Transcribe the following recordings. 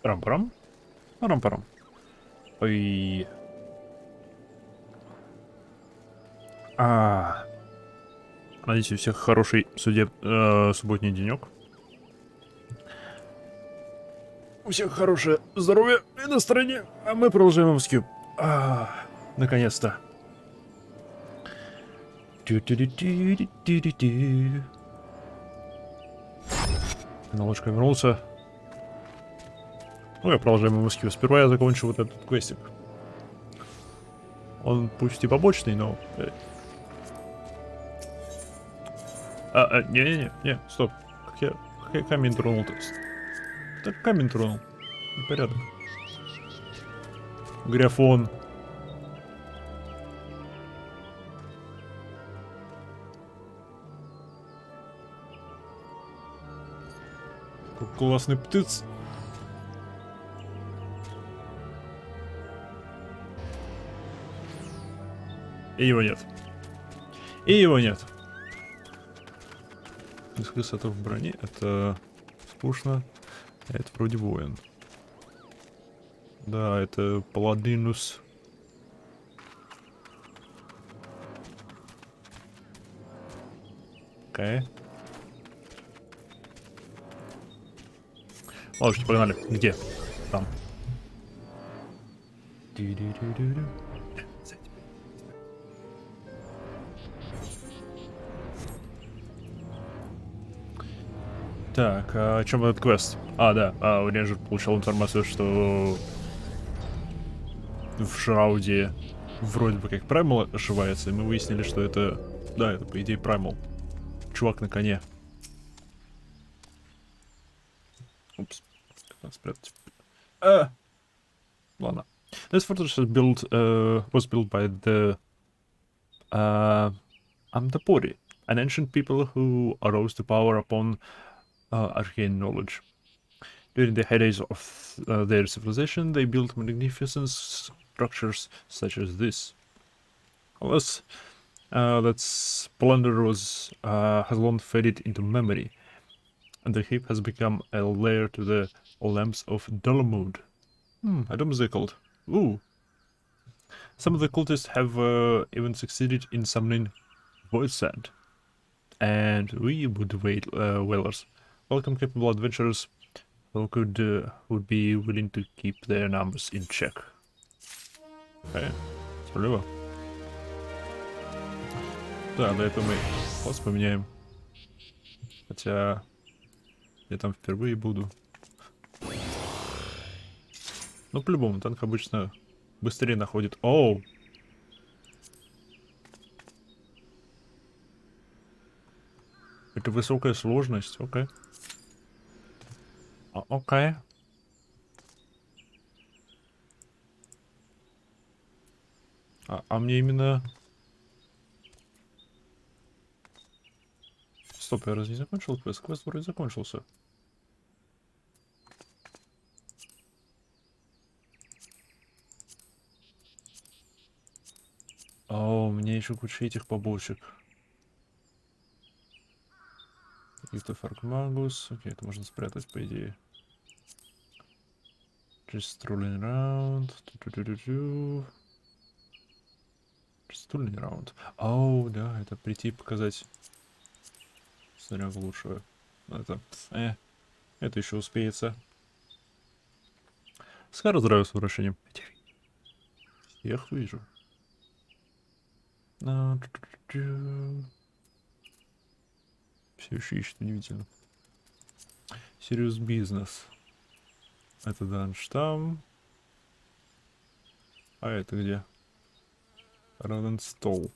Парам-парам. Парам-парам. Ой. А. Надеюсь, у всех хороший субботний денек. У всех хорошее здоровье и настроение. А мы продолжаем MSQ. Наконец-то. Наложка вернулся. Ну, я продолжаю MSQ. Сперва я закончу вот этот квестик. Он пусть и побочный, но... Не, стоп. Как я камень тронул-то? Так камень тронул. Непорядок. Графон. Какой классный птиц. И его нет. И его нет. Несколько сетов брони. Это скучно. А это вроде воин. Да, это паладинус. Окей. Ладно, погнали. Где? Там. Так, о чем этот квест? Да, Рейнджер получил информацию, что в Шрауде вроде бы как Праймал ошивается, и мы выяснили, что это... Да, это по идее Праймал. Чувак на коне. Упс. Как надо спрятать? Ладно. This fortress was built by the Amtapori, an ancient people who arose to power upon arcane knowledge. During the heydays of their civilization, they built magnificent structures such as this. Alas, that splendor has long faded into memory, and the heap has become a lair to the lamps of Dolomud. A domesticled. Ooh. Some of the cultists have even succeeded in summoning void sand. And we would wait, whalers. Welcome capable adventurers who would be willing to keep their numbers in check. Okay, справедливо. Да, до этого мы пост поменяем. Хотя я там впервые буду. Ну, по-любому, танк обычно быстрее находит. Оу! Это высокая сложность, окей. Окей. А мне именно... Стоп, я разве не закончил квест? Квест вроде закончился. О, мне еще куча этих побочек. Каких-то фаркмагус. Окей, это можно спрятать, по идее. Just strolling around. Just strolling around. Оу, да, это прийти и показать снаряг лучшего. Это еще успеется. Скоро здравия с возвращением. Всех вижу. Все еще ищет, удивительно. Serious бизнес. Это данж там. А это где? Run and stall.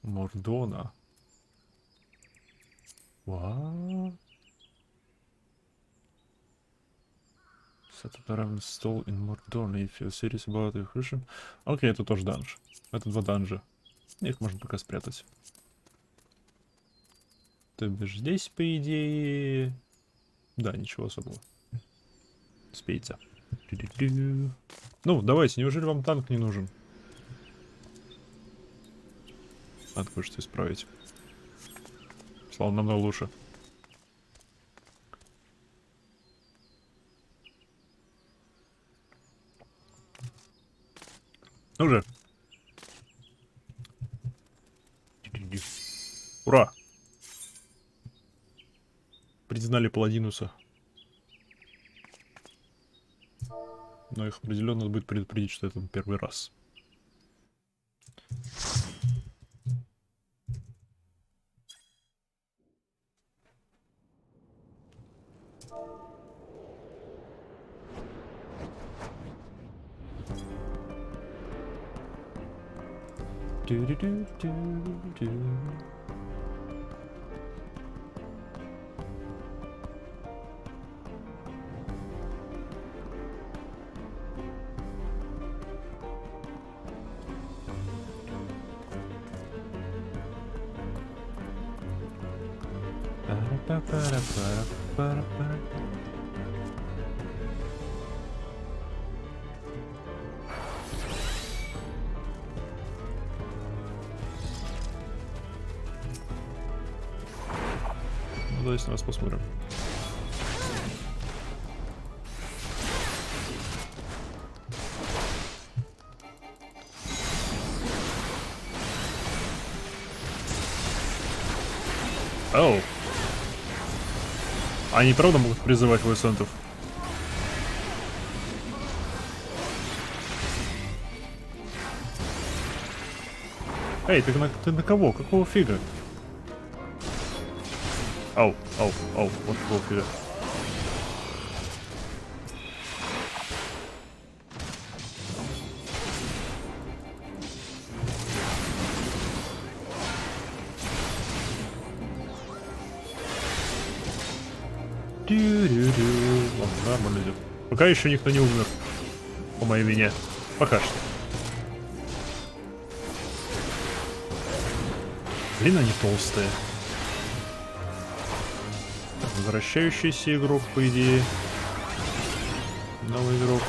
Мордона. What? Set up a run and stall in Mordona if you're serious about your mission. Окей, это тоже данж. Это два данжа. Их можно пока спрятать. То бишь здесь, по идее... Да, ничего особого. Спейте. Ну, давайте, неужели вам танк не нужен? Надо кое-что исправить. Стало намного лучше. Ну же. Ура! Признали Паладинуса. Но их определенно надо будет предупредить, что это первый раз. Ну, давайте на вас посмотрим. Оу. Они правда могут призывать войсантов? Эй, ты на кого? Какого фига? Ау, вот какого фига. Ладно, нормально идет. Пока еще никто не умер. По моей вине. Пока что. Блин, они толстые. Так, возвращающийся игрок, по идее. Новый игрок.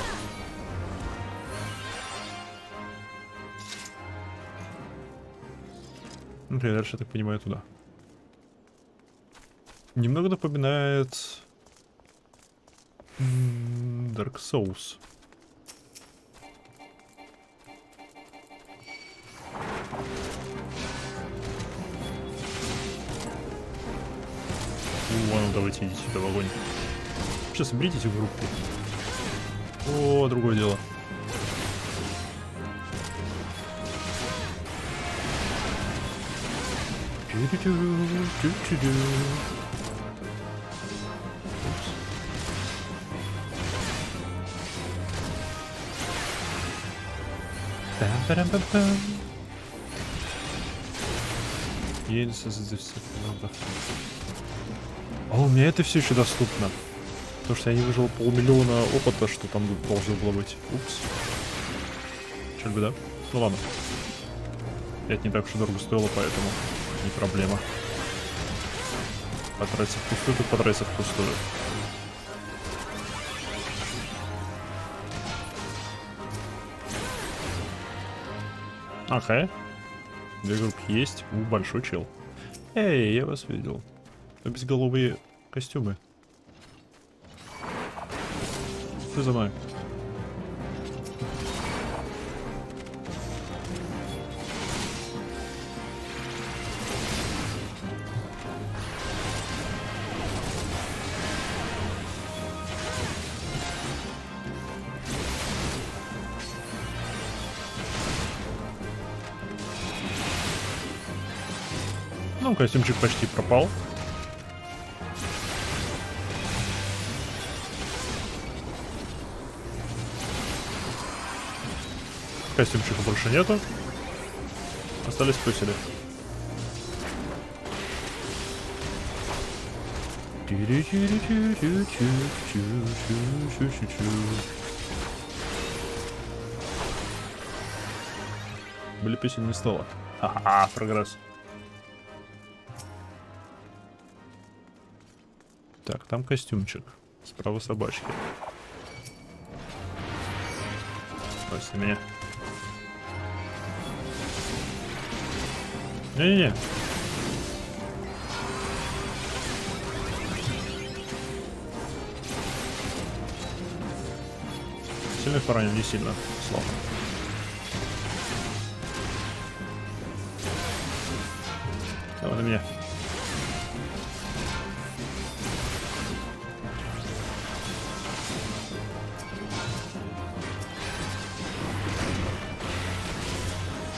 Ну, дальше, я так понимаю, туда. Немного напоминает Dark Souls. Ладно, давайте идите сюда в огонь. Сейчас соберитесь в группу. О, другое дело. Пам-парам-пам-пам. Есть за все надо. А у меня это все еще доступно. Потому что я не выжил 500 000 опыта, что там должно было быть. Упс. Чё бы, да? Ну ладно. Это не так уж и дорого стоило, поэтому не проблема. Потратить впустую, так потратить впустую. Ага. Две группы есть. Большой чел. Эй, я вас видел. Безголовые костюмы. Ты за мной. Ну, костюмчик почти пропал. Костюмчика больше нету. Остались пусели. Были песни не стало. Ха-ха, прогресс. Так, там костюмчик. Справа собачки. После меня. Не-не-не. Сильно поранен, не сильно. Слава. Давай на меня.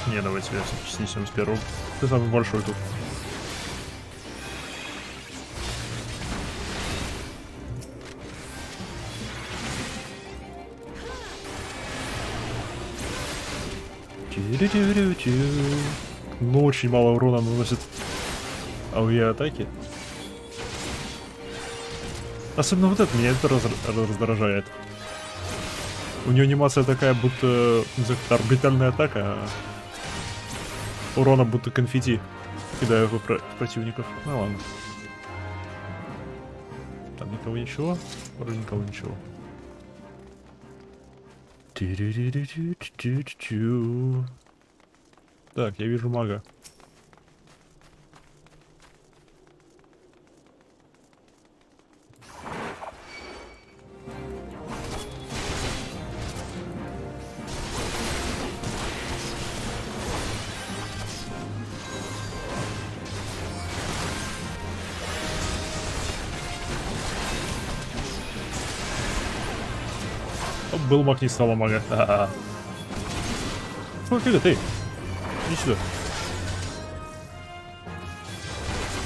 Не, давайте я все-таки снесем с первого. Ты самый большой тут. Ну, очень мало урона наносит авиаатаки. Особенно вот это, меня это раздражает. У нее анимация такая, будто орбитальная атака. А урона будто конфетти. Кидаю его противников. Ну ладно. Там никого ничего? Вроде никого ничего. Так, я вижу мага. Был маг, не стало мага. Ну, фига ты. Иди сюда.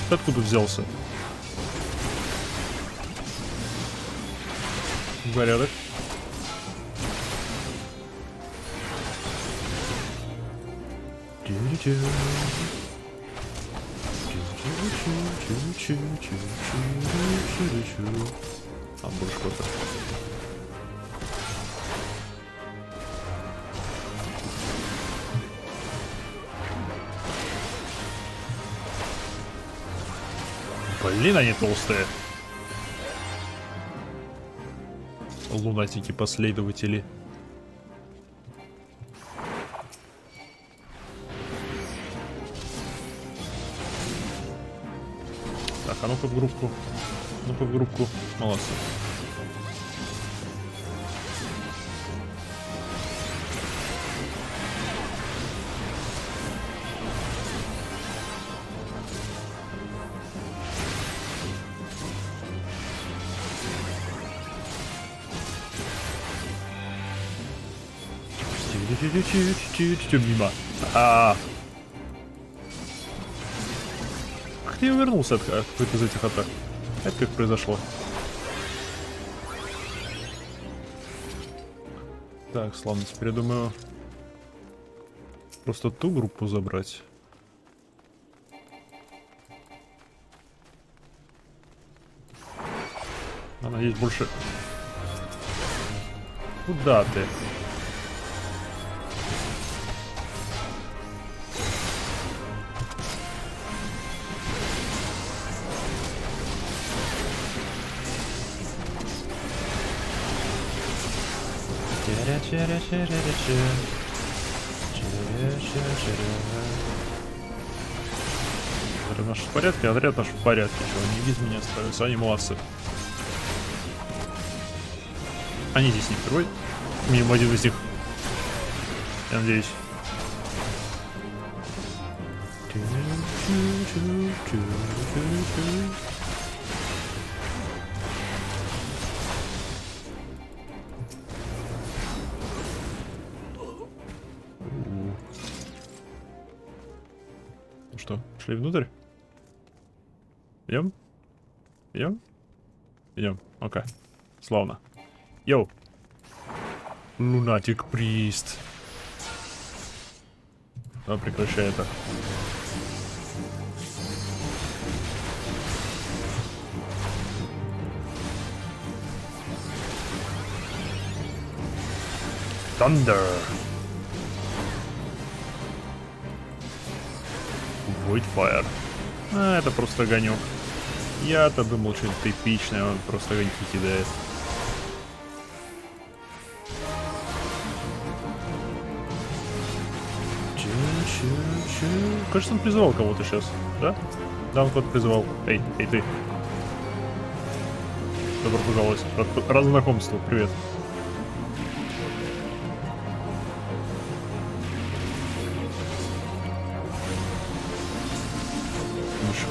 Ты откуда взялся? Порядок. А, больше что-то. Блин, они толстые. Лунатики-последователи. Так, а ну-ка в группку. Ну-ка в группку. Молодцы. Мимо. Как ты увернулся от какой-то из этих атак? Это как произошло? Так, славно, теперь я думаю просто ту группу забрать. А, надеюсь, больше... Куда ты? Отряд наш в порядке, отряд наш в порядке. Чего, они без меня справятся, они молодцы. Они здесь не впервые. Минимум один из них. Я надеюсь. Ну что, шли внутрь? Идем? Идем? Идем. Окей. Славно. Йоу. Лунатик Прист. Да, прекращай это. Thunder. Void Fire. А, это просто огонек. Я-то думал, что это эпичное, он просто огоньки кидает. Кажется, он призывал кого-то сейчас, да? Да, он кого-то призывал. Эй, ты. Добро пожаловать. Рад знакомству, привет.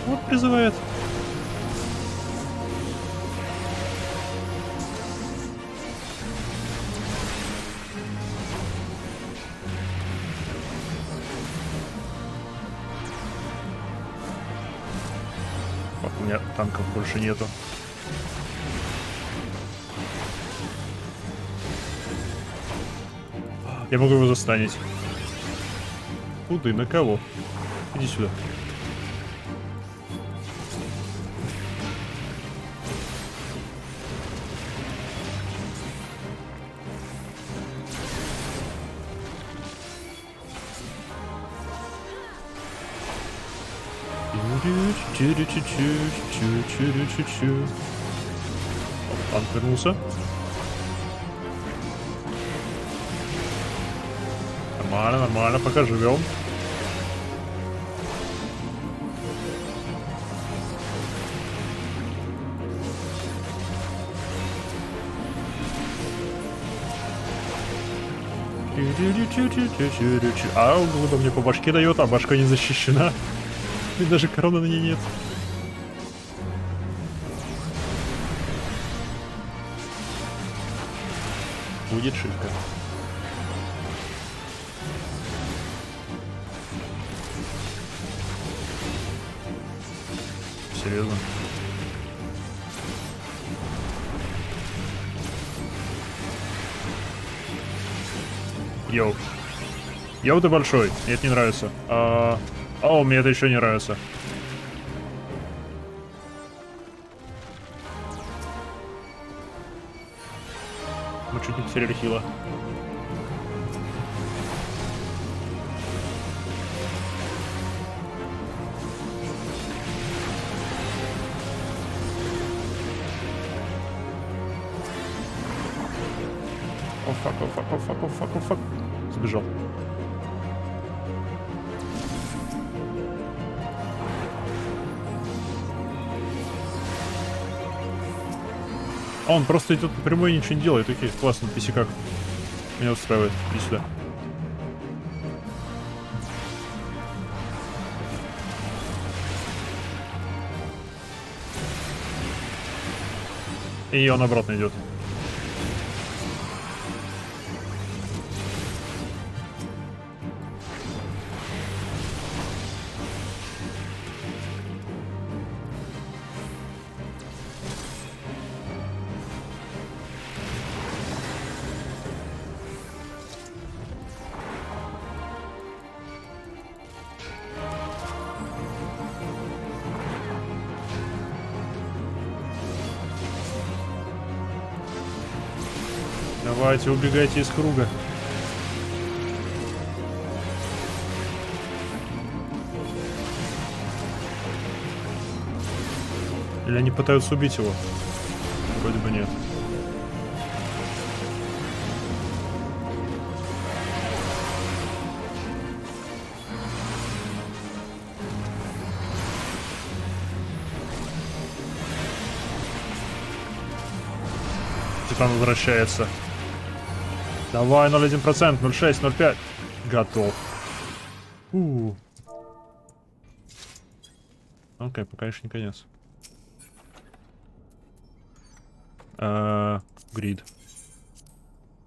Вот призывает. У меня танков больше нету. Я могу его застанить. Куда и на кого? Иди сюда. Он вернулся. Нормально, нормально, пока живем. А он глыбо мне по башке дает, а башка не защищена. И даже короны на ней нет. Будет шибко. Серьезно? Йоу. Йоу, ты большой. Мне это не нравится. Мне это еще не нравится. Мы чуть не потеряли хила. О, фак. Сбежал. А он просто идет по прямой и ничего не делает. Окей, классно, писи как. Меня устраивает. Иди сюда. И он обратно идет. Давайте, убегайте из круга. Или они пытаются убить его? Вроде бы нет. Титан возвращается. Давай, 0,1%, 0,6, 0,5. Готов. Окей, пока еще не конец. Грид.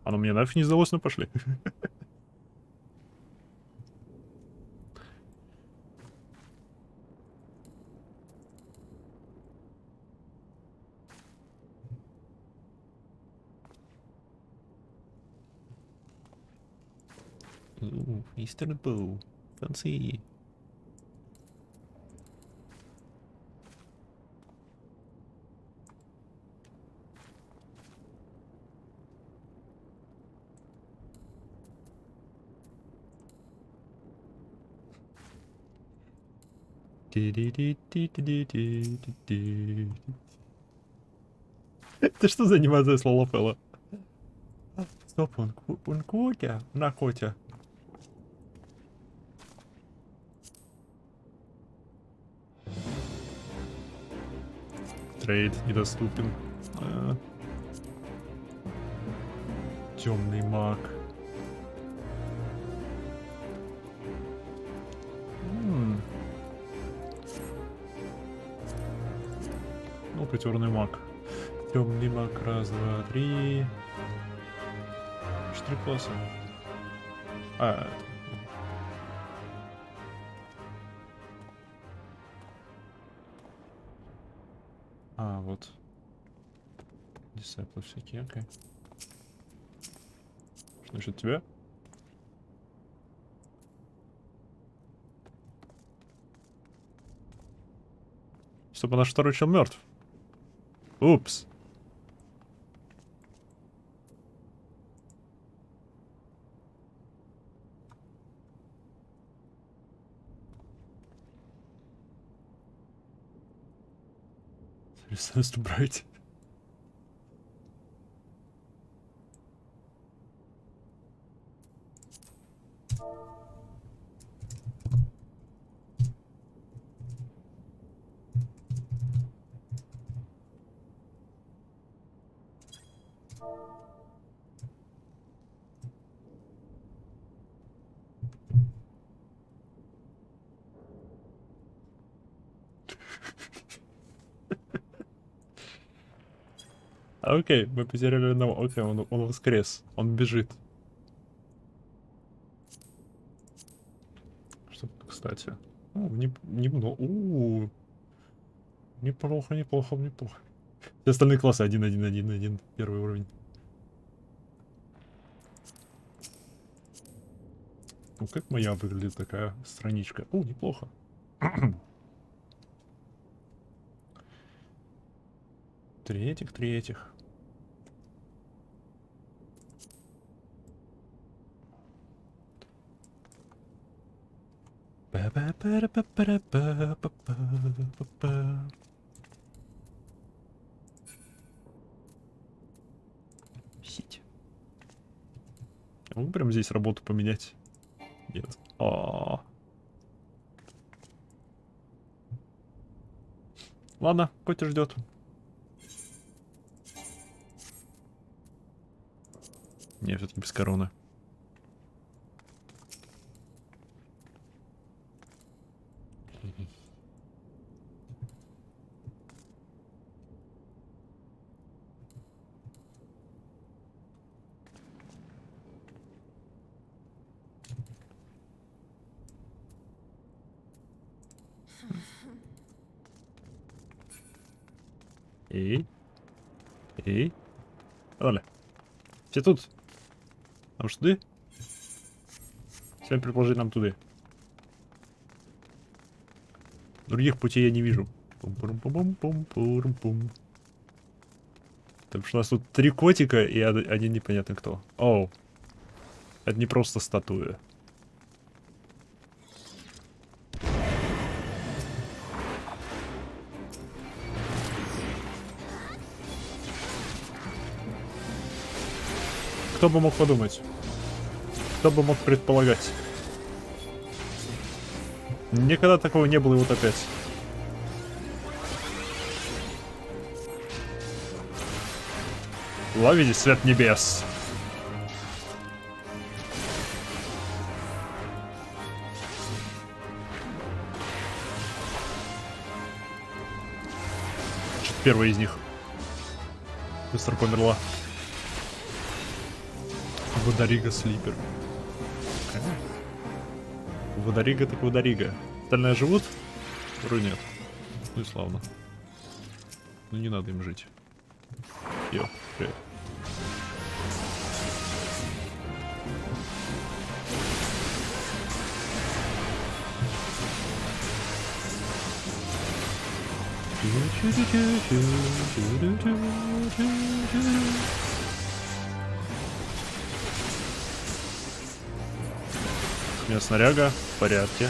Оно мне нафиг не сдалось, но пошли. Мистер Бу. Фанси. Это что за анимация с Лолофелла? Стоп, он Котя? На Котя. Трейд недоступен. Темный маг. Ну, притворный маг. Темный маг. Раз, два, три. 4 класса. Вот. Дисциплы всякие, окей. Что насчет тебя? Чтобы наш второй чел мертв. Упс. Resistance to bright. Окей, мы потеряли одного. Окей, он воскрес. Он бежит. Что тут, кстати? Неплохо, неплохо, неплохо. Все остальные классы 1, первый уровень. Ну, как моя выглядит такая страничка? Неплохо. Третьих. Сить. Могу прям здесь работу поменять? Нет. Ладно, Котя ждет. Не, все-таки без короны. Эй. Ладно. Все тут. Нам что туды? Всем предложить нам туды. Других путей я не вижу. Пум-пум-пум-пум-пум-пум. Так что у нас тут 3 котика и один непонятно кто. Это не просто статуя. Кто бы мог подумать? Кто бы мог предполагать? Никогда такого не было, и вот опять. Ловите свет небес. Что-то первая из них быстро померла. Водорига Слипер. Водорига так водорига. Остальные живут? Вроде нет. Ну и славно. Ну не надо им жить. Йо, привет. У меня снаряга в порядке.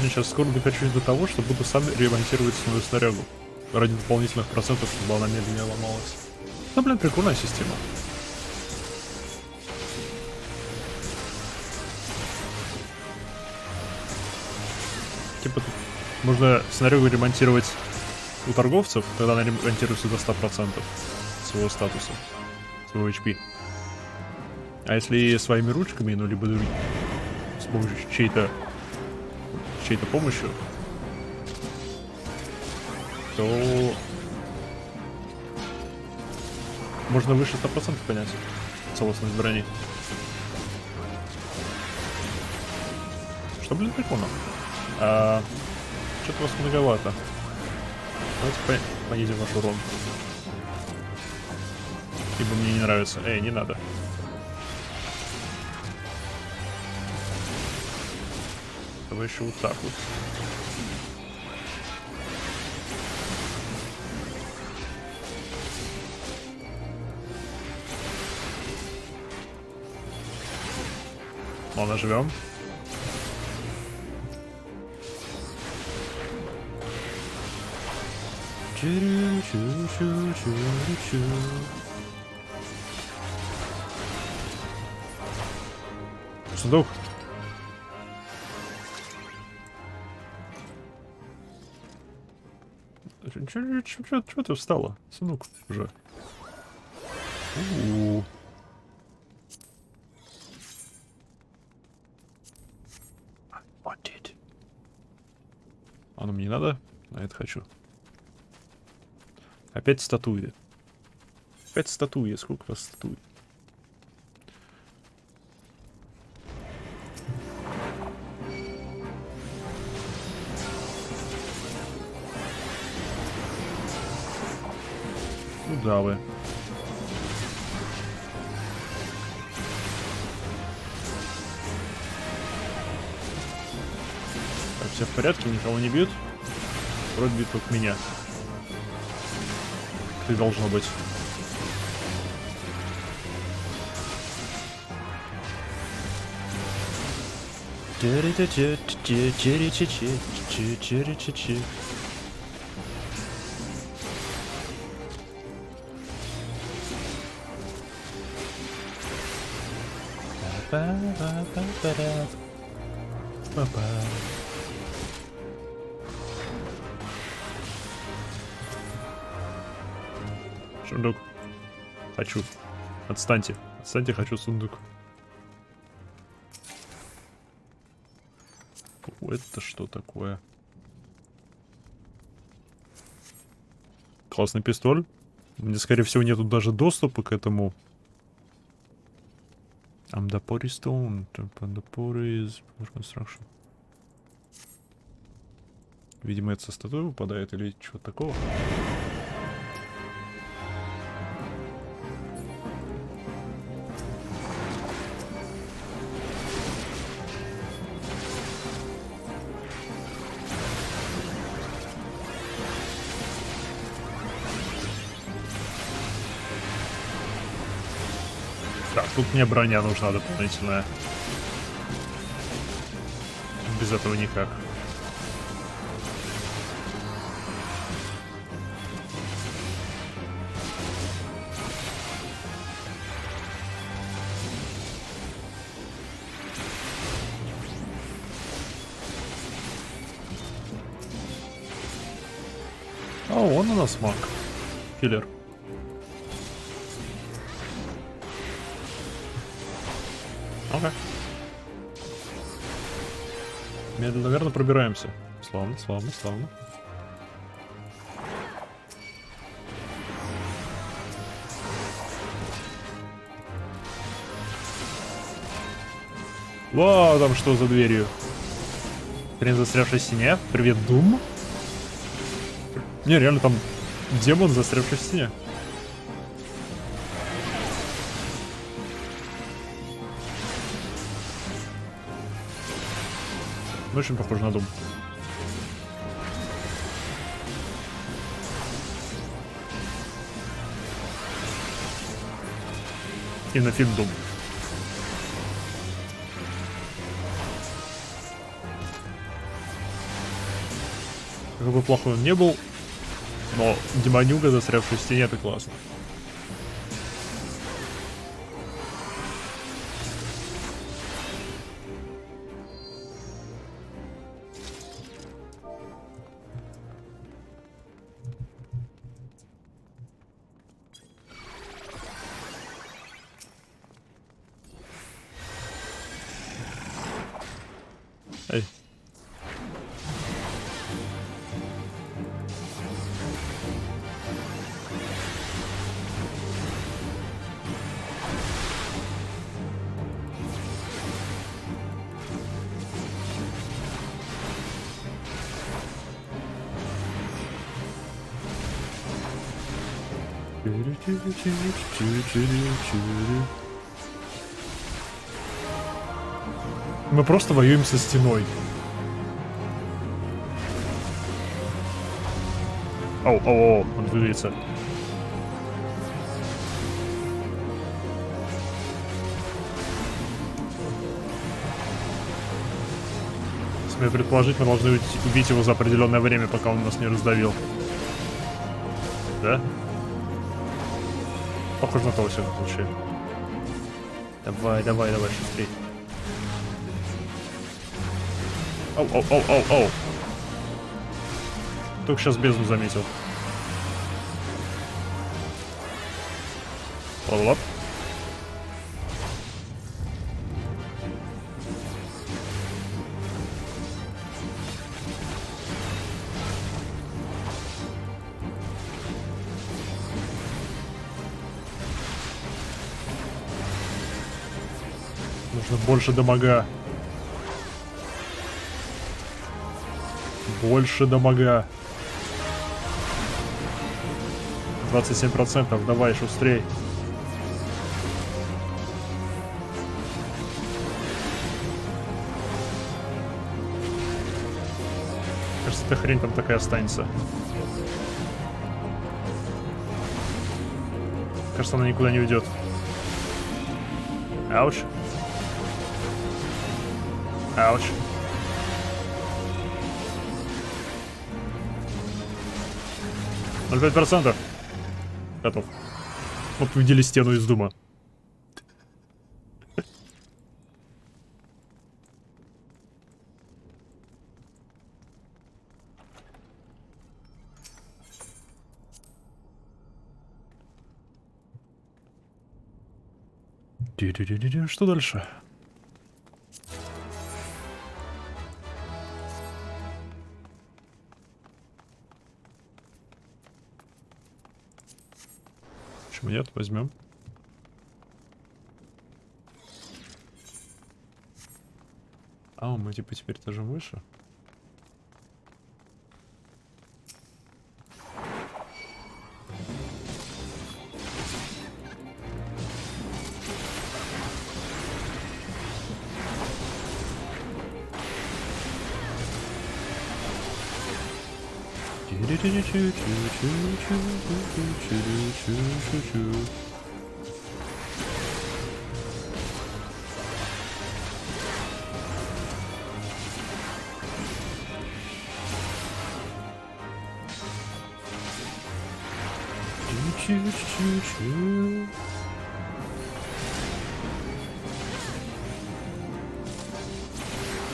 Я сейчас скоро докачусь до того, что буду сам ремонтировать свою снарягу. Ради дополнительных процентов, чтобы она медленнее ломалась. Ну, блин, прикольная система. Типа Можно сценарию ремонтировать у торговцев, тогда она ремонтируется до 100% своего статуса, своего HP. А если своими ручками, ну, либо с помощью чьей-то помощью, то можно выше 100% понять целостность брони. Что, блин, прикольно? Что-то вас многовато. Давайте понизим ваш урон. Ибо мне не нравится. Эй, не надо. Давай еще вот так вот. Ладно, живем. Сундук. Чё ты встала? Сундук уже. Оно мне не надо, а это хочу. Опять статуи. Опять статуи. Сколько у вас статуй? Куда вы? Так, все в порядке, никого не бьют? Вроде бьют только меня. Ты должно быть. Сундук. Хочу. Отстаньте. Отстаньте, хочу сундук. Это что такое? Классный пистоль. Мне, скорее всего, нету даже доступа к этому. Amdapori Stone. Amdapori is construction. Видимо, это со статуи выпадает или чего такого. Так, тут мне броня нужна дополнительная. Без этого никак. А, он у нас маг. Киллер. Ага. Медленно, наверное, пробираемся. Славно, славно, славно. Вау, там что за дверью? Хрен застрявший в стене. Привет, Дум. Не, реально там демон, застрявший в стене. Очень похоже на Дум. И на фильм Дум. Какой бы плохой он не был, но демонюга, застрявший в стене, это классно. Эй. Мы просто воюем со стеной. Оу, он двигается. Смею предположить, мы должны убить его за определенное время, пока он нас не раздавил. Да? Похоже на то, во всяком случае. Давай, шустрей. Оу. Только сейчас бездну заметил. Лап. Нужно больше дамага. Больше дамага. 27%, давай, шустрей. Кажется, эта хрень там такая останется. Кажется, она никуда не уйдет. Ауч. Ауч. На 5%. Готов. Мы победили стену из дума. Что дальше? Почему нет? Возьмем. А, мы типа теперь этажом выше.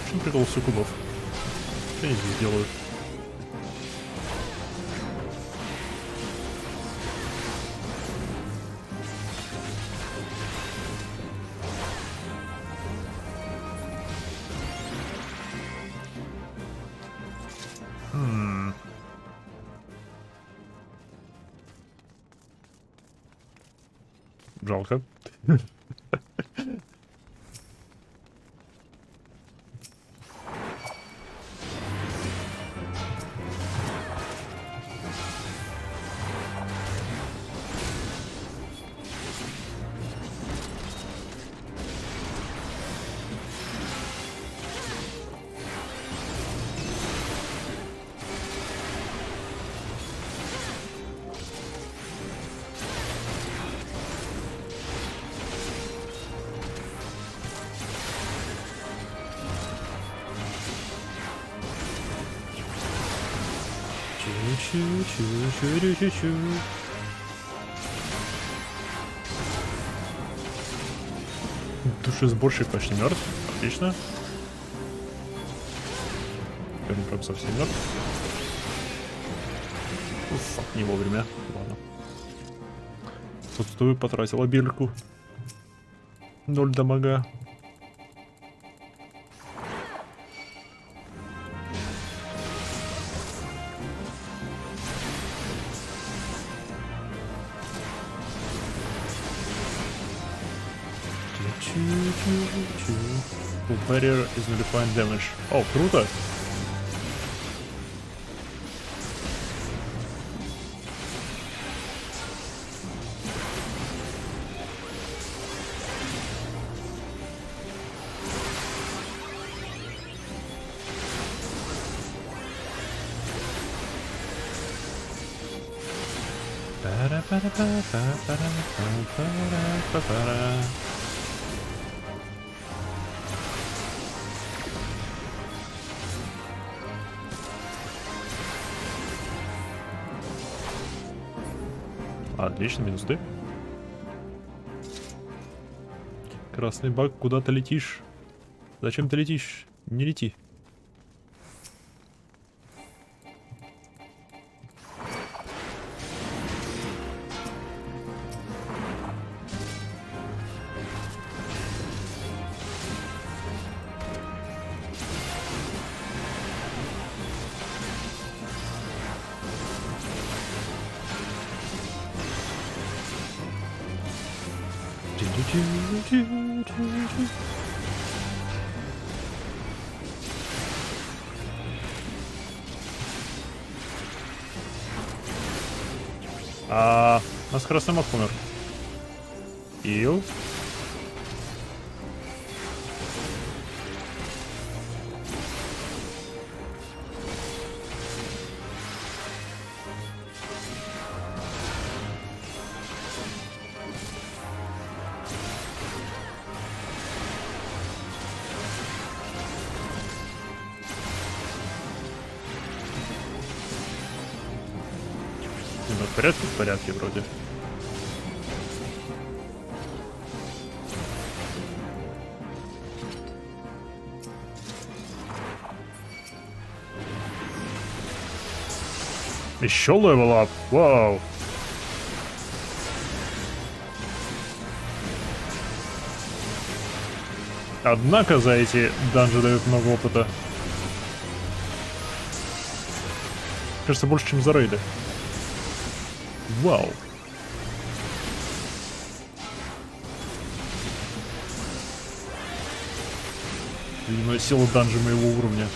Почему прикол суккубов? Что они здесь делают? Жалко. Душесборщик почти мертв. Отлично. Он прям совсем мертв. Фак, не вовремя. Ладно. Пустую потратил обильку. 0 дамага. Full barrier is notifying damage. О, круто! Отлично, минус D. Красный баг, куда ты летишь? Зачем ты летишь? Не лети. У нас красный маг умер. Ил. В порядке вроде. Еще левел-ап. Вау. Однако за эти данжи дают много опыта. Кажется, больше, чем за рейды. Вау. Видимо, сила данжа моего уровня.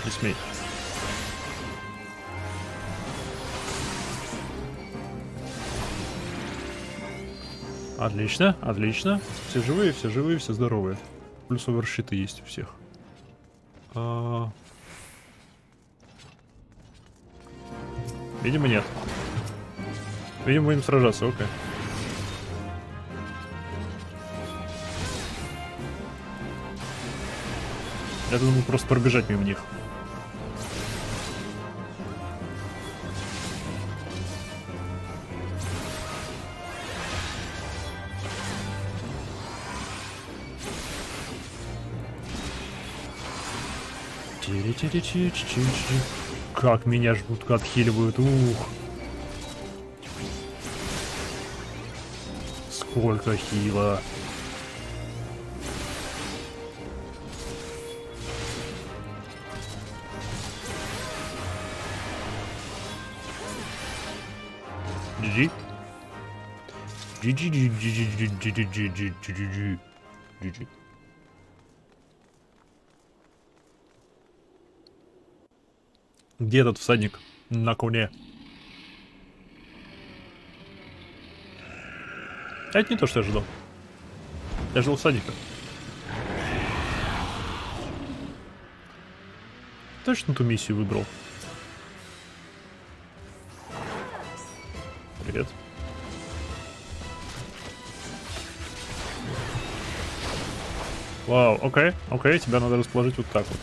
Не смей. Отлично, отлично. Все живые, все здоровые. Плюс оверщиты есть у всех. Видимо, нет. Видимо, будем сражаться, окей. Я думаю, просто пробежать мимо них. Как меня жутко отхиливают, ух. Сколько хила. GG. GG. Где этот всадник на коне? Это не то, что я ожидал. Я ожидал всадника. Точно ту миссию выбрал. Привет. Вау, окей, тебя надо расположить вот так вот.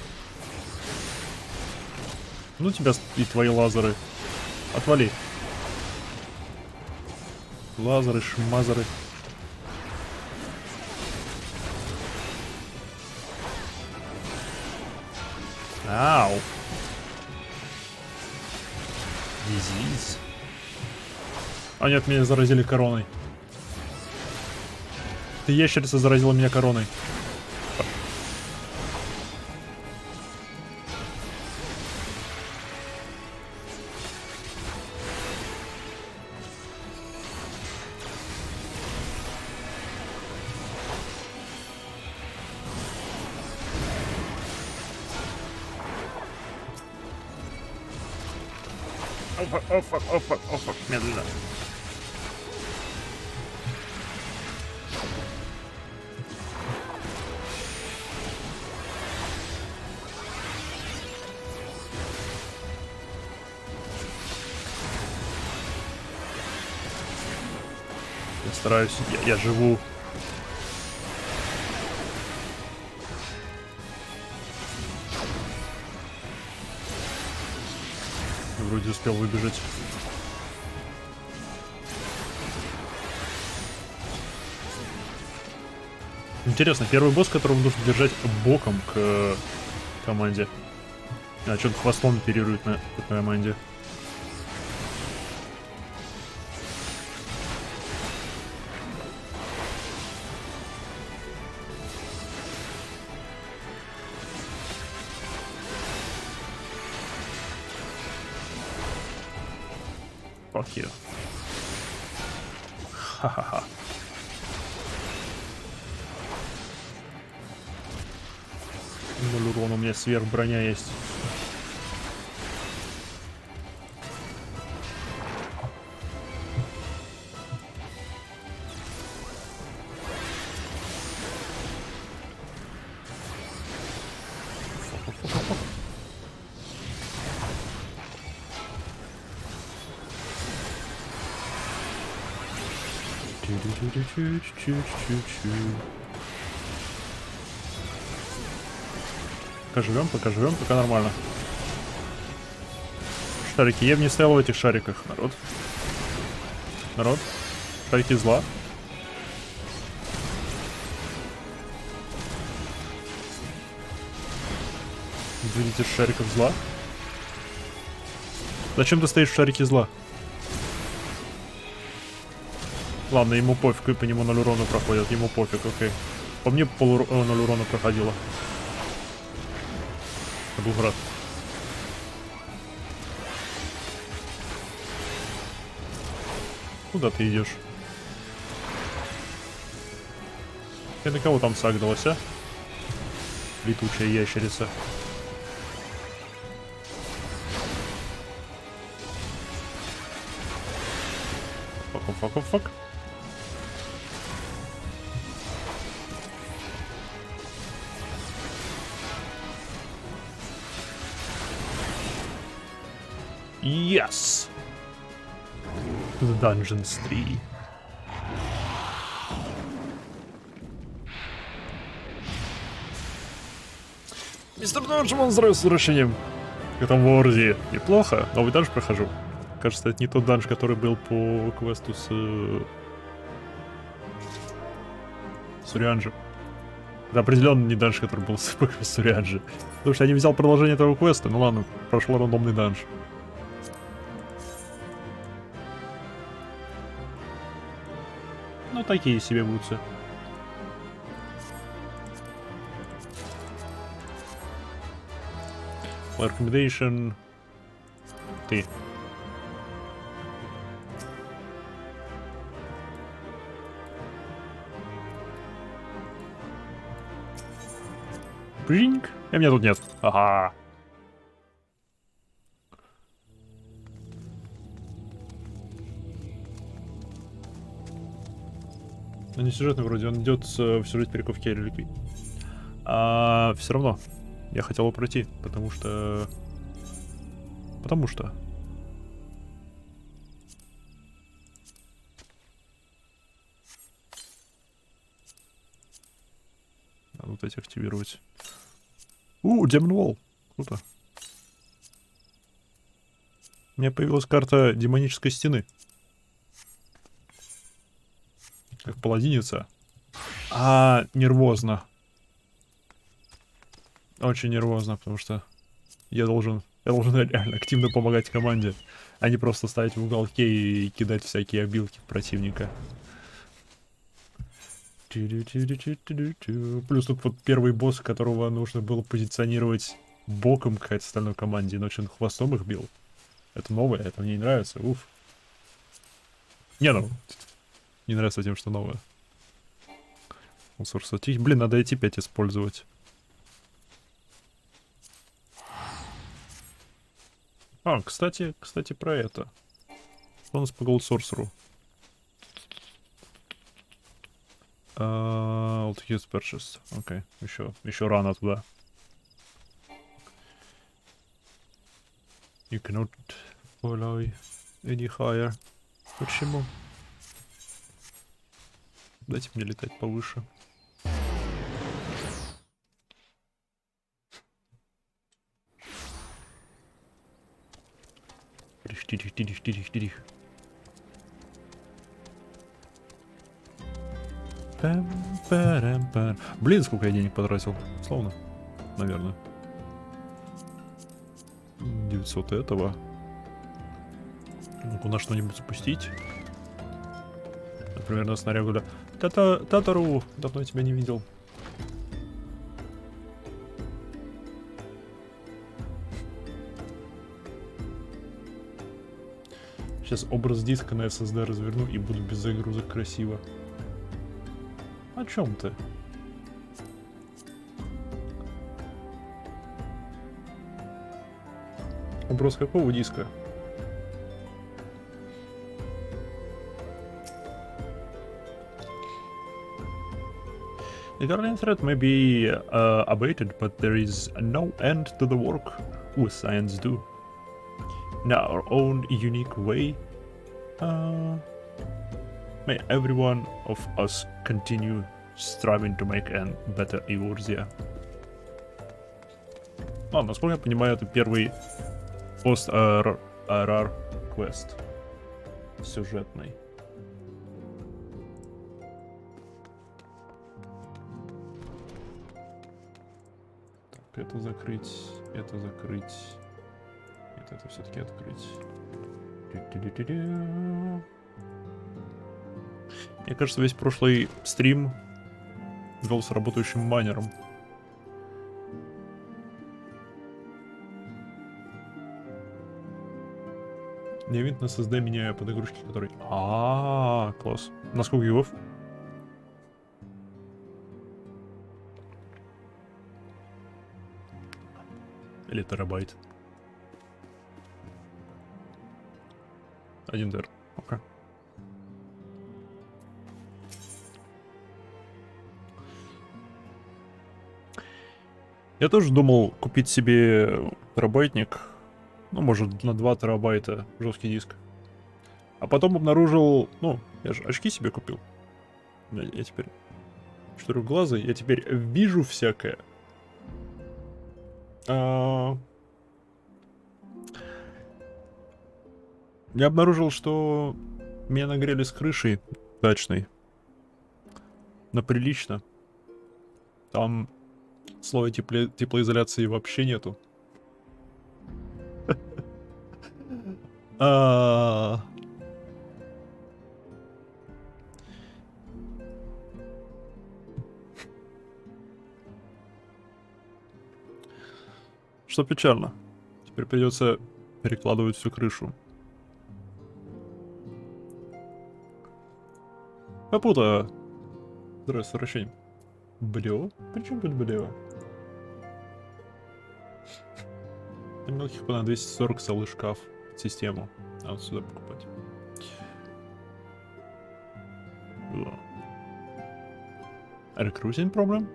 Ну тебя и твои лазеры. Отвали. Лазеры, шмазеры. Ау. Дизиз. А нет, меня заразили короной. Эта ящерица заразила меня короной. Офак, медленно. Я стараюсь, я живу. Вроде успел выбежать. Интересно, первый босс, которого нужно держать боком к команде. А что-то хвостом оперирует на команде. Fuck you. Ха-ха-ха. Ну, урона, у меня сверхброня есть. Пока живем, пока нормально. Шарики, я бы не стоял в этих шариках, народ. Шарики зла. Видите шариков зла? Зачем ты стоишь в шарике зла? Ладно, ему пофиг, и по нему 0 урона проходят, ему пофиг, окей. По мне 0 урона проходило. Я был рад. Куда ты идешь? Ты на кого там сагдалась, а? Летучая ящерица. Фак. Yes! To the Dungeons 3. Мистер Доджман, здравия с возвращением. К этому Ворзи. Неплохо. Новый данж прохожу. Кажется, это не тот данж, который был по квесту с Урианджи. Это определенно не данж, который был с Урианджи. Потому что я не взял продолжение этого квеста. Ну ладно, прошел рандомный данж. Ну, такие себе бутсы. Recommendation. Ты. Бринг. А меня тут нет. Ага. Но не сюжетный вроде, он идет в сюжет перековки реликвий. А все равно я хотел его пройти, потому что... Надо вот эти активировать. Демон Волл. Круто. У меня появилась карта демонической стены. Как паладиница. Нервозно. Очень нервозно, потому что я должен реально активно помогать команде, а не просто стоять в уголке и кидать всякие обилки в противника. Плюс тут вот первый босс, которого нужно было позиционировать боком к остальной команде, иначе он хвостом их бил. Это новое, это мне не нравится, уф. Не, ну, не нравится тем, что новое. Блин, надо эти 5 использовать. А, кстати, про это. Что у нас по Gold Sorcerer? Alt use purchase. Окей, еще рано туда. You cannot follow any higher. Почему? Дайте мне летать повыше. Тирих. Блин, сколько я денег потратил. Словно. Наверное. 900 этого. Ну-ка, на что-нибудь запустить. Например, на снарягу для... Татару! Давно я тебя не видел. Сейчас образ диска на SSD разверну и буду без загрузок красиво. О чем ты? Образ какого диска? The Guardian threat may be abated, but there is no end to the work we science do. In our own unique way, may every one of us continue striving to make a better Eorzea. Насколько я понимаю, это первый POST-ARR квест сюжетный. Так, это закрыть, это закрыть. Нет, это все-таки открыть. Мне кажется, весь прошлый стрим вел с работающим майнером. Я винт на SSD меняю под игрушки, которые... Класс. На сколько гигов? Или терабайт? 1 тер. Окей. Я тоже думал купить себе терабайтник. Ну, может, на 2 терабайта жесткий диск. А потом обнаружил... Ну, я же очки себе купил. Я теперь четырехглазый. Я теперь вижу всякое. Я обнаружил, что меня нагрели с крышей дачной. Но прилично. Там слоя теплоизоляции вообще нету. Что печально. Теперь придется перекладывать всю крышу. Капута. Здравствуй, с возвращением. Блё? Причем тут блё? На мелких по 240 целый шкаф под систему. А вот сюда покупать. Recruiting problem?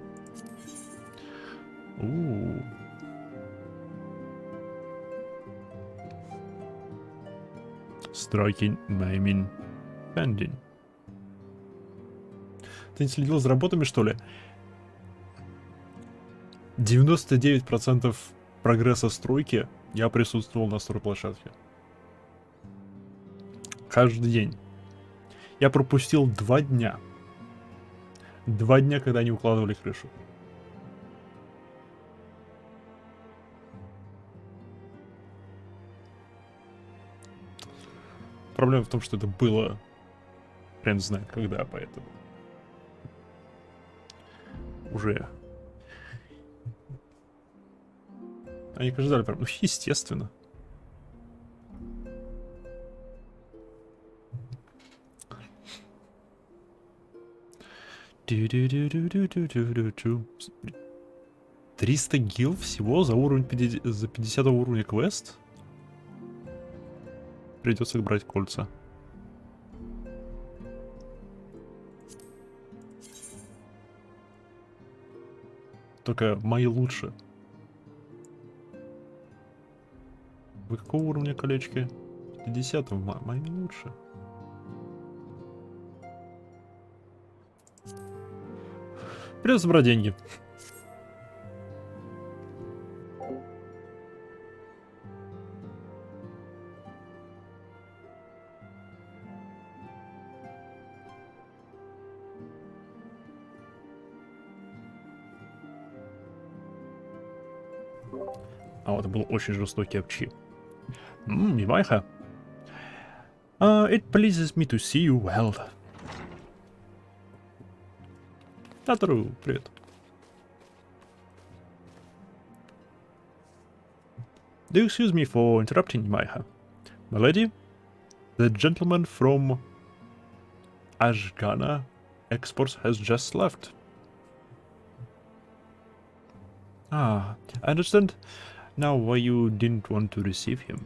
Striking, naming, pending. Ты не следил за работами, что ли? 99% прогресса стройки я присутствовал на стройплощадке. Каждый день. Я пропустил 2 дня. 2 дня, когда они укладывали крышу. Проблема в том, что это было... Хрен знает когда, поэтому... уже. Они, кажется, ждали прям, ну, естественно. Ду-ду-ду-ду-ду-ду-ду-ду. 300 гил всего за уровень 50, за 50 уровня квест? Придется брать кольца. Только мои лучше. Вы какого уровня колечки? 50, мои лучше. Придется брать деньги. А вот это был очень жестокий апчи. Мимайха. It pleases me to see you well. Татору, привет. Do you excuse me for interrupting, Maiha? My lady, the gentleman from Ashgana Exports has just left. Ah, I understand now why you didn't want to receive him.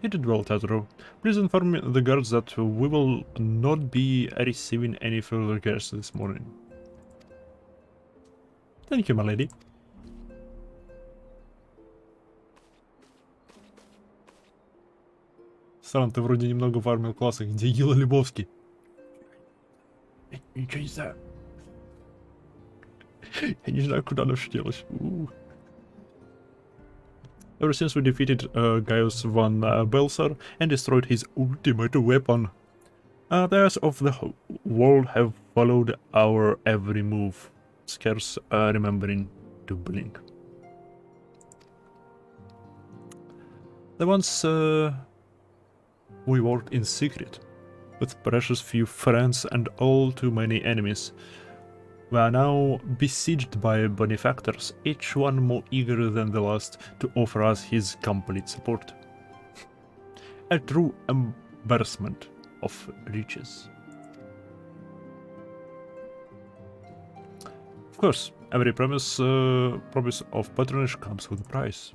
You did well, Tataro. Please inform the guards that we will not be receiving any further guests this morning. Thank you, my lady. Странно, ты вроде немного фармил классы. Где Гила Лебовский? Ничего не знаю. Я не знаю, куда она делась. Ever since we defeated Gaius van Belsar and destroyed his ultimate weapon, the eyes of the world have followed our every move, scarce remembering to blink. The ones we worked in secret, with precious few friends and all too many enemies. We are now besieged by benefactors, each one more eager than the last to offer us his complete support. A true embarrassment of riches. Of course, every promise of patronage comes with a price.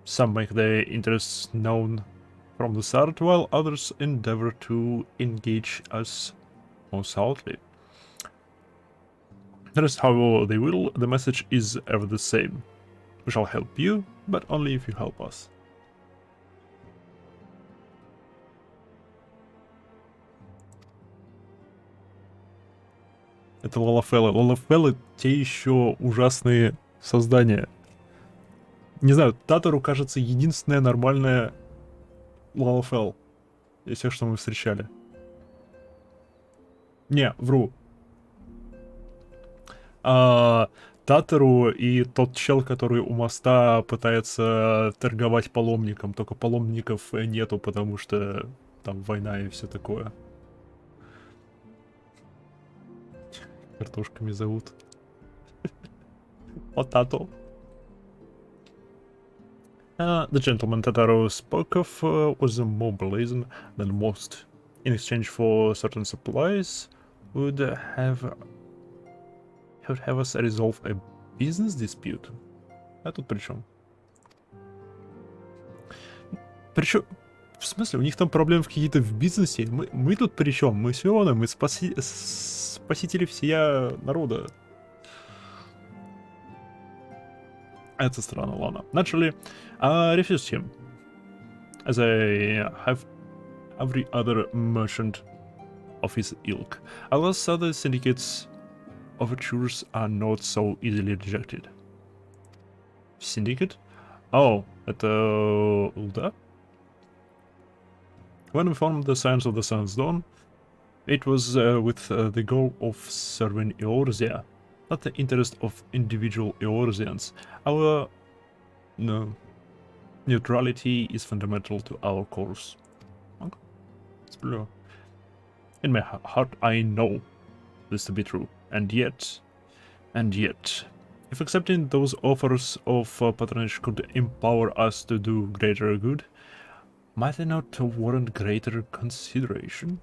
Some make their interests known from the start, while others endeavor to engage us more subtly. Rest however they will, the message is ever the same. We shall help you, but only if you help us. Это Лалафеллы. Лалафеллы те еще ужасные создания. Не знаю, Татору, кажется, единственная нормальная Лалафелл из всех, что мы встречали. Не, вру. Татору и тот чел, который у моста пытается торговать паломником, только паломников нету, потому что там война и все такое. Картошками зовут. Потато. The gentleman Tataru spoke of was more brazen than most. In exchange for certain supplies, would have us resolve a business dispute. А тут при чем? Причем, в смысле, у них там проблемы какие-то в бизнесе? Мы тут при чем? Мы с Фионом, мы спасители всея народа. Это странно, ладно. Naturally, I refused him, as I have every other merchant of his ilk. Alas, other syndicates' overtures are not so easily rejected. Syndicate? Oh, это Улда? When we formed the Science of the Sun's Dawn, it was with the goal of serving Eorzea, not the interest of individual Eorzeans. Our neutrality is fundamental to our course. Сплю. In my heart, I know this to be true. And yet, if accepting those offers of patronage could empower us to do greater good, might they not warrant greater consideration?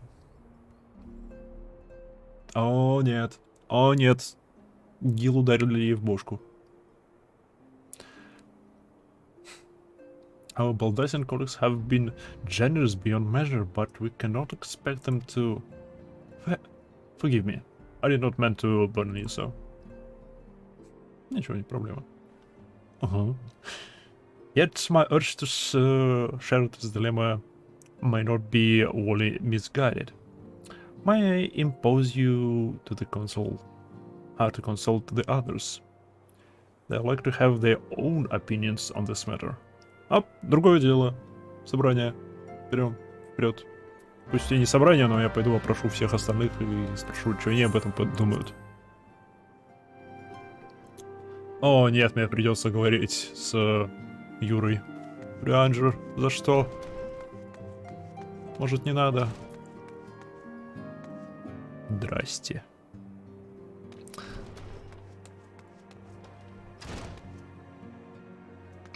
О, нет. О, нет. Гил ударили ей в бошку. Our Baldassian colleagues have been generous beyond measure, but we cannot expect them to... Forgive me. I did not mean to burn you, so... Ничего, не проблема. Yet my urge to share this dilemma may not be wholly misguided. May I impose you to the console, how to consult the others? They like to have their own opinions on this matter. А, другое дело. Собрание. Берем вперед. Пусть и не собрание, но я пойду опрошу всех остальных и спрошу, что они об этом подумают. О, нет, мне придется говорить с Юрой. Рианджер, за что? Может, не надо? Здрасте.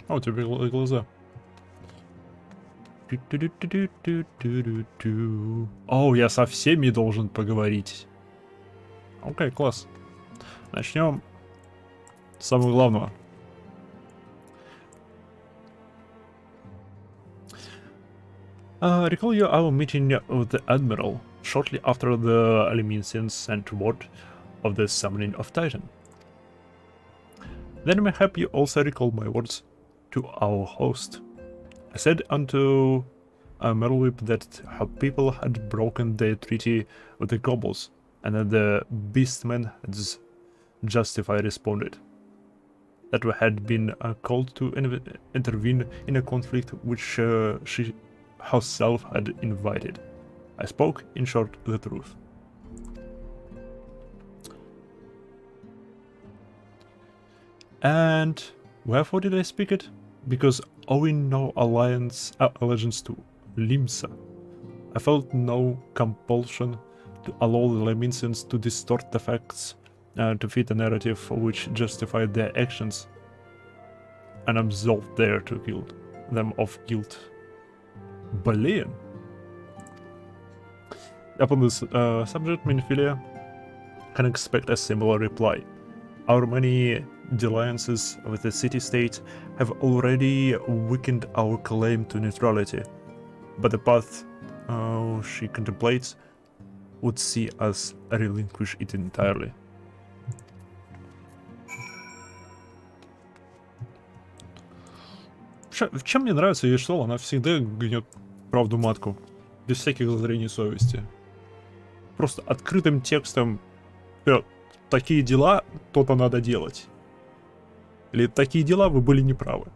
О, у тебя глаза. О, я со всеми должен поговорить. Окей, класс. Начнем с самого главного. Recall you our meeting with the Admiral shortly after the Alimentians sent word of the summoning of Titan. Then mayhap you also recall my words to our host. I said unto Merlwhip that her people had broken their treaty with the Goblins, and that the Beastmen had justified responded. That we had been called to intervene in a conflict which she herself had invited. I spoke, in short, the truth. And wherefore did I speak it? Because owing no allegiance to Limsa, I felt no compulsion to allow the Lemnians to distort the facts to fit a narrative which justified their actions and absolved them of guilt. Блин. Upon this subject, Minfilia can expect a similar reply. Our many dalliances with the city-state have already weakened our claim to neutrality, but the path she contemplates would see us relinquish it entirely. В чем мне нравится ей, что она всегда гнет правду матку, без всяких зазрений совести. Просто открытым текстом: такие дела, то-то надо делать. Или такие дела, вы были неправы.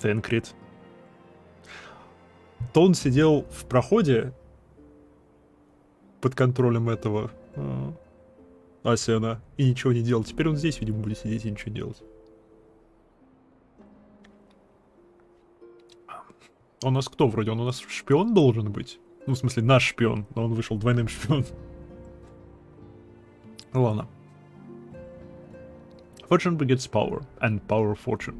Тенкрит. То он сидел в проходе под контролем этого Асиана и ничего не делал. Теперь он здесь, видимо, будет сидеть и ничего делать. Он у нас кто вроде? Он у нас шпион должен быть? Ну, в смысле, наш шпион, но он вышел двойным шпионом. Ладно. Fortune begets power, and power fortune.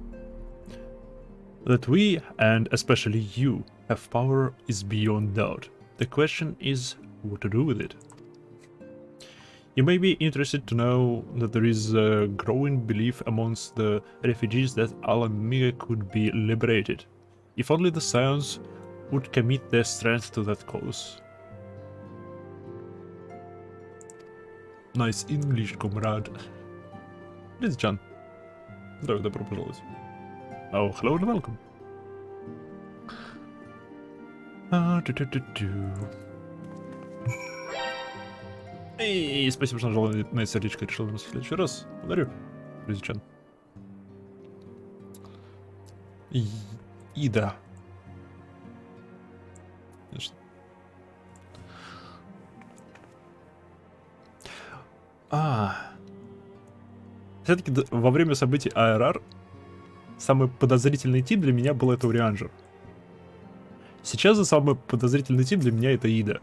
That we, and especially you, have power is beyond doubt. The question is what to do with it. You may be interested to know that there is a growing belief amongst the refugees that Alamiga could be liberated, if only the Scions would commit their strength to that cause. Nice English, comrade. It's John. Здравия, добро пожаловать. Oh, hello and welcome. И спасибо, что нажал на сердечко, решил вернуться в следующий раз. Благодарю, Лизичан. И да. Конечно. Все-таки во время событий ARR самый подозрительный тип для меня был это Орианджер. Сейчас же самый подозрительный тип для меня это Ида.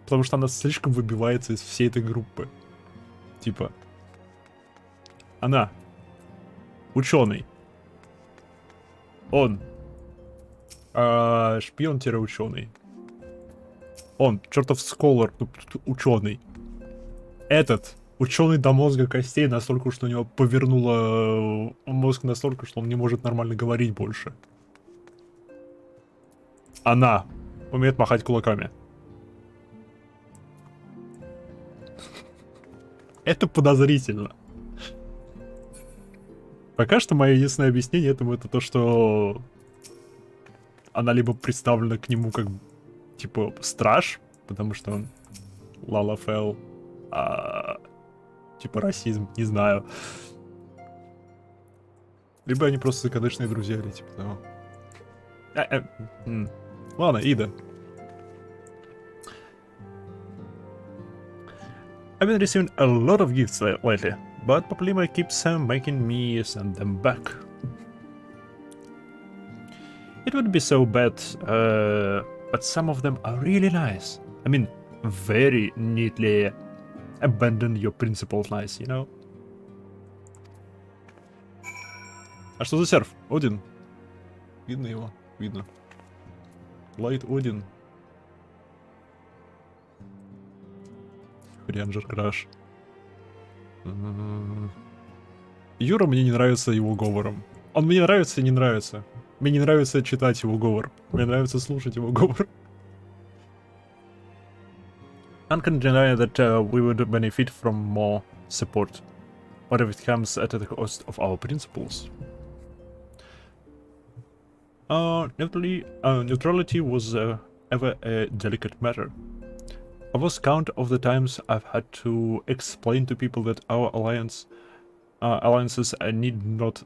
Потому что она слишком выбивается из всей этой группы. Типа, она ученый. Он шпион-ученый. Он чертов сколар, ученый. Этот ученый до мозга костей настолько, что у него повернуло мозг настолько, что он не может нормально говорить больше. Она умеет махать кулаками. Это подозрительно. Пока что мое единственное объяснение этому это то, что она либо представлена к нему как типа страж, потому что он Лалафел, типа расизм, не знаю. Либо они просто закадычные друзья или типа того. Ладно, Ида. I've been receiving a lot of gifts lately, but Paplima keeps making me send them back. It would be so bad, but some of them are really nice. I mean, very neatly abandon your principles nice, you know? А что за серф? Один. Видно его? Видно. Лайт Один. Рейнджер Краш. Юра мне не нравится его говором. Он мне нравится и не нравится. Мне не нравится читать его говор. Мне нравится слушать его говор. One can deny that we would benefit from more support. What if it comes at the cost of our principles? Neutrality was ever a delicate matter. I lost count of the times I've had to explain to people that our alliances need not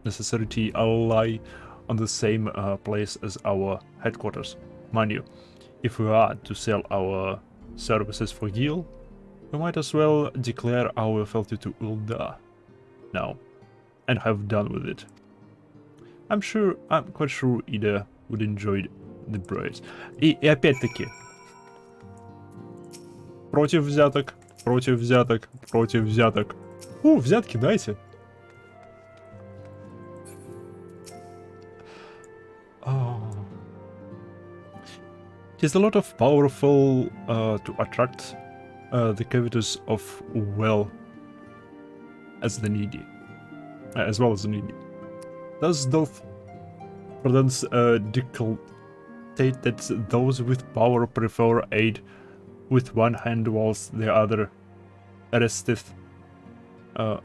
necessarily lie on the same place as our headquarters. Mind you, if we are to sell our services for Gil, we might as well declare our fealty to Ulda now, and have done with it. I'm quite sure Ida would enjoy the praise. И опять-таки, против взяток, против взяток, против взяток. Взятки дайте. There's a lot of powerful to attract the covetous of as the needy, as well as the needy. Thus, Dolph prudence dictate that those with power prefer aid with one hand whilst the other resteth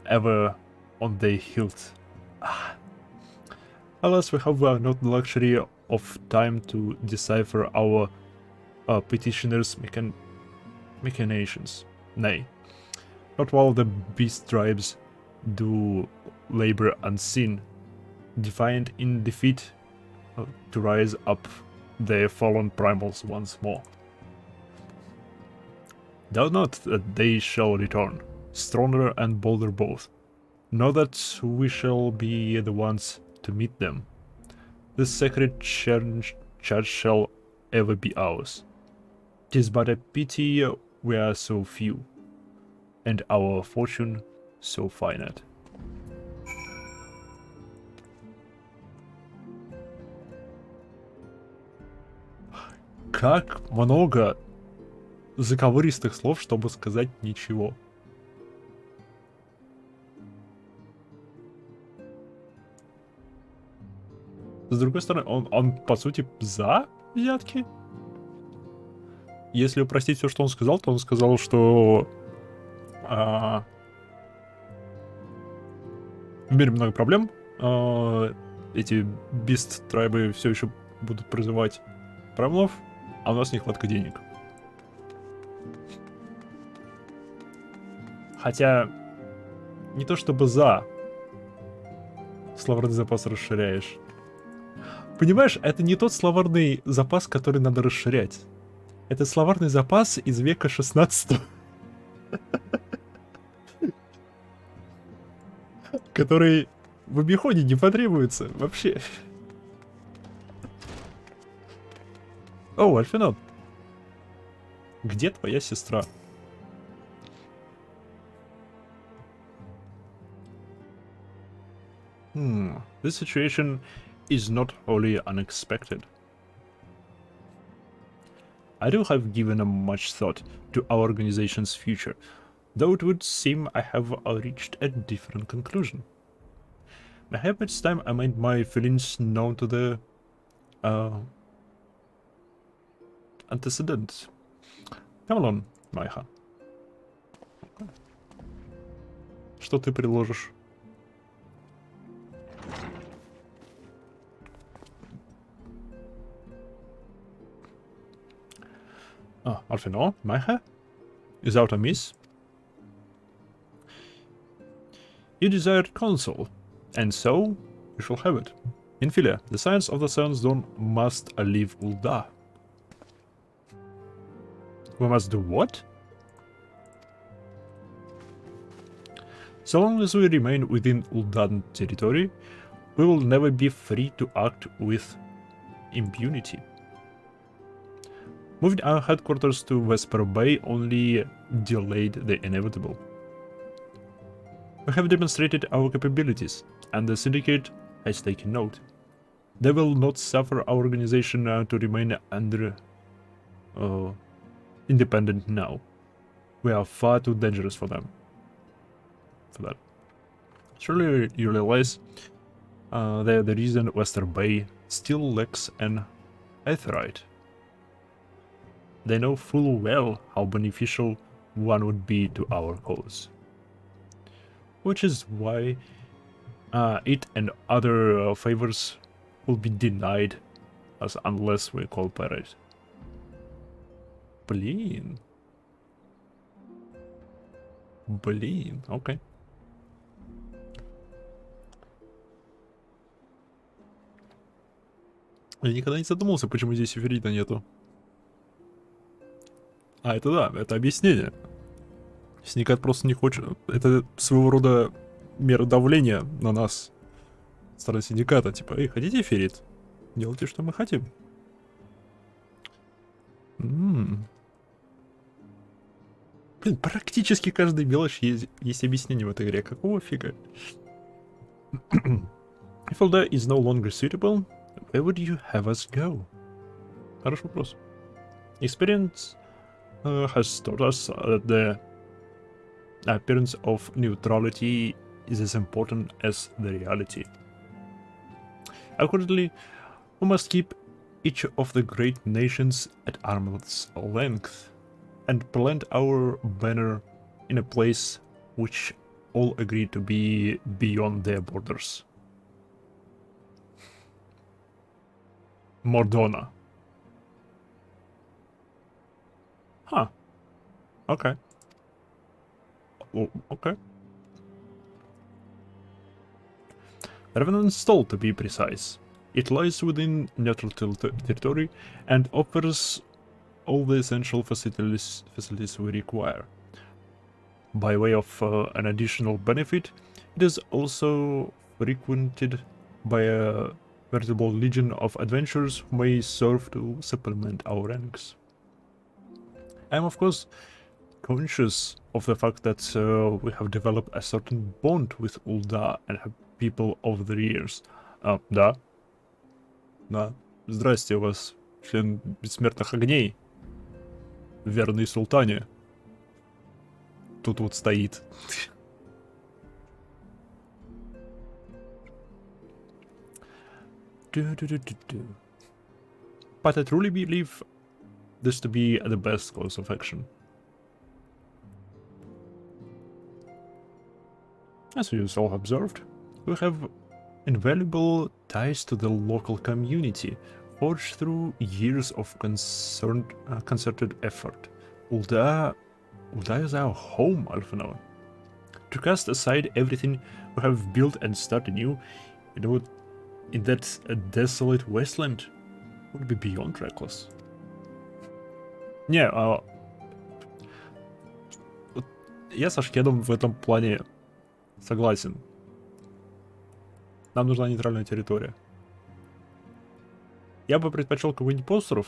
ever on their hilt. Alas, we have not the luxury of time to decipher our petitioners' machinations. Nay, not while the beast tribes do labor unseen, defiant in defeat, to rise up their fallen primals once more. Doubt not that they shall return, stronger and bolder both. Know that we shall be the ones to meet them. This sacred charge shall ever be ours. 'Tis but a pity we are so few, and our fortune so finite. Как много заковыристых слов, чтобы сказать ничего. С другой стороны, он по сути за взятки. Если упростить все, что он сказал, то он сказал, что в мире много проблем. Эти бист-трайбы все еще будут призывать правилов, а у нас нехватка денег. Хотя, не то чтобы за. Словарный запас расширяешь. Понимаешь, это не тот словарный запас, который надо расширять. Это словарный запас из века 16. который в обиходе не потребуется вообще. О, Альфинот, где твоя сестра? This situation is not wholly unexpected. I do have given much thought to our organization's future, though it would seem I have reached a different conclusion. Perhaps it's time I made my feelings known to the antecedents. Come along, Майха. Что ты предложишь? Alfino, Майха? Is out amiss? You desired counsel, and so you shall have it. In Philia, the Science of the Seventh Dawn must leave Ul'dah. We must do what? So long as we remain within Ul'dah territory, we will never be free to act with impunity. Moving our headquarters to Vesper Bay only delayed the inevitable. We have demonstrated our capabilities, and the Syndicate has taken note. They will not suffer our organization to remain independent now. We are far too dangerous for them. For that. Surely you realize that the reason Vesper Bay still lacks an Aetheryte. They know full well how beneficial one would be to our cause. Which is why it and other favors will be denied us unless we cooperate. Блин. Блин, окей. Я никогда не задумывался, почему здесь эфирита нету. А, это да, это объяснение. Синдикат просто не хочет... Это своего рода мера давления на нас. Со стороны синдиката. Типа, эй, хотите эфирит? Делайте, что мы хотим. Блин, практически каждой мелочи есть объяснение в этой игре. Какого фига? If Ul'dah is no longer suitable, where would you have us go? Хороший вопрос. Experience has taught us that the appearance of neutrality is as important as the reality. Accordingly, we must keep each of the great nations at arm's length and plant our banner in a place which all agree to be beyond their borders. Mordona. Huh. Okay. Oh, okay. Revenant Stall, to be precise. It lies within neutral territory and offers all the essential facilities we require. By way of an additional benefit, it is also frequented by a veritable legion of adventurers who may serve to supplement our ranks. I am, of course, conscious of the fact that we have developed a certain bond with Ul'dah and have people over the years. Да. Да. Здрасте, у вас член бессмертных огней. Верный султане. Тут вот стоит. But I truly believe this to be the best course of action. As you all observed, we have invaluable ties to the local community, forged through years of concerted effort. Ul'dah is our home, Alphinaud. To cast aside everything we have built and start anew, in that desolate wasteland, would be beyond reckless. Не, я со Шкедом в этом плане согласен. Нам нужна нейтральная территория. Я бы предпочел какой-нибудь остров,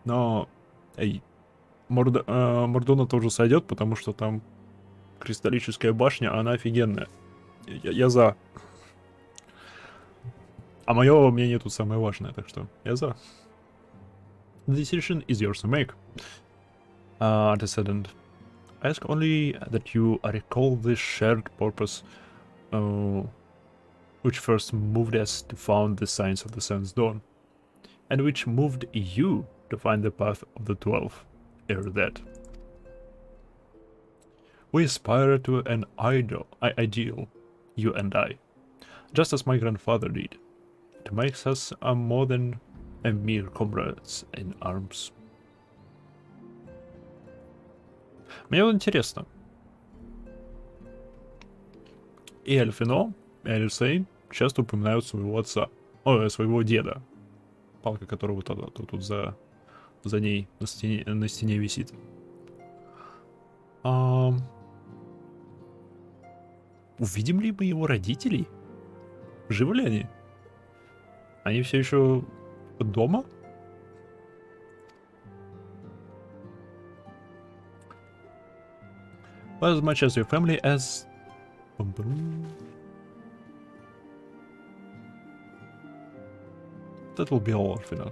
но Мордона тоже сойдет, потому что там кристаллическая башня, она офигенная. Я за. А мое мнение тут самое важное, так что я за. The decision is yours to make. Descendant. I ask only that you recall this shared purpose which first moved us to found the signs of the sun's dawn, and which moved you to find the path of the 12, ere that. We aspire to an ideal, you and I, just as my grandfather did. It makes us more than a mere comrades in arms. Мне вот интересно. И Альфино, и Алисей часто упоминают своего отца. Своего деда. Палка которого тут за ней на стене висит. Увидим ли мы его родителей? Живы ли они? Они все еще дома? As much as your family as... That will be all for now.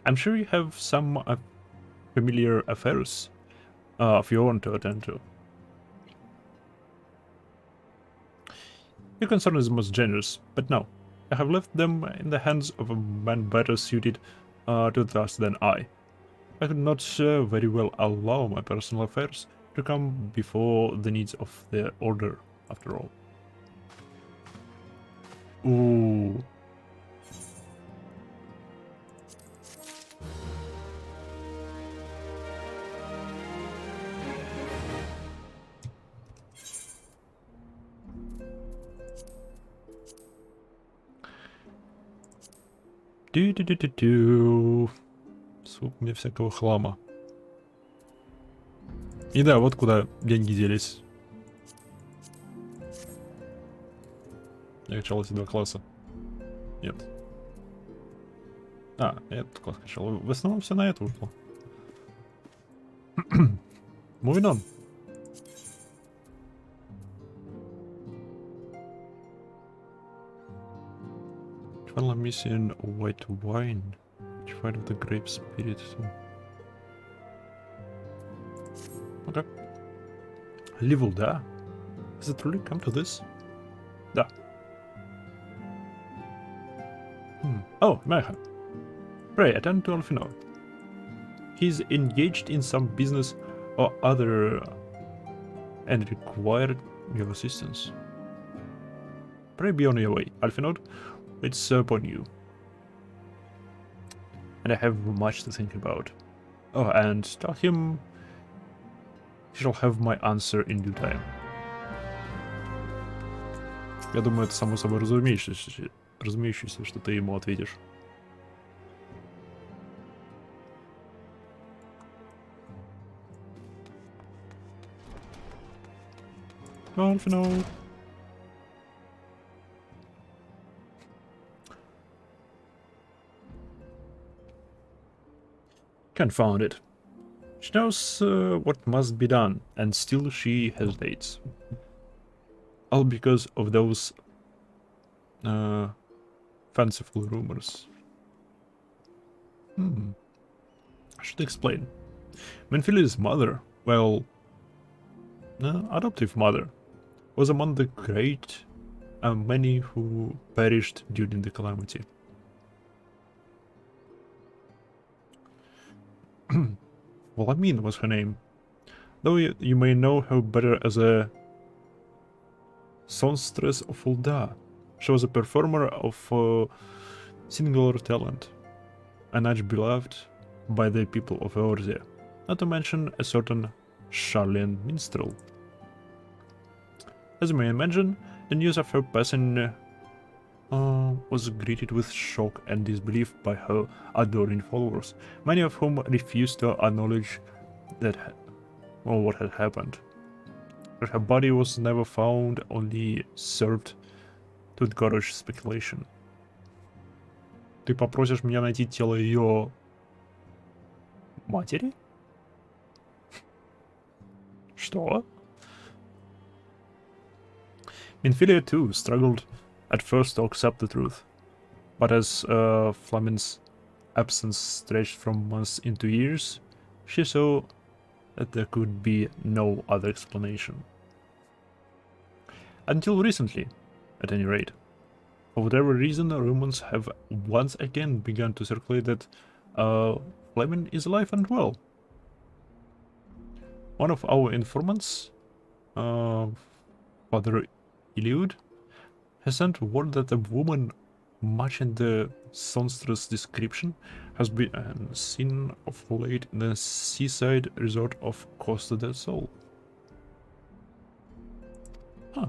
I'm sure you have some familiar affairs of your own to attend to. Your concern is most generous, but no. I have left them in the hands of a man better suited to the task than I. I could not very well allow my personal affairs to come before the needs of the order, after all. Ooh. Сколько мне всякого хлама. И да, вот куда деньги делись. Я качал эти два класса. Нет. Я этот класс качал. В основном все на это ушло. Moving on. Final mission, white wine. Which fight of the grape spirit. Okay. Level, да? Has it really come to this? Да. Oh, Mecha. Pray, attend to Alfino. He's engaged in some business or other and required your assistance. Pray be on your way. Alfinod, it's upon you. And I have much to think about. Oh, and tell him he shall have my answer in due time. Я думаю, это само собой разумеющееся, что ты ему ответишь. Alfino. Confound it. She knows what must be done, and still she hesitates. All because of those fanciful rumors. I should explain. Menphili's mother, well, adoptive mother, was among the great many who perished during the calamity. Valamine was her name, though you may know her better as a songstress of Ulda. She was a performer of singular talent, and much beloved by the people of Eorzea, not to mention a certain Charlian minstrel. As you may imagine, the news of her passing was greeted with shock and disbelief by her adoring followers, many of whom refused to acknowledge that what had happened. Her body was never found, only served to encourage speculation. Ты попросишь меня найти тело ее матери? Что? Minfilia too struggled at first to accept the truth, but as Flamin's absence stretched from months into years, she saw that there could be no other explanation. Until recently, at any rate. For whatever reason, rumors have once again begun to circulate that Flamin is alive and well. One of our informants, Father Eliud, has sent word that a woman matching the songstress description has been seen of late in the seaside resort of Costa del Sol. Huh.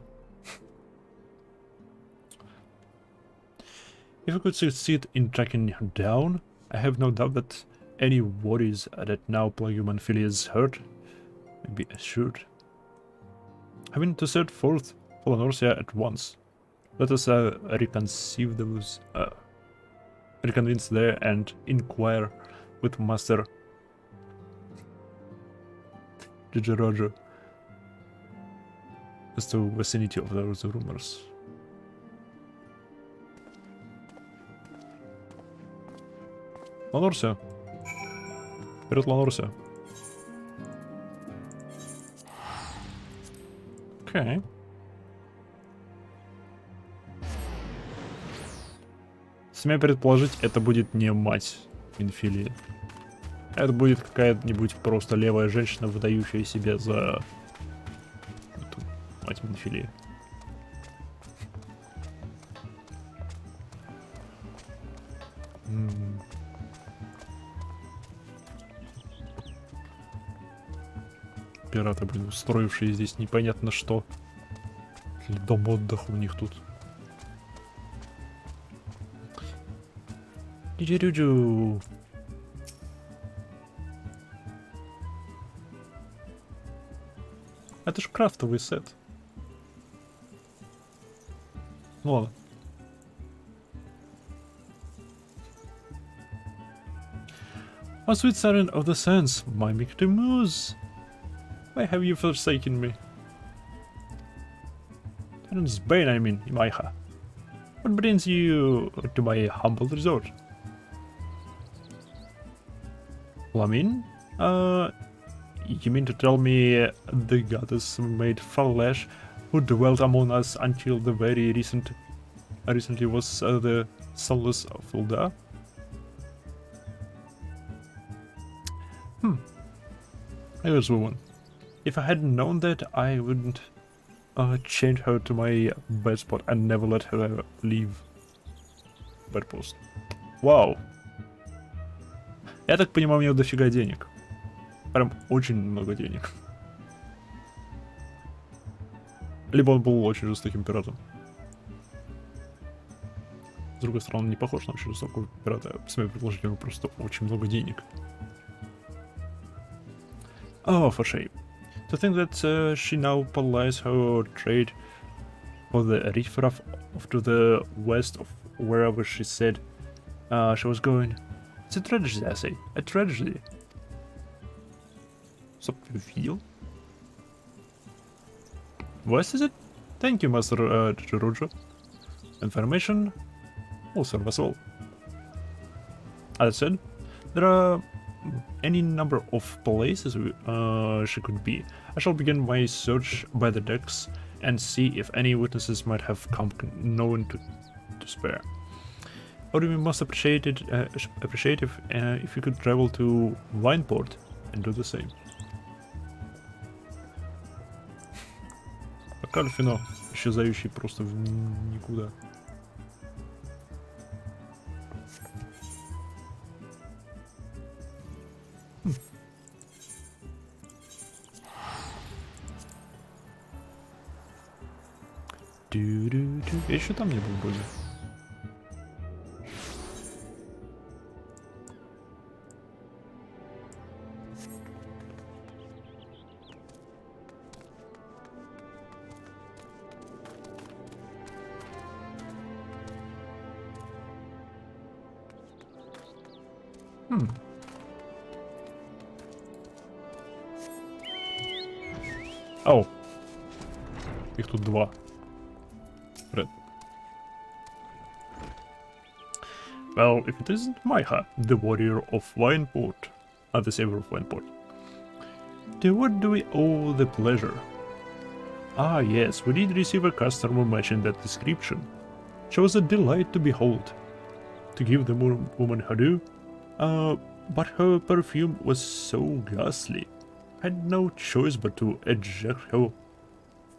If we could succeed in tracking her down, I have no doubt that any worries that now plague Minfilia's hurt may be assured. Having to set forth for Norcia at once, let us reconvince there and inquire with Master J.J. Roger as to the vicinity of those rumors. Ланорся. Вперед, Ланорся. Окей. Смею предположить, это будет не мать Минфилии. Это будет какая-нибудь просто левая женщина, выдающая себя за эту мать Минфилии. Пираты, блин, устроившие здесь непонятно что. Или дом отдыха у них тут. Дидюдю. Это ж крафтовый сет. Ну ладно. O sweet siren of the sands, my Mictimus. Why have you forsaken me? Terence Bane, I mean, Imaiha. What brings you to my humble resort? Flamin? You mean to tell me the goddess made flesh who dwelt among us until the very recently was the soulless Fulda? Here's one. If I had known that, I wouldn't change her to my bed spot and never let her leave bedpost. Вау. Я так понимаю, у нее дофига денег. Прям очень много денег. Либо он был очень жестоким пиратом. С другой стороны, он не похож на очень жестокого пирата. Смею предложить, у него просто очень много денег. Oh, for shame. To think that she now polies her trade for the riffraff off to the west of wherever she said she was going. It's a tragedy, I say. A tragedy. Something you feel? West is it? Thank you, Master Jirujo. Information will serve us all. As I said, there are any number of places she could be. I shall begin my search by the decks and see if any witnesses might have come known to spare. I would be most appreciative if you could travel to Wineport and do the same. Кальфино, исчезающий просто в никуда. Я еще там не был, вроде. Оу. Их тут два. Red. Well, if it isn't Maiha, the warrior of Wineport, the savior of Wineport. To what do we owe the pleasure? Ah yes, we did receive a customer matching that description. She was a delight to behold. To give the woman her due, but her perfume was so ghastly. I had no choice but to eject her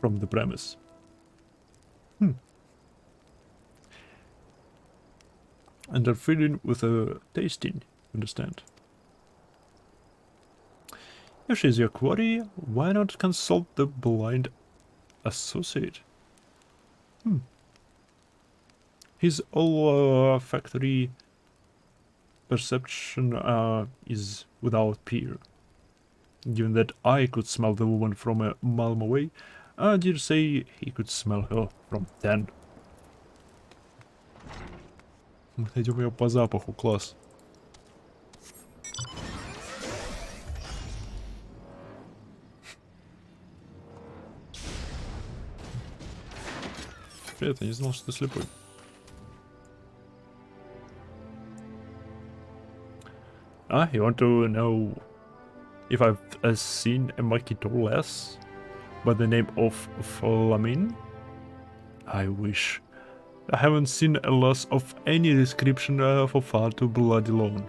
from the premise. And they're filling with a tasting, understand? If she's your quarry, why not consult the blind associate? His olfactory perception is without peer. Given that I could smell the woman from a mile away, I dare say he could smell her from 10. Мы найдем ее по запаху, класс. Привет, я не знал, что ты слепой. You want to know if I've seen a Makito less by the name of Flamin? I wish. I haven't seen a loss of any description for far too bloody long.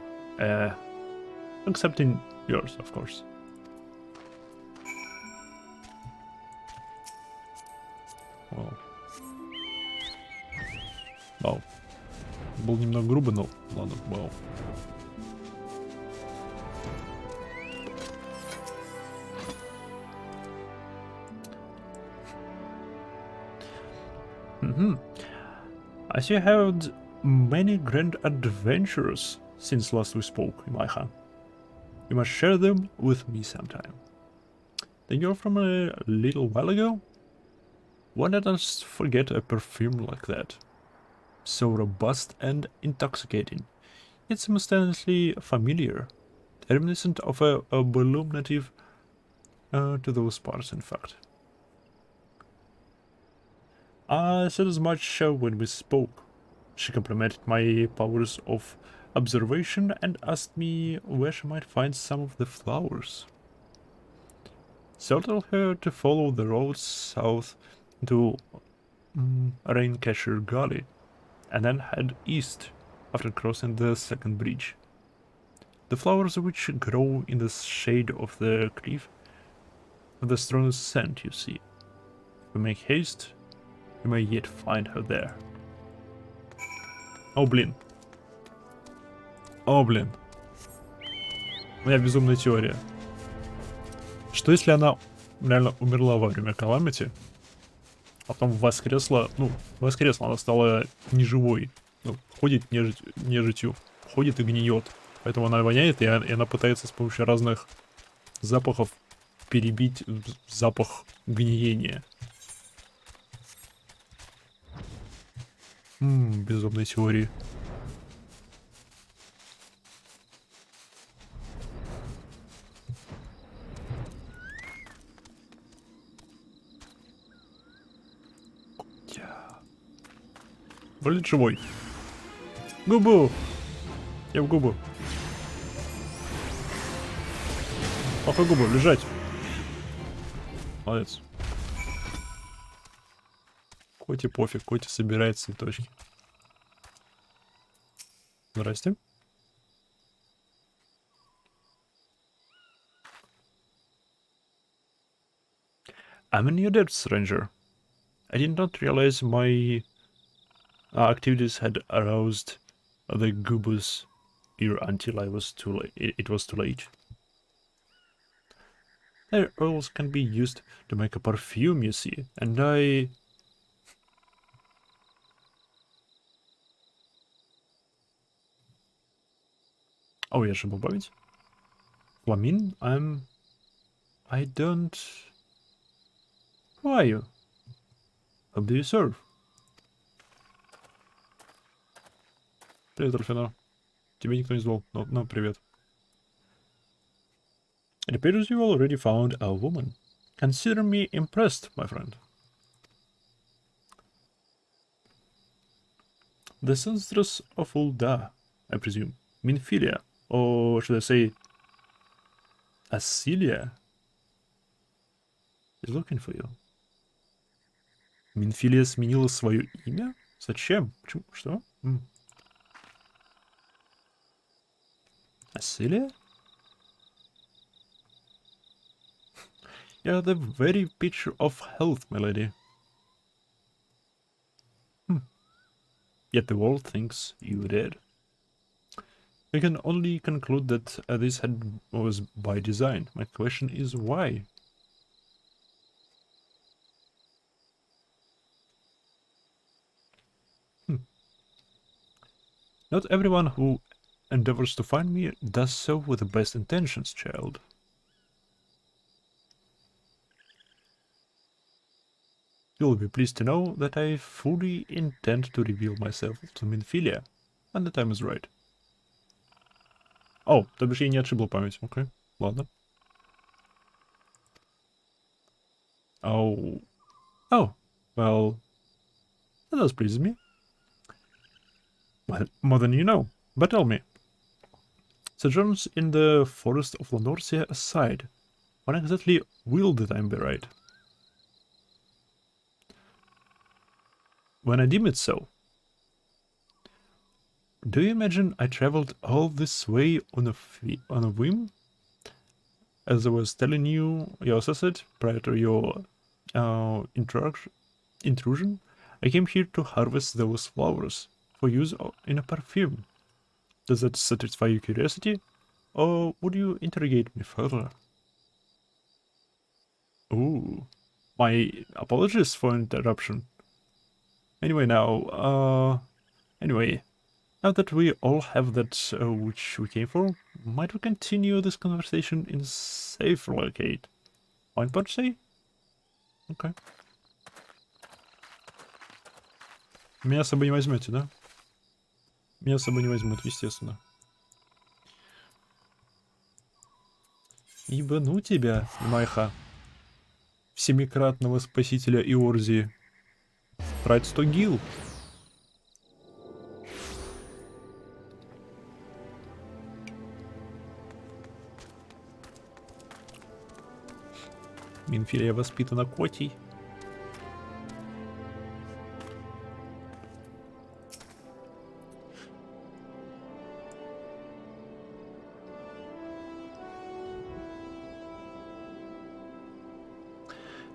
Except in yours, of course. Вау. Вау. Был немного грубо, но ладно, вау. I see you had many grand adventures since last we spoke, Imaiha. You must share them with me sometime. Then you're from a little while ago? Why not just forget a perfume like that? So robust and intoxicating. Yet simultaneously familiar. Reminiscent of a balloon native to those parts, in fact. I said as much when we spoke. She complimented my powers of observation and asked me where she might find some of the flowers. So I told her to follow the road south to Raincatcher Gully, and then head east after crossing the second bridge. The flowers which grow in the shade of the cliff have the strongest scent, you see. If we make haste, we may yet find her there. О, блин. О, блин. У меня безумная теория. Что если она реально умерла во время Каламити, а потом воскресла, она стала неживой. Ну, ходит нежитью, ходит и гниет. Поэтому она воняет, и она пытается с помощью разных запахов перебить запах гниения. Безумные теории. Вроде живой. Губу! Я в губу. Похуй губу, лежать. Молодец. Коте пофиг, Коте собирает цветочки. Здрасте. I'm a new debt stranger. I did not realize my activities had aroused the Gubu's ear until I was too late. It was too late. Their oils can be used to make a perfume, you see, and I... Oh, я же добавить. Flamin, I don't... Who are you? Who do you serve? Привет, Альфина. Тебя никто не звал. Ну, привет. It appears you already found a woman. Consider me impressed, my friend. The songstress of Ulda, I presume. Minfilia. Or should I say... Asilia? Is looking for you. Минфилия сменила свое имя? Зачем? Почему? Что? Asilia? You're the very picture of health, my lady. Yet the world thinks you dead. I can only conclude that this was by design. My question is why? Not everyone who endeavors to find me does so with the best intentions, child. You'll be pleased to know that I fully intend to reveal myself to Minfilia, and the time is right. О, то бишь я не отшибла память, окей, ладно. Oh, well, that does please me. Well, more than you know, but tell me. Sojourns in the forest of Lanorcia aside, when exactly will the time be right? When I deem it so. Do you imagine I traveled all this way on a whim? As I was telling you, your associate, prior to your intrusion, I came here to harvest those flowers for use in a perfume. Does that satisfy your curiosity? Or would you interrogate me further? Ooh. My apologies for interruption. Anyway, now that we all have that which we came for, might we continue this conversation in safer locate? Point per se? Okay. Меня с собой не возьмете, да? Меня с собой не возьмут, естественно. Ибо ну тебя, Майха, семикратного спасителя Иорзии. Трать 100 гил. Минфилия воспитана котей.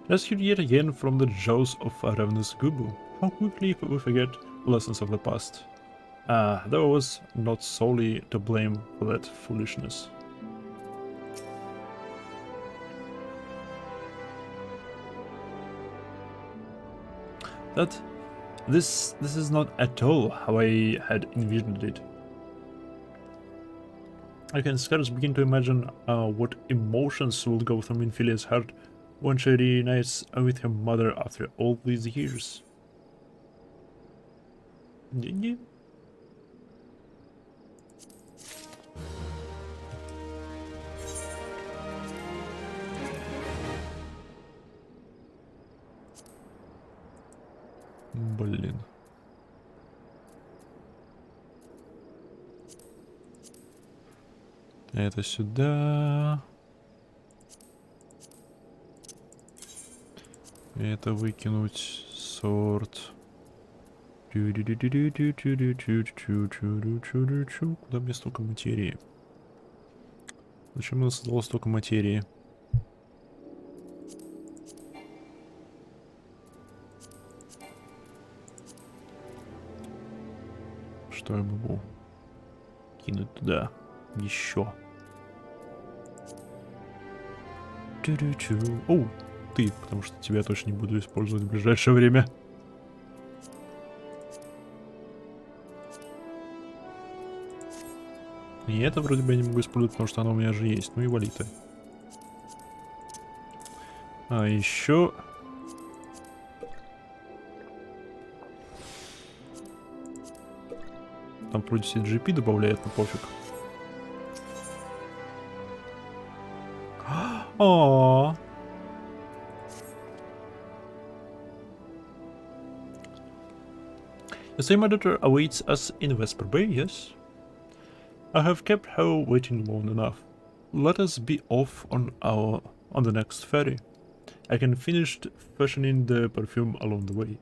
Rescued yet again from the jaws of a ravenous Gubu. How quickly we forget lessons of the past. Though I was not solely to blame for that foolishness. This is not at all how I had envisioned it. I can scarce begin to imagine what emotions will go through Minfilia's heart when she reunites with her mother after all these years. Деньги? Блин. Это сюда. Это выкинуть. Сорт. Куда мне столько материи? Зачем я создал столько материи? Что я могу кинуть туда? Еще. Оу, ты, потому что тебя точно не буду использовать в ближайшее время. И это вроде бы я не могу использовать, потому что оно у меня же есть. Ну и вали ты. А еще... там вроде CGP добавляет, но пофиг. О. You say my daughter awaits us in Vesper Bay, yes? I have kept her waiting long enough. Let us be off on the next ferry. I can finish fashioning the perfume along the way.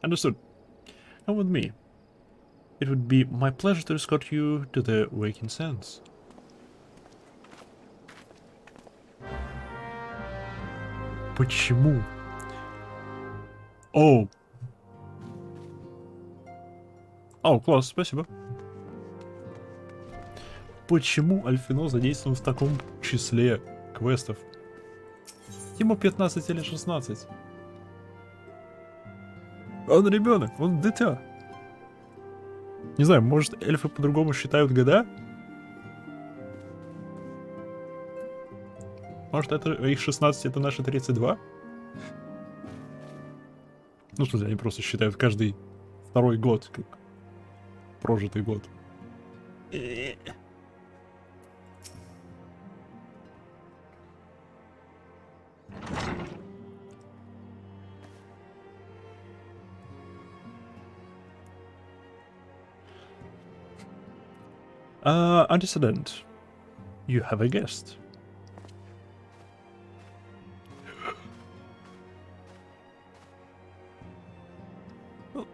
Understood. Come with me. It would be my pleasure to escort you to the Waking Sands. Почему? О! О, класс, спасибо. Почему Альфино задействован в таком числе квестов? Ему 15 или 16. Он ребенок, он дитя. Не знаю, может, эльфы по-другому считают года? Может, это их 16, это наши 32? Ну, в смысле, они просто считают каждый второй год как прожитый год. Antecedent. You have a guest.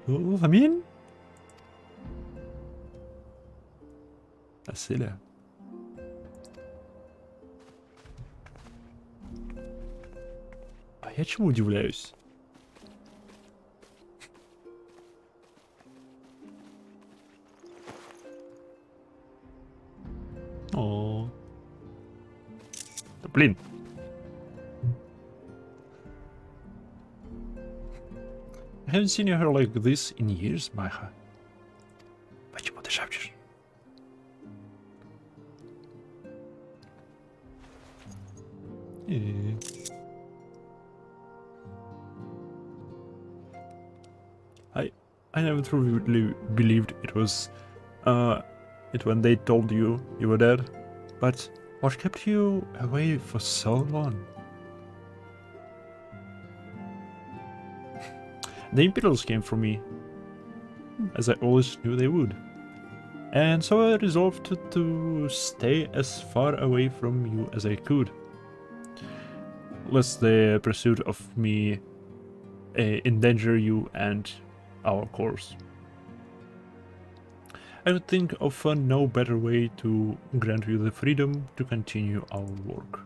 Ламин? Асиля. А я чему удивляюсь? О. Да блин. I haven't seen her like this in years, Майха. Почему ты шепчешь? I never truly believed it was it when they told you were dead. But what kept you away for so long? The Imperials came for me, as I always knew they would. And so I resolved to stay as far away from you as I could. Lest the pursuit of me endanger you and our course. I could think of no better way to grant you the freedom to continue our work.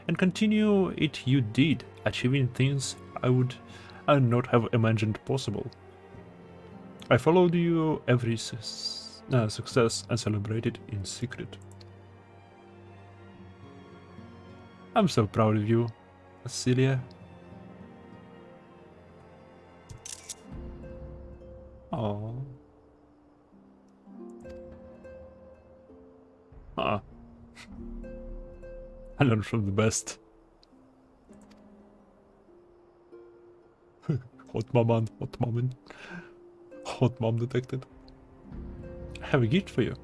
And continue it you did, achieving things I would not have imagined possible. I followed you every success and celebrated in secret. I'm so proud of you, Celia. Oh. I learned from the best. Hot mom detected. I have a gift for you.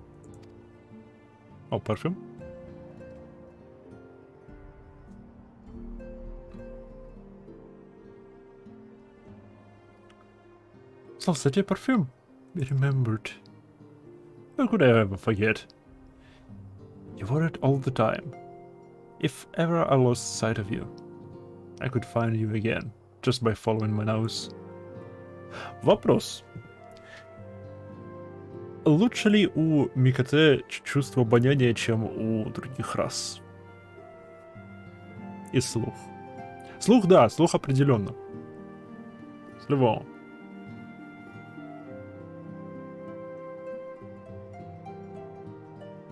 Oh, perfume? Salsette perfume. Be remembered. How could I ever forget? You wore it all the time. If ever I lost sight of you, I could find you again, just by following my nose. Вопрос. Лучше ли у Микоте чувство обоняния, чем у других рас? И слух. Слух, да, слух определенно. С любого.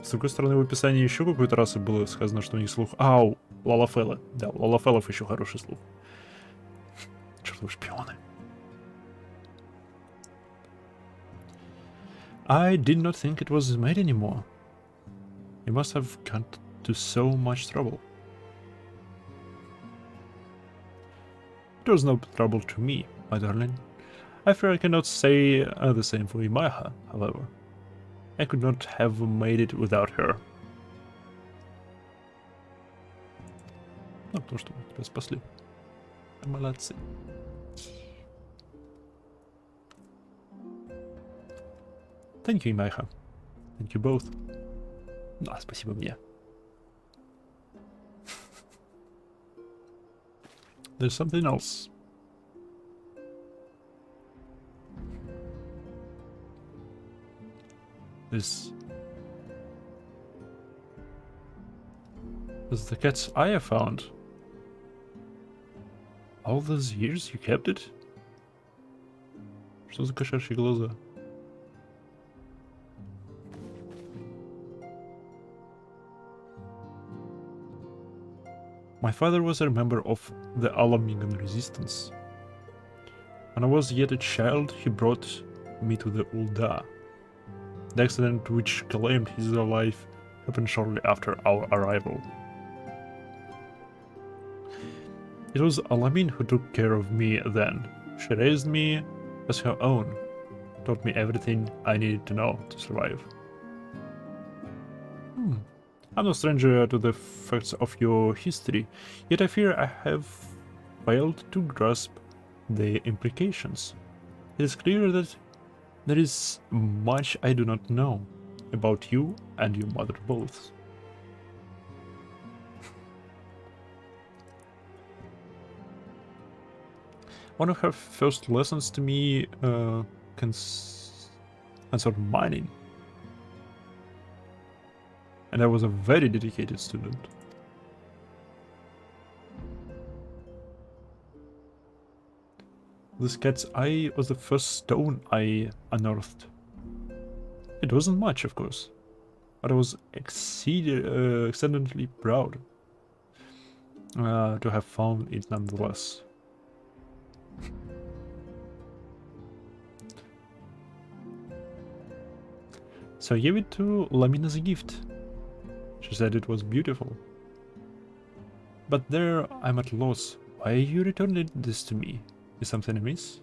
С другой стороны, в описании еще какой-то расы было сказано, что у них слух. Ау, Лалафеллы. Да, у Лалафеллов еще хороший слух. Чертовы шпионы. I did not think it was made anymore. You must have gone to so much trouble. It was no trouble to me, my darling. I fear I cannot say the same for Imaiha, however. I could not have made it without her. Ну, потому что мы тебя спасли. Молодцы. Thank you, Imaiha. Thank you both. Да, спасибо мне. There's something else. This is the cat's eye I found. All those years you kept it? Что за кошачьи глаза? My father was a member of the Alamingan resistance. When I was yet a child, he brought me to the Ulda. The accident which claimed his life happened shortly after our arrival. It was Alamin who took care of me then. She raised me as her own, taught me everything I needed to know to survive. I'm no stranger to the facts of your history, yet I fear I have failed to grasp the implications. It is clear that there is much I do not know about you and your mother both. One of her first lessons to me concerned mining. And I was a very dedicated student. This cat's eye was the first stone I unearthed. It wasn't much, of course, but I was exceedingly proud to have found it nonetheless. So I gave it to Lamine as a gift. She said it was beautiful. But there I'm at loss. Why you returned this to me? Is something amiss?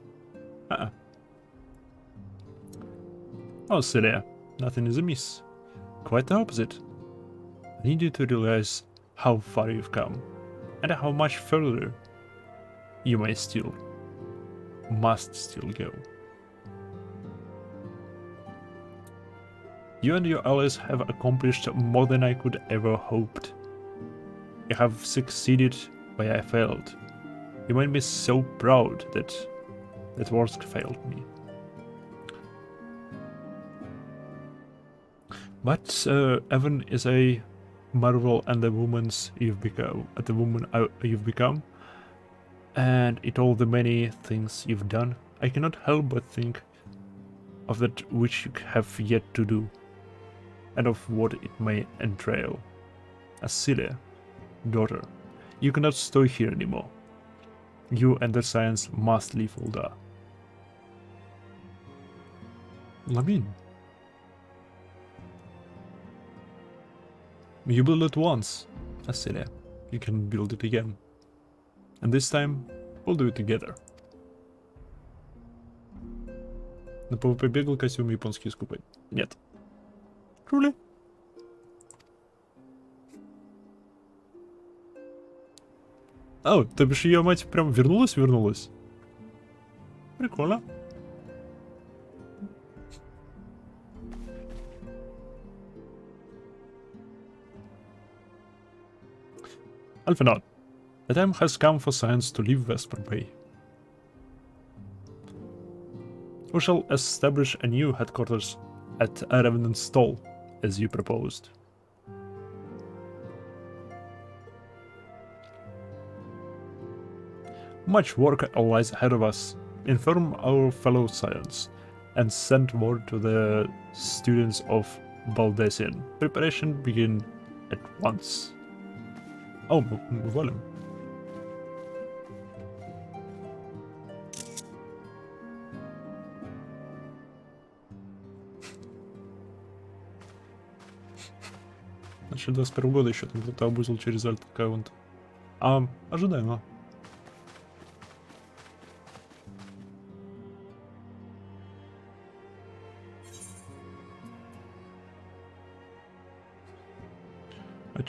Oh, Celia, nothing is amiss. Quite the opposite. I need you to realize how far you've come, and how much further you must still go. You and your allies have accomplished more than I could ever hoped. You have succeeded where I failed. You made me so proud that words failed me. But Evan is a marvel at the woman you've become, and in all the many things you've done, I cannot help but think of that which you have yet to do, and of what it may entail. Celia, daughter, you cannot stay here anymore. You and the science must leave Ulda. Lamine. You build it once, Celia. You can build it again. And this time, we'll do it together. На PvP бегал, костюмы японские скупать? Нет. Truly? О, то бишь ее мать прям вернулась? Прикольно. Alphenot, the time has come for science to leave Vesper Bay. We shall establish a new headquarters at Revenant's Stall, as you proposed. Much work lies ahead of us. Inform our fellow science, and send word to the students of Baldesian. Preparation begin at once. Oh, volume. Значит, 21 года еще там кто-то обузил через альт-аккаунт. Ожидаемо.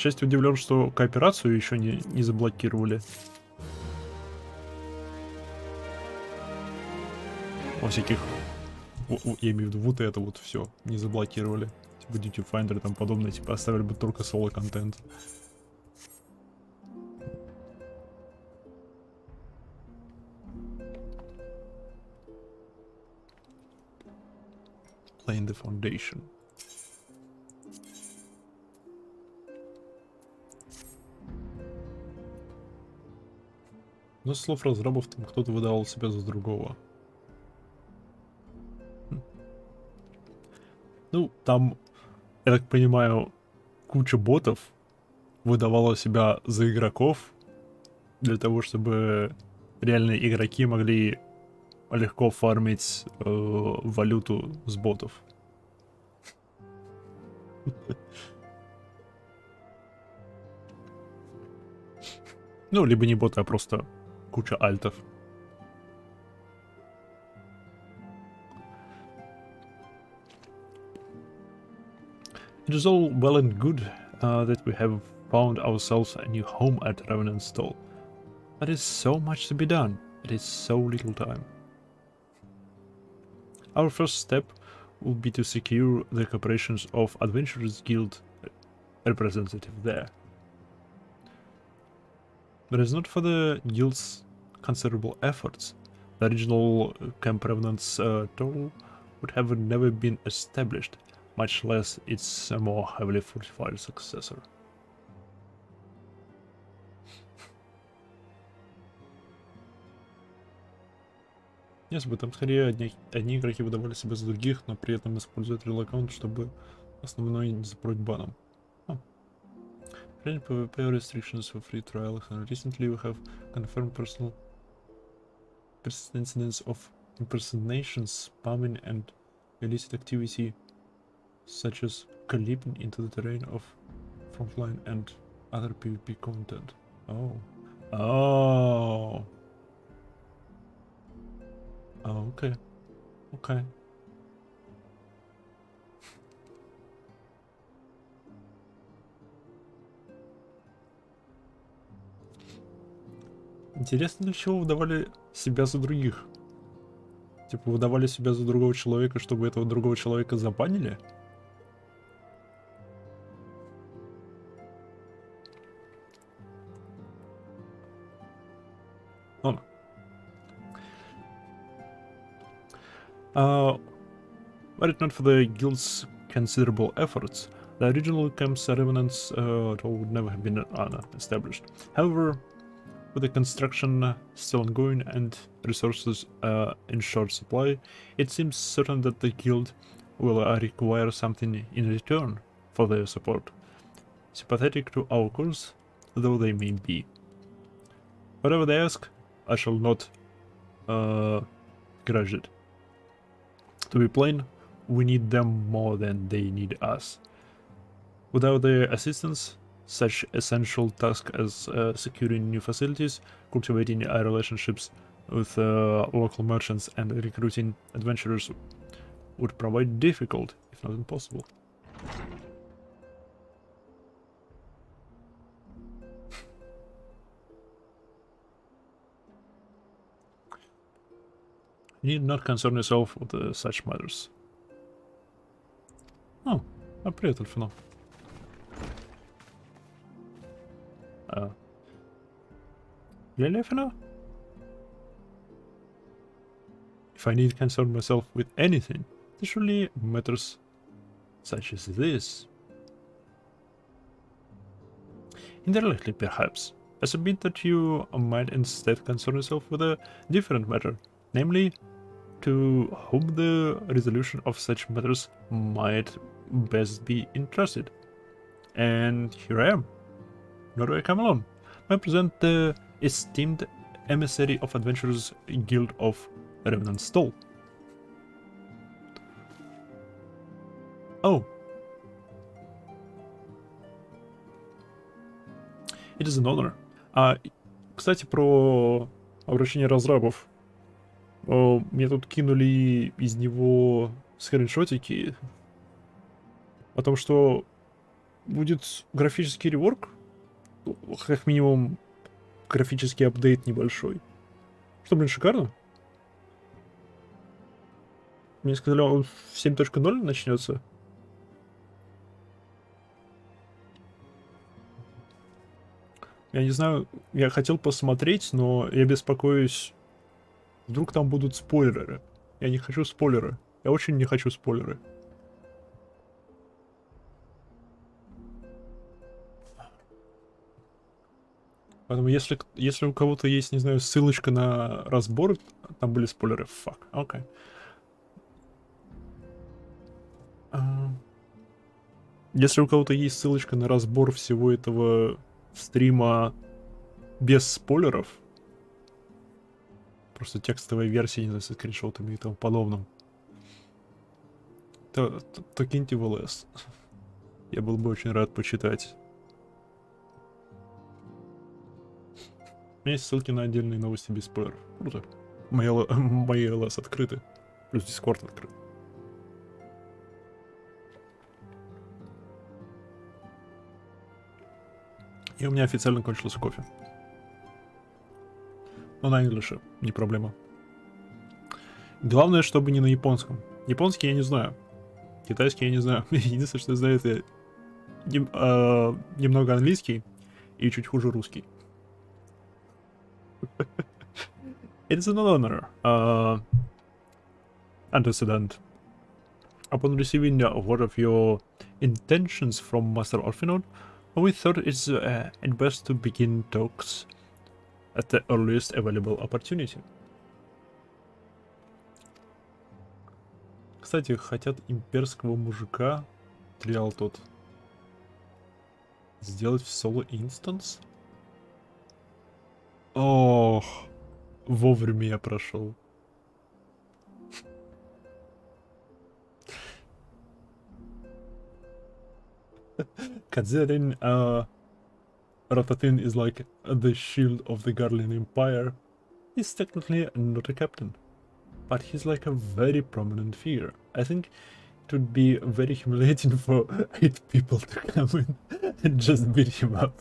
отчасти удивлен, что кооперацию еще не заблокировали. Во всяких... я имею в виду, вот это вот все не заблокировали. Типа Duty Finder и там подобное, типа оставили бы только соло-контент. Laying the foundation. Но с слов разрабов там кто-то выдавал себя за другого. Ну, там, я так понимаю, куча ботов выдавала себя за игроков для того, чтобы реальные игроки могли легко фармить валюту с ботов. Ну, либо не боты, а просто куча альтов. It is all well and good that we have found ourselves a new home at Revenant Stall. But there is so much to be done. It is so little time. Our first step will be to secure the cooperations of Adventurers Guild representative there. But it's not for the guild's considerable efforts. The original Camp Revenant's toll would have never been established, much less its more heavily fortified successor. Если бы там скорее одни игроки выдавали себя за других, но при этом используют real аккаунт, чтобы основной не запороть баном. PvP restrictions for free trials, and recently we have confirmed persistent incidents of impersonations, spamming, and illicit activity, such as leaping into the terrain of frontline and other PvP content. Oh. Oh. Oh, okay. Okay. Интересно, для чего выдавали себя за других? Типа выдавали себя за другого человека, чтобы этого другого человека забанили? Ладно. Were it not for the guild's considerable efforts, the original camp's revenants would never have been established. However, with the construction still ongoing and resources in short supply, it seems certain that the guild will require something in return for their support, sympathetic to our cause though they may be. Whatever they ask, I shall not grudge it. To be plain, we need them more than they need us. Without their assistance, such essential tasks as securing new facilities, cultivating relationships with local merchants, and recruiting adventurers would provide difficult, if not impossible. You need not concern yourself with such matters. Oh, привет, Альфино. Альфино? If I need concern myself with anything, it surely matters such as this. Indirectly, perhaps. I submit that you might instead concern yourself with a different matter, namely, to whom the resolution of such matters might best be entrusted. And here I am. Nor do I come alone. I present the esteemed emissary of Adventurers Guild of Revenant Stall. Oh. It is an honor. Кстати, про обращение разрабов. Мне тут кинули из него скриншотики о том, что будет графический реворк, как минимум графический апдейт небольшой. Что, блин, шикарно. Мне сказали, он в 7.0 начнется. Я не знаю, я хотел посмотреть, но я беспокоюсь, вдруг там будут спойлеры. Я не хочу спойлеры. Я очень не хочу спойлеры. Поэтому если у кого-то есть, не знаю, ссылочка на разбор, там были спойлеры, фак, окей. Если у кого-то есть ссылочка на разбор всего этого стрима без спойлеров, просто текстовая версия, не знаю, со скриншотами и тому подобным, то киньте в ЛС. Я был бы очень рад почитать. У меня есть ссылки на отдельные новости без спойлеров. Круто. Мои ЛС открыты. Плюс Дискорд открыт. И у меня официально кончился кофе. Но на инглише, не проблема. Главное, чтобы не на японском. Японский я не знаю. Китайский я не знаю. Единственное, что я знаю, это немного английский и чуть хуже русский. It's an honor, antecedent. Upon receiving a word of your intentions from Master Orphanot, we thought it's best to begin talks at the earliest available opportunity. Кстати, хотят имперского мужика, триал тот, сделать в соло инстанс? Ох, вовремя я прошел. Considering Ratatin is like the shield of the Garlean Empire, he's technically not a captain, but he's like a very prominent figure. I think it would be very humiliating for 8 people to come in and just beat him up.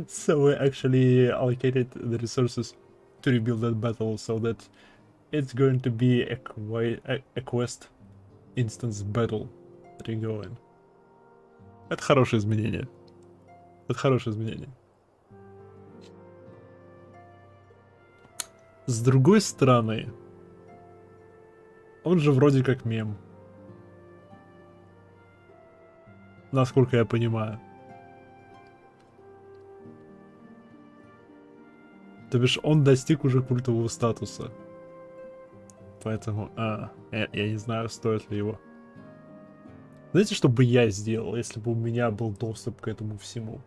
So we actually allocated the resources to rebuild that battle so that it's going to be a quest instance battle that you go in. Это хорошее изменение. Это хорошее изменение. С другой стороны, он же вроде как мем. Насколько я понимаю. То бишь он достиг уже культового статуса. Поэтому, я не знаю, стоит ли его. Знаете, что бы я сделал, если бы у меня был доступ к этому всему?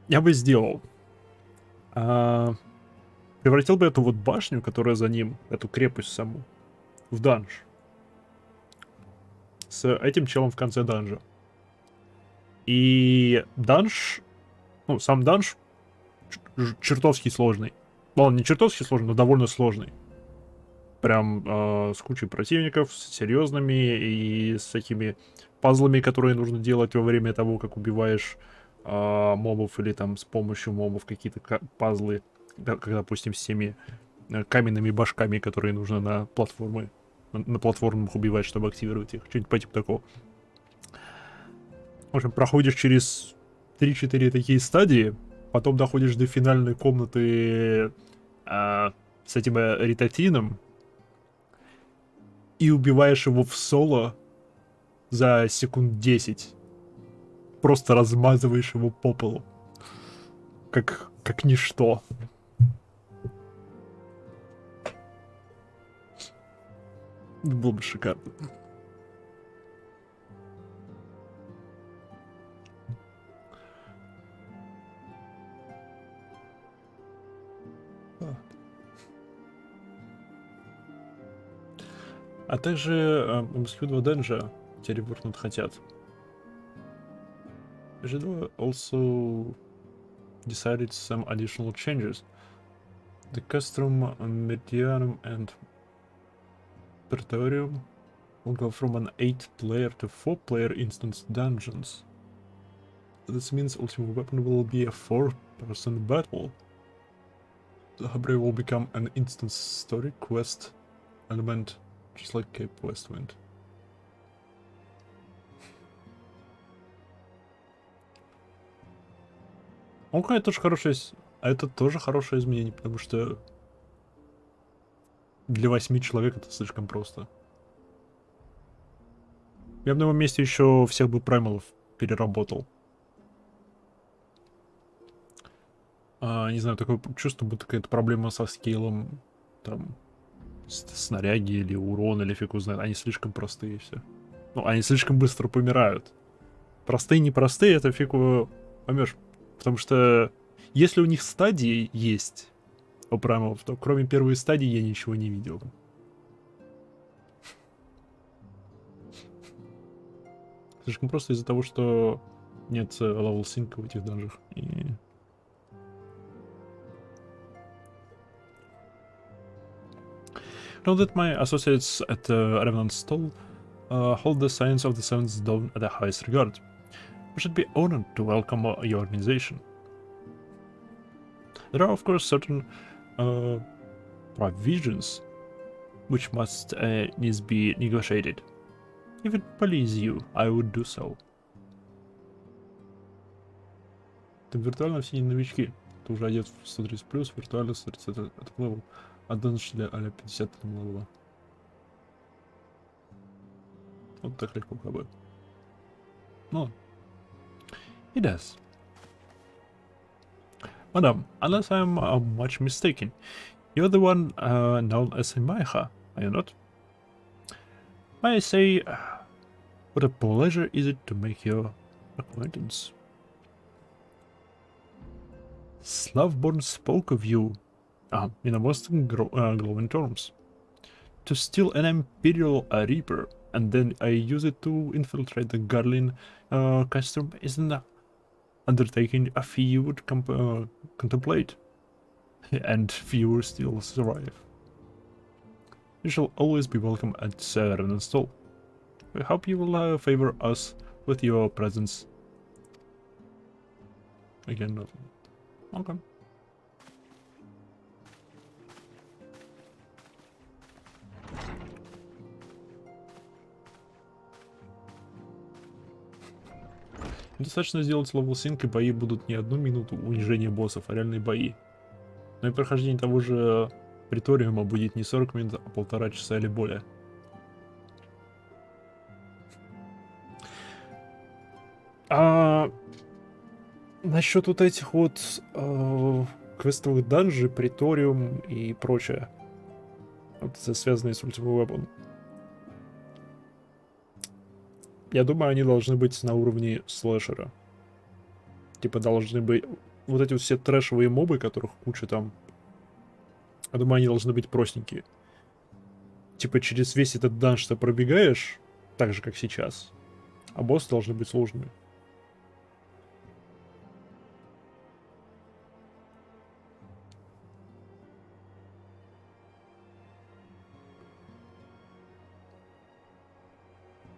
Я бы сделал. Превратил бы эту вот башню, которая за ним, эту крепость саму, в данж. С этим челом в конце данжа. И данж, ну, сам данж чертовски сложный. Он не чертовски сложный, но довольно сложный. Прям с кучей противников, с серьезными и с такими пазлами, которые нужно делать во время того, как убиваешь мобов, или там с помощью мобов какие-то пазлы, как, допустим, с теми каменными башками, которые нужно на платформы, на платформах убивать, чтобы активировать их. Что-нибудь по типу такого. В общем, проходишь через 3-4 такие стадии, потом доходишь до финальной комнаты с этим ритатином и убиваешь его в соло за секунд 10. Просто размазываешь его по полу. Как ничто. Было бы шикарно. А также MSQ 2 Денджа теперь вернут хотят. G2 also decided some additional changes. The Castrum, Medianum, and Praetorium will go from an 8-player to 4-player instance dungeons. This means Ultimate Weapon will be a 4-person battle. The Habre will become an instance story quest element, just like Cape Westwind. Это тоже хорошее, это тоже хорошее изменение, потому что для 8 человек это слишком просто. Я бы на его месте еще всех бы праймалов переработал. Не знаю, такое чувство, будто какая-то проблема со скейлом, там, снаряги или урон, или фиг узнает. Они слишком простые все. Ну, они слишком быстро помирают. Простые, непростые, это фиг поймешь. Потому что если у них стадии есть у праймалов, то кроме первой стадии я ничего не видел. Слишком просто из-за того, что нет левел синка в этих данжах. И... Know that my associates at Revenant Stall hold the science of the Seventh Dawn at the highest regard. We should be honored to welcome your organization. There are, of course, certain provisions which must needs be negotiated. If it pleases you, I would do so. Там виртуально все не новички. Ты уже одет в 130+, виртуально 130 это левел. А данж для а-ля 50 левела. Вот так легко как бы. Ну. It does. Madam, unless I'm much mistaken, you're the one known as Maiha, are you not? May I say, what a pleasure is it to make your acquaintance. Slavborn spoke of you in the most glowing terms. To steal an Imperial Reaper and then I use it to infiltrate the Garlin custom is an undertaking a few would contemplate, and fewer still survive. You shall always be welcome at Revenant Stall. We hope you will favor us with your presence. Again, nothing. Okay. Достаточно сделать левел синк, и бои будут не 1 минуту унижения боссов, а реальные бои. Но и прохождение того же Приториума будет не 40 минут, а 1,5 часа или более. Насчет вот этих вот квестовых данжей, Приториум и прочее, вот связанные с Ultimate Weapon. Я думаю, они должны быть на уровне слэшера. Типа должны быть... Вот эти вот все трэшевые мобы, которых куча там... Я думаю, они должны быть простенькие. Типа через весь этот данж ты пробегаешь, так же, как сейчас. А боссы должны быть сложными.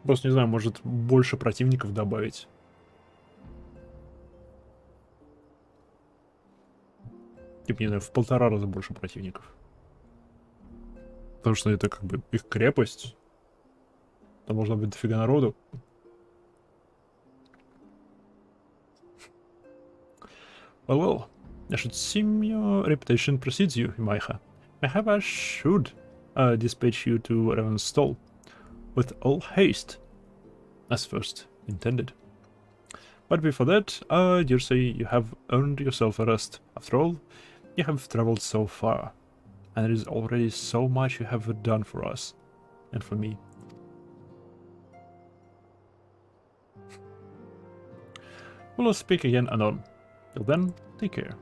Просто не знаю, может больше противников добавить. Типа, не знаю, в 1,5 раза больше противников. Потому что это как бы их крепость. Там должно быть дофига народу. Well, I should seem your reputation precedes you, Maiha. Perhaps I should dispatch you to Revenant Stall with all haste, as first intended. But before that, dare say you have earned yourself a rest. After all, you have traveled so far, and there is already so much you have done for us, and for me. We'll speak again anon. Till then, take care.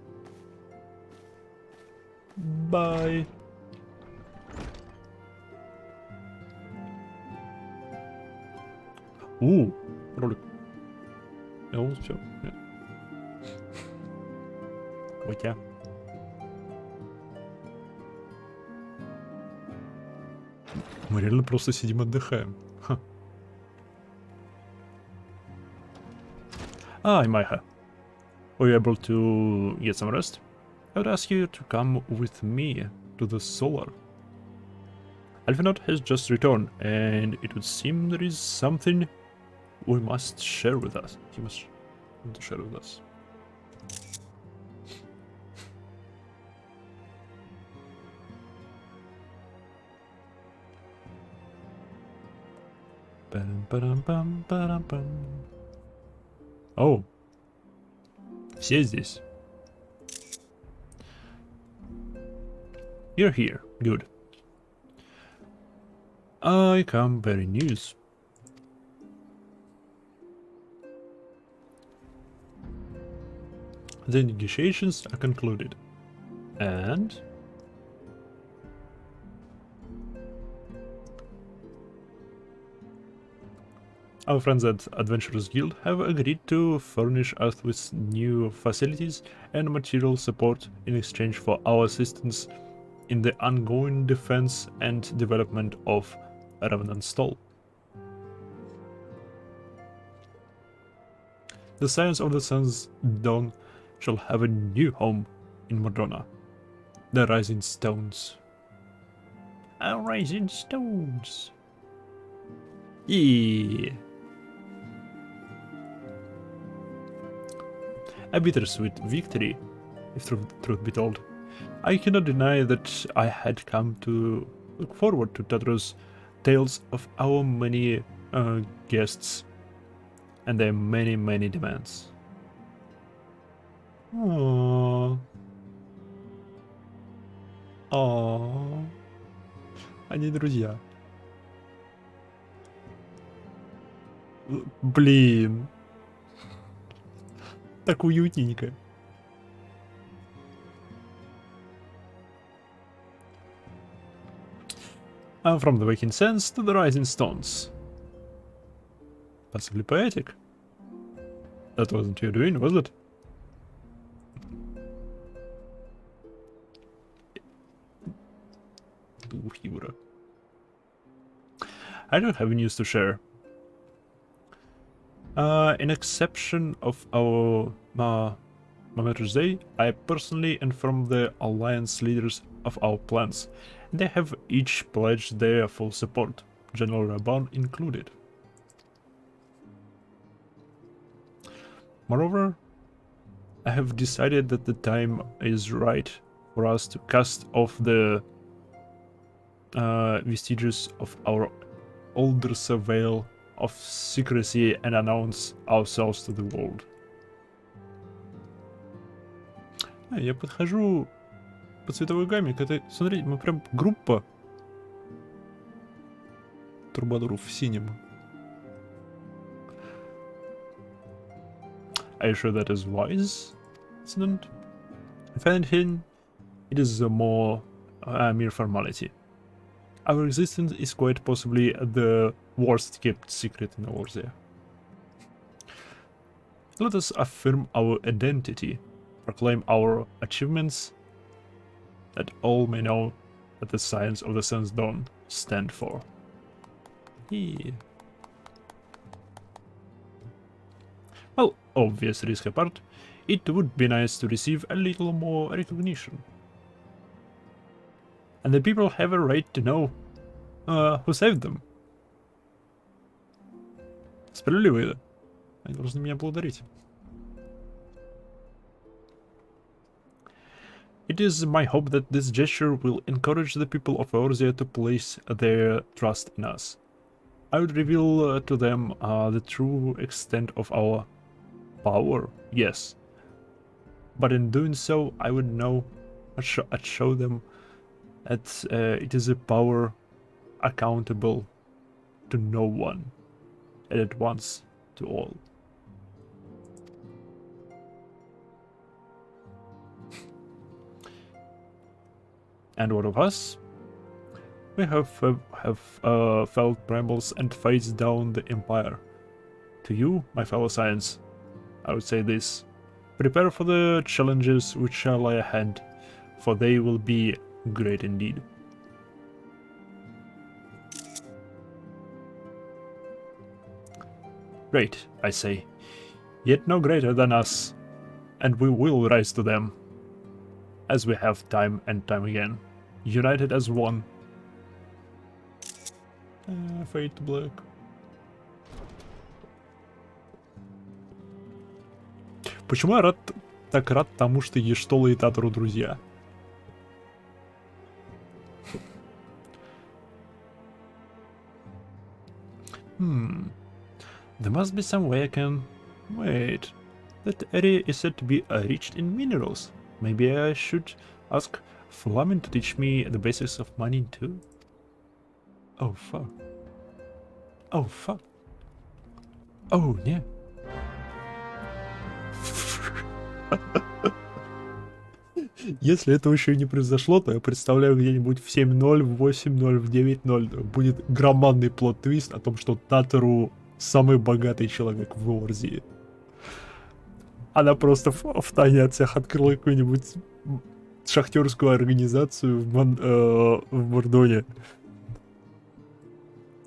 Bye. Ролик. Я все. Котя. Мы реально просто сидим отдыхаем. Ха. Майха. Are you able to get some rest? I would ask you to come with me to the solar. Alphinaud has just returned, and it would seem there is something we must share with us. He must want to share with us. Oh. Все здесь. You're here. Good. I come bearing news. The negotiations are concluded. And... our friends at Adventurers Guild have agreed to furnish us with new facilities and material support in exchange for our assistance in the ongoing defense and development of Revenant Stall. The Science of the Sun's Dawn shall have a new home in Madrona. The Rising Stones. Our Rising Stones. Yeah. A bittersweet victory, if truth be told. I cannot deny that I had come to look forward to Tatro's tales of our many guests and their many demands. Aww. Aww. Они друзья. Блин. Так уютненько. From the Waking Sands to the Rising Stones. Possibly poetic. That wasn't you doing, was it? I don't have news to share. In exception of our Mamer's Day, I personally informed the alliance leaders of our plans. They have each pledged their full support, General Raban included. Moreover, I have decided that the time is right for us to cast off the vestiges of our older veil of secrecy and announce ourselves to the world. Я подхожу по цветовой гамме к этой... Смотрите, мы прям группа трубадуров в синем. Are you sure that is wise, Incident? If anything, it is a more mere formality. Our existence is quite possibly the worst kept secret in Eorzea. Let us affirm our identity, proclaim our achievements, that all may know that the Science of the Sun's Dawn stand for. Yeah. Well, obvious risk apart, it would be nice to receive a little more recognition. And the people have a right to know who saved them. Справедливо, да? Они должны меня благодарить. It is my hope that this gesture will encourage the people of Eorzea to place their trust in us. I would reveal to them the true extent of our power, yes. But in doing so, I would know, I'd show them that it is a power accountable to no one, and at once to all. And what of us? We have felt brambles and fights down the Empire. To you, my fellow Science, I would say this. Prepare for the challenges which shall lie ahead, for they will be great indeed. Great, I say, yet no greater than us, and we will rise to them, as we have time and time again, united as one. Fade to black. Почему я так рад тому, что Ештола и Татару друзья? There must be some way I can... Wait. That area is said to be rich in minerals. Maybe I should ask Flamin to teach me the basics of mining too? Oh fuck. Oh fuck. Oh, нет. Если этого еще не произошло, то я представляю где-нибудь в 7.0, в 8.0, в 9.0 будет громадный плот-твист о том, что Татару самый богатый человек в Орзии. Она просто в тайне от всех открыла какую-нибудь шахтерскую организацию в Мордоне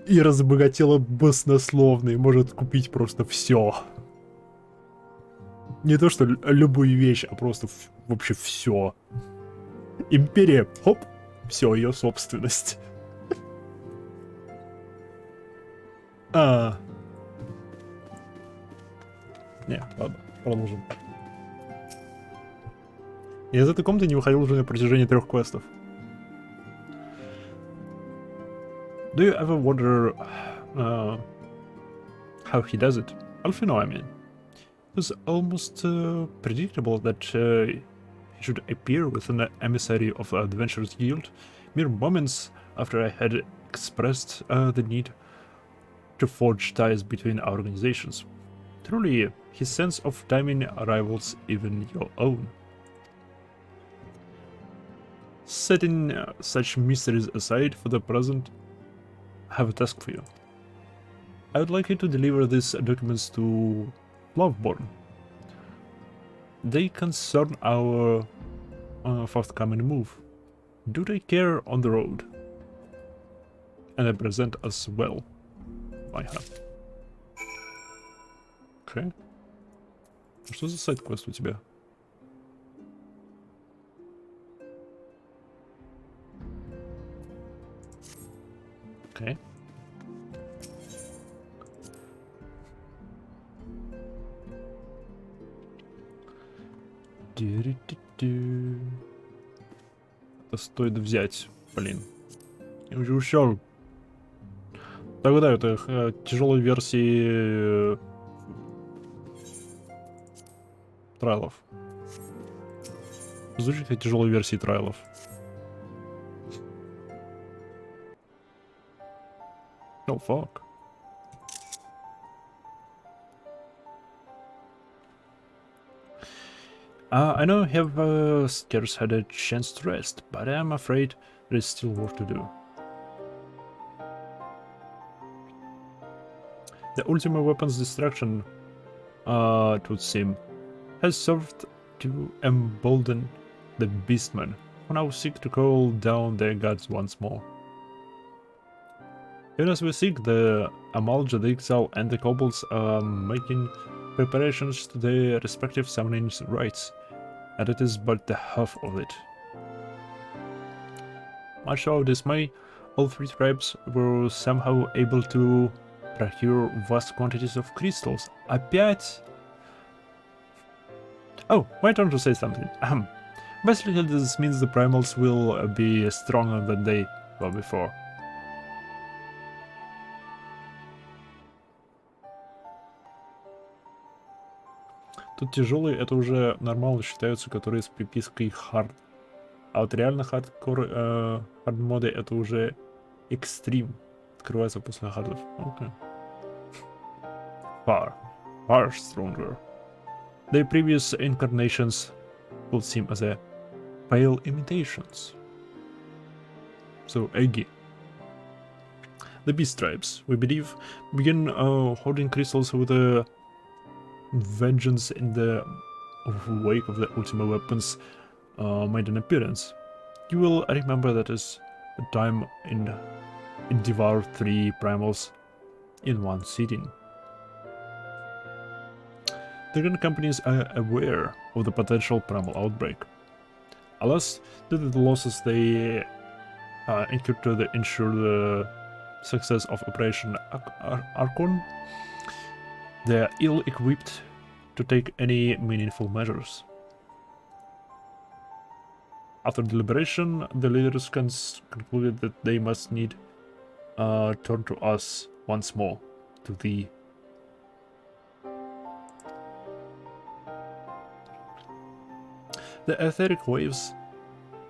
и разбогатела баснословно и может купить просто все. Не то что любую вещь, а просто вообще все. Империя, хоп, все, ее собственность. Не, ладно, продолжим. Я из этой комнаты не выходил уже на протяжении 3 квестов. Do you ever wonder how he does it? Alfino, I mean. It was almost predictable that he should appear with an emissary of the Adventurers Guild mere moments after I had expressed the need to forge ties between our organizations. Truly, his sense of timing rivals even your own. Setting such mysteries aside for the present, I have a task for you. I would like you to deliver these documents to Loveborn. They concern our forthcoming move. Do take care on the road. And I present as well. I have. Okay. Что за сайт-квест у тебя? Okay. Это стоит взять, блин. Я уже ушел. Тогда это тяжелой версии трайлов. Звучит как тяжелой версии трайлов. Oh fuck. I know you have scarce had a chance to rest, but I'm afraid there is still work to do. The ultimate weapon's destruction, it would seem, has served to embolden the beastmen, who now seek to call down their gods once more. Even as we seek, the Amalja, the Exile, and the Kobolds are making preparations to their respective summoning rites, and it is but the half of it. Much to our dismay, all 3 tribes were somehow able to procure vast quantities of crystals. Опять? Oh, why don't you say something? Basically, this means the primals will be stronger than they were before. Тут тяжелые это уже нормально считаются, которые с припиской hard. А вот реально хардкор, hard моды это уже extreme. Открывается после хардов. Okay. Far stronger. Their previous incarnations will seem as a pale imitations. So, Eggy. The Beast Tribes, we believe, begin hoarding crystals with a vengeance in the wake of the Ultima weapons made an appearance. You will remember that as a time in devour 3 primals in one sitting. The Grand companies are aware of the potential primal outbreak. Alas, due to the losses they incurred to ensure the success of Operation Archon, they are ill-equipped to take any meaningful measures. After deliberation, the leaders concluded that they must need turn to us once more, to thee. The etheric waves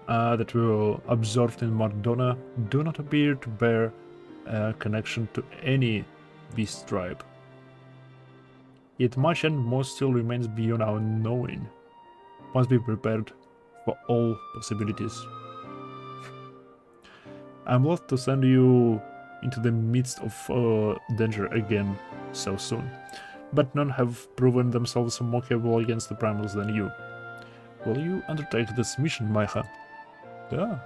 that were observed in Mardona do not appear to bear a connection to any beast tribe. Yet much and more still remains beyond our knowing. Must be prepared for all possibilities. I'm loath to send you into the midst of danger again so soon, but none have proven themselves more capable against the primals than you. Will you undertake this mission, Maiha? Yeah.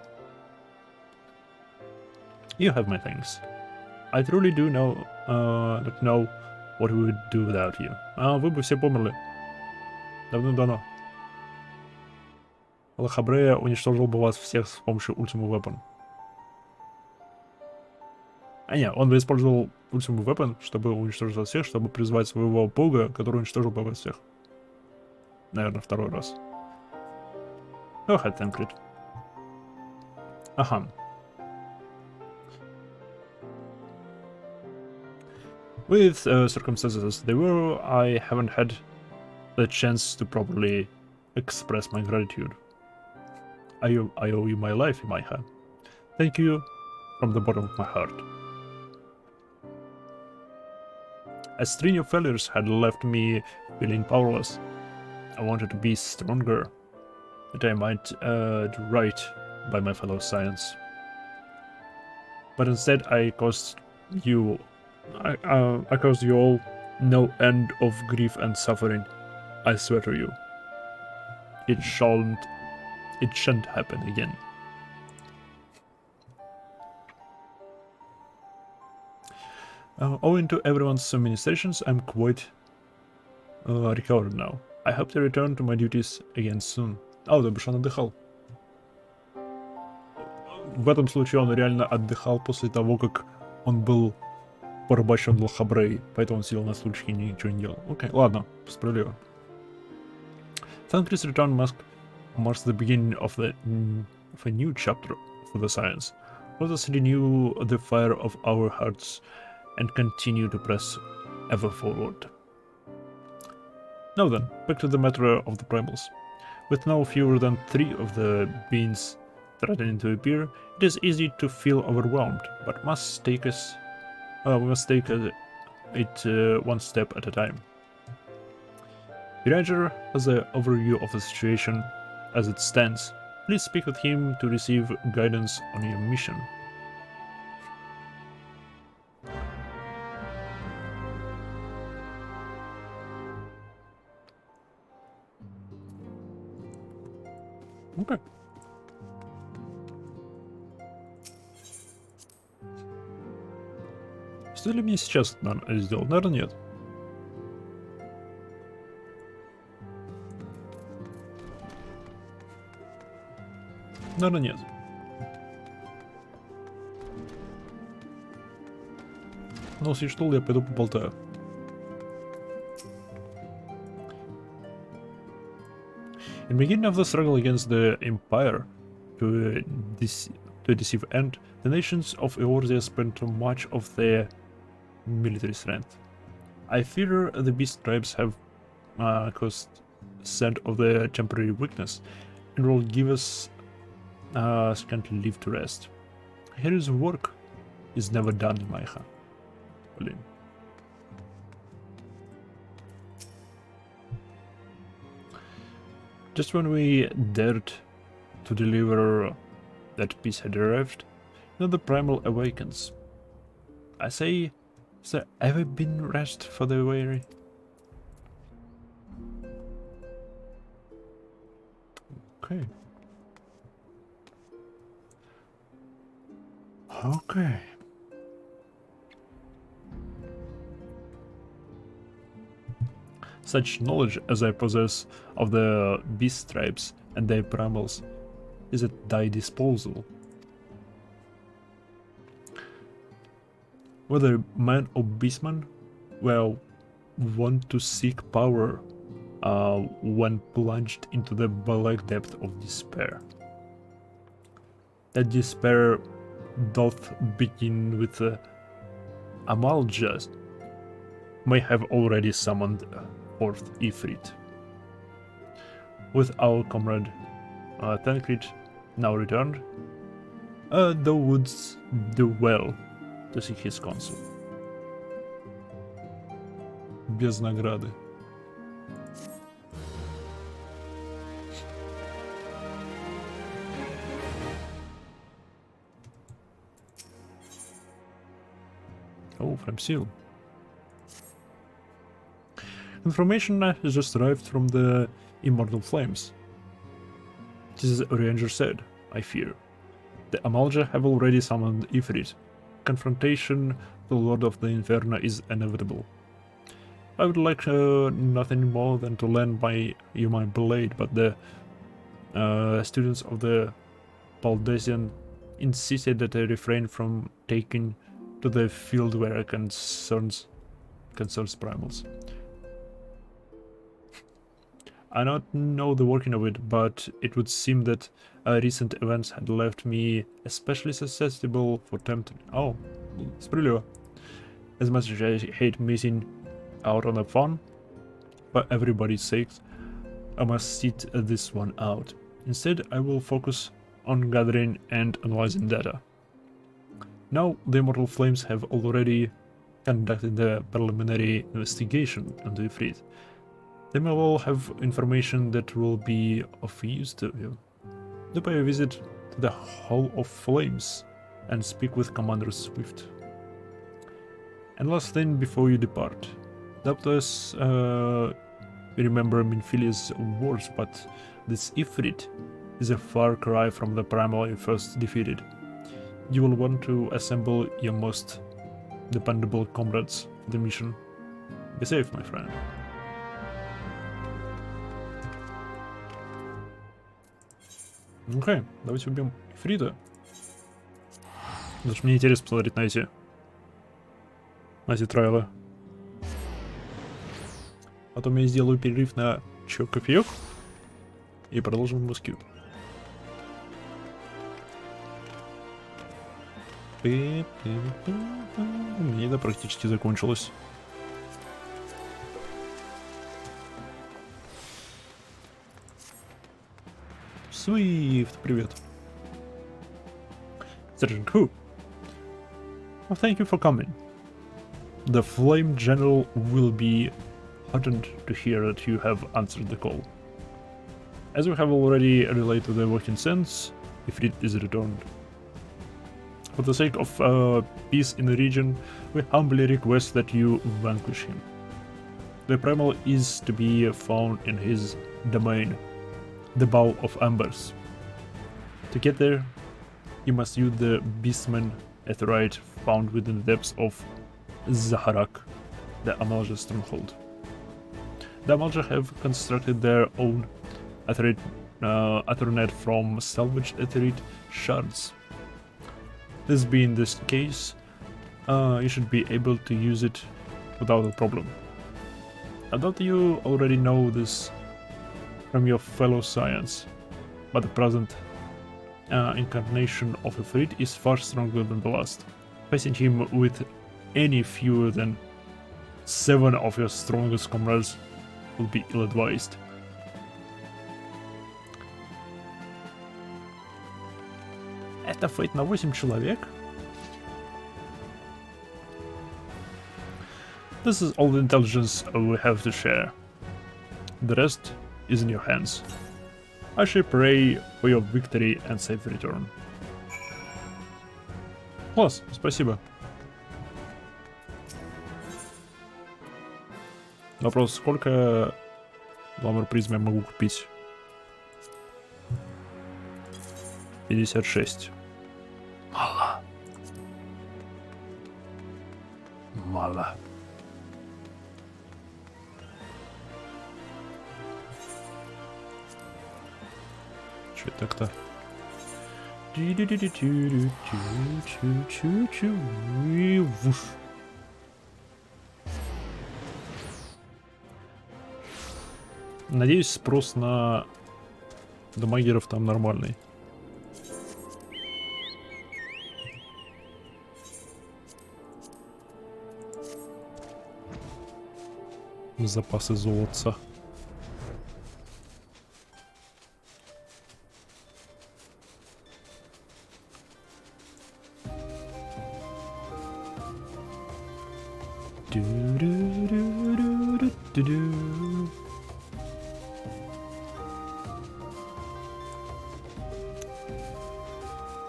You have my thanks. I truly do not know what we would do without you. Вы бы все померли. Давным-давно. Лохабрея уничтожил бы вас всех с помощью Ultima Weapon. А не, он бы использовал Ultima Weapon, чтобы уничтожить вас всех, чтобы призвать своего бога, который уничтожил бы вас всех. Наверное, второй раз. Go ahead, Tancred. Ага. With circumstances as they were, I haven't had the chance to properly express my gratitude. I owe you my life, Maiha. Thank you from the bottom of my heart. A string of failures had left me feeling powerless. I wanted to be stronger, that I might do right by my fellow Science. But instead I caused you all no end of grief and suffering. I swear to you, it shan't happen again. Owing to everyone's ministrations, I'm quite recovered now. I hope to return to my duties again soon. То бишь он отдыхал. В этом случае он реально отдыхал после того, как он был порабощен Лохабрей, поэтому он сидел на стульчике и ничего не делал. Окей, ладно, справедливо. Thancred's return marks the beginning of a new chapter for the Science. Let us renew the fire of our hearts and continue to press ever forward. Now then, back to the matter of the primals. With no fewer than 3 of the beings threatening to appear, it is easy to feel overwhelmed, but we must take it one step at a time. Virager has an overview of the situation as it stands. Please speak with him to receive guidance on your mission. Okay. Стоит ли мне сейчас это сделать? Наверное, нет. Наверное, нет. Но если что, я пойду поболтаю. In the beginning of the struggle against the Empire to a decisive end, the nations of Eorzea spent much of their military strength. I fear the beast tribes have caused scent of their temporary weakness and will give us scantily leave to rest. Hero's work is never done, Maiha. Blin. Just when we dared to deliver that peace had arrived, then the primal awakens. I say, has there ever been rest for the weary? Okay. Okay. Such knowledge as I possess of the beast tribes and their primals is at thy disposal. Whether man or beastman, well, want to seek power when plunged into the black depth of despair. That despair doth begin with Amalja may have already summoned forth Ifrit. With our comrade Tancred now returned, thou wouldst do well to seek his counsel. Без награды. Oh, from Seal. Information has just arrived from the Immortal Flames. This is Ranger said, I fear. The Amalja have already summoned Ifrit. Confrontation with the Lord of the Inferno is inevitable. I would like nothing more than to lend you my blade, but the students of the Paldesian insisted that I refrain from taking to the field where it concerns primals. I don't know the working of it, but it would seem that recent events had left me especially susceptible for tempting. Oh, справедливо. As much as I hate missing out on the fun, for everybody's sake, I must sit this one out. Instead, I will focus on gathering and analyzing data. Now, the Immortal Flames have already conducted the preliminary investigation on the Ifrit. They may well have information that will be of use to you. Do pay a visit to the Hall of Flames and speak with Commander Swift. And last thing before you depart, doubtless remember Minfilia's words, but this Ifrit is a far cry from the primal you first defeated. You will want to assemble your most dependable comrades for the mission. Be safe, my friend. Окей, давайте убьем Ифрита. Потому что мне интересно посмотреть на эти трайлы. Потом я сделаю перерыв на кофеек и продолжим MSQ. У меня еда практически закончилась. Swift, привет. Sergeant Who? Oh, thank you for coming. The Flame General will be heartened to hear that you have answered the call. As we have already relayed to the working sense, Ifrit is returned. For the sake of peace in the region, we humbly request that you vanquish him. The primal is to be found in his domain, the Bow of Embers. To get there, you must use the Beastman Aetheryte found within the depths of Zaharak, the Amalja stronghold. The Amalja have constructed their own Aethernet from salvaged Aetherite shards. This being the case, you should be able to use it without a problem. I doubt you already know this from your fellow science, but the present incarnation of Ifrit is far stronger than the last. Facing him with any fewer than 7 of your strongest comrades will be ill-advised. Это фейт на 8 человек? This is all the intelligence we have to share. The rest is in your hands. I shall pray for your victory and safe return. Класс, спасибо. Вопрос, сколько гламур призм я могу купить? 56. Мало. Мало. Че так-то? Надеюсь, спрос на дамагеров там нормальный. Запасы золота.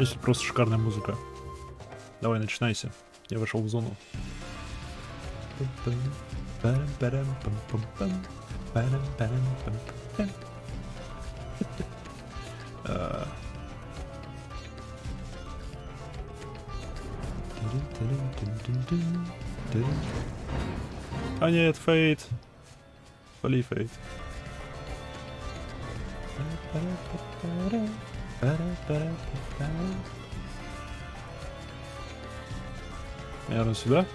Если просто шикарная музыка. Давай, начинайся. Я вошел в зону. А нет, фейт. Поли фейт. Наверное, сюда.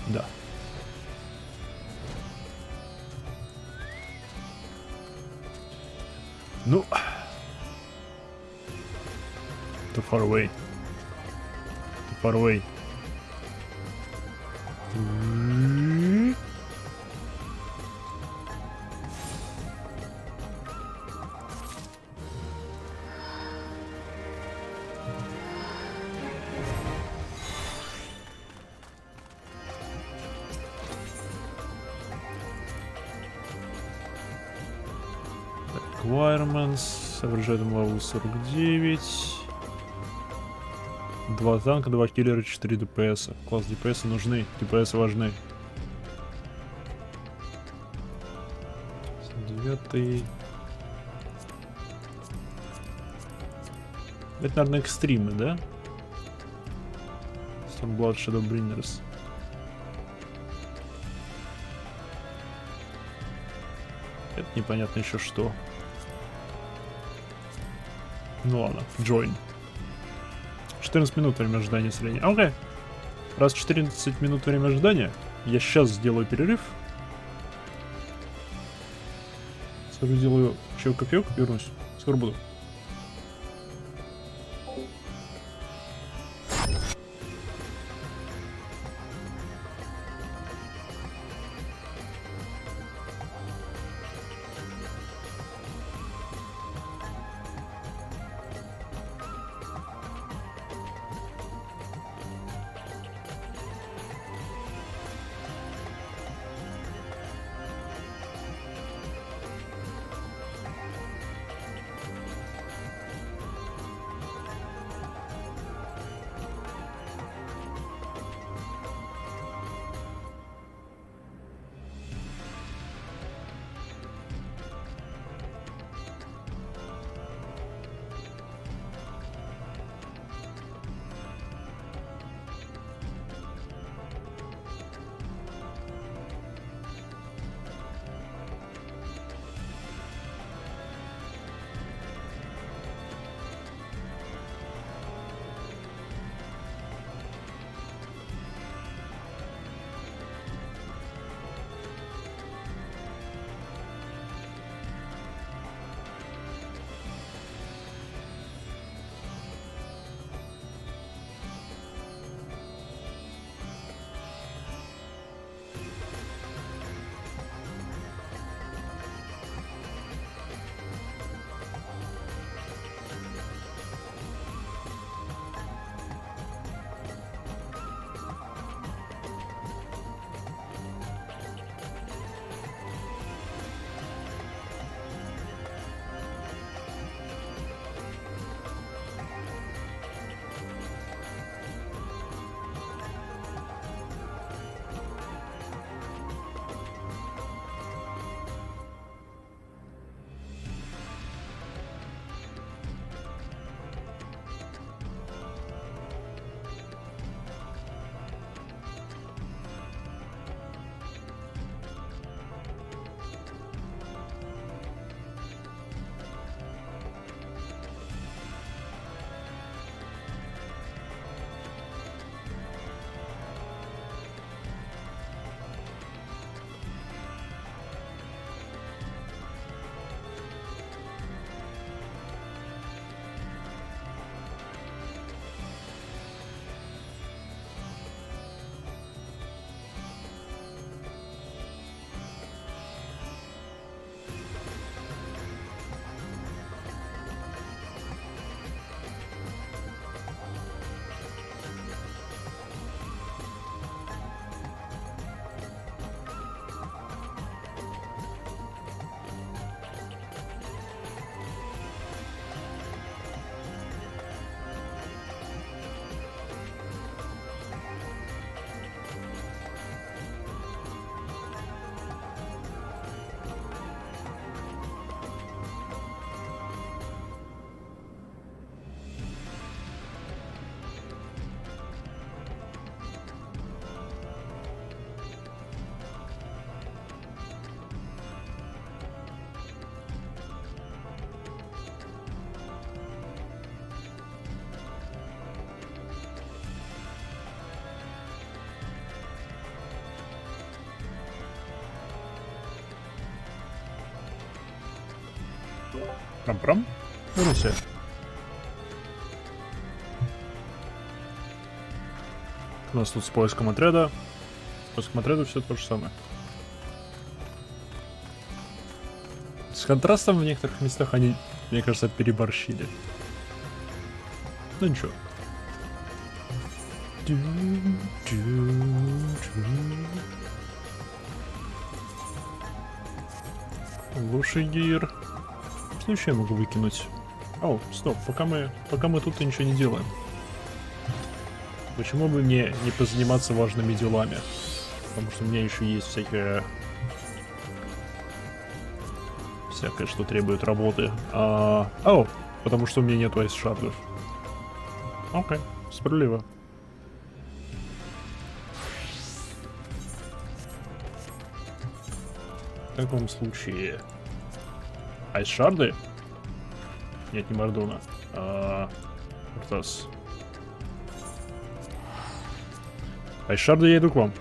Да. Ну. Too far away. Too far away. Requirements. Average level 49. 2 танка, 2 киллера, 4 ДПС. Класс, ДПС нужны. ДПС важны. 9. Это, наверное, экстримы, да? Stormblood Shadowbringers. Это непонятно еще что. Ну ладно, join. 14 минут время ожидания среднее. Окей. Раз 14 минут время ожидания, я сейчас сделаю перерыв. Скоро сделаю еще кофеек, вернусь. Скоро буду. Прам-прам. Руся. У нас тут с поиском отряда. С поиском отряда все то же самое. С контрастом в некоторых местах они, мне кажется, переборщили. Ну ничего. Лучший гир. Что еще я могу выкинуть? О, стоп, пока мы тут и ничего не делаем. Почему бы мне не позаниматься важными делами? Потому что у меня еще есть всякое, что требует работы. О, потому что у меня нету айс-шардов. Окей, справедливо. В таком случае... Айс-шарды? Нет, не Мордона. Уртас. Айс-шарды, я иду к вам.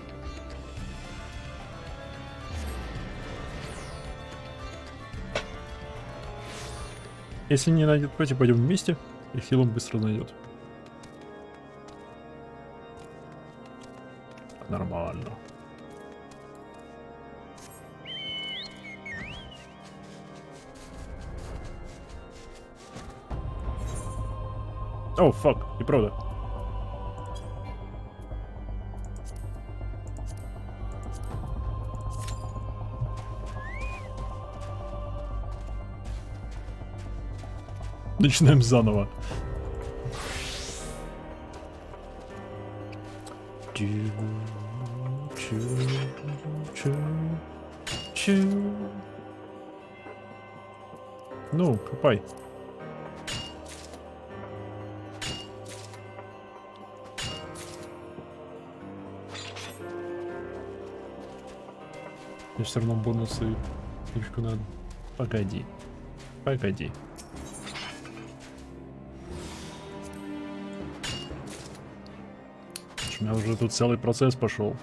Если не найдет против, пойдем вместе, и хил он быстро найдет. Нормально. О, фак, и правда. Начинаем заново. Ну, копай. Мне все равно бонусы фишку надо. Погоди. Погоди. У меня уже тут целый процесс пошел.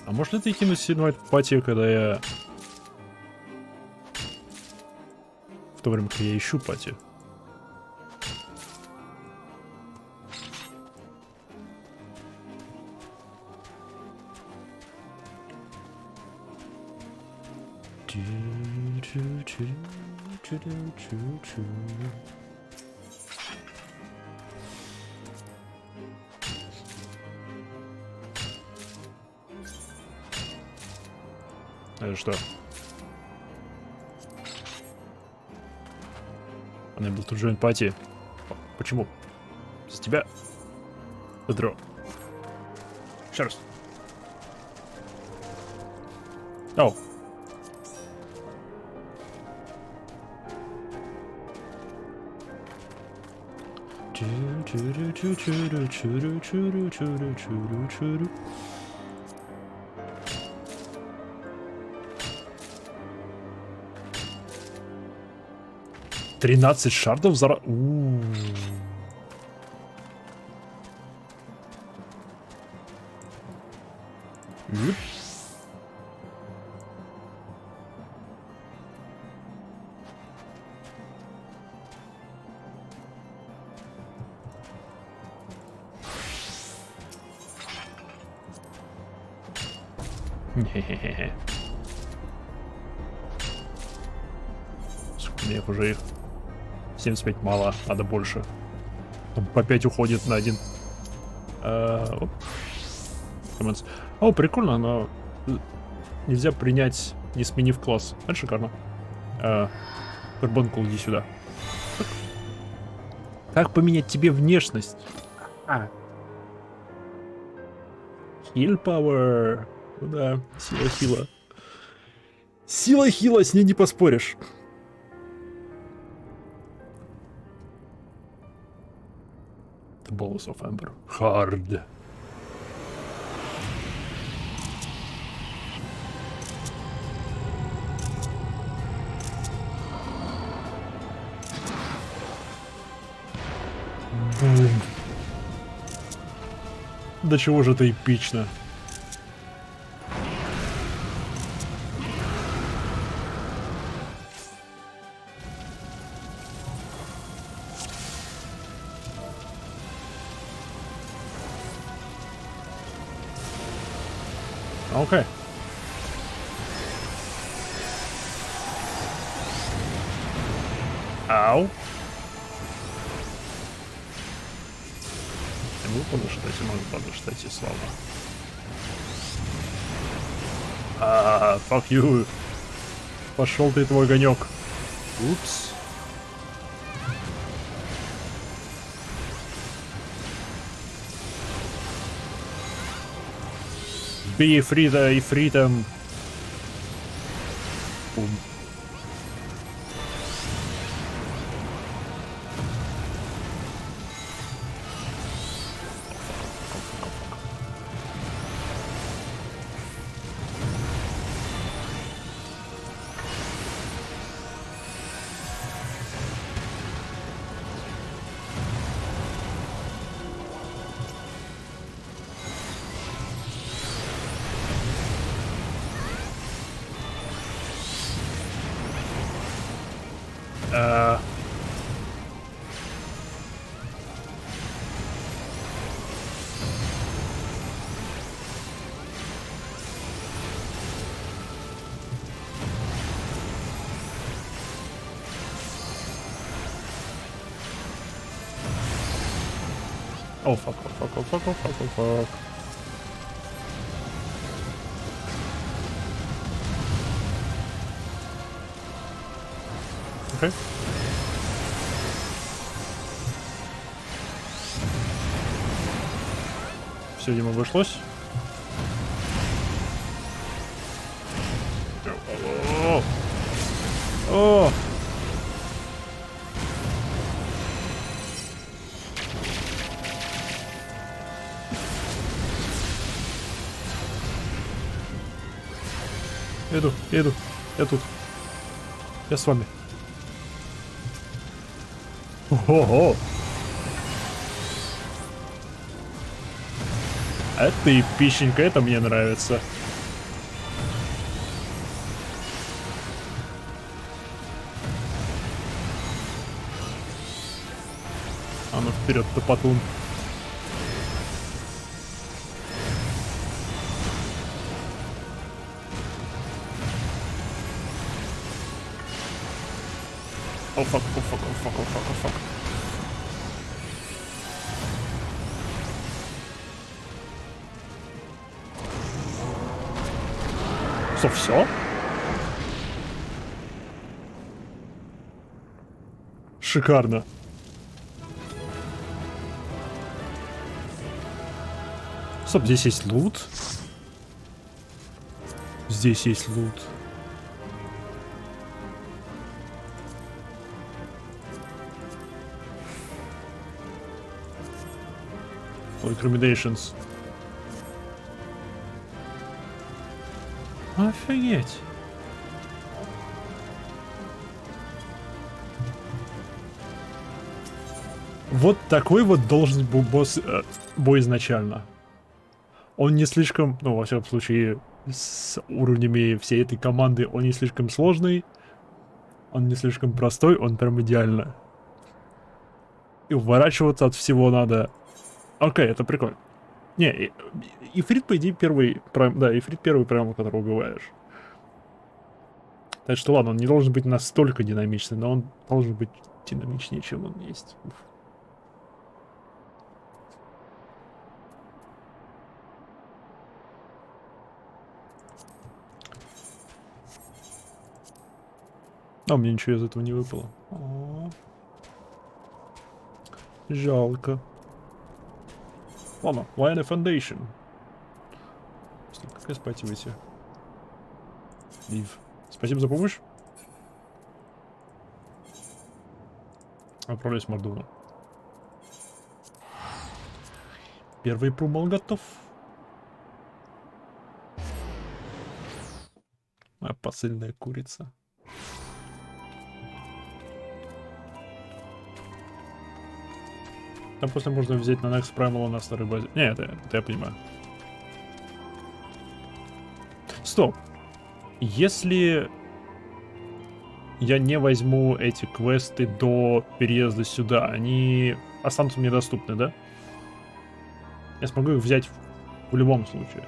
А может это и кинуть сильную пати, когда я... В то время, как я ищу пати. Это что? Она был тут join party. Почему? С тебя? Дро. Еще раз. О. $13 шардов за... Хе-хе-хе. Сколько мне уже их? 75 мало, надо больше. Там по 5 уходит на один. О, прикольно, но нельзя принять, не сменив класс. Это шикарно. Карбонкул, иди сюда. Как поменять тебе внешность? Heal power. Ну да, сила хила. Сила хила, с ней не поспоришь. The Balls of Ember. Hard. Бум. До чего же это эпично. Окей. Ау. Я могу подождать, и слава. Fuck you. Пошел ты, твой огонек. Упс. Бей Ифрита, Ифритом. Бум. Oh fuck, oh fuck, oh fuck, oh fuck, oh fuck. Okay. Все, видимо, обошлось. О! Иду, я тут. Я с вами. Ого! Это эпичненько, это мне нравится. А ну вперед, топотун. О, фак, о, фак, о, фак, о, фак, о, фак. Что, все? Шикарно. Стоп, здесь есть лут. Здесь есть лут. Recommendations. Офигеть. Вот такой вот должен был бой изначально. Он не слишком, ну, во всяком случае, с уровнями всей этой команды, он не слишком сложный, он не слишком простой, он прям идеально. И уворачиваться от всего надо. Окей, это прикольно. Не, Ифрит, по идее, первый, да, Ифрит первый, прямо, которого убиваешь. Так что ладно, он не должен быть настолько динамичный, но он должен быть динамичнее, чем он есть. Уф. А мне ничего из этого не выпало. Жалко. Ладно, Line Foundation. Как спать выйти? Лив. Спасибо за помощь. Отправляюсь в Мордову. Первый промол готов. Моя посыльная курица. Там просто можно взять на Next Primal на старой базе. Не, это я понимаю. Стоп. Если я не возьму эти квесты до переезда сюда, они останутся мне доступны, да? Я смогу их взять в любом случае.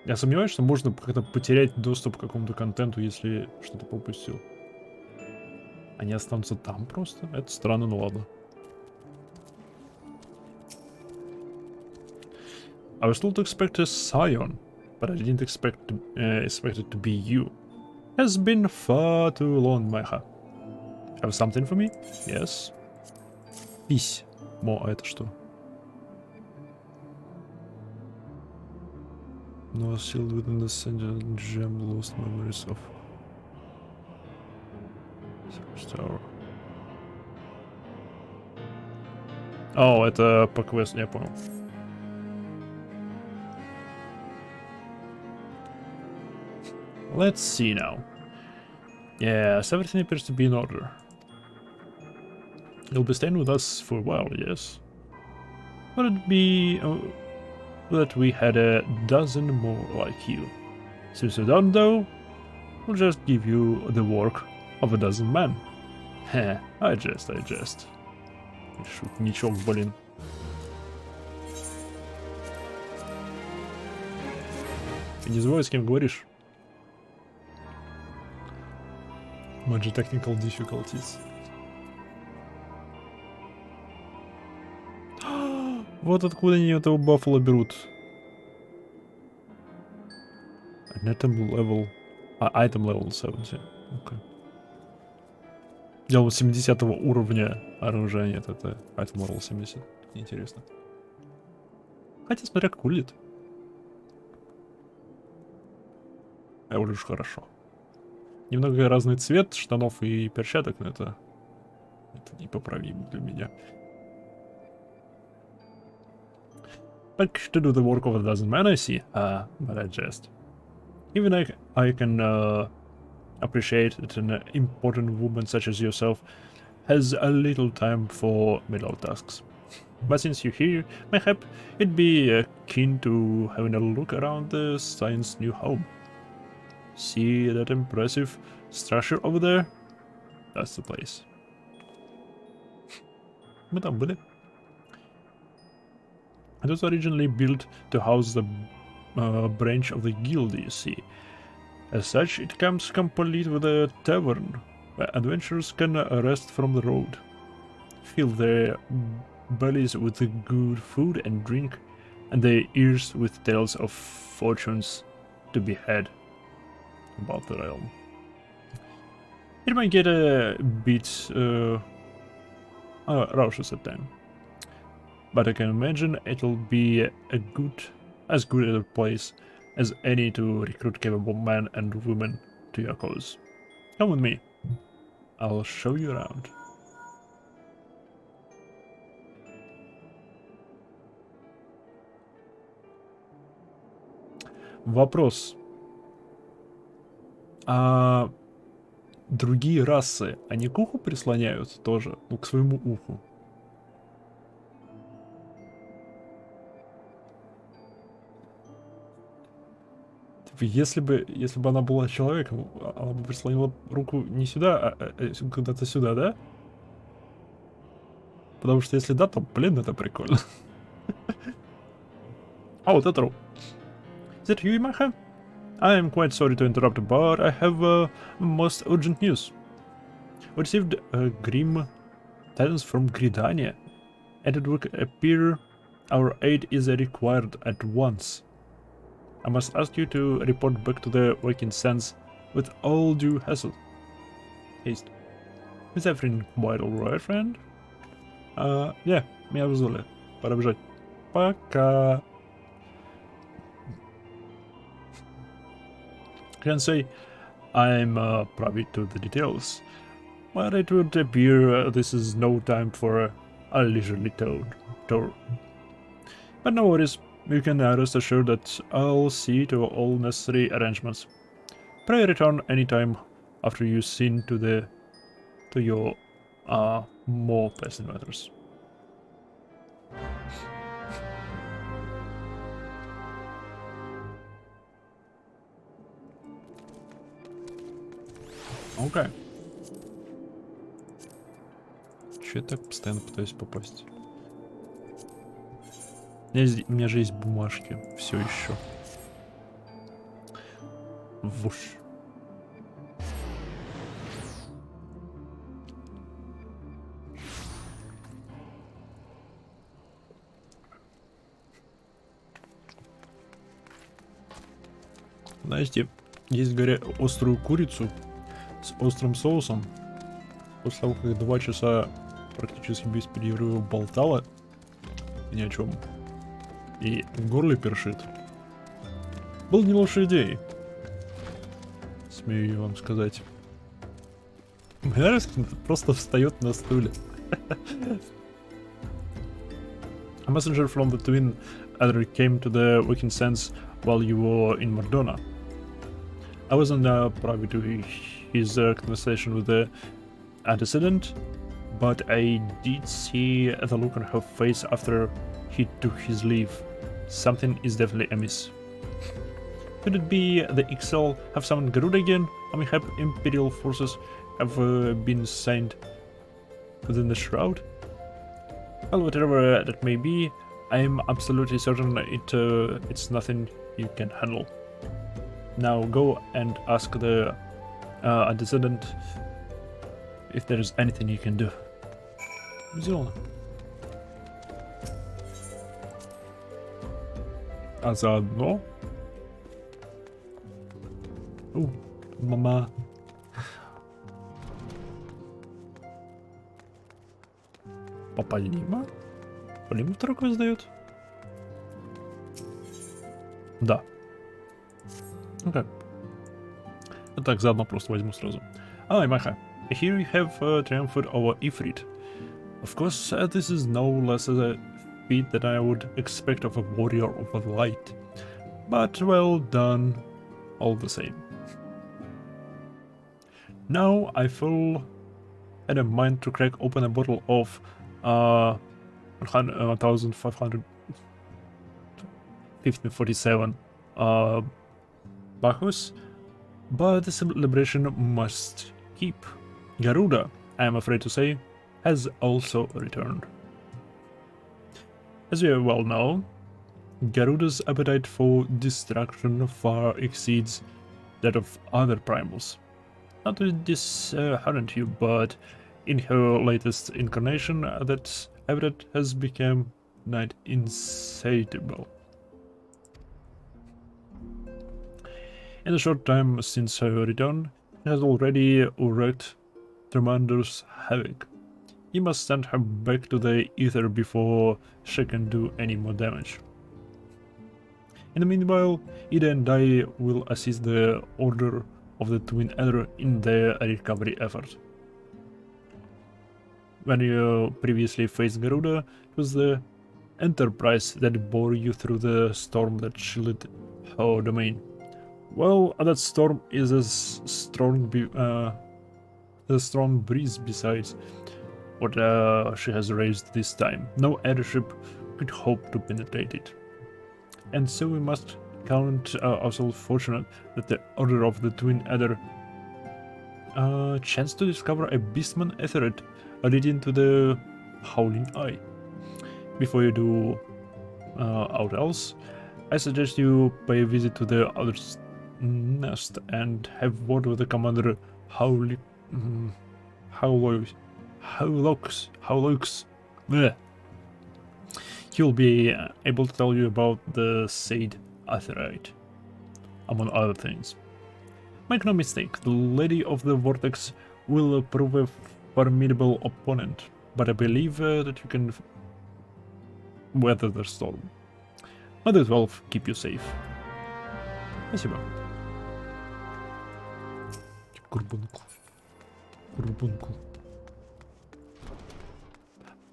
Я сомневаюсь, что можно как-то потерять доступ к какому-то контенту, если что-то пропустил. Они останутся там просто? Это странно, ну ладно. I was told to expect a Scion, but I didn't expect it to be you. Has been far too long, Майха. Have something for me? Yes. Письмо, а это что? No, sealed within the center gem, lost memories of Tower. О, это по квесту, я понял. Let's see now. Yes, everything appears to be in order. You'll be staying with us for a while, yes? Would it be that we had a dozen more like you? Since you're done, though, we'll just give you the work of a dozen men. Heh, I jest. Шутничок, блин. Ты не забывай, с кем говоришь. Major technical difficulties. Вот откуда они этого баффала берут. Item level... item level 70. Okay. Делал 70 уровня оружия, нет, это item level 70. Интересно. Хотя смотря как выглядит. Уж хорошо. Немного разный цвет штанов и перчаток, но это непоправимо для меня. Like to do the work of a dozen men, I see. But I jest. Even I can appreciate that an important woman such as yourself has a little time for middle tasks. But since you're here, mayhap it'd be keen to having a look around the Science new home. See that impressive structure over there? That's the place. Мы там были. It was originally built to house the branch of the guild, you see. As such, it comes complete with a tavern, where adventurers can rest from the road, fill their bellies with good food and drink, and their ears with tales of fortunes to be had about the realm. It might get a bit raucous at times, but I can imagine it'll be as good a place as any to recruit capable men and women to your cause. Come with me. I'll show you around. Вопрос. А другие расы, они к уху прислоняют тоже? Ну, к своему уху. Если бы она была человеком, она бы прислонила руку не сюда, а куда-то сюда, да? Потому что если да, то, блин, это прикольно. А вот это... Is it you, Macha? I am quite sorry to interrupt, but I have most urgent news. We received grim tidings from Gridania, and it would appear our aid is required at once. I must ask you to report back to the Waking Sands with all due haste. Is everything quite alright, friend? Yeah, меня вызвали. Пора бежать. Пока. Can say I'm privy to the details, but it would appear this is no time for a leisurely tour. But no worries, You can rest assured that I'll see to all necessary arrangements. Pray return anytime after you've seen to your more pressing matters. Окей. Че я так постоянно пытаюсь попасть? У меня же есть бумажки. Все еще. Вуш. Знаете, есть острую курицу с острым соусом. После того, как 2 часа практически без перерыва болтала ни о чем и в горле першит. Был не лучшей идеей. Смею я вам сказать. Мерзкин просто встает на стуле. A messenger from the twin adder came to the Waking Sense while you were in Mardona. I wasn't privy to his conversation with the antecedent, but I did see the look on her face after he took his leave. Something is definitely amiss. Could it be the XL have summoned Garuda again? I mean, have Imperial forces have been sent within the shroud? Well, whatever that may be, I'm absolutely certain it's nothing you can handle. Now go and ask the antecedent if there is anything you can do. Сделано. А заодно... мама... Папалима? Папалима второй квест дает? Да. Окей. Так, заодно просто возьму сразу. Маха. Here you have triumphed over Ifrit. Of course, this is no less a feat than I would expect of a warrior of the light. But well done, all the same. Now I feel had a mind to crack open a bottle of 1547 Bacchus, but the celebration must keep. Garuda, I am afraid to say, has also returned. As you well know, Garuda's appetite for destruction far exceeds that of other primals. Not to dishearten you, but in her latest incarnation, that appetite has become not insatiable. In the short time since her return, it has already wreaked tremendous havoc. You must send her back to the ether before she can do any more damage. In the meanwhile, Ida and I will assist the Order of the Twin Adder in their recovery effort. When you previously faced Garuda, it was the Enterprise that bore you through the storm that shielded her domain. Well, that storm is a strong breeze besides what she has raised this time. No airship could hope to penetrate it. And so we must count ourselves fortunate that the Order of the Twin Adder chanced to discover a beastman Aetherite leading to the Howling Eye. Before you do aught else, I suggest you pay a visit to the other's nest and have word with the commander Howlux. He'll be able to tell you about the Said Aetherite, among other things. Make no mistake, the Lady of the Vortex will prove a formidable opponent, but I believe that you can weather the storm. May the 12 keep you safe. Спасибо. Курбунку.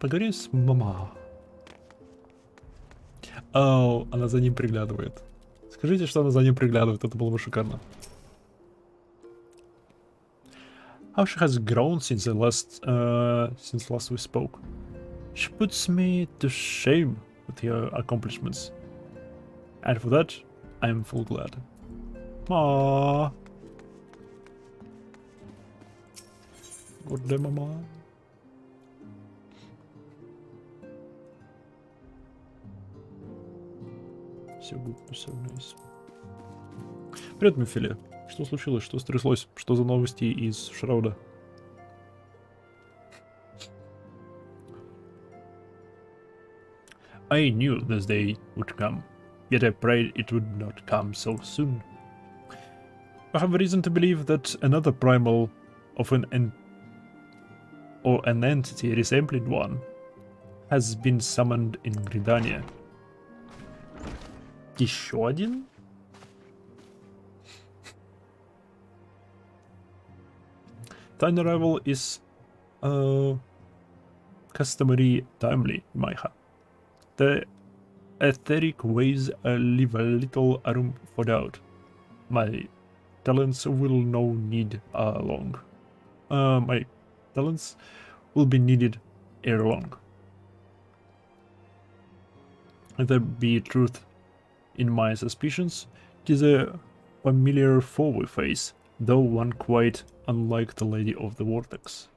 Поговори с мама. О, она за ним приглядывает. Скажите, что она за ним приглядывает, это было бы шикарно. How she has grown since last we spoke. She puts me to shame with her accomplishments. And for that, I am full glad. Aww. Гордая мама. Все будет все nice. Привет, Мефиле. Что случилось? Что стряслось? Что за новости из Шрауда? I knew this day would come, yet I prayed it would not come so soon. I have reason to believe that another primal of an entity resembling one has been summoned in Gridania. Еще один? Thine arrival is customary timely, Maiha. The etheric ways leave a little room for doubt. My talents will no need long. My talents will be needed ere long. If there be truth in my suspicions, 'tis a familiar foe we face, though one quite unlike the Lady of the Vortex.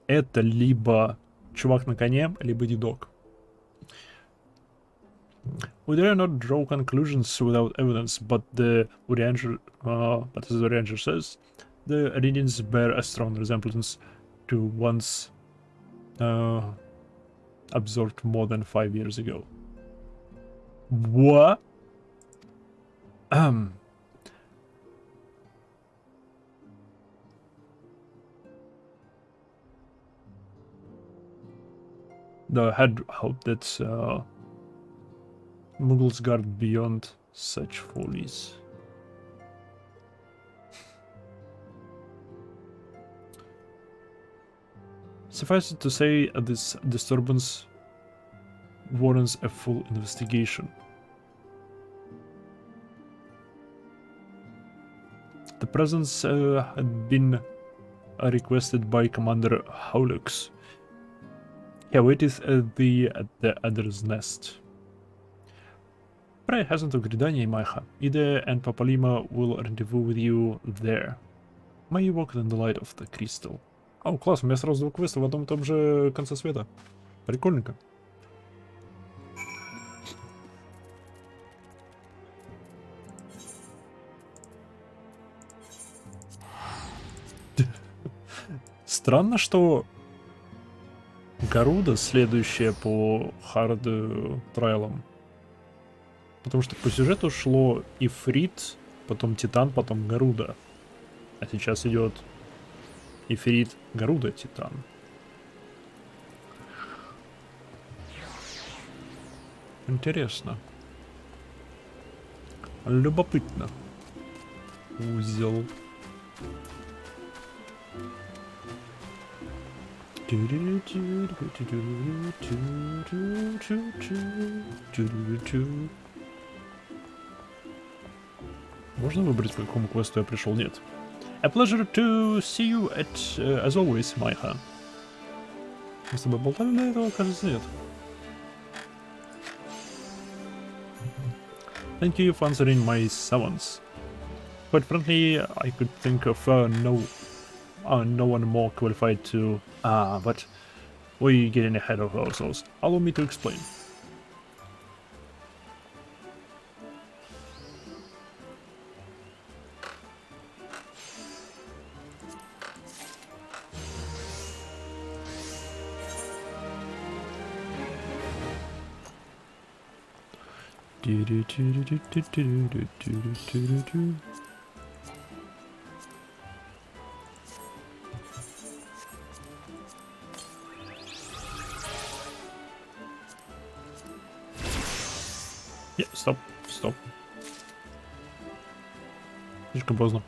Это либо чувак на коне, либо дедок. We dare not draw conclusions without evidence, but as the Ranger says, the readings bear a strong resemblance to ones absorbed more than 5 years ago. What? I had hoped that Muggles guard beyond such follies. Suffice it to say, this disturbance warrants a full investigation. The presence had been requested by Commander Howlux. He awaiteth at the Adder's Nest. Pray hasn't of Gridania, Maiha. Ida and Papalima will rendezvous with you there. May you walk in the light of the crystal. О, класс, у меня сразу два квеста в одном и том же конце света. Прикольненько. Странно, что Гаруда следующая по хард трайлам. Потому что по сюжету шло Ифрит, потом Титан, потом Гаруда. А сейчас идет Ифрит, Гаруда, Титан. Интересно. Любопытно. Узел. Можно выбрать, по какому квесту я пришел? Нет. A pleasure to see you as always, Maiha. Мы с тобой болтали до этого? Кажется, нет. Thank you for answering my summons. Quite frankly, I could think of no one more qualified to... but we're getting ahead of ourselves. Allow me to explain. Стоп, стоп. Слишком поздно.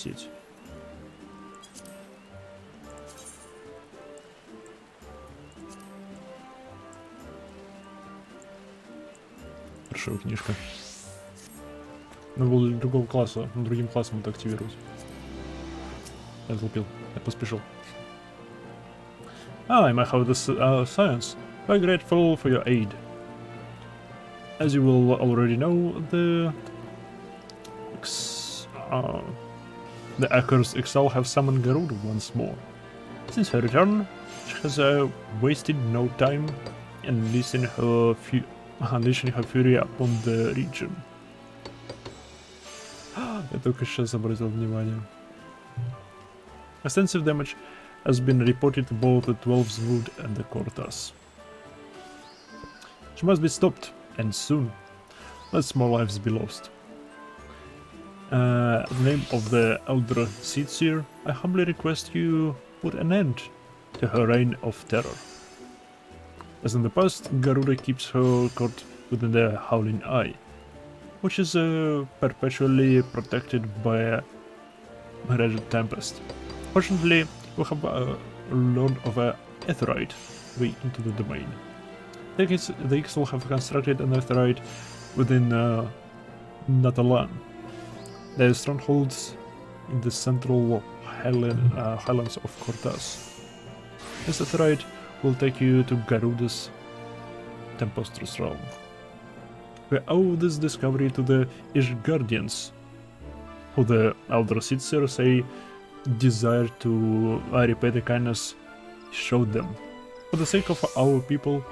висеть. Паршивая книжка. Надо было для другого класса, другим классом это активировать. Я залупил, я поспешил. I might have this science. I'm grateful for your aid. As you will already know, the accursed XIV have summoned Garuda once more. Since her return, she has wasted no time in unleashing her fury upon the region. Я только сейчас обратил внимание. Extensive damage has been reported to both the 12's Wood and the Cortas. She must be stopped, and soon. Lest more lives be lost. In the name of the Elder Seedseer, I humbly request you put an end to her reign of terror. As in the past, Garuda keeps her court within the Howling Eye, which is perpetually protected by a Red Tempest. Fortunately, we have learned of a aetheryte way into the domain. The XIV have constructed an aetheryte within Natalan. There are strongholds in the central highlands of Cortas. This aetheryte will take you to Garuda's tempestuous realm. We owe this discovery to the Ishgardians, who the Elder Seedseer say desire to repay the kindness showed them. For the sake of our people,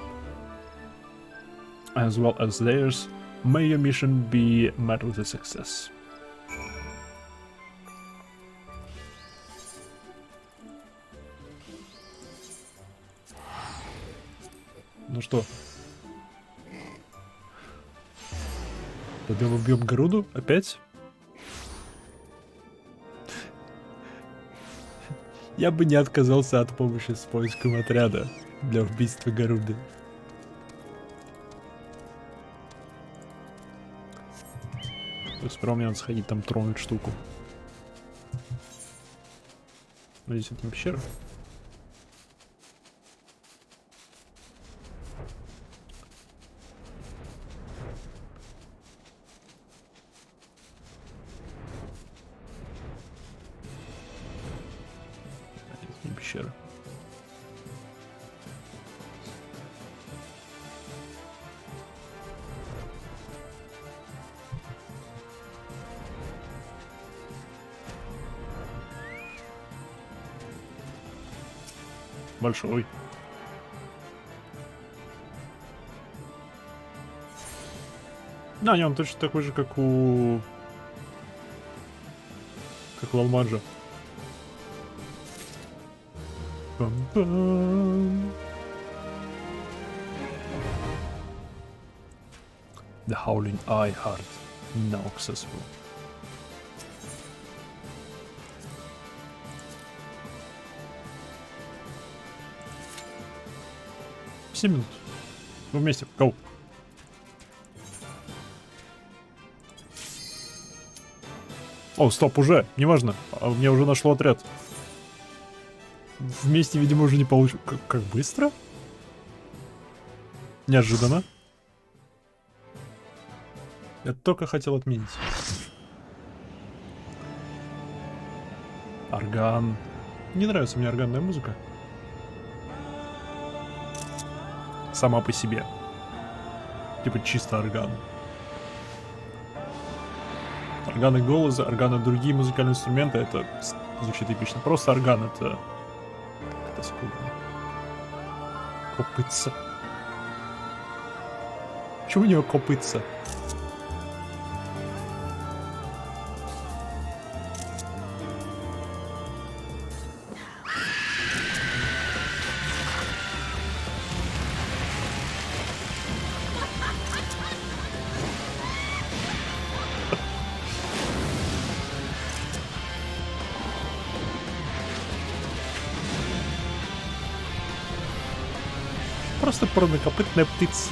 as well as theirs, may your mission be met with a success. Ну что? Пойдем убьем Гаруду? Опять? Я бы не отказался от помощи с поиском отряда для убийства Гаруды. Сперва мне надо сходить там тронуть штуку. Здесь это пещера. Пещера. Большой. Да, не, он точно такой же, как у Алмаджа. Bum-bum. The Howling Eye Heart, now accessible. Семь минут. Мы вместе. Go. О, стоп, уже. Неважно. Мне уже нашло отряд. Вместе, видимо, уже не получится. Как быстро? Неожиданно. Я только хотел отменить. Орган. Не нравится мне органная музыка. Сама по себе. Типа чисто орган. Органы голоса, органы другие музыкальные инструменты, это звучит эпично. Просто орган это сколько? Копытца. Почему у него копытца? Просто парнокопытная птица.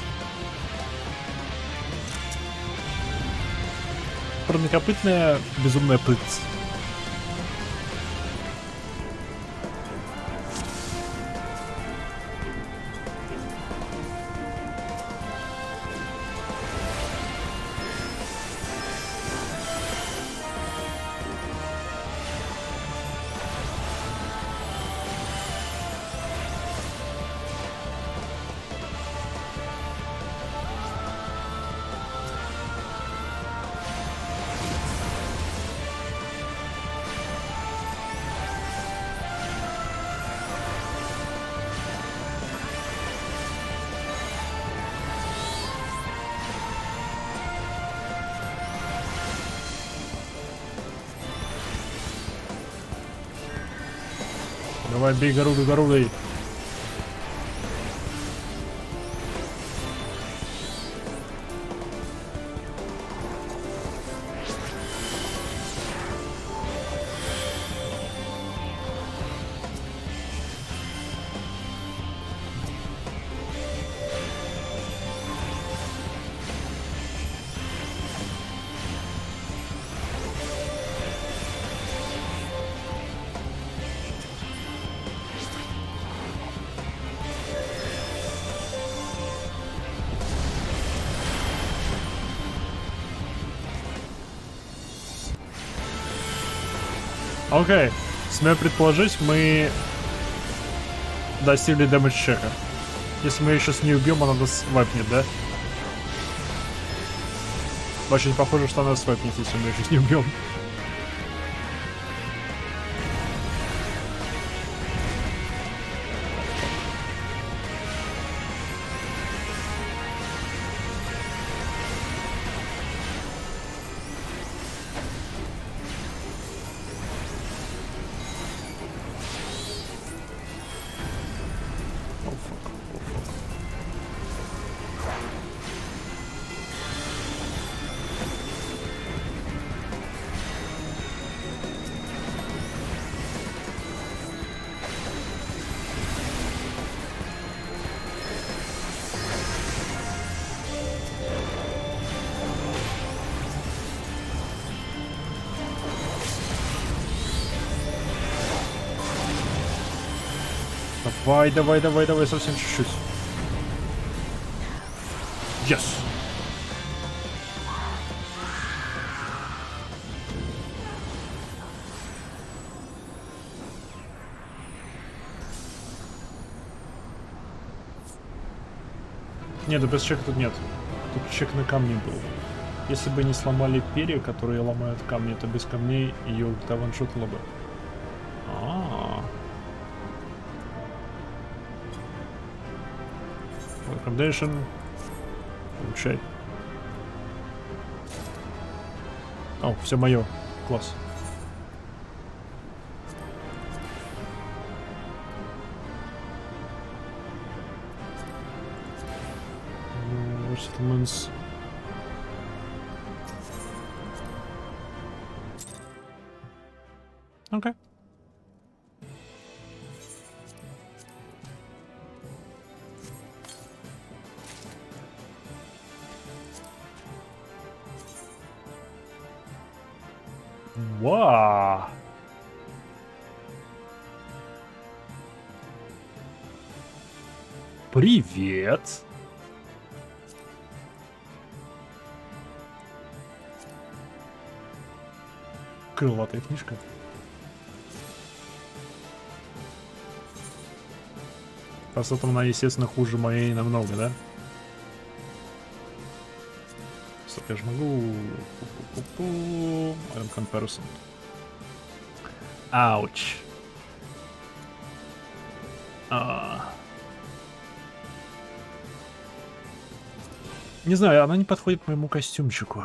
Парнокопытная безумная птица. Давай, бей, горудый. Окей, смею предположить, мы достигли дэмэдж чека. Если мы ее сейчас не убьем, она нас вайпнет, да? Очень похоже, что она нас вайпнет, если мы ее сейчас не убьем. Давай, совсем чуть-чуть. Yes! Нет, да без чека тут нет. Тут чек на камни был. Если бы не сломали перья, которые ломают камни, то без камней ее ваншотнуло бы. Accommodation. Получай. О, все мое. Класс. Settlements. Okay. Вау! Привет! Крылатая книжка. Просто там она, естественно, хуже моей намного, да? Стоп, я же могу... Item comparison. Ауч. Не знаю, она не подходит к моему костюмчику.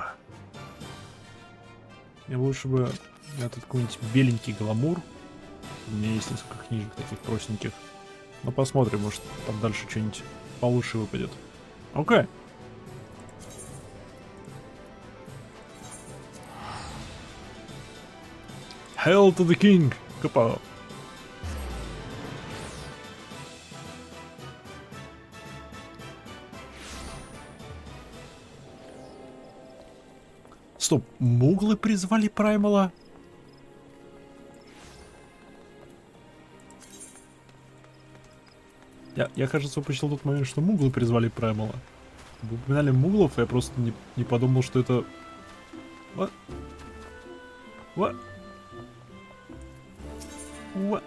Мне лучше бы этот какой-нибудь беленький гламур. У меня есть несколько книжек таких простеньких. Но посмотрим, может там дальше что-нибудь получше выпадет. Окей. Hail to the king! Капа. Стоп, муглы призвали Праймала? Я, кажется, упустил тот момент, что муглы призвали Праймала. Вы упоминали муглов, я просто не подумал, что это... What? What? What?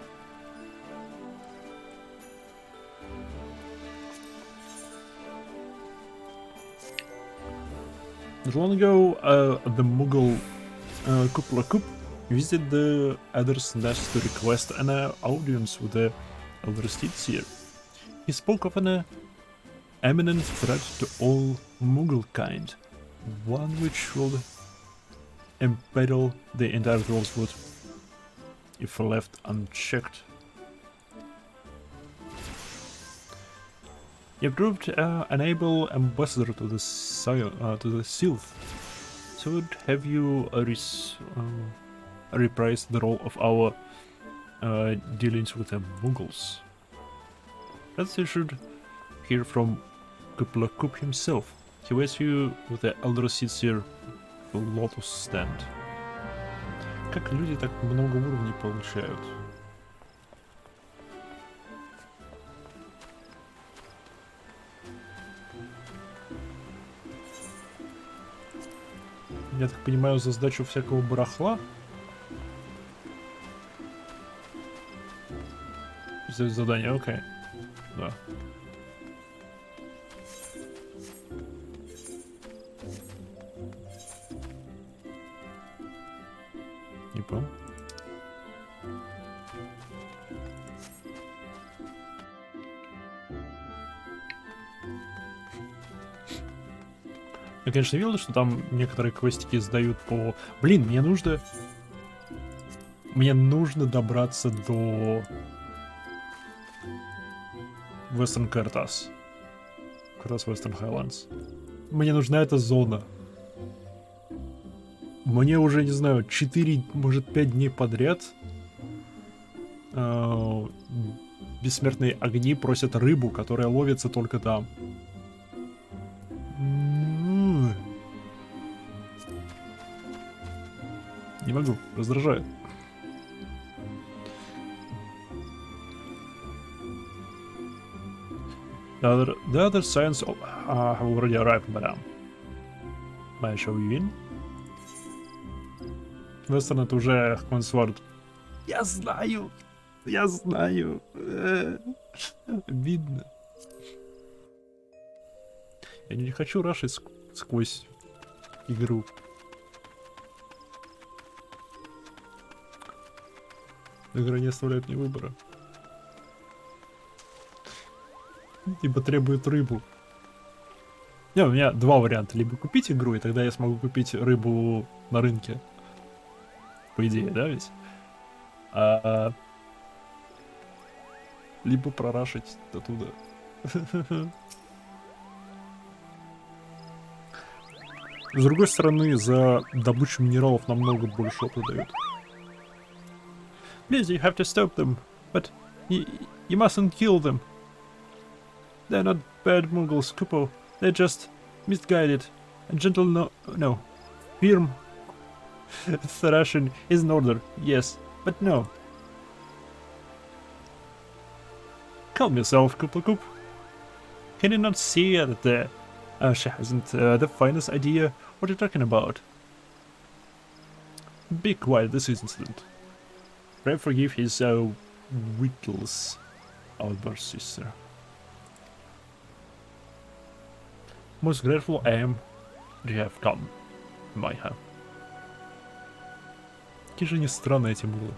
Not long ago, the Mughal Kupla Kup visited the Adder's Nest to request an audience with the elder seer. He spoke of an imminent threat to all Mughal kind, one which would imperil the entire world's wood if left unchecked. You proved an able ambassador to the Sylph. So would have you reprised the role of our dealings with the Mughals? Perhaps you should hear from Kuplakuk himself. He waits you with the elder seats here, the Lotus Stand. Как люди так много уровней получают? Я так понимаю, за сдачу всякого барахла? Здесь задание, окей. Да. Не понял. Я, конечно, видел, что там некоторые квестики сдают по... Блин, мне нужно... Мне нужно добраться до... Western Картас. Картас Western Highlands. Мне нужна эта зона. Мне уже, не знаю, 4, может 5 дней подряд бессмертные огни просят рыбу, которая ловится только там. Не могу, раздражает. The other science have already arrived, madam. May I show you in? Вестерн это уже Консворд. Я знаю! Я знаю! Видно. Я не хочу рашить сквозь игру. Игра не оставляет мне выбора. Ибо требует рыбу. Не, у меня два варианта. Либо купить игру, и тогда я смогу купить рыбу на рынке. По идее, да, ведь? Либо прорашить оттуда. С другой стороны, за добычу минералов намного больше опыта дают. Please, you have to stop them, but you mustn't kill them. They're not bad Mongols, Kupo. They're just misguided. And gentle no. Firm thrashing is in order, yes, but no. Calm yourself, Kuplakup. Can you not see that she hasn't the finest idea what you're talking about? Be quiet this incident. Pray forgive his wittles, outburst sister. Most grateful I am that you have come, Maiha. Какие же они странные эти мулы.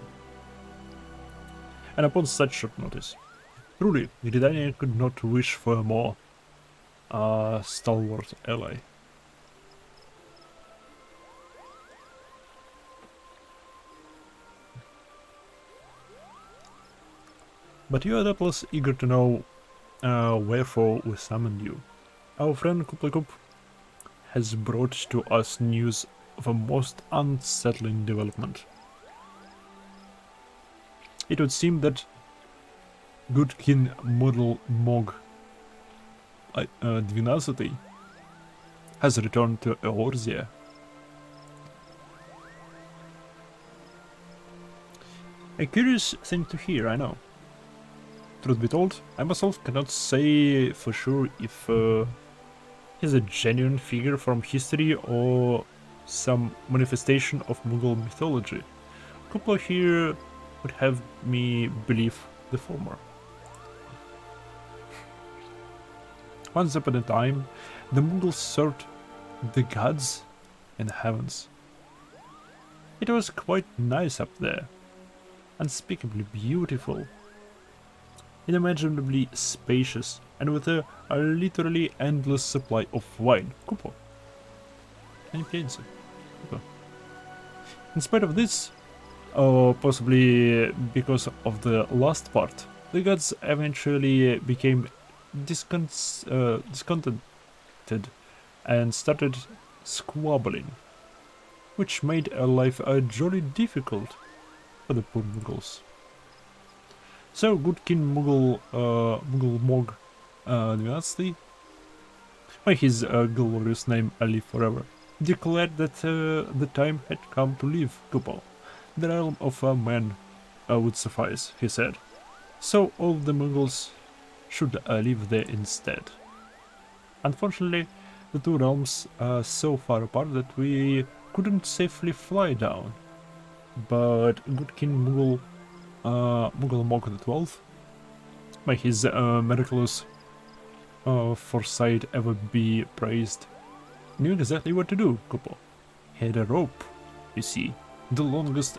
And upon such short notice, truly, Gridania could not wish for a more stalwart ally. But you are doubtless eager to know wherefore we summoned you. Our friend Kuplakup has brought to us news of a most unsettling development. It would seem that good King Model Mog XII has returned to Eorzea. A curious thing to hear, I know. Truth be told, I myself cannot say for sure if he's a genuine figure from history or some manifestation of Mughal mythology. Kupla here would have me believe the former. Once upon a time, the Mughals served the gods in the heavens. It was quite nice up there, unspeakably beautiful, unimaginably spacious, and with a literally endless supply of wine. Kupo. In spite of this, or possibly because of the last part, the gods eventually became discontented and started squabbling, which made life jolly difficult for the poor Muggles. So good King Muggle Mog XII, by his glorious name Ali forever, declared that the time had come to leave Kupo. The realm of men would suffice, he said. So all the Muggles should live there instead. Unfortunately, the two realms are so far apart that we couldn't safely fly down. But good King Muggle Mog XII, by his miraculous foresight ever be praised, knew exactly what to do, Kupo. He had a rope, you see, the longest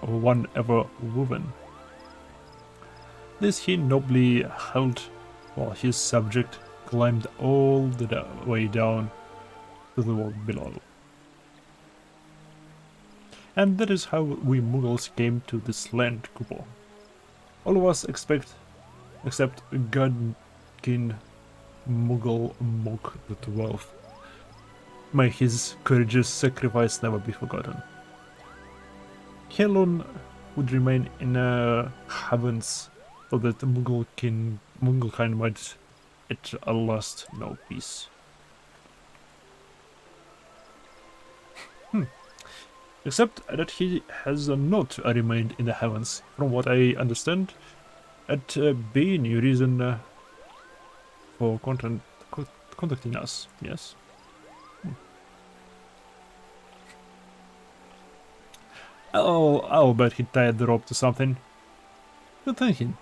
one ever woven. This he nobly held while his subject climbed all the way down to the world below. And that is how we Muggles came to this land, Kupo. All of us except God King Muggle Mog XII. May his courageous sacrifice never be forgotten. He alone would remain in heavens so that Mugglekind might at last know peace. Except that he has not remained in the heavens, from what I understand, at be any reason for contacting us, yes? I'll bet he tied the rope to something. Good thinking.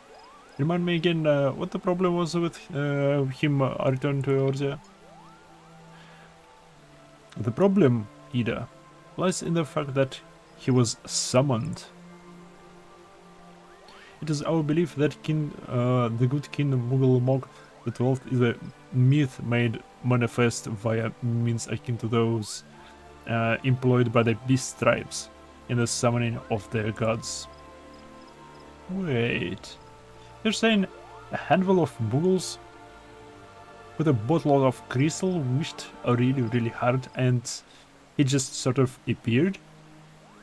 Remind me again what the problem was with him returning to Eorzea? The problem, Ida, lies in the fact that he was summoned. It is our belief that the good King Muggle Mog XII is a myth made manifest via means akin to those employed by the beast tribes in the summoning of their gods. Wait, you're saying a handful of Muggles with a boatload of crystal wished really hard and he just sort of appeared?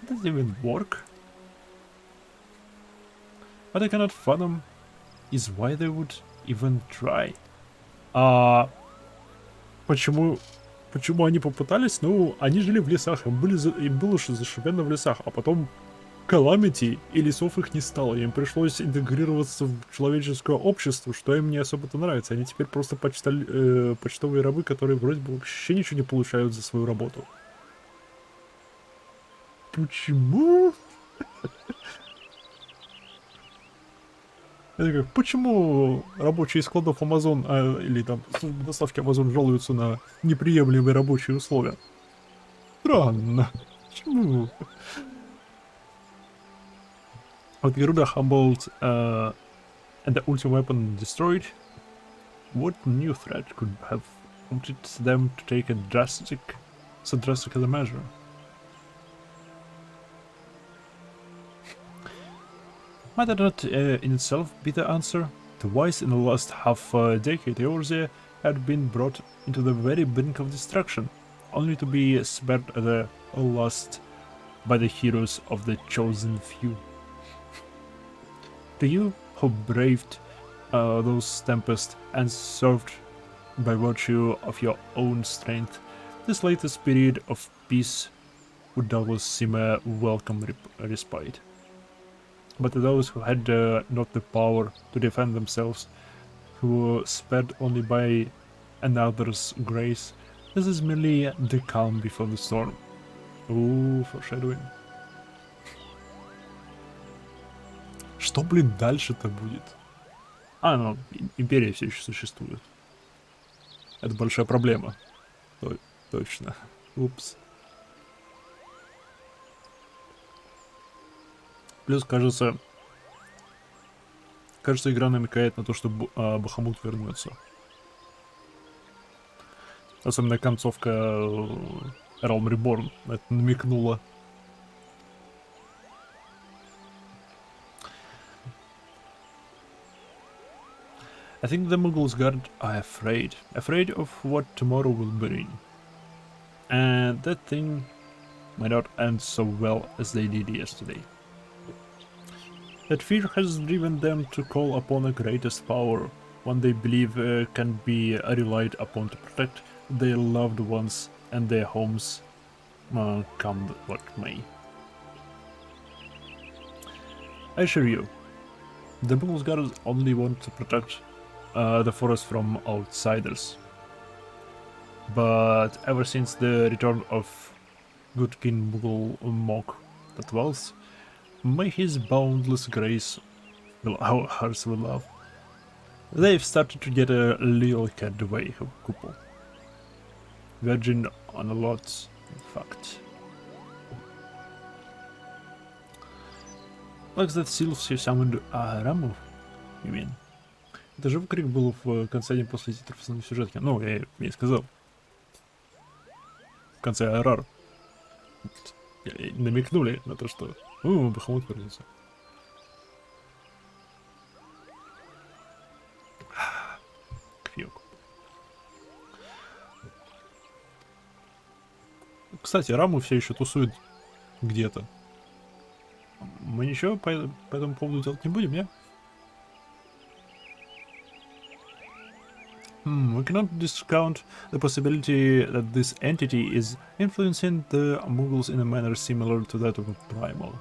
Does it even work? What I cannot fathom is why they would even try. Почему они попытались? Ну, они жили в лесах, им было зашибенно в лесах, а потом Calamity и лесов их не стало, им пришлось интегрироваться в человеческое общество, что им не особо-то нравится. Они теперь просто почтовые рабы, которые вроде бы вообще ничего не получают за свою работу. Почему? Это как, почему рабочие складов Amazon или там доставки Amazon жалуются на неприемлемые рабочие условия? Странно. Почему? With Garuda humbled and the ultimate weapon destroyed, what new threat could have prompted them to take so drastic as a measure? Might that not in itself be the answer? Twice in the last half-decade, Eorzea had been brought into the very brink of destruction, only to be spared at the last by the heroes of the chosen few. To you, who braved those tempests and served by virtue of your own strength, this latest period of peace would doubtless seem a welcome respite. But to those who had not the power to defend themselves, who were spared only by another's grace, this is merely the calm before the storm. Ooh, foreshadowing. Что, блин, дальше-то будет? Ну, империя все еще существует. Это большая проблема. Точно. Упс. Плюс, кажется, игра намекает на то, что Бахамут вернется. Особенно концовка Realm Reborn это намекнула. I think the Mughals guard are afraid of what tomorrow will bring. And that thing might not end so well as they did yesterday. That fear has driven them to call upon the greatest power, one they believe can be relied upon to protect their loved ones and their homes, come what may. I assure you, the Mughals guards only want to protect the forest from outsiders. But ever since the return of good King Mughal Mok the 12th, may his boundless grace fill our hearts with love, they've started to get a little carried away, couple. Verging on a lot, in fact. Like that Sylphs you summoned Ramu, you mean? Это же крик был в конце после титров основной сюжетки. Ну, я не сказал. В конце ARR. Намекнули на то, что Бахамут вернется. Квиок. Кстати, Раму все еще тусует где-то. Мы ничего по этому поводу делать не будем, не? We cannot discount the possibility that this entity is influencing the Mughals in a manner similar to that of a primal.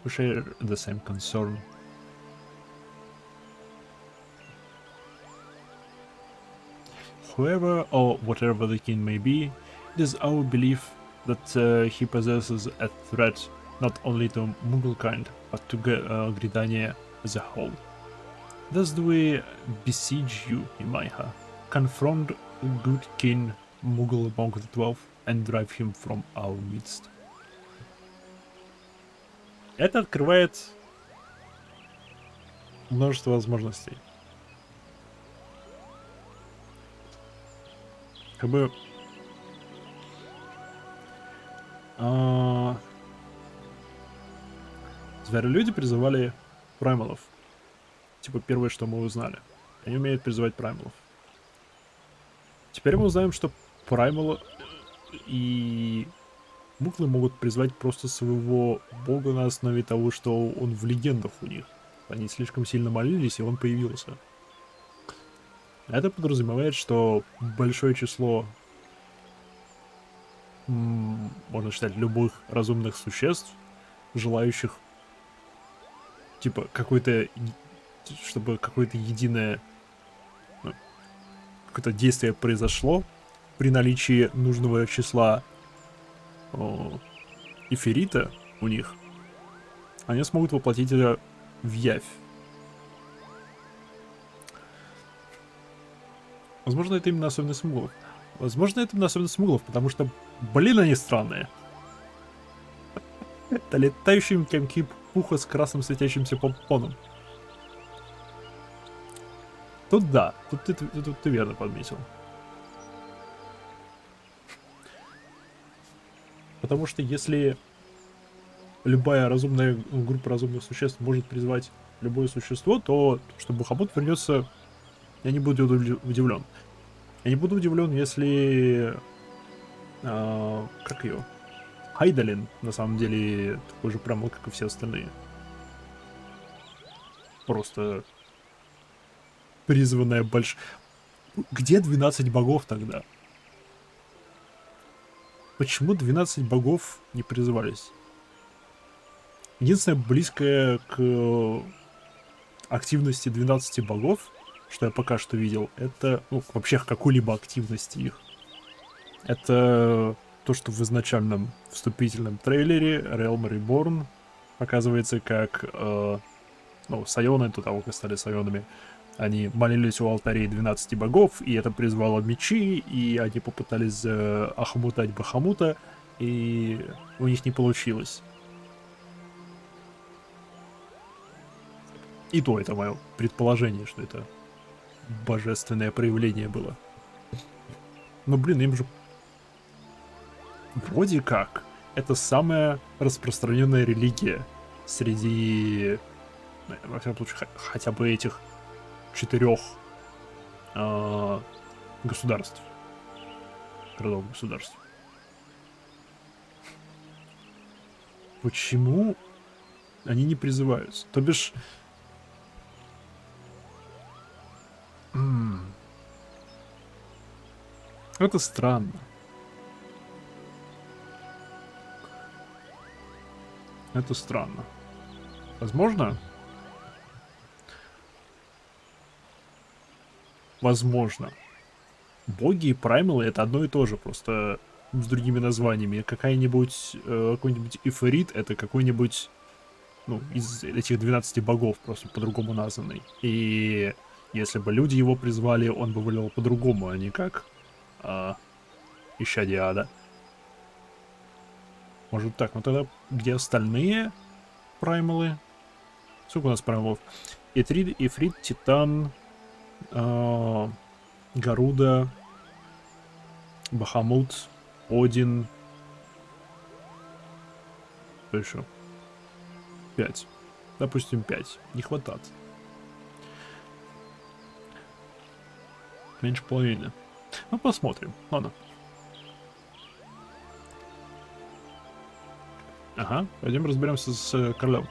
We share the same concern. Whoever or whatever the king may be, it is our belief that he possesses a threat not only to Mughal kind, but to Gridania as a whole. Thus do we beseech you, Imaiha, confront good King Mughal Monk the 12th and drive him from our midst. Это открывает множество возможностей. Как бы... Зверолюди призывали праймалов. Типа первое, что мы узнали. Они умеют призывать праймалов. Теперь мы узнаем, что праймалы и муглы могут призвать просто своего бога на основе того, что он в легендах у них. Они слишком сильно молились, и он появился. Это подразумевает, что большое число, можно считать, любых разумных существ, желающих, типа, чтобы какое-то единое, какое-то действие произошло при наличии нужного числа эфирита у них, они смогут воплотить это в явь. Возможно, это именно особенность муглов. Возможно, это именно особенность муглов, потому что, блин, они странные. Это летающие комки пуха с красным светящимся помпоном. Тут да, тут ты верно подметил. Потому что если любая разумная группа разумных существ может призвать любое существо, то что Бахамут вернется, я не буду удивлен. Я не буду удивлен, если как ее? Хайдалин, на самом деле, такой же прямо, как и все остальные. Просто призванная большая... Где 12 богов тогда? Почему 12 богов не призывались? Единственное близкое к активности 12 богов, что я пока что видел, это, ну, вообще какой-либо активности их. Это то, что в изначальном вступительном трейлере Realm Reborn показывается, как Сайоны, до того, как стали Сайонами, они молились у алтарей 12 богов, и это призвало мечи, и они попытались охмутать Бахамута, и у них не получилось. И то это мое предположение, что это божественное проявление было. Но, блин, им же... Вроде как, это самая распространенная религия среди во всяком случае, хотя бы этих 4 государств, городов-государств. Почему они не призываются? То бишь... Это странно. Это странно. Возможно? Возможно. Боги и праймалы — это одно и то же, просто с другими названиями. Какой-нибудь Ифрит — это какой-нибудь, ну, из этих 12 богов, просто по-другому названный. И если бы люди его призвали, он бы выглядел по-другому, а не как исчадие ада. Может так, ну тогда где остальные праймалы? Сколько у нас праймалов? Ифрит, Титан, Гаруда, Бахамут, Один. Что еще? 5. Допустим, 5. Не хватает. Меньше половины. Ну, посмотрим. Ладно. Ага, пойдем разберемся с королем.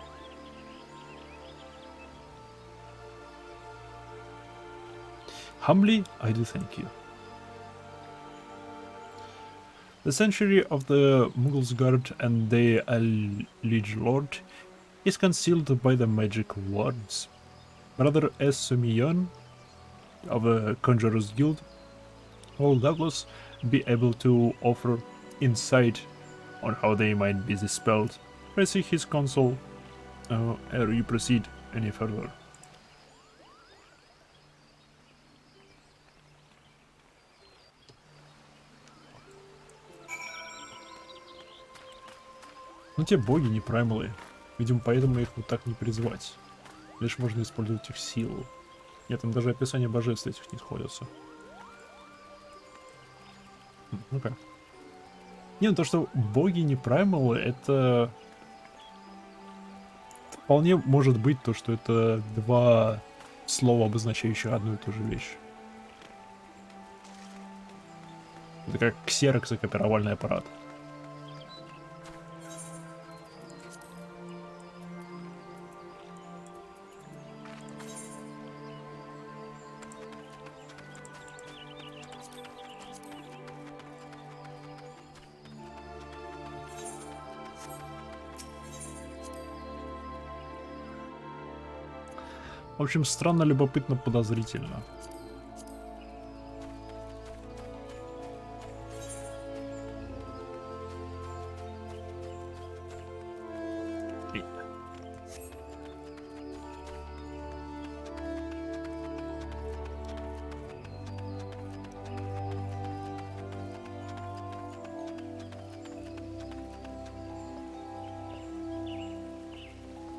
Humbly, I do thank you. The sanctuary of the Mughals guard and the liege lord is concealed by the magic wards. Brother S. Sumiyon of the Conjurer's Guild will doubtless be able to offer insight on how they might be dispelled. I see his counsel ere you proceed any further. Ну, те боги не праймалы. Видимо, поэтому их вот так не призвать. Лишь можно использовать их силу. Нет, там даже описание божеств этих не сходятся. Ну-ка. Не, ну то, что боги не праймалы, это вполне может быть то, что это 2 слова, обозначающие одну и ту же вещь. Это как ксерокс и копировальный аппарат. В общем, странно, любопытно, подозрительно.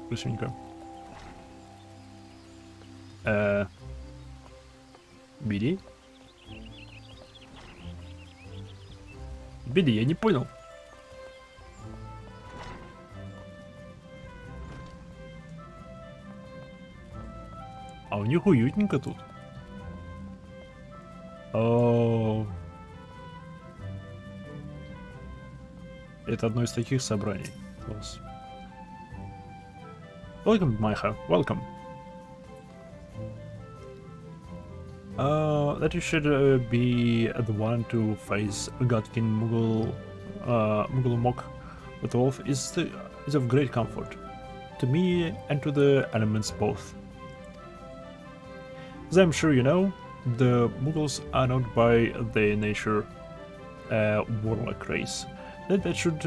Красивенько. Бери. Бери, я не понял. А у них уютненько тут. О, это одно из таких собраний. Класс. Welcome, Майха. Welcome. That you should be the one to face Godkin Mugulmok with the wolf is of great comfort to me and to the elements both. As I'm sure you know, the Mughals are not by their nature a warlike race. It should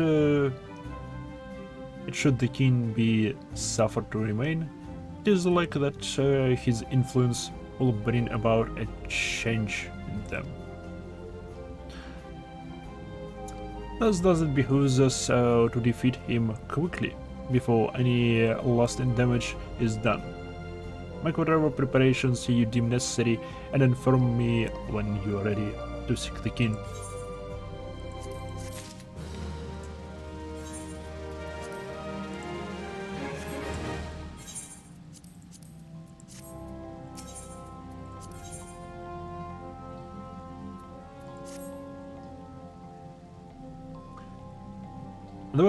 the king be suffered to remain, it is like that his influence will bring about a change in them. Thus does it behoove us to defeat him quickly, before any lasting damage is done. Make whatever preparations you deem necessary, and inform me when you are ready to seek the king. The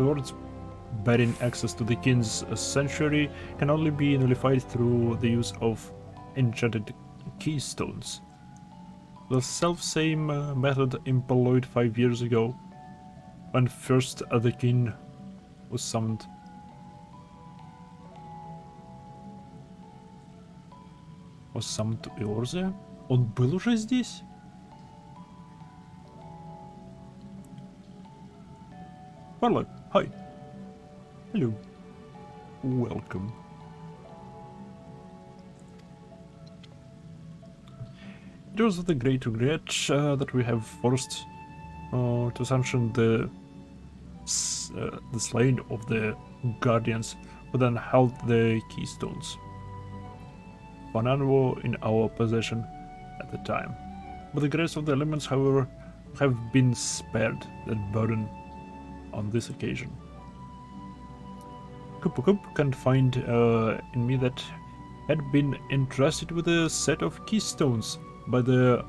words barring access to the king's sanctuary can only be nullified through the use of enchanted keystones. The self-same method employed 5 years ago, when first the king was summoned. Was summoned to Eorzea? Он был уже здесь? Warlock, hi. Hello. Welcome. It was with a great regret that we have forced to sanction the slaying of the guardians who then held the keystones. For none were in our possession at the time. But the grace of the elements, however, have been spared that burden on this occasion. Kup can find in me that had been entrusted with a set of keystones by the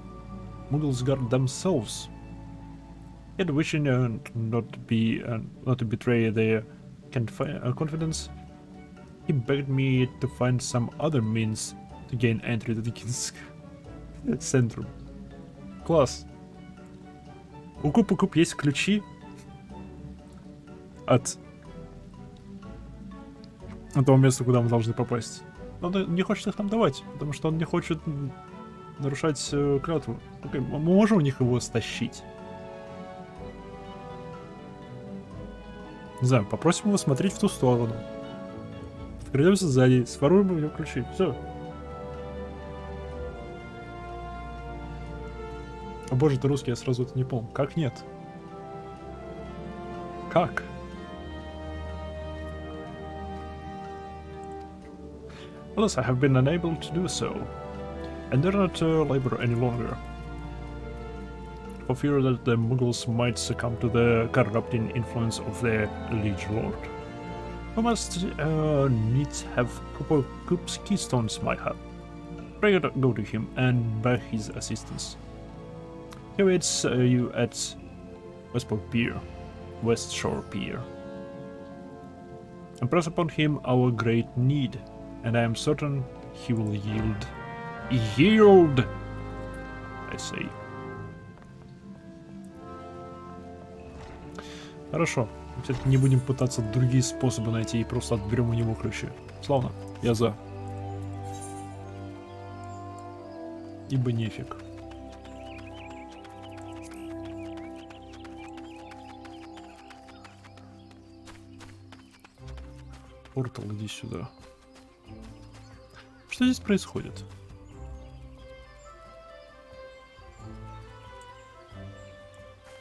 Mughals guard themselves. Yet wishing not to betray their confidence, he begged me to find some other means to gain entry to the king's centrum. Класс. У Куп есть ключи от того места, куда мы должны попасть. Но он не хочет их нам давать, потому что он не хочет нарушать клятву. Окей, мы можем у них его стащить. Не знаю, попросим его смотреть в ту сторону. Вкрадемся сзади, своруем у него ключи. Все. О боже, ты русский, я сразу это не понял. Как нет? Как? Alas, I have been unable to do so, and dare not labor any longer, for fear that the Mughals might succumb to the corrupting influence of their liege lord. We must needs have Kup's keystones, my hut. Pray go to him and beg his assistance. He waits you at West Shore Pier. Impress upon him our great need, and I am certain he will yield. Yield! I say. Хорошо. Все-таки не будем пытаться другие способы найти и просто отберем у него ключи. Славно. Я за. Ибо нефиг. Портал, иди сюда. Что здесь происходит?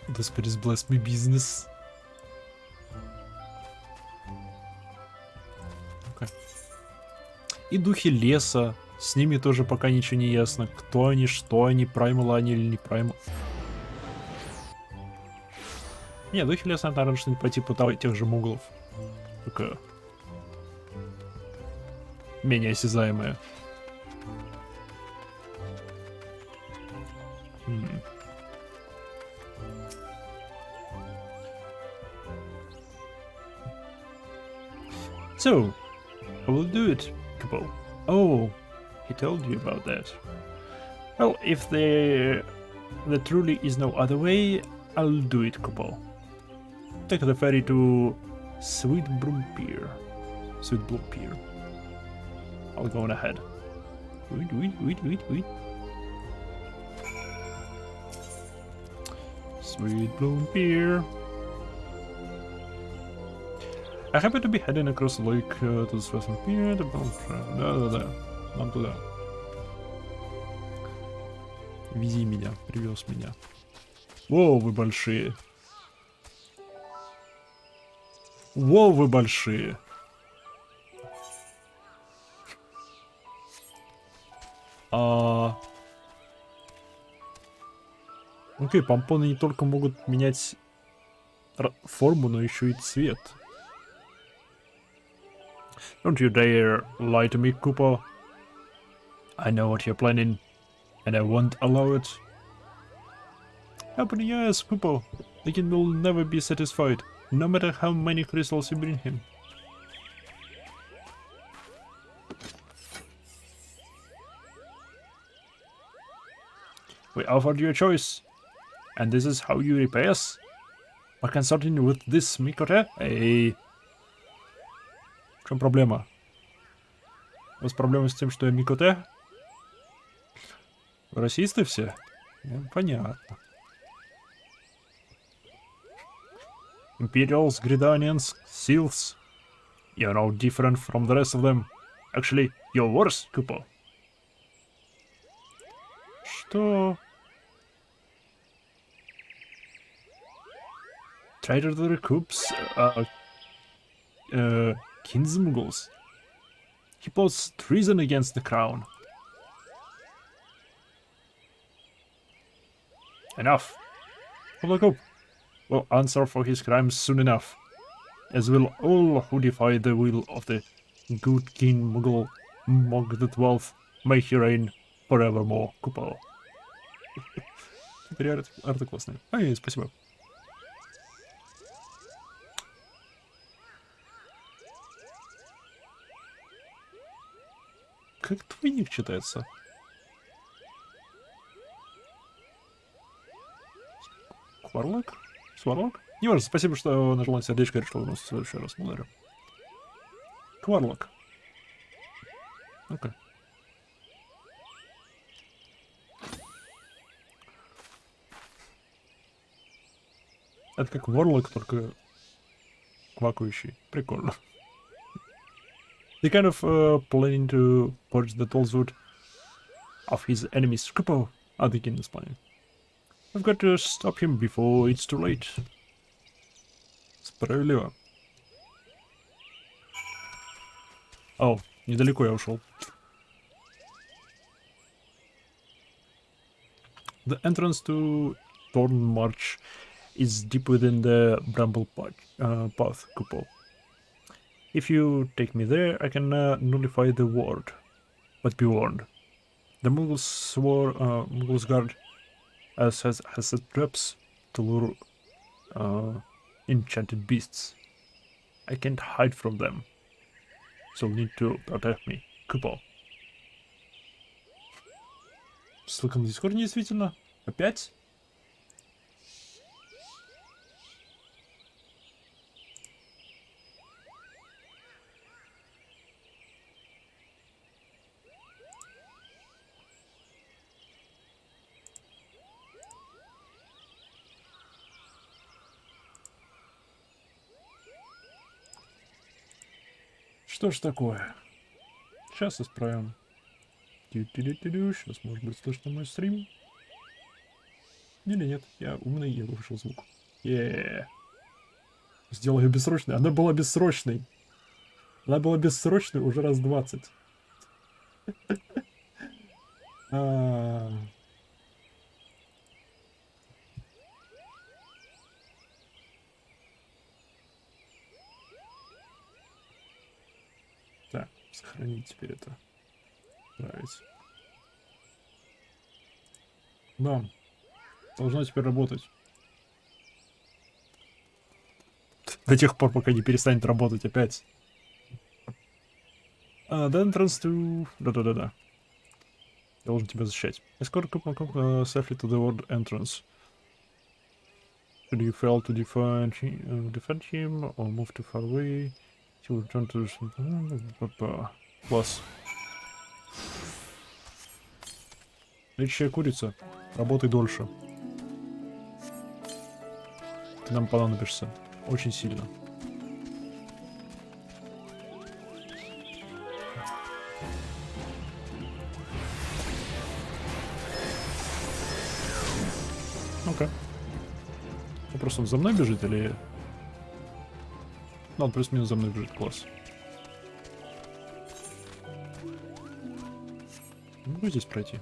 The spirits bless me business. Okay. И духи леса. С ними тоже пока ничего не ясно. Кто они, что они, праймалы они или не праймалы. Не, духи леса, наверное, что-нибудь по типу тех же муглов. Только менее осязаемые. So, I will do it, Kupo. Oh, he told you about that. Well, if there truly is no other way, I'll do it, Kupo. Take the ferry to Sweet Bloom Pier. I'll go on ahead. Wait. Sweet Bloom Pier. I happen to be heading across the lake to the Western Pier. Да. Нам туда. Вези меня, привез меня. Воу, вы большие. Воу, вы большие. Окей, помпоны не только могут менять форму, но еще и цвет. Don't you dare lie to me, Kupo. I know what you're planning, and I won't allow it. Open your eyes, Kupo. The king will never be satisfied, no matter how many crystals you bring him. We offered you a choice, and this is how you repay us? By consulting with this Mikote? Эй. В чем проблема? У вас проблема с тем, что я Микоте? Расисты все? Понятно. Imperials, Gridanians, Seals. You're no different from the rest of them. Actually, you're worse, Kupo. Что? Traitor to the recoups, Kinsmuggles. He plots treason against the crown. Enough. Public will answer for his crimes soon enough, as will all who defy the will of the good King Muggle, Mog the XII, may he reign forevermore, Kupo. Теперь арты классные. Ай, спасибо. Как твой ник читается? Кварлок? Сварлок? Не важно, спасибо, что нажал на сердечко и решил вернуться в следующий раз. Благодарю. Кварлок. Ну-ка. Это как Ворлок, только квакающий. Прикольно. They kind of planning to purge the Tolzwood of his enemies. Kupo, the king is planning. I've got to stop him before it's too late. Справедливо. О, недалеко я ушел. The entrance to Thorn March is deep within the bramble path, Kupo. If you take me there, I can nullify the ward. But be warned. The Muggles guard has set traps to lure enchanted beasts. I can't hide from them. So need to protect me. Kupo. Ссылка на Discord действительно? Опять? Что ж такое? Сейчас исправим. Сейчас, может быть, слышно мой стрим. Или нет, я умный, я выключил звук. Сделал ее бессрочной. Она была бессрочной. Она была бессрочной уже раз 20. Так, сохранить теперь это. Нравится. Да. Должна теперь работать. До тех пор, пока не перестанет работать опять. The entrance to... Да-да-да-да. Я должен тебя защищать. Escort safely to the ward entrance. Should you fail to defend him or move too far away, he will return to... Класс. Лечащая курица. Работай дольше. Ты нам понадобишься. Очень сильно. Ну-ка. Просто он за мной бежит или... Ну, он плюс-минус за мной бежит. Класс. Могу здесь пройти?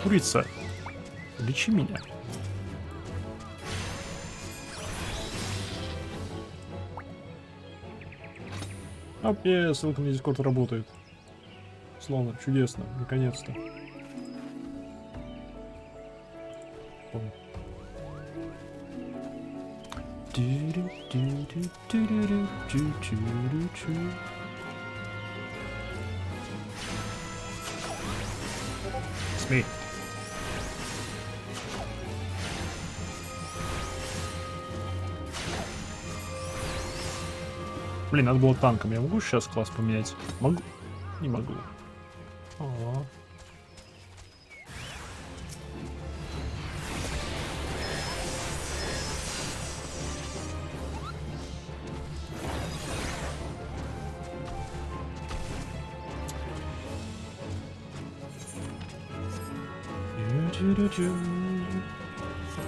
Курица, лечи меня. Опе, ссылка на Discord работает. Славно, чудесно, наконец-то. Смей. Блин, надо было танком. Я могу сейчас класс поменять? Могу? Не могу. О-о-о.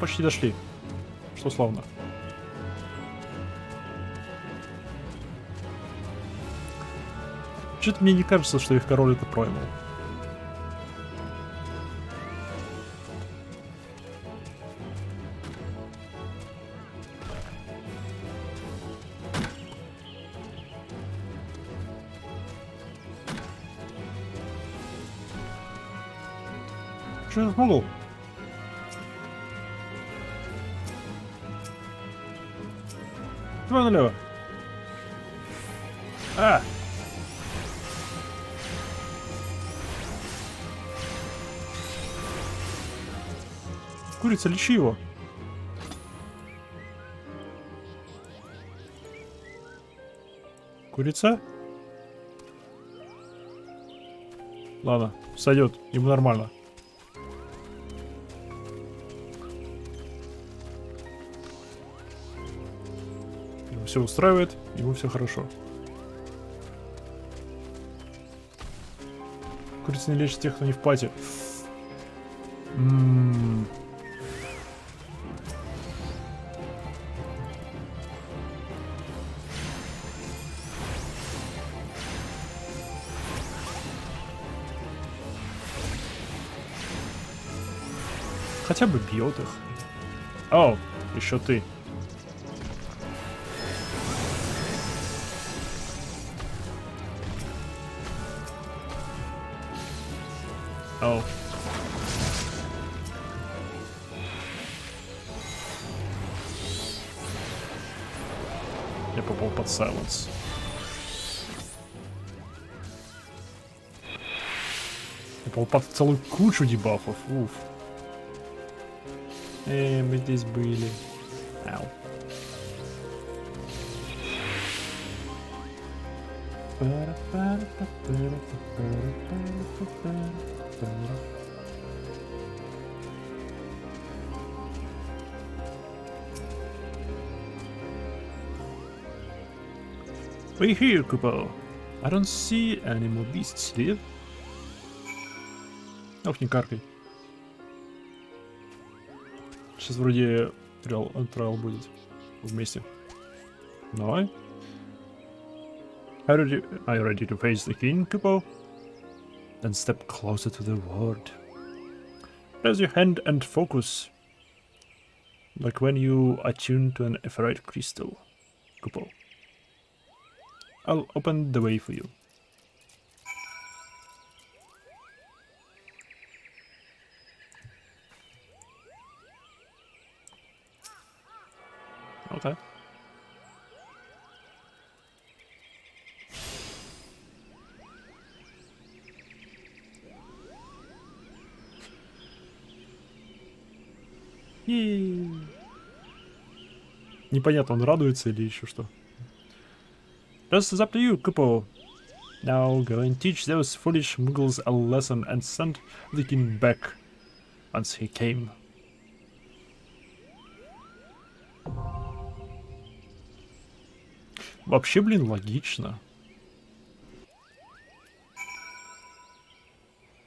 Почти дошли. Что славно. Что-то мне не кажется, что их король это проймал. Что я смогу? Давай налево. А! Курица, лечи его. Курица? Ладно, сойдет, ему нормально. Его все устраивает, ему все хорошо. Курица не лечит тех, кто не в пати. Хотя бы бьет их. О, еще ты. О. Я попал под сайленс. Я попал под целую кучу дебафов. Уф. Мы здесь были. Ау. We're here, Kupo. I don't see any more beasts here. Ох, не каркай. Сейчас вроде трайл будет вместе. Давай. Are you ready to face the king, Kupo? Then step closer to the ward. Raise your hand and focus. Like when you attune to an ephemerate crystal, Kupo. I'll open the way for you. Okay. Непонятно, он радуется или еще что. Rest is up to you, Kupo. Now go and teach those foolish muggles a lesson and send the king back once he came. Вообще, блин, логично.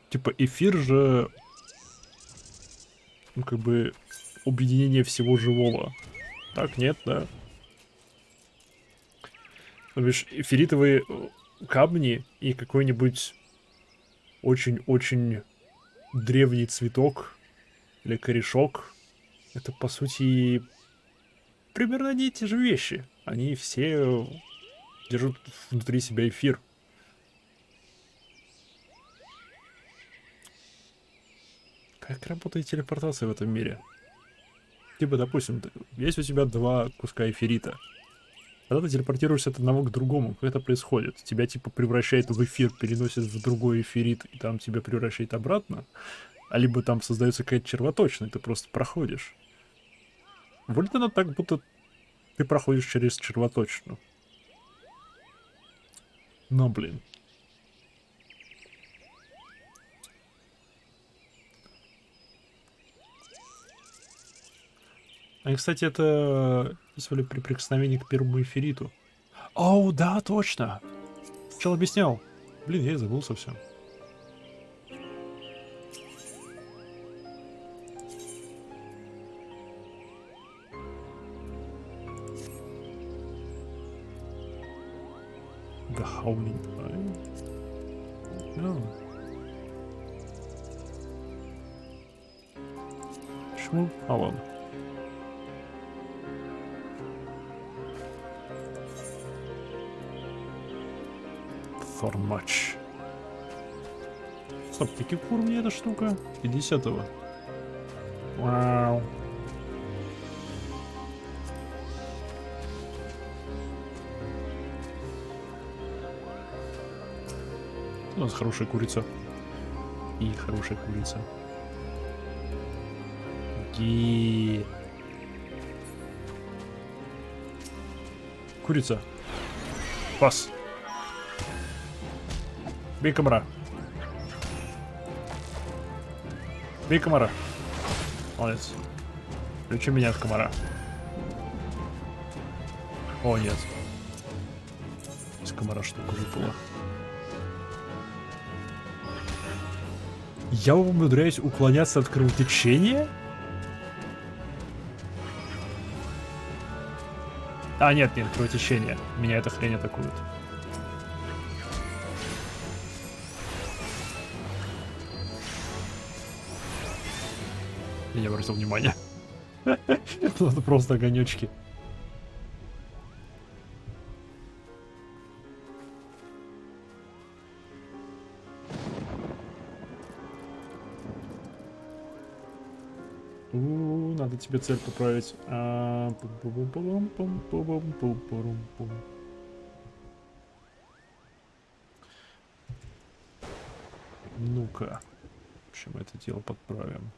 Типа эфир же, ну как бы объединение всего живого. Так, нет, да. То бишь эфиритовые камни и какой-нибудь очень-очень древний цветок или корешок. Это, по сути, примерно одни и те же вещи. Они все держат внутри себя эфир. Как работает телепортация в этом мире? Типа, допустим, есть у тебя 2 куска эфирита. Когда ты телепортируешься от одного к другому, как это происходит? Тебя типа превращает в эфир, переносит в другой эфирит, и там тебя превращает обратно? А либо там создается какая-то червоточина, и ты просто проходишь. Выглядит оно так, будто ты проходишь через червоточину. Но, блин. А, кстати, это использовали при прикосновении к первому эфириту. Оу, да, точно! Сначала объяснял. Блин, я и забыл совсем. The Howling Eye. Oh. Почему? А, ладно. Thorn-матч. Стоп, каких уровней эта штука? 50-го. Вау. У нас хорошая курица. И хорошая курица. И... Курица. Пас. Бей комара. Бей комара. Молодец. Включи меня от комара. О, нет. Из комара штука выпала. Я умудряюсь уклоняться от кровотечения? А, нет, кровотечение. Меня эта хрень атакует. Я не обратил внимания. Это просто огонечки. Надо тебе цель поправить. Ну-ка. В общем, это дело подправим.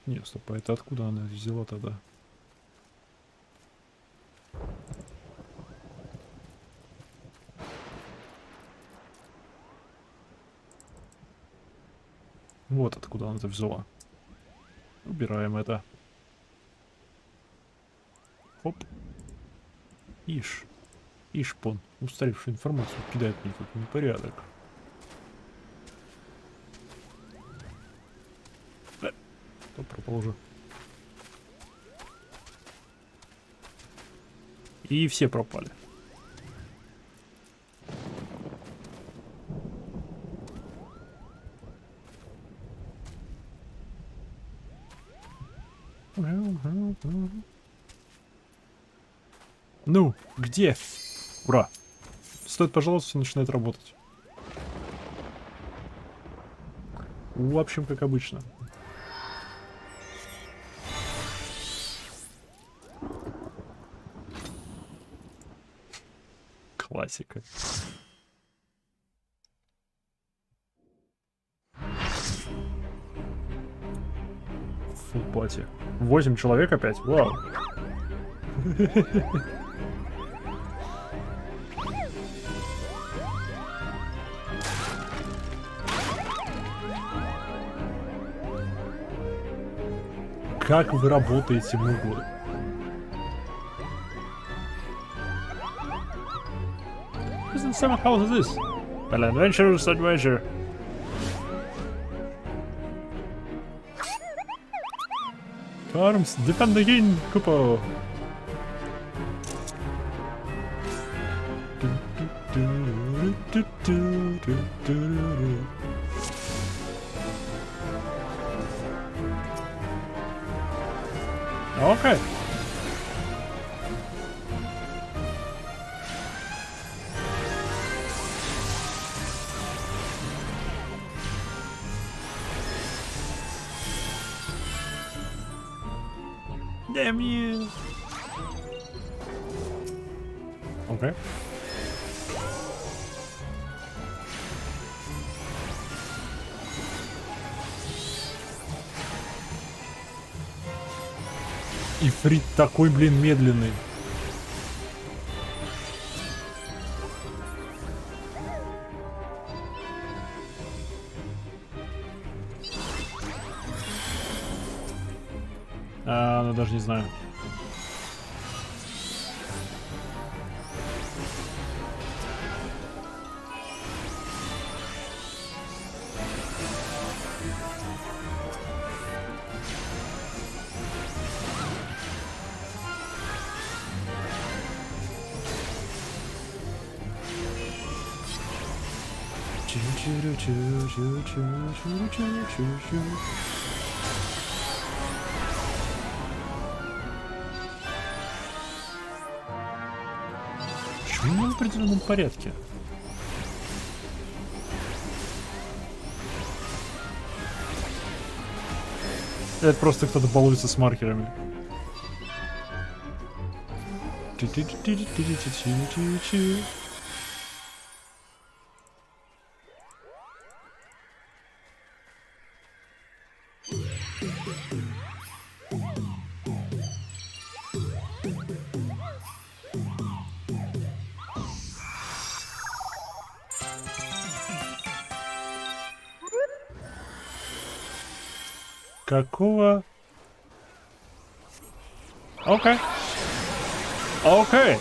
Не, стоп, а это откуда она взяла тогда? Вот откуда она это взяла. Убираем это. Хоп. Ишпон. Устаревшую информацию кидает мне тут непорядок. Что пропал уже? И все пропали. Ну, где? Ура! Стоит, пожалуйста, все начинает работать. В общем, как обычно. Классика. Фул пати. 8 человек опять? Вау. Как вы работаете, муглы? Isn't summer house is this? An adventurous adventure. Arms, defend again, Kupo. Окей. Damn you. Окей. Ифрит такой, блин, медленный. Ну даже не знаю. Почему в определенном порядке? Это просто кто-то балуется с маркерами. Какого? Окей. Окей.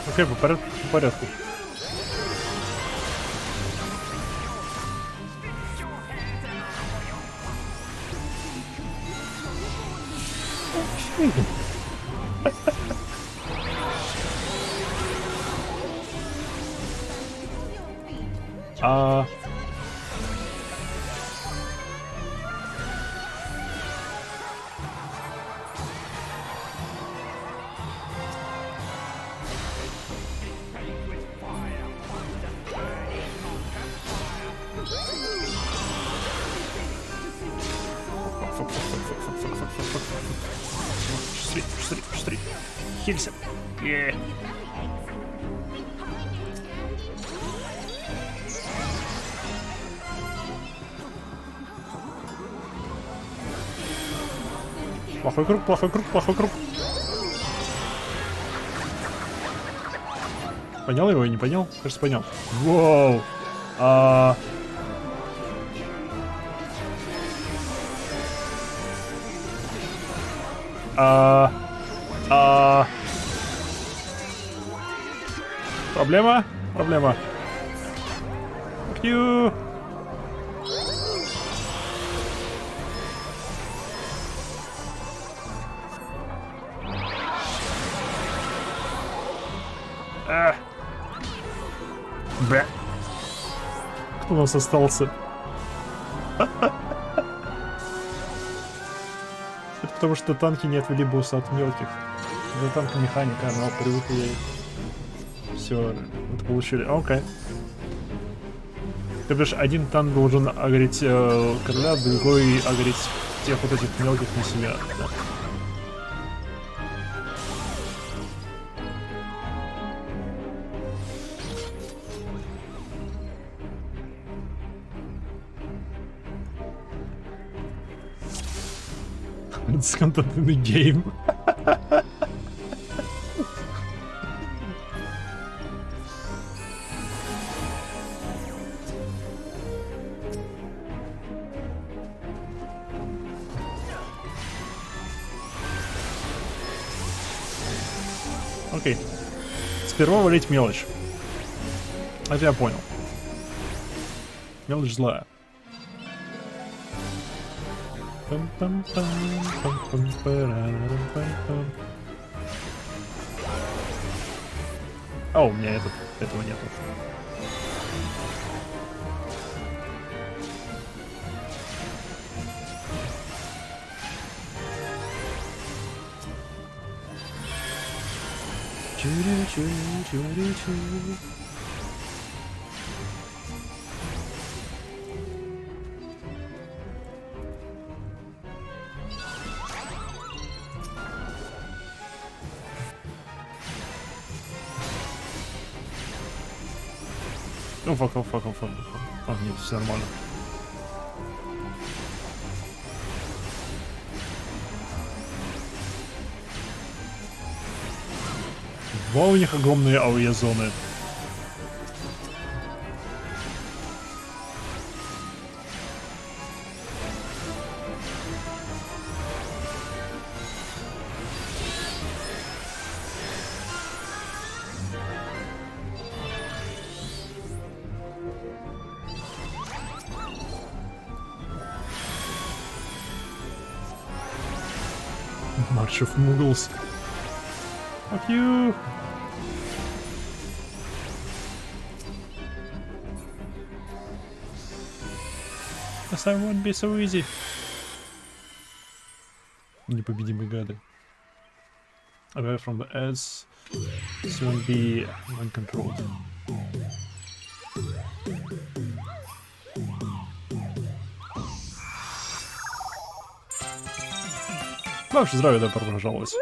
Окей, по порядку, по порядку. Шустрей. Хилься. Плохой круг, плохой круг, плохой круг. Понял его и не понял? Кажется, понял. Воу. Проблема? Проблема. Fuck you. Бля. Кто у нас остался? Это потому что танки не отвели босса от мелких. Это танк механика, но привык ей. Все, это получили. Окей. То бишь, один танк должен агрить короля, другой агрить тех вот этих мелких на себя. Да. It's content in the game. Окей. Сперва валить мелочь. Это я понял. Мелочь злая. А, у меня этого нету. Ну, фак. А, нет, все нормально. Вау, у них огромные АОЕ-зоны. March of Muggles. Fuck you. Yes, I won't be so easy. Непобедимые гады. Away from the edge, soon be uncontrolled. Ваше здравие, добро пожаловать.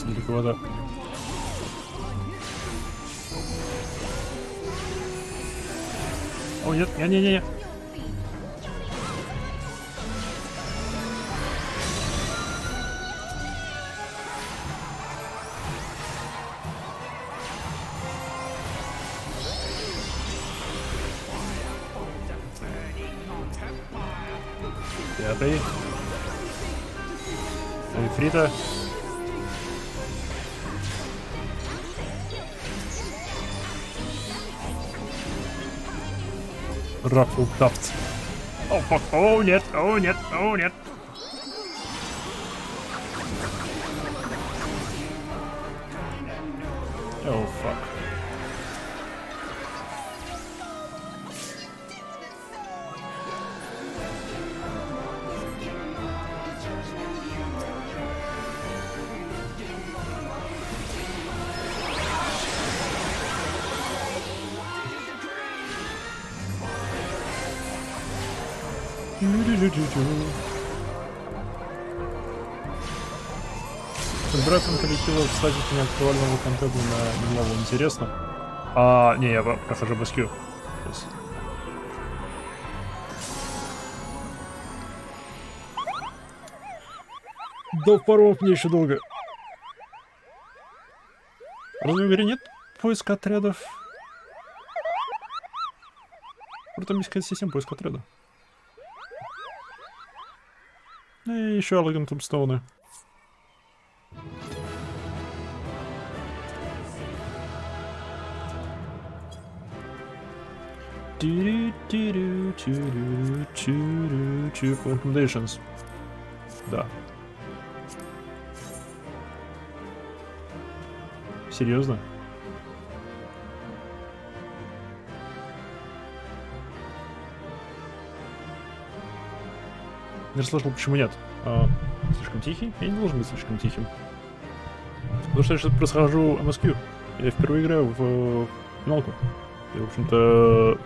Далековато. О, нет, не. Пятый. Фрита. Раффлтафт. О, фак. О, нет. О, фак. Собирательным коллективом, кстати, неактуального контента на немного интересно. Не, я прохожу MSQ. До паров мне еще долго. Разве в игре нет поиска отрядов? Там есть какая-то система поиска отряда. И еще Аллаган Тумстоуны. Recommendations. Да. Серьезно? Не расслышал, почему нет. Слишком тихий? Я не должен быть слишком тихим. Потому что я сейчас прохожу MSQ. Я впервые играю в финалку. И, в общем-то,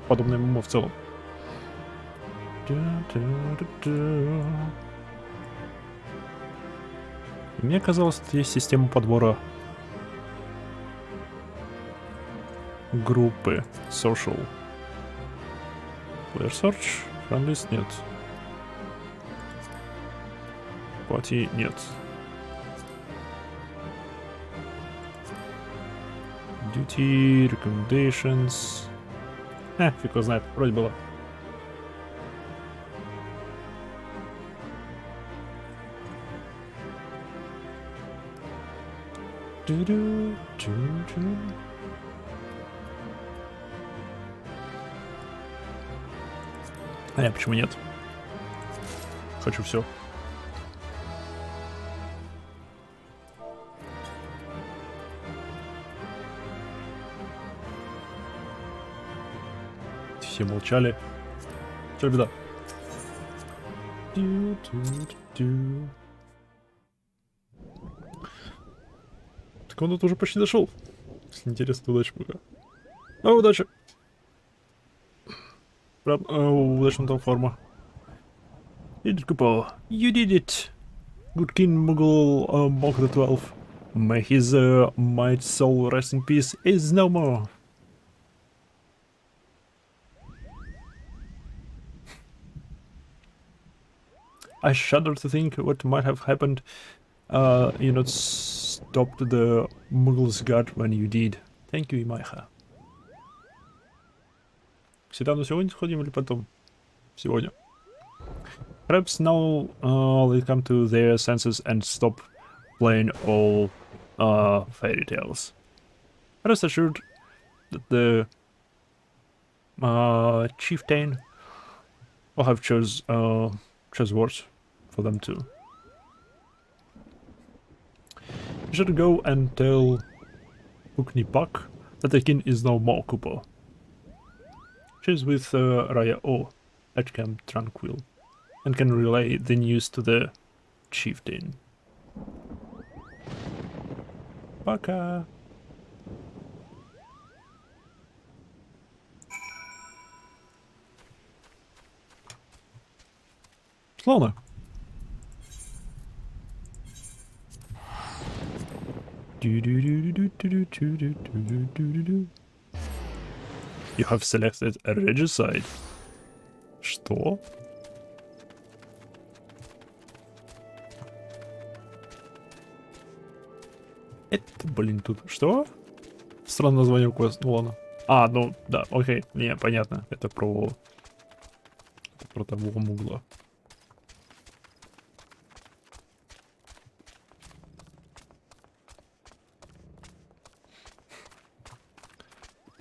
подобное ММО в целом. Мне казалось, что есть система подбора группы. Social. Player Search. Friendlies нет. Party нет. Duty, Recommendations. Фиг его знает, вроде было. А я почему нет? Хочу все. Все молчали. Что беда? Так он тут уже почти дошел. Интересно, удачи пока. Удачи. Удачная там форма. You did it. Good King Mughal Monk the 12. May his might soul rest in peace is no more. I shudder to think what might have happened. You not stopped the Mughals' god when you did. Thank you, Imaiha. Всегда на сегодня сходим или потом? Сегодня. Perhaps now they come to their senses and stop playing all fairy tales. Rest assured that the chieftain will have choose words for them too. You should go and tell Puknipak that the king is no more Kupo. She's with Raya O at Camp Tranquil and can relay the news to the chieftain. Пока. Славно. You have selected a regicide. Что? Это, блин, тут... Что? Странное название квеста. Ну ладно. Ну, да, окей. Не, понятно. Это про того мугла.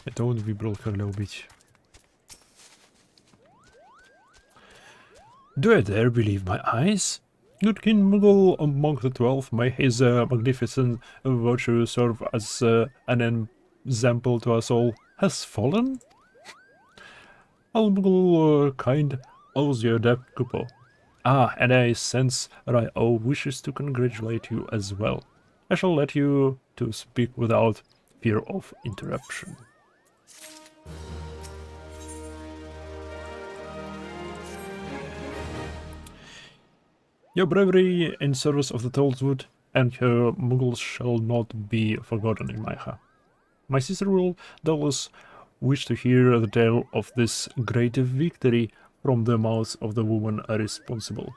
Это он выбрал короля убить. Do I dare believe my eyes? Good King Mughal Monk the 12, may his magnificent virtue serve as an example to us all, has fallen? Al Mughal kind owes your debt, Kupo. And I sense Rai-O wishes to congratulate you as well. I shall let you to speak without fear of interruption. Your bravery in service of the Tollswood and her Mughals shall not be forgotten, Imaiha. My sister will doubtless wish to hear the tale of this great victory from the mouths of the woman responsible.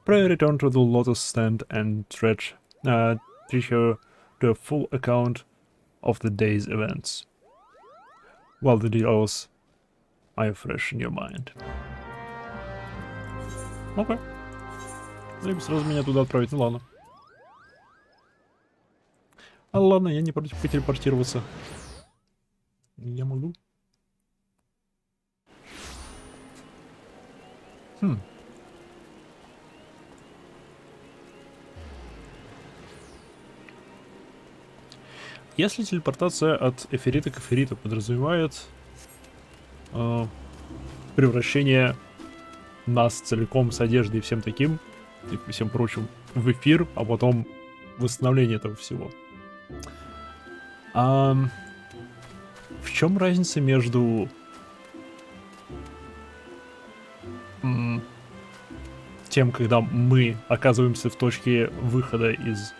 Pray return to the lotus stand and treat her to a full account of the day's events, while the details are fresh in your mind. Okay. Либо сразу меня туда отправить, ну ладно. Ладно, я не против потелепортироваться. Я могу. Если телепортация от эфирита к эфириту подразумевает превращение нас целиком с одеждой и всем таким, и всем прочим, в эфир, а потом восстановление этого всего. В чем разница между тем, когда мы оказываемся в точке выхода из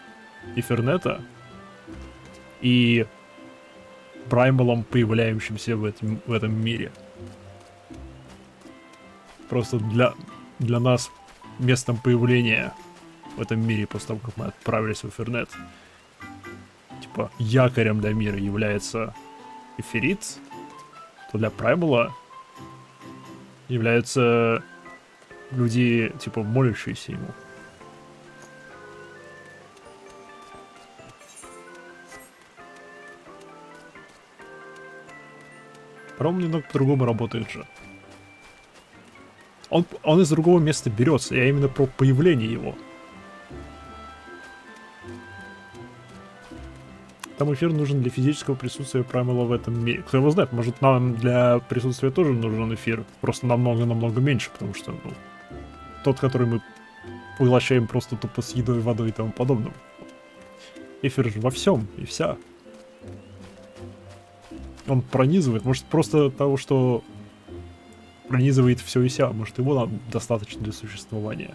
эфирнета и праймалом, появляющимся в этом мире. Просто для нас местом появления в этом мире после того, как мы отправились в эфирнет, типа якорем для мира является эфирит, то для праймала являются люди, типа, молящиеся ему. Прям немного по-другому работает же. Он из другого места берется, я именно про появление его. Там эфир нужен для физического присутствия праймала в этом мире. Кто его знает, может нам для присутствия тоже нужен эфир, просто намного-намного меньше, потому что, ну, тот, который мы поглощаем просто тупо с едой, водой и тому подобным. Эфир же во всем и вся. Он пронизывает, может просто того, что пронизывает все и вся, может его нам достаточно для существования.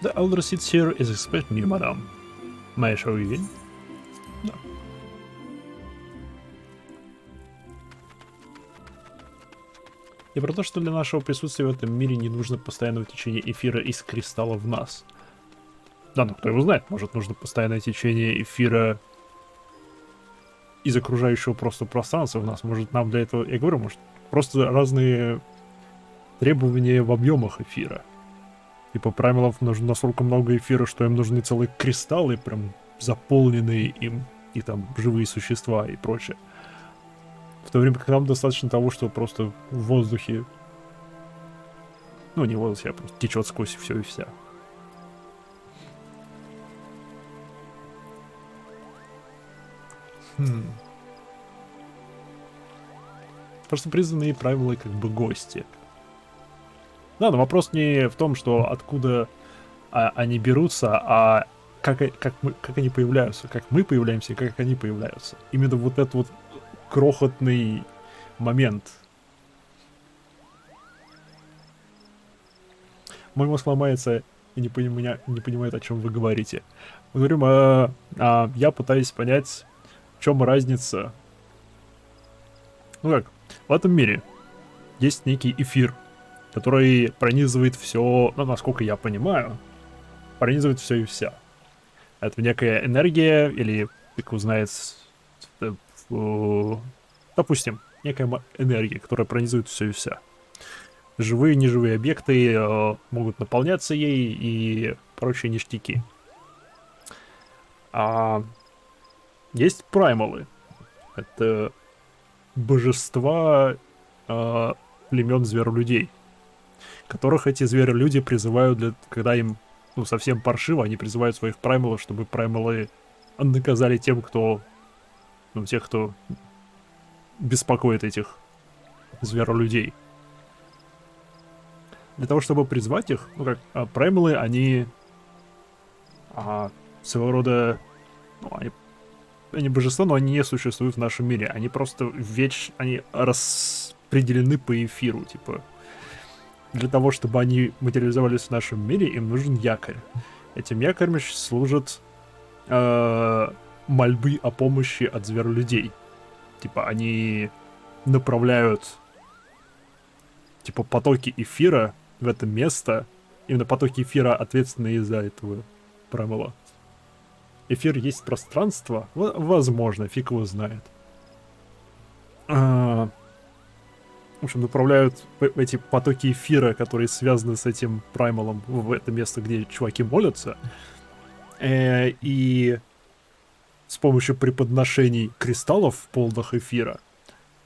The elder sits here is expecting you, madam. May I show you in? Да. И про то, что для нашего присутствия в этом мире не нужно постоянного течения эфира из кристалла в нас. Да, ну кто его знает, может нужно постоянное течение эфира из окружающего просто пространства в нас. Может нам для этого, я говорю, может просто разные требования в объемах эфира. Типа праймалов нужно настолько много эфира, что им нужны целые кристаллы, прям заполненные им, и там живые существа и прочее. В то время как нам достаточно того, что просто в воздухе, ну не в воздухе, а просто течет сквозь все и вся. Просто признанные правила как бы гости. Да, но вопрос не в том, что откуда они берутся, а как они появляются, как мы появляемся и как они появляются. Именно вот этот вот крохотный момент. Мой мозг ломается и не понимает, о чем вы говорите. Мы говорим, я пытаюсь понять, в чем разница. Ну как, в этом мире есть некий эфир, который пронизывает все, ну, насколько я понимаю, пронизывает все и вся. Это некая энергия, или, как узнает, допустим, некая энергия, которая пронизывает все и вся. Живые и неживые объекты могут наполняться ей и прочие ништяки. А есть праймалы. Это божества племен зверолюдей, которых эти зверолюди призывают, когда им совсем паршиво, они призывают своих праймалов, чтобы праймалы наказали тех, кто беспокоит этих зверолюдей. Для того, чтобы призвать их, праймалы, они своего рода, они божества, но они не существуют в нашем мире. Они просто они распределены по эфиру, типа. Для того, чтобы они материализовались в нашем мире, им нужен якорь. Этим якорем служат мольбы о помощи от зверолюдей. Типа, они направляют потоки эфира в это место. Именно потоки эфира ответственны из-за этого правила. Эфир есть пространство? Возможно, фиг его знает. В общем, направляют эти потоки эфира, которые связаны с этим праймалом, в это место, где чуваки молятся. И с помощью преподношений кристаллов в полдах эфира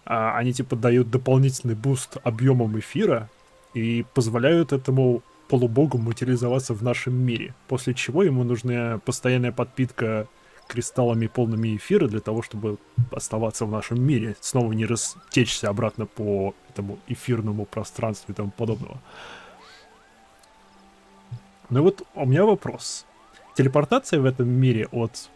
они дают дополнительный буст объемам эфира и позволяют этому полубогу материализоваться в нашем мире. После чего ему нужна постоянная подпитка кристаллами полными эфира для того, чтобы оставаться в нашем мире, снова не растечься обратно по этому эфирному пространству и тому подобного. Ну и вот у меня вопрос. Телепортация в этом мире от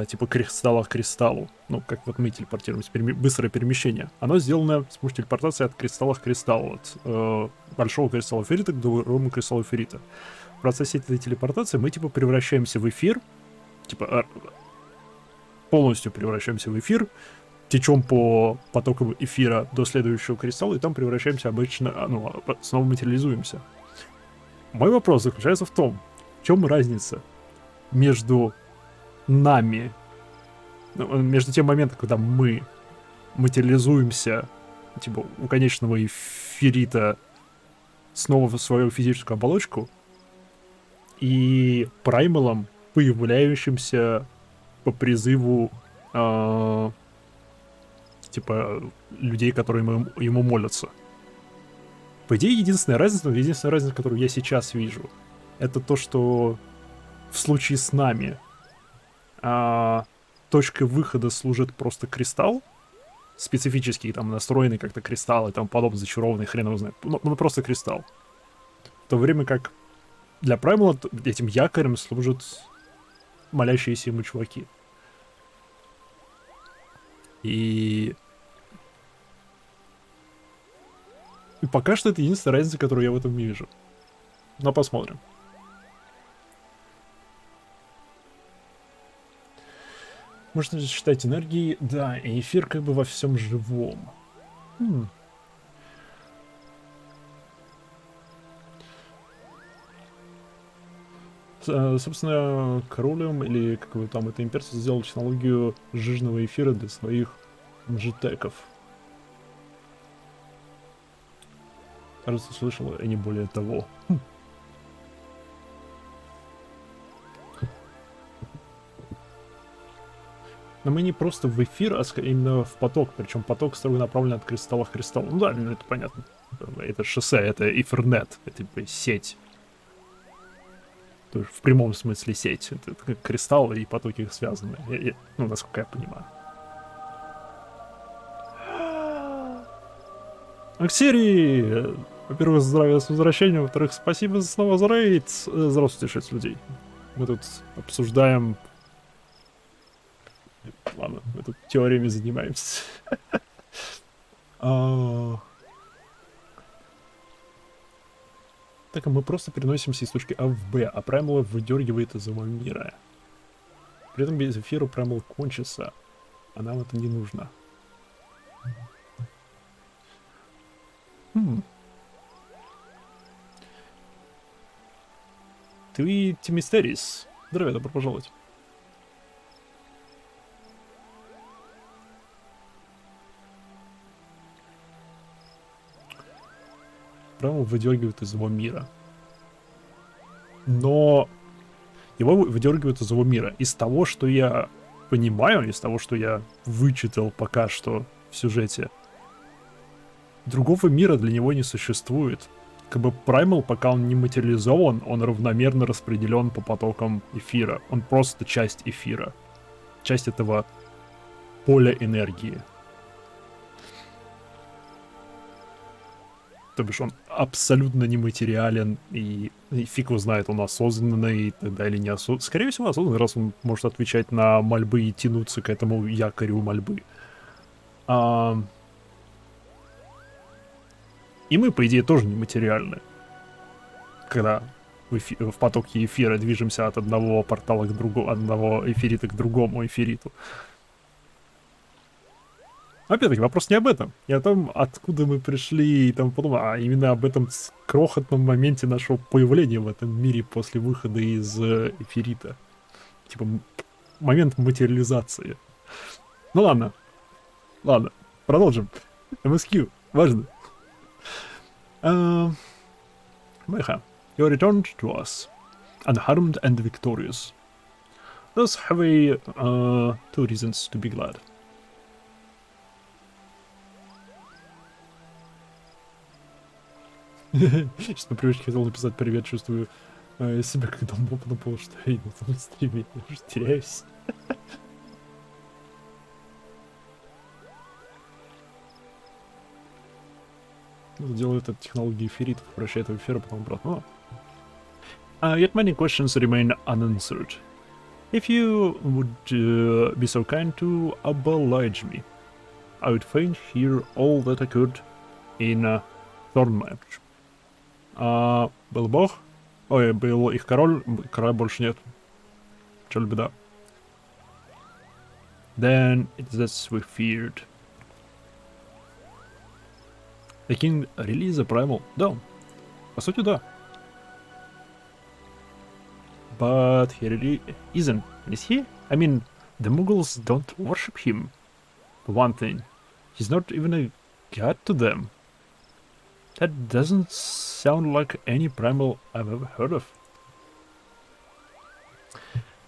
типа кристалла к кристаллу, ну, как вот мы телепортируемся, быстрое перемещение, оно сделано с помощью телепортации от кристалла к кристаллу, от большого кристалла феррита к другому кристаллу феррита. В процессе этой телепортации мы типа превращаемся в эфир, типа полностью превращаемся в эфир, течем по потокам эфира до следующего кристалла, и там превращаемся обычно, снова материализуемся. Мой вопрос заключается в том, в чем разница между нами, между тем моментом, когда мы материализуемся, типа, у конечного эфирита снова в свою физическую оболочку, и праймалом, появляющимся по призыву типа людей, которые ему молятся. По идее, единственная разница, которую я сейчас вижу, это то, что в случае с нами точкой выхода служит просто кристалл, специфический, там, настроенный как-то кристалл и там подобный, зачарованный, хрен его знает. Ну, просто кристалл. В то время как для Праймала этим якорем служат молящиеся ему чуваки. И пока что это единственная разница, которую я в этом не вижу. Но посмотрим. Можно считать энергией, да, и эфир как бы во всем живом. Собственно, Королем, или как его там, это имперство сделал технологию жирного эфира для своих джетеков. Кажется, слышал, и не более того. Но мы не просто в эфир, а именно в поток. Причем поток строго направлен от кристалла к кристаллу. Ну да, это понятно. Это шоссе, это Ethernet, это типа сеть. То есть в прямом смысле сеть. Это как кристалл и потоки их связаны. Ну, насколько я понимаю. Аксерий! Во-первых, здравия с возвращением. Во-вторых, спасибо снова за рейд. Здравствуйте, 6 людей. Мы тут обсуждаем... Ладно, мы тут теориями занимаемся. Так, а мы просто переносимся из точки А в Б, а Праймал выдергивает из его мира. При этом без эфира Праймал кончится, а нам это не нужно. Ты Тимистерис. Здравия, добро пожаловать. Праймал выдергивает из его мира. Но его выдергивают из его мира. Из того, что я понимаю, из того, что я вычитал пока что в сюжете, другого мира для него не существует. Как бы Праймал, пока он не материализован, он равномерно распределен по потокам эфира. Он просто часть эфира. Часть этого поля энергии. То бишь он абсолютно нематериален, и фиг его знает, он осознанный тогда или не осознанный. Скорее всего, осознанный, раз он может отвечать на мольбы и тянуться к этому якорю мольбы. И мы, по идее, тоже нематериальны. Когда в потоке эфира движемся от одного портала к другому, от одного эфирита к другому эфириту. Опять-таки, вопрос не об этом. Не о том, откуда мы пришли и тому подобное, а именно об этом крохотном моменте нашего появления в этом мире после выхода из эфирита. Типа, момент материализации. Ну ладно. Ладно. Продолжим. MSQ. Важно. Меха. You returned to us. Unharmed and victorious. Thus have we two reasons to be glad. Сейчас по привычке хотел написать привет, чувствую себя как долбоеб, потому что я на этом стриме, я уже теряюсь. Делает это технологии эфиритов, превращает в эфир, а потом обратно. Yet many questions remain unanswered. If you would be so kind to oblige me, I would fain hear all that occurred in Thornmatch. Был бог? Ой, был их король, короля больше нет. Чё ли беда? Then it's as we feared. The king really is a primal? Да. По сути, да. But he really isn't, is he? I mean, the Mughals don't worship him. For one thing, he's not even a god to them. That doesn't sound like any primal I've ever heard of.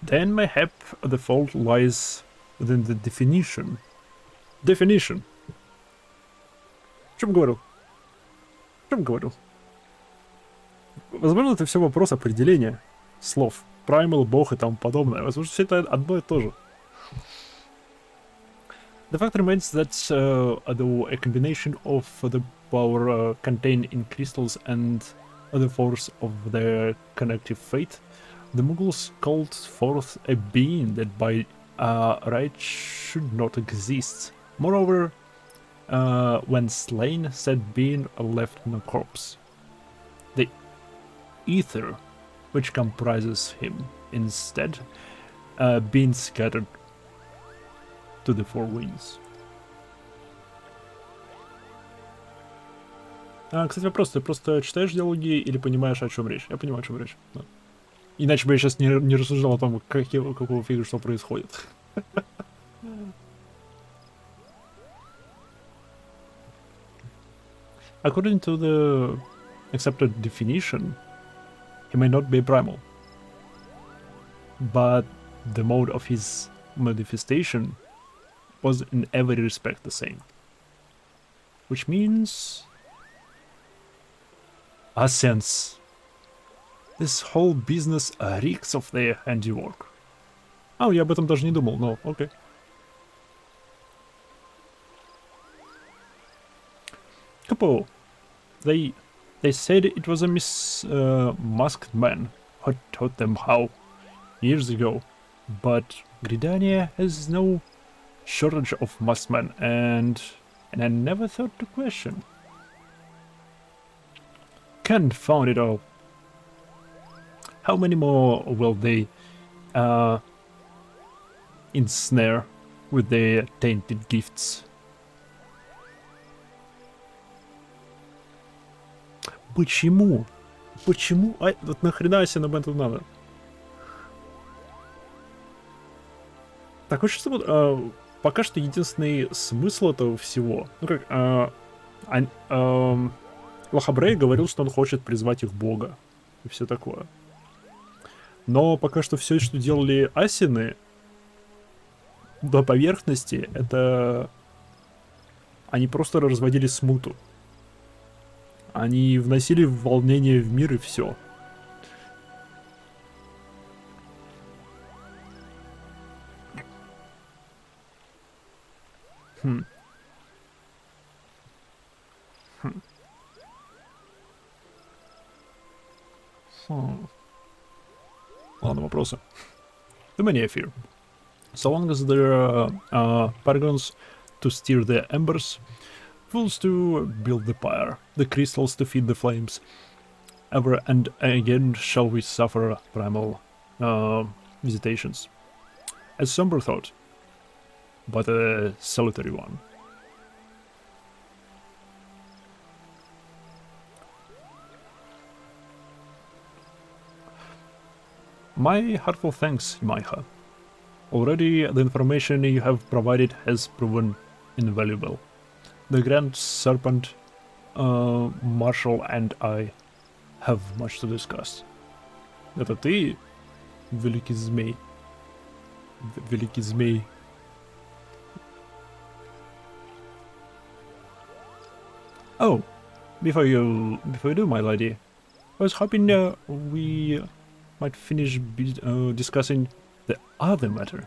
Then mayhap the fault lies within the definition. Definition. Что говорил? Что говорил? Возможно, это все вопрос определения слов. Primal, бог и тому подобное. Возможно, все это одно и то же. The fact remains that though a combination of the power contained in crystals and the force of their connective fate, the Mughals called forth a being that by right should not exist. Moreover, when slain, said being left no corpse. The ether, which comprises him, instead, being scattered to the four winds. Кстати, вопрос, ты просто читаешь диалоги или понимаешь, о чем речь? Я понимаю, о чем речь. Да. Иначе бы я сейчас не рассуждал о том, какого фига что происходит. According to the accepted definition, he may not be primal, but the mode of his manifestation was in every respect the same. Which means... Ascents. This whole business reeks of their handiwork. Я об этом даже не думал, но окей. Couple. They said it was a masked man who taught them how years ago, but Gridania has no shortage of masked men, and I never thought to question. Confound it all. How many more will they ensnare with their tainted gifts? Почему? Почему? Вот нахрена себе нам это надо? Такое чувство, пока что единственный смысл этого всего, ну как, Лохабрей говорил, что он хочет призвать их бога и все такое. Но пока что все, что делали асины до поверхности, это они просто разводили смуту. Они вносили волнение в мир и все. Ладно, вопросы. Too many, I fear. So long as there are paragons to steer the embers, fools to build the pyre, the crystals to feed the flames, ever and again shall we suffer primal visitations. A somber thought, but a salutary one. My heartfelt thanks, Maiha. Already the information you have provided has proven invaluable. The Grand Serpent, Marshal and I have much to discuss. Это ты, великий змей? Великий змей. Oh, before you do, my lady, I was hoping we might finish discussing the other matter.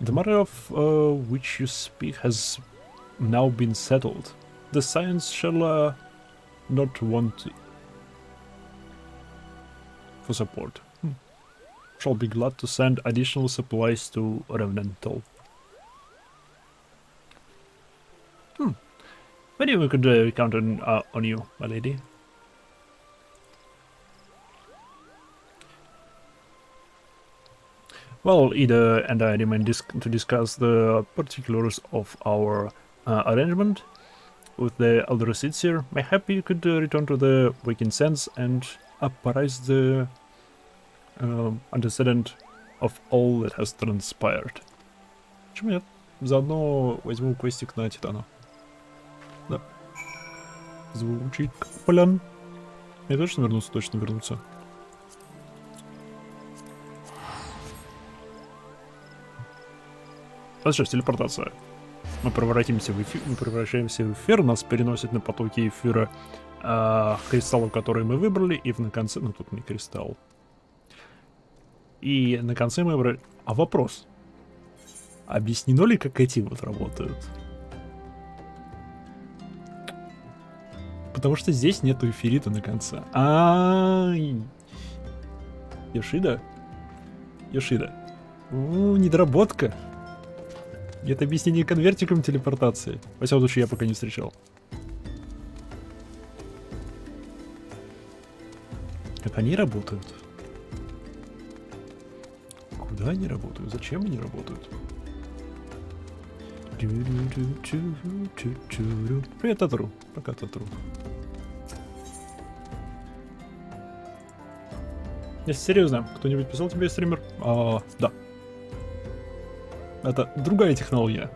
The matter of which you speak has now been settled. the science shall not want for support. Shall be glad to send additional supplies to Revenantal. Maybe we could count on you, my lady. Well, Ida and I remain to discuss the particulars of our arrangement with the elder seats here. Maybe you could return to the Waking Sense and apprise the antecedent of all that has transpired. Почему нет? Заодно возьму квестик на Титана. Да. Звучит как план. Мне точно вернуться? Точно вернуться. Вот что, телепортация. Мы превратимся в эфир, мы превращаемся в эфир, нас переносит на потоки эфира кристаллов, которые мы выбрали, и на конце... Ну, тут не кристалл. И на конце мы выбрали... А вопрос. Объяснено ли, как эти вот работают? Потому что здесь нету эфирита на конце. Йошида? Йошида. Недоработка. Это объяснение конвертиком телепортации. Во всяком случае, я пока не встречал. Как они работают? Куда они работают? Зачем они работают? Привет, Татру. Пока, Татру. Если серьезно, кто-нибудь писал тебе, стример? Да. Это другая технология.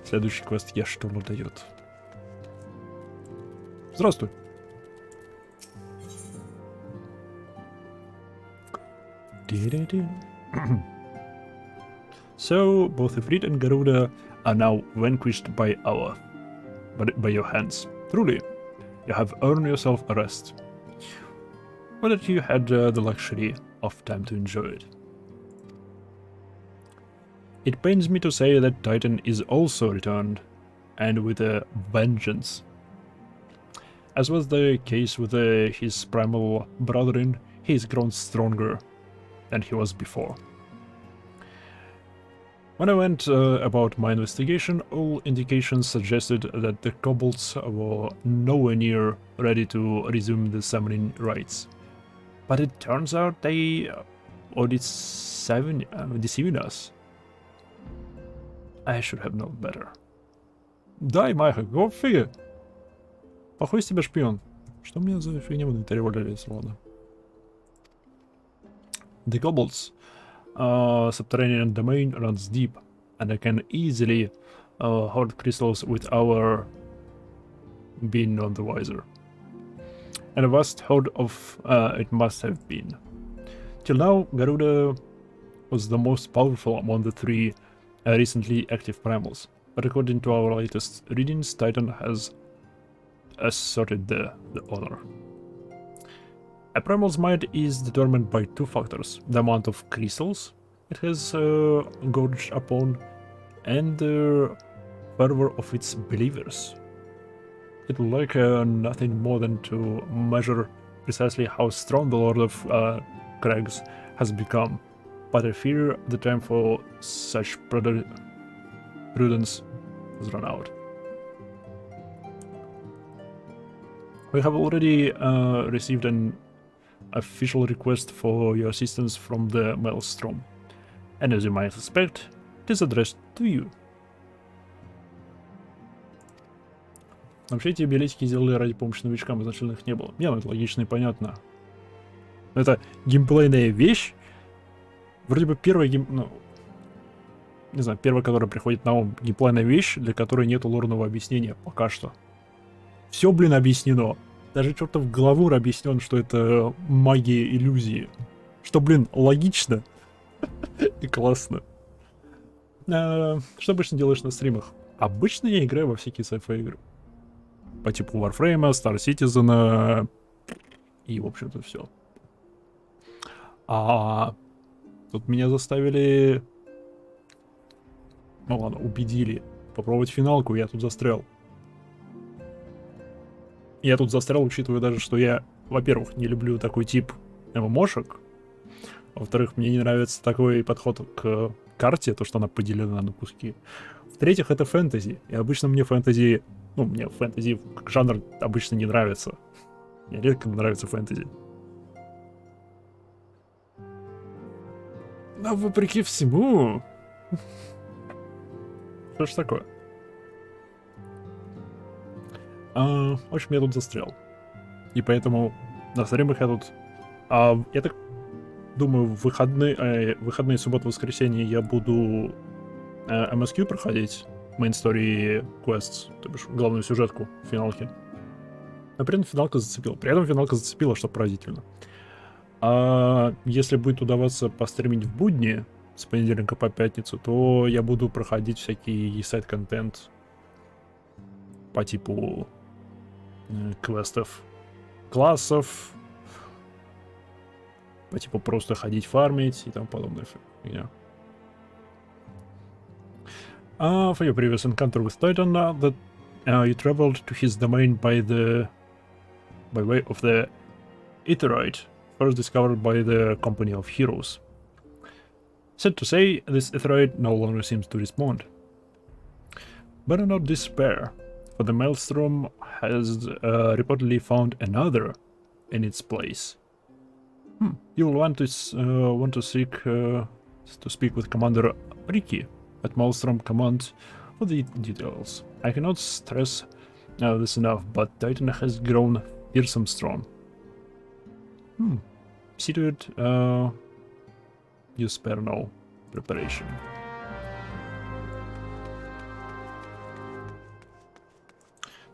Следующий квест я что он дает. Здравствуй. So, both Ifrit and Garuda are now vanquished by your hands. Truly, you have earned yourself a rest. But that you had the luxury of time to enjoy it. It pains me to say that Titan is also returned, and with a vengeance. As was the case with his primal brethren, he has grown stronger than he was before. When I went about my investigation, all indications suggested that the kobolds were nowhere near ready to resume the summoning rites. But it turns out they are deceiving us. I should have known better. Дай, Майха, go figure. Похуй с тебя шпион. Что мне за фигня в инвентаре валялись, ладно. The kobolds' subterranean domain runs deep, and I can easily hoard crystals without being none the wiser. And a vast hoard of it must have been. Till now, Garuda was the most powerful among the three recently active primals, but according to our latest readings, Titan has asserted the honor. A primal's might is determined by two factors: the amount of crystals it has gorged upon, and the fervor of its believers. It would like nothing more than to measure precisely how strong the Lord of Crags has become, but I fear the time for such prudence has run out. We have already received an official request for your assistance from the Maelstrom, and as you might suspect, it is addressed to you. Вообще эти билетики сделали ради помощи новичкам, изначально их не было. Не, ну это логично и понятно. Но это геймплейная вещь. Вроде бы первая ну, не знаю, первая, которая приходит на ум, геймплейная вещь, для которой нету лорного объяснения пока что. Все, блин, объяснено. Даже чертов Главур объяснен, что это магия иллюзии. Что, блин, логично и классно. Что обычно делаешь на стримах? Обычно я играю во всякие sci-fi игры. По типу Warframe, Star Citizen и, в общем-то, все. А тут меня заставили... Ну ладно, убедили попробовать финалку, я тут застрял. Я тут застрял, учитывая даже, что я, во-первых, не люблю такой тип ММОшек, во-вторых, мне не нравится такой подход к карте, то, что она поделена на куски. В-третьих, это фэнтези, и обычно мне фэнтези... Ну, мне фэнтези как жанр обычно не нравится. Мне редко нравится фэнтези. Но вопреки всему... Что ж такое? В общем, я тут застрял. И поэтому на стримах я тут... я так думаю, в выходные, субботу, воскресенье я буду MSQ проходить. Main Story Quests, то бишь главную сюжетку в финалке. Но при этом финалка зацепила. Что поразительно. А если будет удаваться постримить в будни с понедельника по пятницу, то я буду проходить всякий сайт-контент по типу квестов классов, по типу просто ходить фармить и тому подобное. Yeah. For your previous encounter with Titan, that you traveled to his domain by way of the Aetheroid, first discovered by the Company of Heroes. Sad to say, this Aetheroid no longer seems to respond. But do not despair, for the Maelstrom has reportedly found another in its place. You will want to speak with Commander Ricky at Maelstrom Command for the details. I cannot stress this enough, but Titan has grown fearsome strong. See to it, you spare no preparation.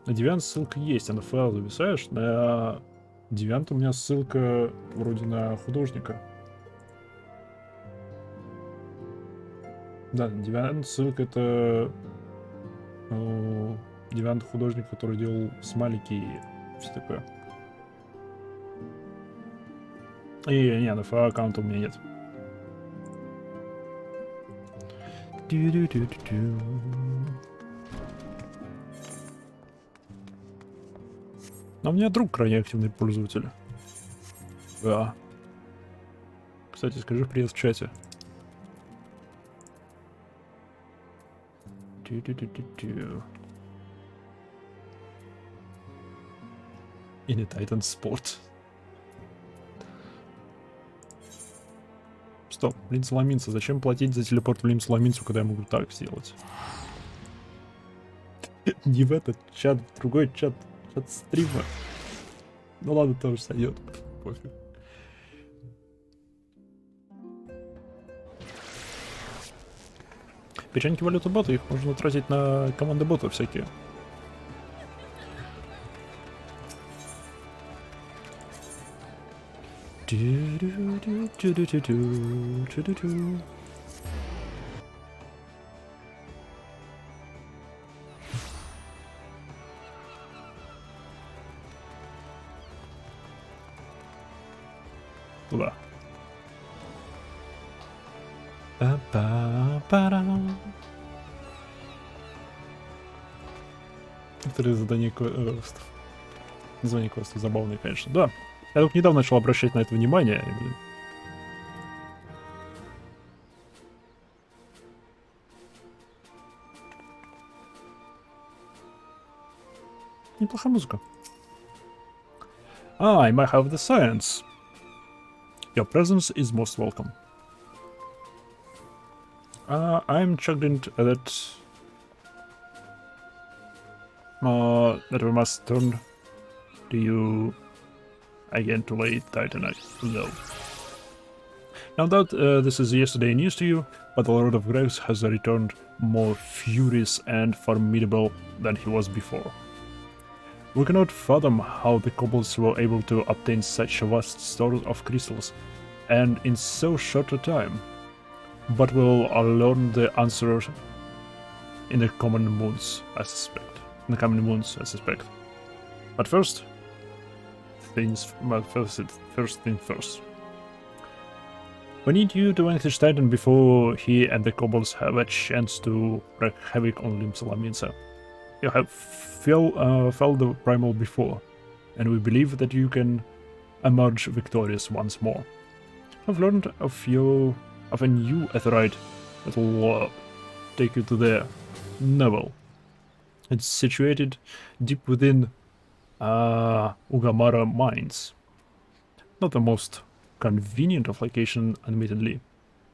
На Девиант ссылка есть, а на файл зависаешь. На Девиант у меня ссылка вроде на художника. Да, Девиант ссылка это Девиант художник, который делал смайлики и все такое. И не, на файл аккаунта у меня нет. Но у меня друг крайне активный пользователь. Да. Кстати, скажи привет в чате. И не Titan Sport. Стоп, Линц-Ламинца. Зачем платить за телепорт в Линц-Ламинцу, когда я могу так сделать? Не в этот чат, в другой чат. Чат стрима. Ну ладно, тоже сойдет. Пофиг. Печеньки валюты бота, их можно тратить на команды бота всякие. Туда. Это задание квестов. Название квестов забавное, конечно. Да. Я только недавно начал обращать на это внимание. Блин. Неплохая музыка. I might have the science. Your presence is most welcome. I'm chugged that we must turn to you again to lay Titanite low. No doubt this is yesterday news to you, but the Lord of Graves has returned more furious and formidable than he was before. We cannot fathom how the kobolds were able to obtain such vast stores of crystals, and in so short a time. But we'll learn the answer in the coming moons, I suspect. But first things first. We need you to vanquish Titan before he and the kobolds have a chance to wreak havoc on Lim Salaminsa. You have felt the primal before, and we believe that you can emerge victorious once more. I've learned of a new aetheryte that will take you to the Neville. It's situated deep within Ugamara mines. Not the most convenient of location, admittedly,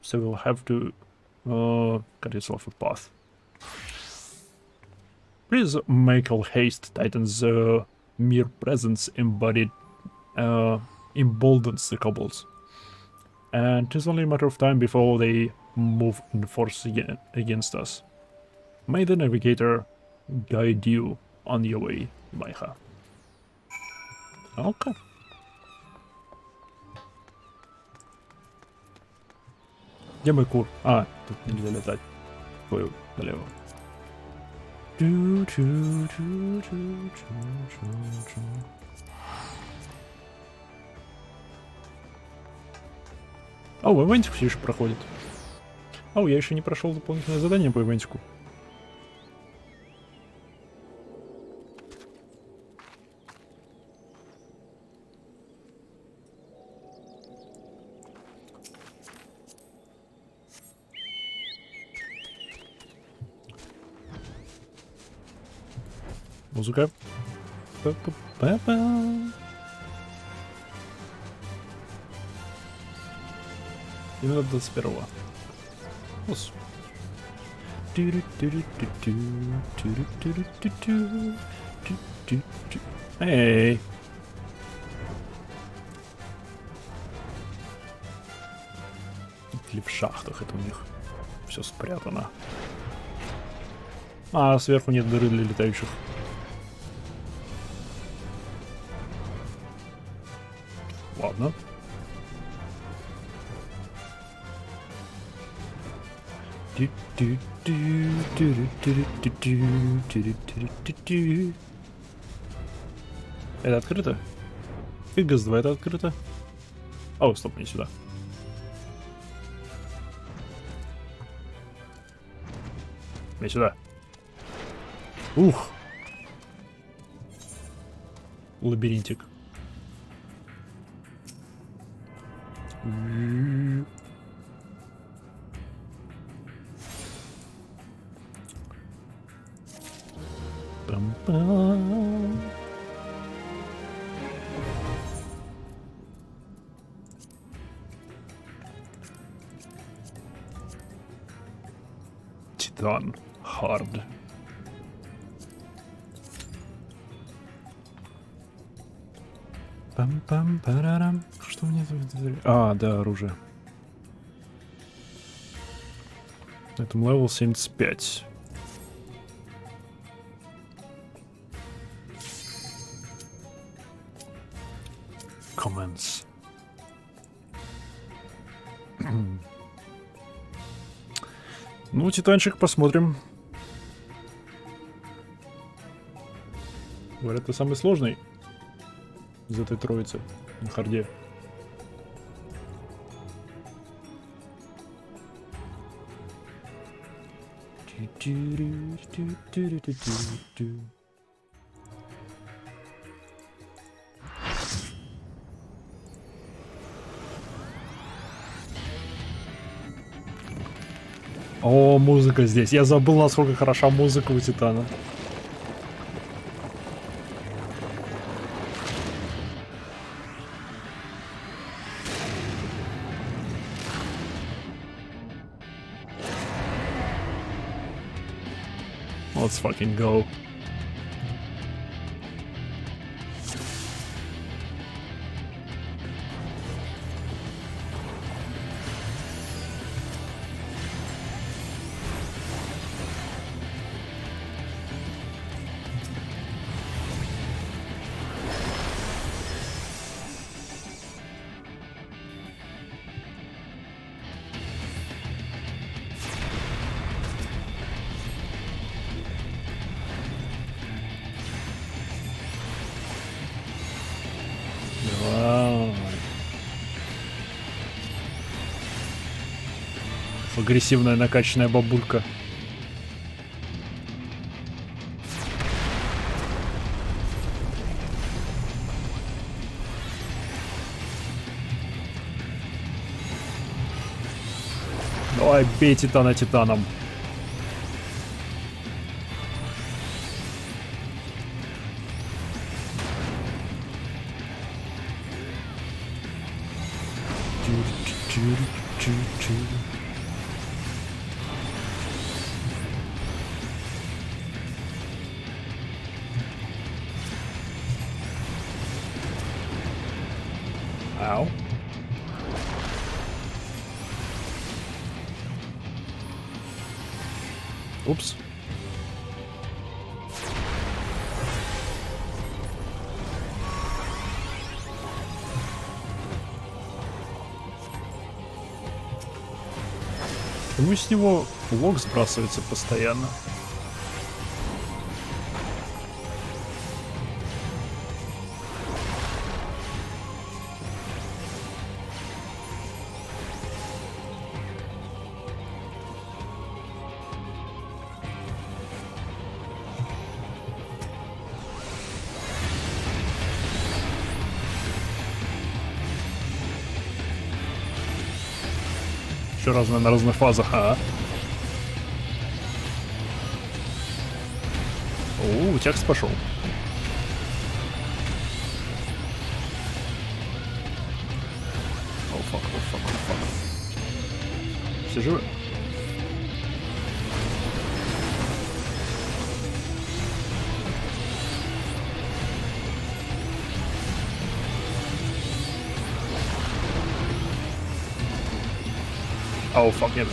so you'll have to cut yourself a path. Please make all haste. Titan's mere presence emboldens the kobolds, and it is only a matter of time before they move in force against us. May the navigator guide you on your way, Майха. Okay. Где мой кур? А, тут нельзя летать. Ой, налево. О, ивентик все еще проходит. О, я еще не прошел дополнительное задание по ивентику. Музыка. Па-па-па-па. Именно до 21-го. Ус. Эй. Или в шахтах это у них все спрятано. А сверху нет дыры для летающих. Ладно. Это открыто? XIV это открыто? О, стоп, не сюда. Не сюда. Ух. Лабиринтик. Пам-пам. Титан. Хард. Пам-пам-парарам. Что мне тут? А, да, оружие. На этом левел 75. Comments. Ну, титанчик, посмотрим. Говорят, это самый сложный из этой троицы на харде. О, музыка здесь. Я забыл, насколько хороша музыка у Титана. Let's fucking go. Агрессивная накачанная бабулька. Давай, бей титана титаном. Ау. Упс. Почему с него лог сбрасывается постоянно? Еще разное на разных фазах, а? О, текст пошел. О, фак. Все живы? Oh fuck, нет.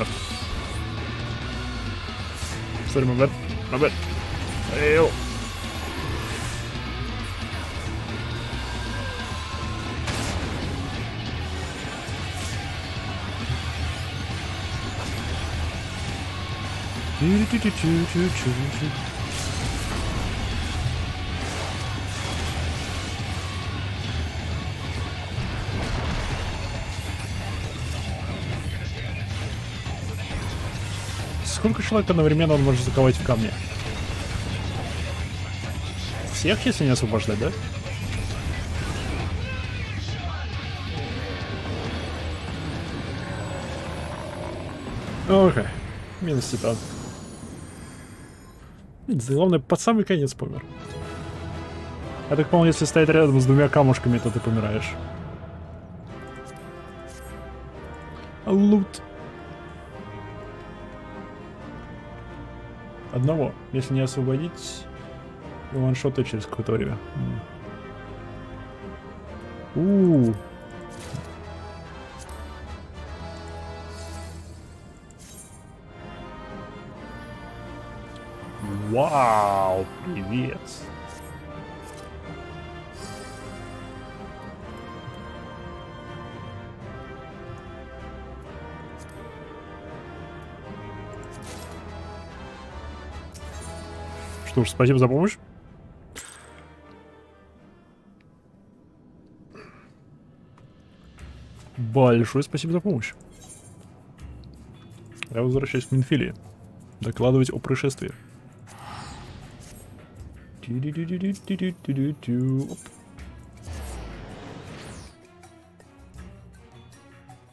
Sorry, my bad. Эйо. Сколько человек одновременно он может заковать в камне? Всех, если не освобождать, да? Окей. Минус титан. Главное, под самый конец помер. Я так понял, если стоять рядом с двумя камушками, то ты помираешь. Лут. Одного. Если не освободить, ваншоты через какое-то время. Вау, привет. Что ж, спасибо за помощь. Большое спасибо за помощь. Я возвращаюсь к Минфилии. Докладывать о происшествии. Оп.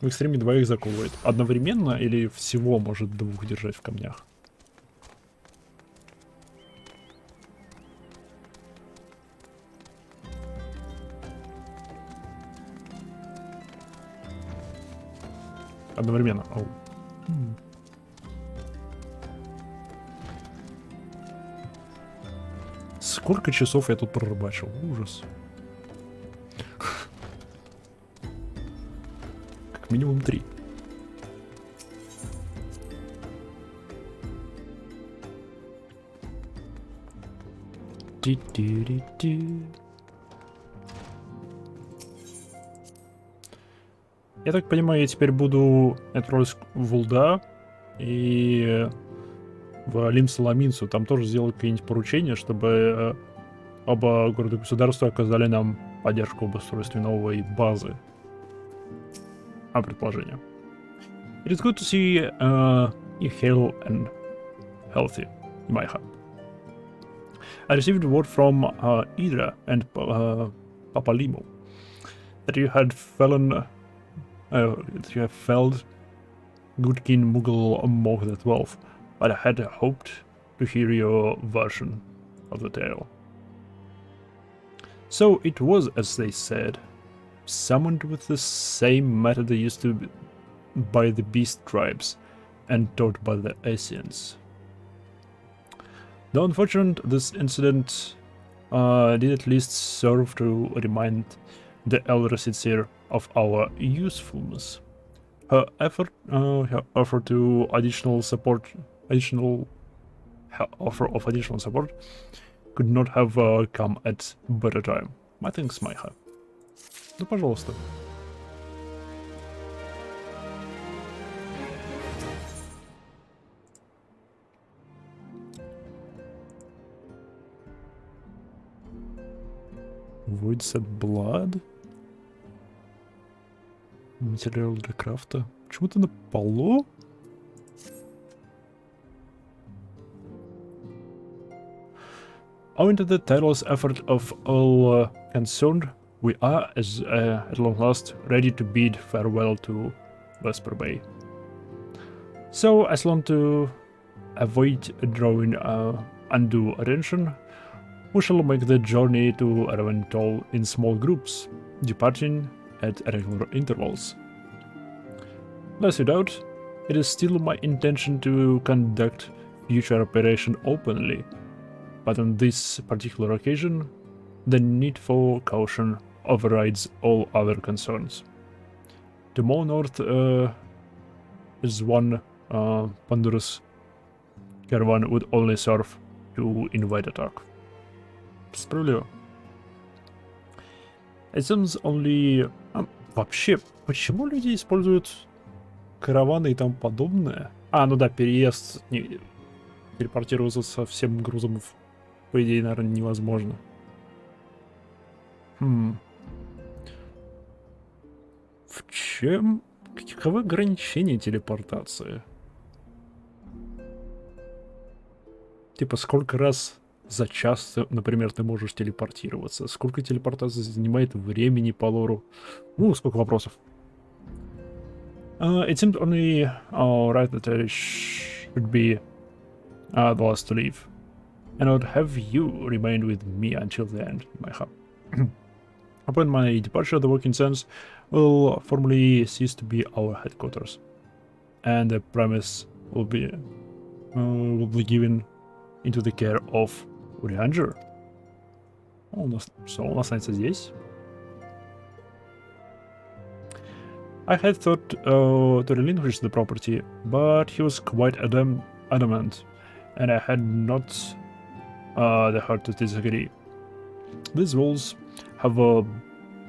В экстриме двоих заковывает. Одновременно или всего может двух держать в камнях? Одновременно. Оу. Сколько часов я тут прорыбачил? Ужас. Как минимум 3. Я так понимаю, я теперь буду отправляться в Вулда и в Лим-Соломинцу. Там тоже сделать какие-нибудь поручения, чтобы оба города-государства оказали нам поддержку в обустройстве новой базы. Предположение. It is good to see you hale and healthy, Maiha. I received word from Idra and Papalimo that you had felled Good King Mughal Mohd the 12th, but I had hoped to hear your version of the tale. So it was as they said, summoned with the same method they used to by the beast tribes and taught by the Asians. Though unfortunate, this incident did at least serve to remind the elder Sitsir of our usefulness. Her offer of additional support could not have come at better time. My thanks, Майха. Да, пожалуйста. Void set blood. Материал для крафта. Почему-то на полу? Owing to the tireless effort of all concerned, we are, at long last, ready to bid farewell to Vesper Bay. So, as long to avoid drawing undue attention, we shall make the journey to Raventoll in small groups, departing at regular intervals. Lest you doubt, it is still my intention to conduct future operation openly, but on this particular occasion, the need for caution overrides all other concerns. To more north is one ponderous caravan would only serve to invite attack. Справедливо. It seems only... вообще, почему люди используют караваны и тому подобное? Ну да, переезд, телепортироваться со всем грузом, по идее, наверное, невозможно. В чем... Каковы ограничения телепортации? Типа, сколько раз за час, например, ты можешь телепортироваться? Сколько телепортация занимает времени по лору? Сколько вопросов. It seemed only right that I should be the last to leave. And I would have you remain with me until the end, Maiha. Upon my departure, the Working Sands will formally cease to be our headquarters. And the premise will be given into the care of Urianger. Он останется здесь. I had thought to relinquish the property, but he was quite adamant, and I had not the heart to disagree. These walls have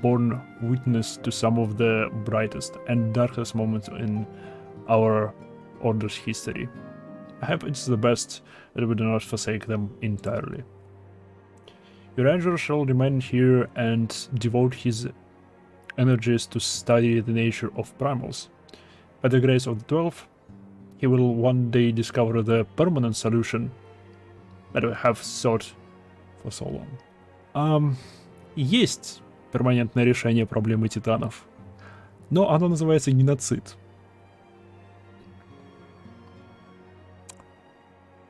borne witness to some of the brightest and darkest moments in our Order's history. I hope it's the best that we do not forsake them entirely. Your ranger shall remain here and devote his energies to study the nature of primals. By the grace of the 12, he will one day discover the permanent solution that we have sought for so long. Есть перманентное решение проблемы титанов, но оно называется геноцид.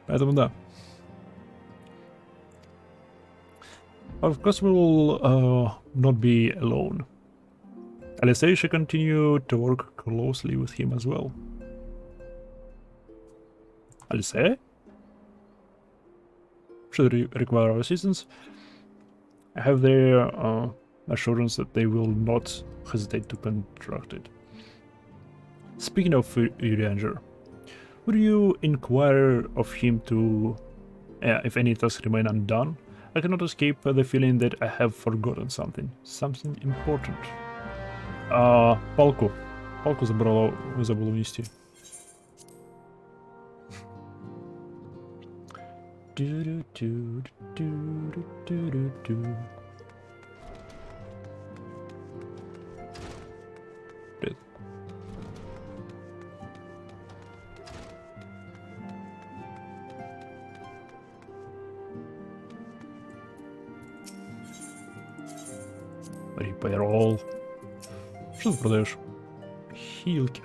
Поэтому да. Of course we will not be alone. Alessei should continue to work closely with him as well. Alessei should require our assistance. I have their assurance that they will not hesitate to contract it. Speaking of Urianger, would you inquire of him to if any tasks remain undone? I cannot escape the feeling that I have forgotten something important. Палку забыл унести. Payroll. Что ты продаешь? Хилки.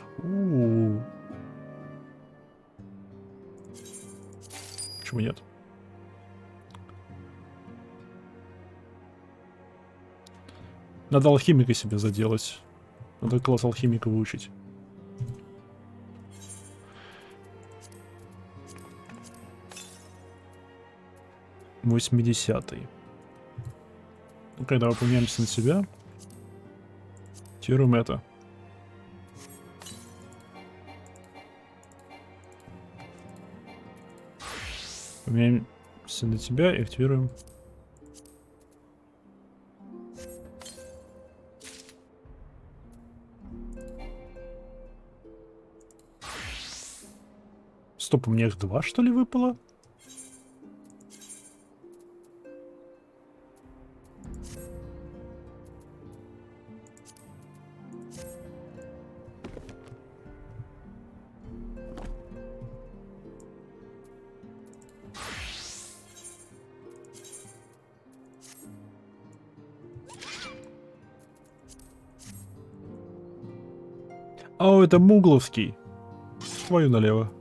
Почему нет? Надо алхимика себе заделать. Надо класс алхимика выучить. Восьмидесятый. Ну, когда мы поменяемся на себя, активируем это. Поменяемся на тебя и активируем. Стоп, у меня их 2, что ли, выпало? О, это мугловский. Твою налево.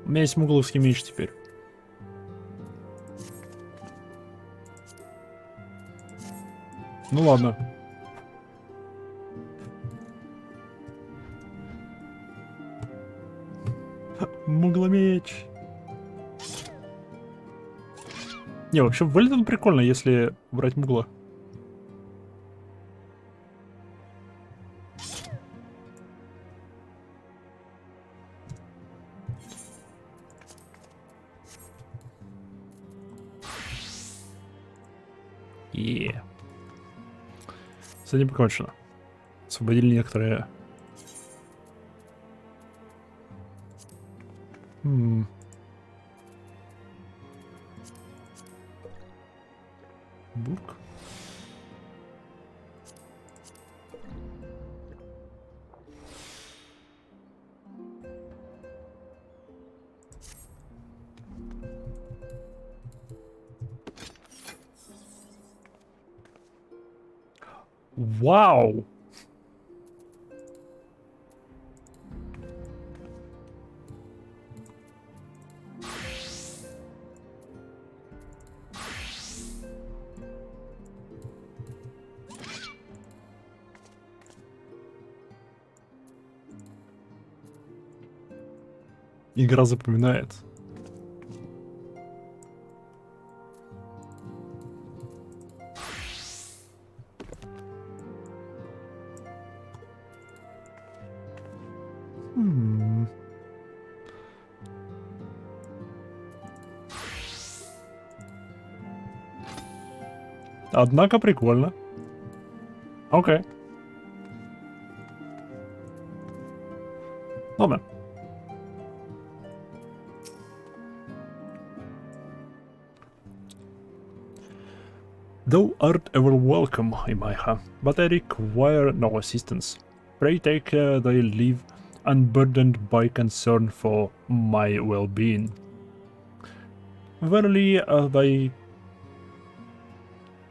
У меня есть мугловский меч теперь. Ну ладно. Мугломеч. Не, вообще выглядит он прикольно, если брать мугла. С этим покончено. Освободили некоторые... Бук. Вау! Игра запоминает. Однако прикольно. Окей. Ладно. Thou art ever welcome, Imaiha, but I require no assistance. Pray take thy leave, unburdened by concern for my well-being. Verily, thy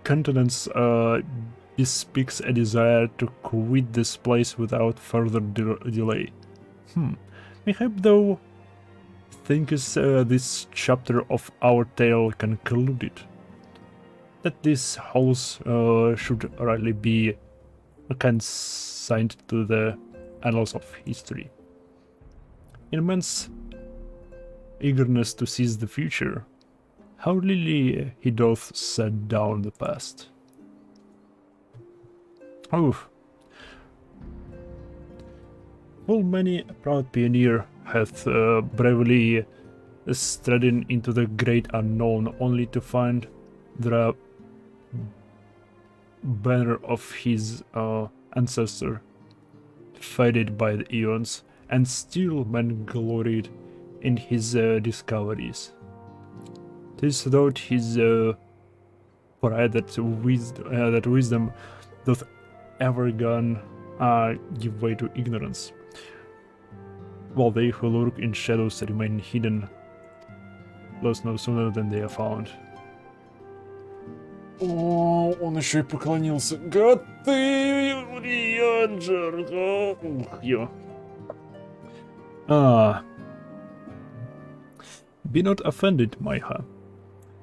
countenance bespeaks a desire to quit this place without further delay. Mayhap thou thinkest this chapter of our tale concluded, that these halls should rightly be consigned to the annals of history. Immense eagerness to seize the future, how lily he doth set down the past. Oof. Full many a proud pioneer hath bravely stridden into the great unknown, only to find the banner of his ancestor faded by the eons, and still man gloried in his discoveries. 'Tis thought his pride that wisdom doth ever gone give way to ignorance, while they who lurk in shadows remain hidden lost no sooner than they are found. О, он еще и поклонился. Гад ты, Рианджер. Ух, ё. Be not offended, Maiha.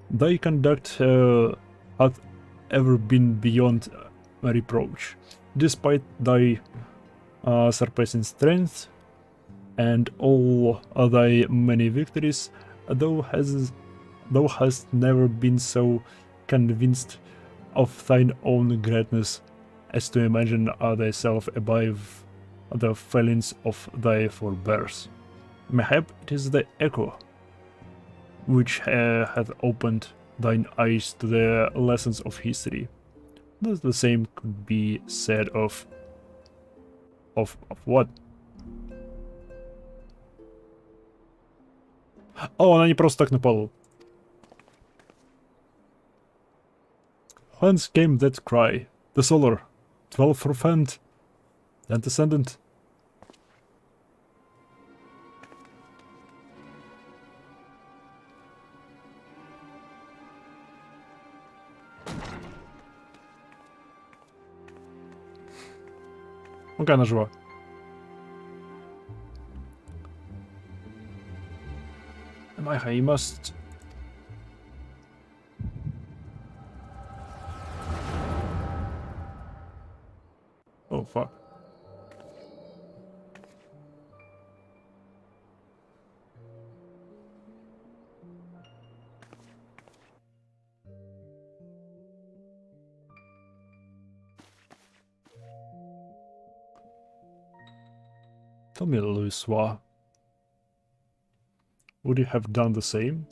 Thy conduct hath ever been beyond reproach, despite thy surpassing strength and all thy many victories. Thou hast never been so convinced of thine own greatness as to imagine thyself above the failings of thy forebears. Mayhap it is the echo which hath opened thine eyes to the lessons of history. Thus the same could be said of what? О, она не просто так на полу. Whence came that cry? The solar, 12 orphaned, antecedent. Ну-ка, она жива. Майха, you must... Oh, fuck. Tell me, Louis, would you have done the same?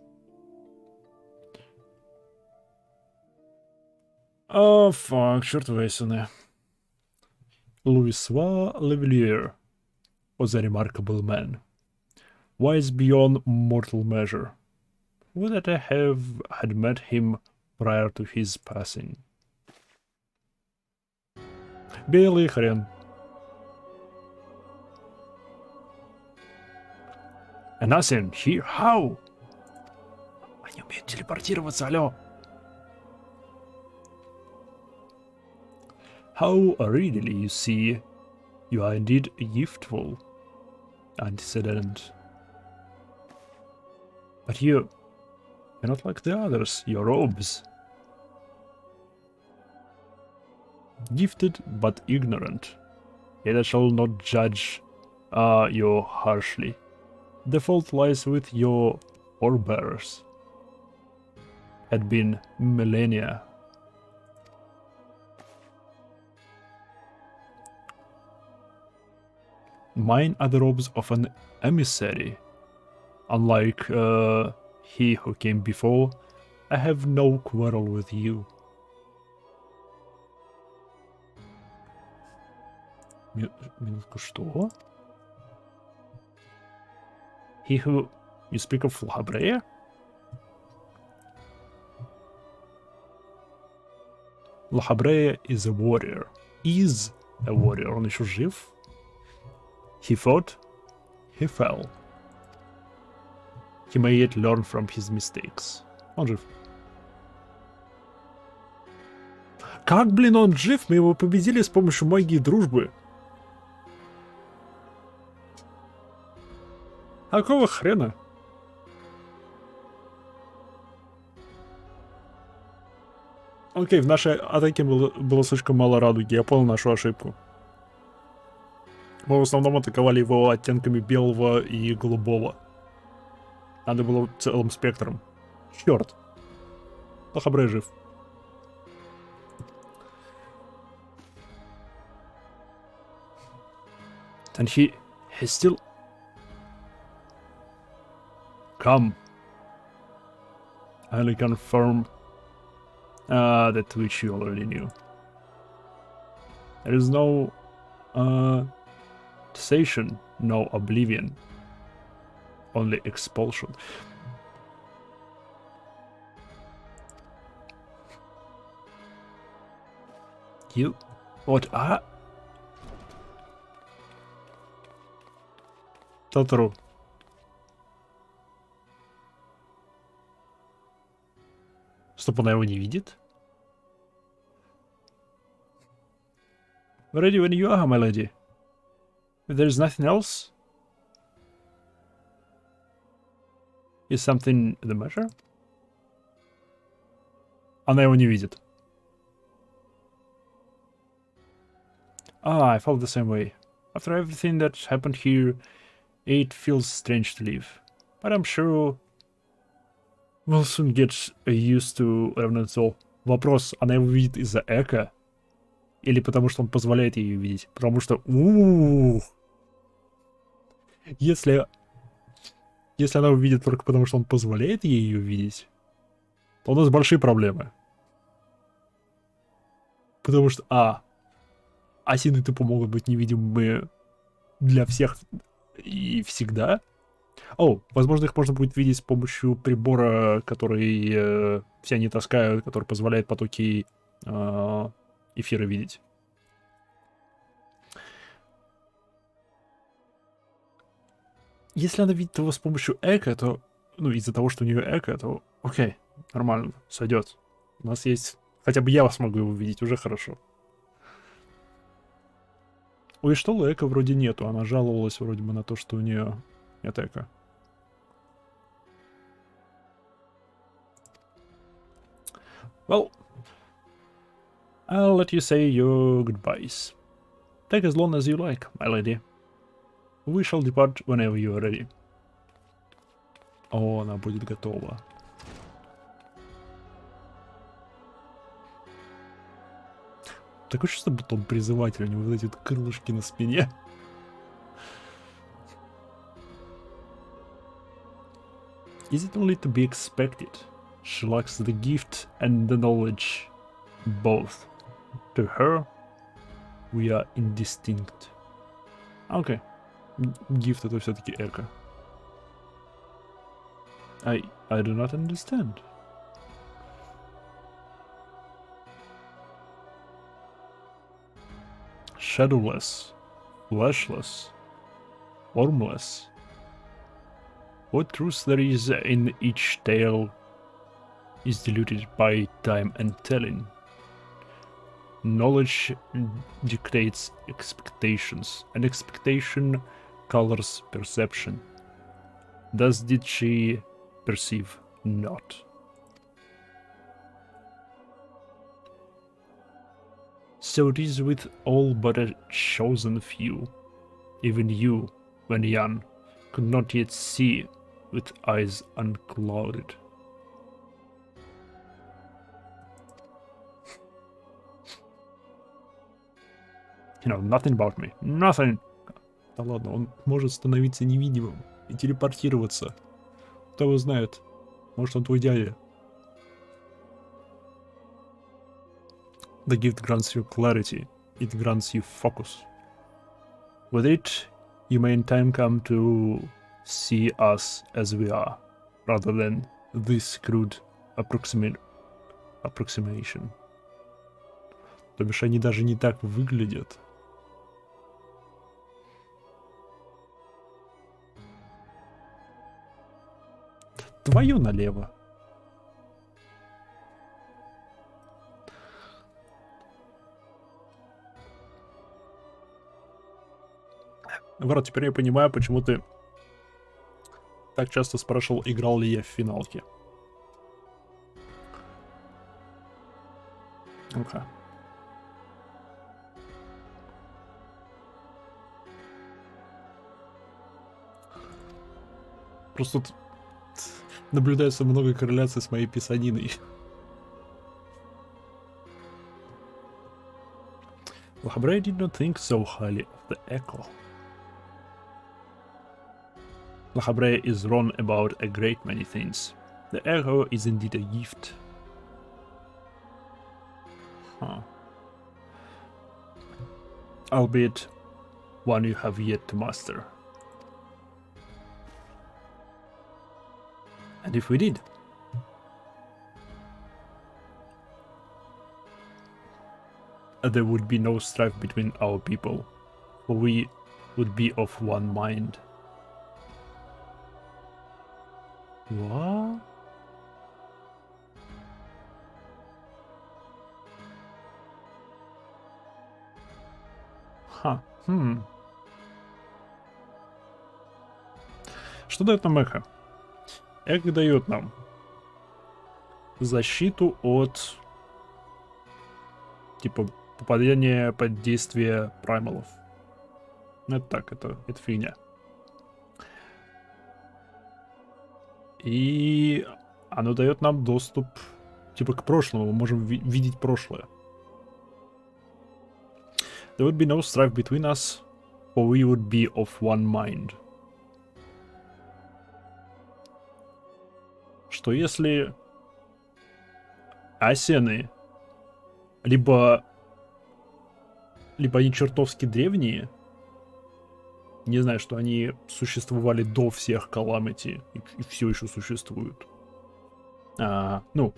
Oh, fuck, черт возьми. Louis Levelier was a remarkable man, wise beyond mortal measure. Would that I had met him prior to his passing? Белый хрен. An Asian here? How? Они умеют телепортироваться, алло. How readily you see you are indeed giftful, antecedent. But you're not like the others, your robes. Gifted but ignorant, yet I shall not judge you harshly. The fault lies with your forebears. Had been millennia. Mine are the robes of an emissary. Unlike he who came before, I have no quarrel with you. Минутку, что? He who... You speak of Labrea? Labrea is a warrior. Is a warrior. Он еще жив? He fought, he fell. He may yet learn from his mistakes. Он жив. Как, блин, он жив? Мы его победили с помощью магии дружбы. А какого хрена? Окей, в нашей атаке было слишком мало радуги. Я понял нашу ошибку. Мы в основном атаковали его оттенками белого и голубого. Надо было целым спектром. Черт. Лохабрей жив. And he still... Come. I only confirm that which you already knew. There is no cessation, no oblivion, only expulsion. You... What? Totoro. Чтобы она его не видит? Ready when you are, my lady. If there's nothing else? Is something the matter? Она его не видит. I felt the same way. After everything that happened here, it feels strange to leave. But I'm sure we'll soon get used to равноцо. Вопрос, она его видит из-за эко? Или потому что он позволяет ей видеть? Потому что, если она его видит только потому, что он позволяет ей ее видеть, то у нас большие проблемы. Потому что, осины тупо могут быть невидимы для всех и всегда. Возможно, их можно будет видеть с помощью прибора, который все они таскают, который позволяет потоки эфира видеть. Если она видит его с помощью эко, то, из-за того, что у нее эко, то окей, нормально, сойдет. У нас есть... Хотя бы я смогу его видеть, уже хорошо. У Иштолы эко вроде нету, она жаловалась вроде бы на то, что у нее нет эко. Well, I'll let you say your goodbyes. Take as long as you like, my lady. We shall depart whenever you are ready. Она будет готова. Такое чувство, будто он призыватель, у него вот эти крылышки на спине. Is it only to be expected? She lacks the gift and the knowledge. Both. To her, we are indistinct. Окей. Gift это все-таки эко. I do not understand. Shadowless, fleshless, formless. What truth there is in each tale is diluted by time and telling. Knowledge dictates expectations, and expectation colors perception. Thus did she perceive not. So it is with all but a chosen few. Even you, when young, could not yet see with eyes unclouded. You know, nothing about me. Nothing. Да ладно, он может становиться невидимым и телепортироваться. Кто его знает? Может, он твой дядя. The gift grants you clarity. It grants you focus. With it, you may in time come to see us as we are, rather than this crude approximation. То бишь они даже не так выглядят. Твою налево. Брат, теперь я понимаю, почему ты так часто спрашивал, играл ли я в финалке. Okay. Просто тут наблюдается много корреляций с моей писаниной. Лахабрей did not think so highly of the echo. Lahabre is wrong about a great many things. The echo is indeed a gift. Albeit one you have yet to master. And if we did, there would be no strife between our people, for we would be of one mind. What? Что дает нам эхо? Эхо дает нам защиту от, типа, попадания под действие праймалов. Ну, это так, это фигня. И оно дает нам доступ, типа, к прошлому. Мы можем видеть прошлое. There would be no strife between us, for we would be of one mind. Что если асены либо они чертовски древние, не знаю, что они существовали до всех Calamity и все еще существуют. Ну,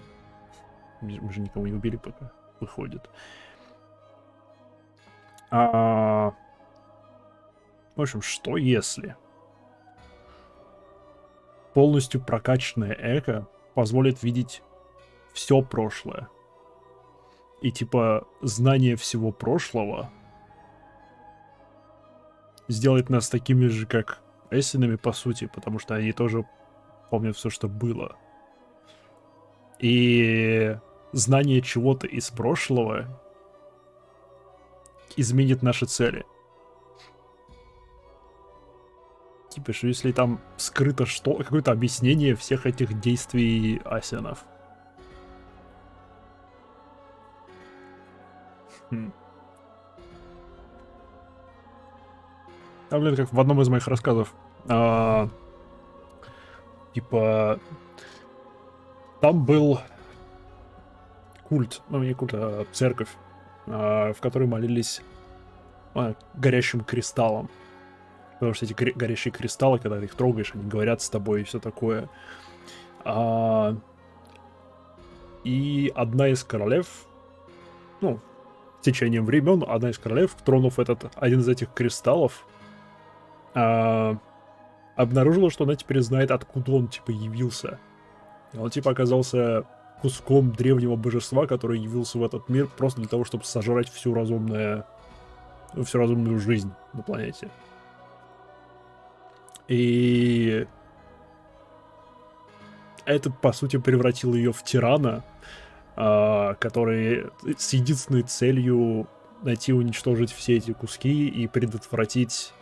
мы же никого не убили, пока выходит. В общем, что если полностью прокачанное эко позволит видеть все прошлое? И типа знание всего прошлого сделает нас такими же, как эссенами, по сути, потому что они тоже помнят все, что было. И знание чего-то из прошлого изменит наши цели. Типа, что если там скрыто какое-то объяснение всех этих действий асенов. Блин, как в одном из моих рассказов. Типа, там был культ, ну не культ, а церковь, в которой молились горящим кристаллам. Потому что эти горящие кристаллы, когда ты их трогаешь, они говорят с тобой и все такое. И одна из королев, ну, с течением времен, одна из королев, тронув один из этих кристаллов, обнаружила, что она теперь знает, откуда он, типа, явился. Он, типа, оказался куском древнего божества, который явился в этот мир просто для того, чтобы сожрать всю разумную жизнь на планете. И это, по сути, превратило ее в тирана, который с единственной целью найти и уничтожить все эти куски и предотвратить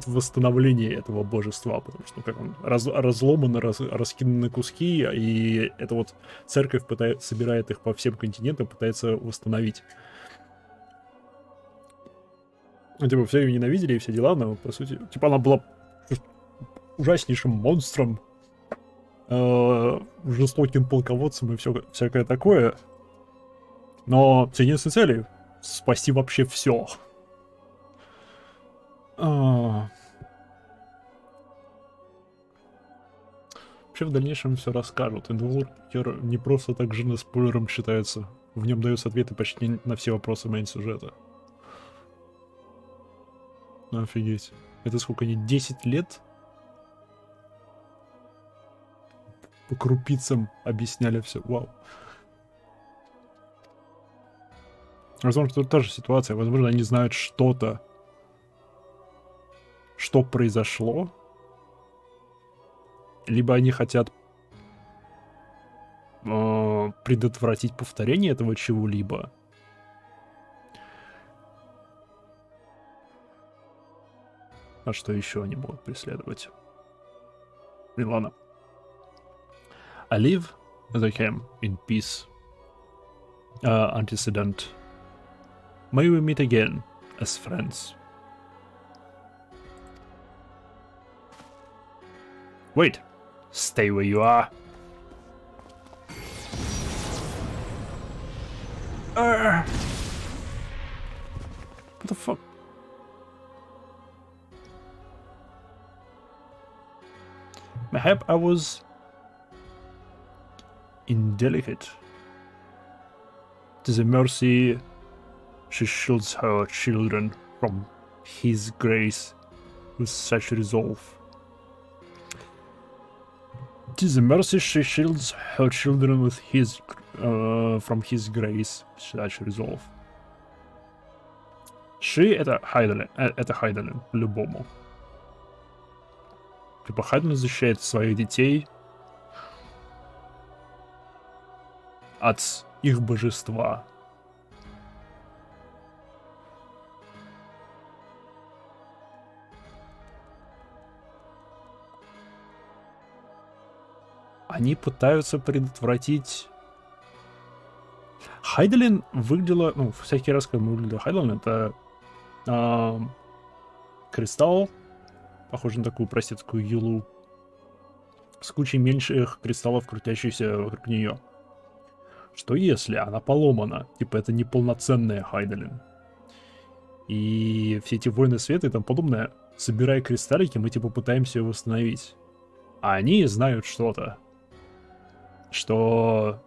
восстановление этого божества, потому что, как он разломан, раскинан на куски, и эта вот церковь собирает их по всем континентам, пытается восстановить. Ну, типа, все ее ненавидели и все дела, но, по сути, типа, она была ужаснейшим монстром, жестоким полководцем и всякое такое. Но с единственной целью — спасти вообще все. Вообще, в дальнейшем все расскажут. Инволкер не просто так спойлером считается. В нем даются ответы почти на все вопросы мейн-сюжета. Ну, офигеть. Это сколько они, 10 лет? По крупицам объясняли все. Вау. Возможно, тут та же ситуация. Возможно, они знают что-то, что произошло. Либо они хотят предотвратить повторение этого чего-либо. А что еще они могут преследовать? Блин, ладно. I live as I came, in peace. Antecedent. May we meet again as friends. Wait. Stay where you are. What the fuck? Mayhap I was indelicate. 'Tis a mercy she shields her children from his grace with such resolve. 'Tis a mercy she shields her children with his from his grace, such resolve. Ши это Хайдалин, по-любому. Типа Хайдалин защищает своих детей от их божества. Они пытаются предотвратить... Хайдалин выглядела... Ну, всякий раз, когда мы выглядели Хайдалин, это... кристалл, похожий на такую простецкую юлу, с кучей меньших кристаллов, крутящихся вокруг нее. Что если она поломана? Типа это неполноценная Хайдалин. И все эти войны света и тому подобное, собирая кристаллики, мы типа пытаемся ее восстановить. А они знают что-то. Что...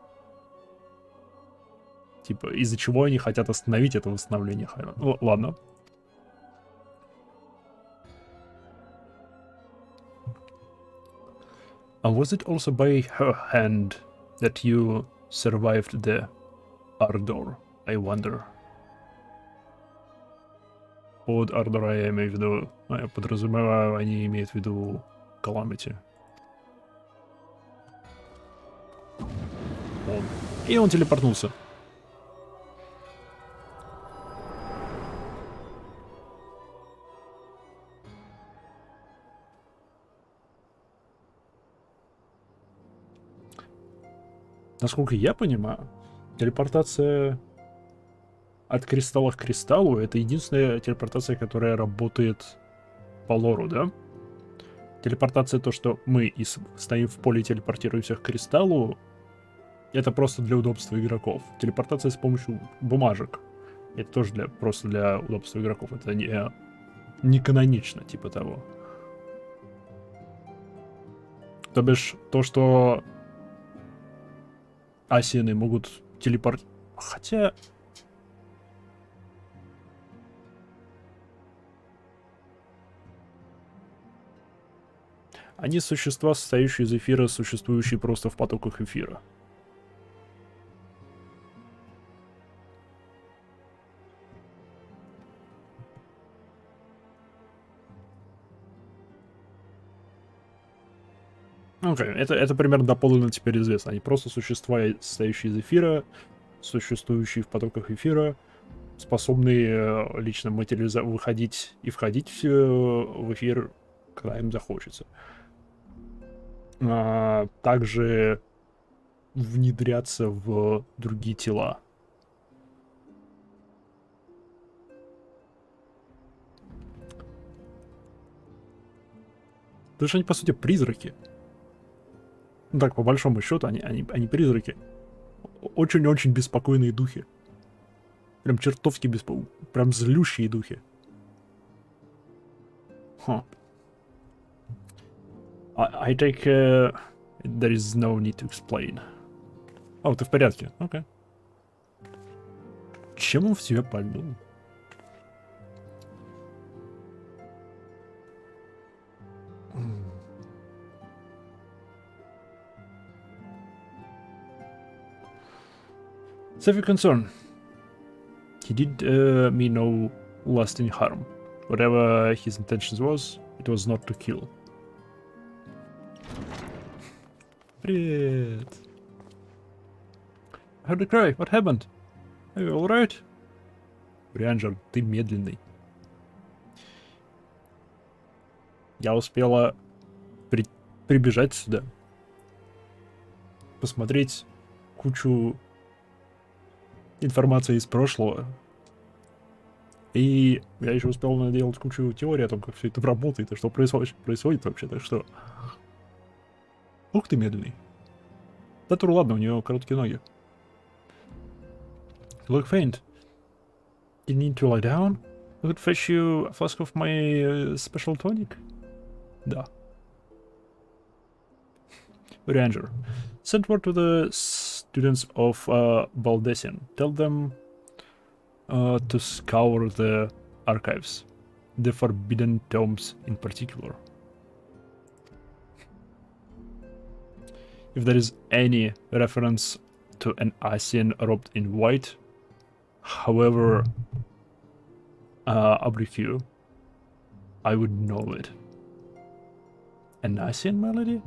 Типа, из-за чего они хотят остановить это восстановление Хайдалин. Ну, ладно. And was it also by her hand that you survived the Ardor, I wonder? Под Ардора я имею в виду... Я подразумеваю, они имеют в виду Calamity. И он телепортнулся. Насколько я понимаю, телепортация от кристалла к кристаллу — это единственная телепортация, которая работает по лору, да? Телепортация, то, что мы стоим в поле и телепортируемся к кристаллу, это просто для удобства игроков. Телепортация с помощью бумажек — это тоже просто для удобства игроков. Это не канонично, типа того. То бишь, то, что Асины могут телепортировать... Хотя... Они существа, состоящие из эфира, существующие просто в потоках эфира. Окей, это примерно дополнено теперь известно. Они просто существа, состоящие из эфира, существующие в потоках эфира, способные лично выходить и входить в эфир, когда им захочется. Также внедряться в другие тела. Потому что они, по сути, призраки. Ну так, по большому счету, они призраки. Очень-очень беспокойные духи. Прям чертовски беспокойные. Прям злющие духи. Huh. I take... there is no need to explain. О, ты в порядке. Окей. Чем он в тебя пальнул? Save your concern. He did me no lasting harm. Whatever his intentions was, it was not to kill. Привет. I heard a cry. What happened? Are you alright? Рянджер, ты медленный. Я успела прибежать сюда. Посмотреть кучу информации из прошлого. И я еще успел наделать кучу теорий о том, как все это работает и что происходит вообще. Так что... Ух ты, медленный. Татур, ладно, у него короткие ноги. You look faint. You need to lie down? I could fetch you a flask of my special tonic? Да. Ranger. Send word to the students of Baldesian. Tell them to scour the archives. The forbidden tomes in particular. If there is any reference to an Asian robed in white, however Abrique. I would know it. An Asian melody?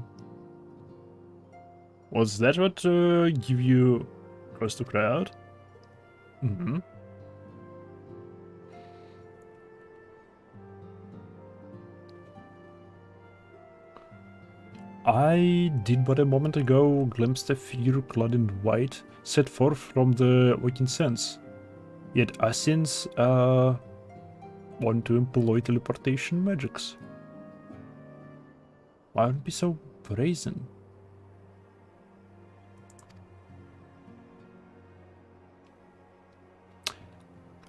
Was that what give you cause to cry out? Mm-hmm. I did but a moment ago glimpse a figure clad in white set forth from the waking sense. Yet Asians want to employ teleportation magics. Why would it be so brazen?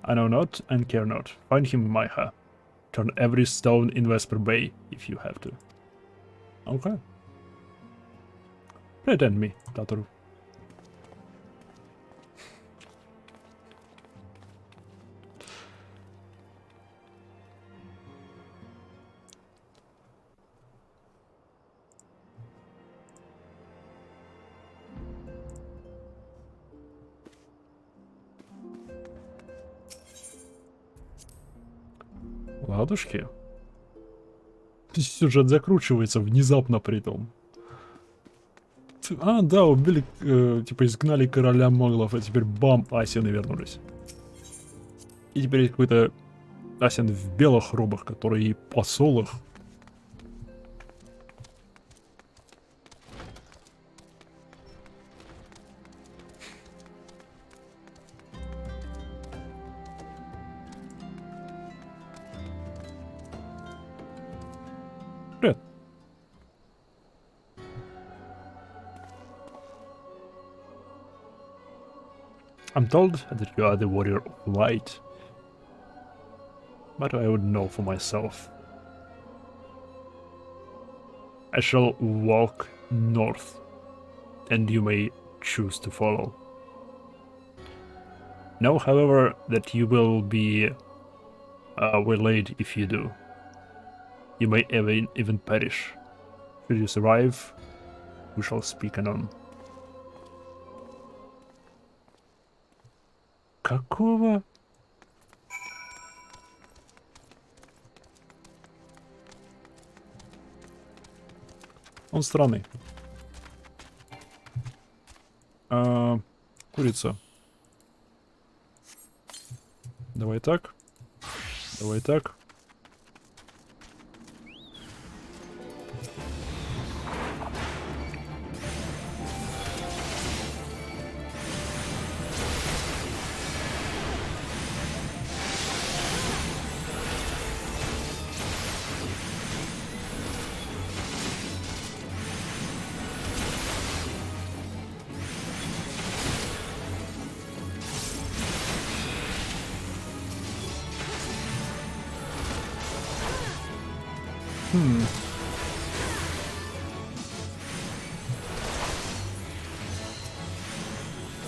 I know not and care not. Find him, Maiha. Turn every stone in Vesper Bay if you have to. Okay. Pretend me, Tatoru. Ладушки. Сюжет закручивается внезапно при том. А, да, убили, типа изгнали короля моглов, а теперь бам, асины вернулись. И теперь есть какой-то асин в белых робах, который посол их. Привет. I'm told that you are the warrior of light, but I would know for myself. I shall walk north, and you may choose to follow. Know, however, that you will be waylaid if you do. You may even perish. Should you survive, we shall speak anon. Какого? Он странный. Курица. Давай так. Давай так.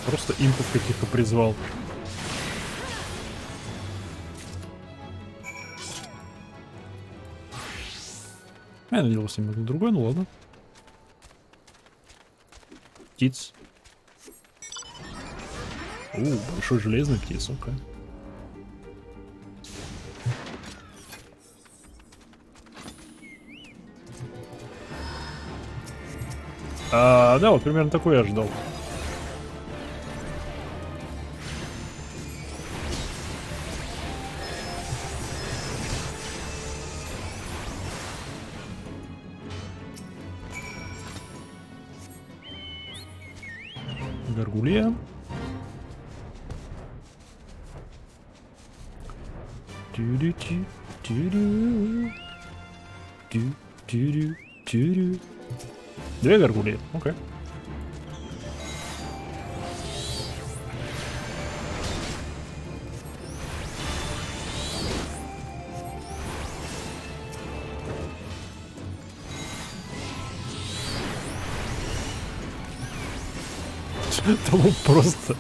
Просто импов каких-то призвал. Я надеялся немного другой, ну ладно. Птиц. Большой железный птиц, окей. Да, вот примерно такой я ожидал. Гаргулья. Две гаргульи, окей. Там просто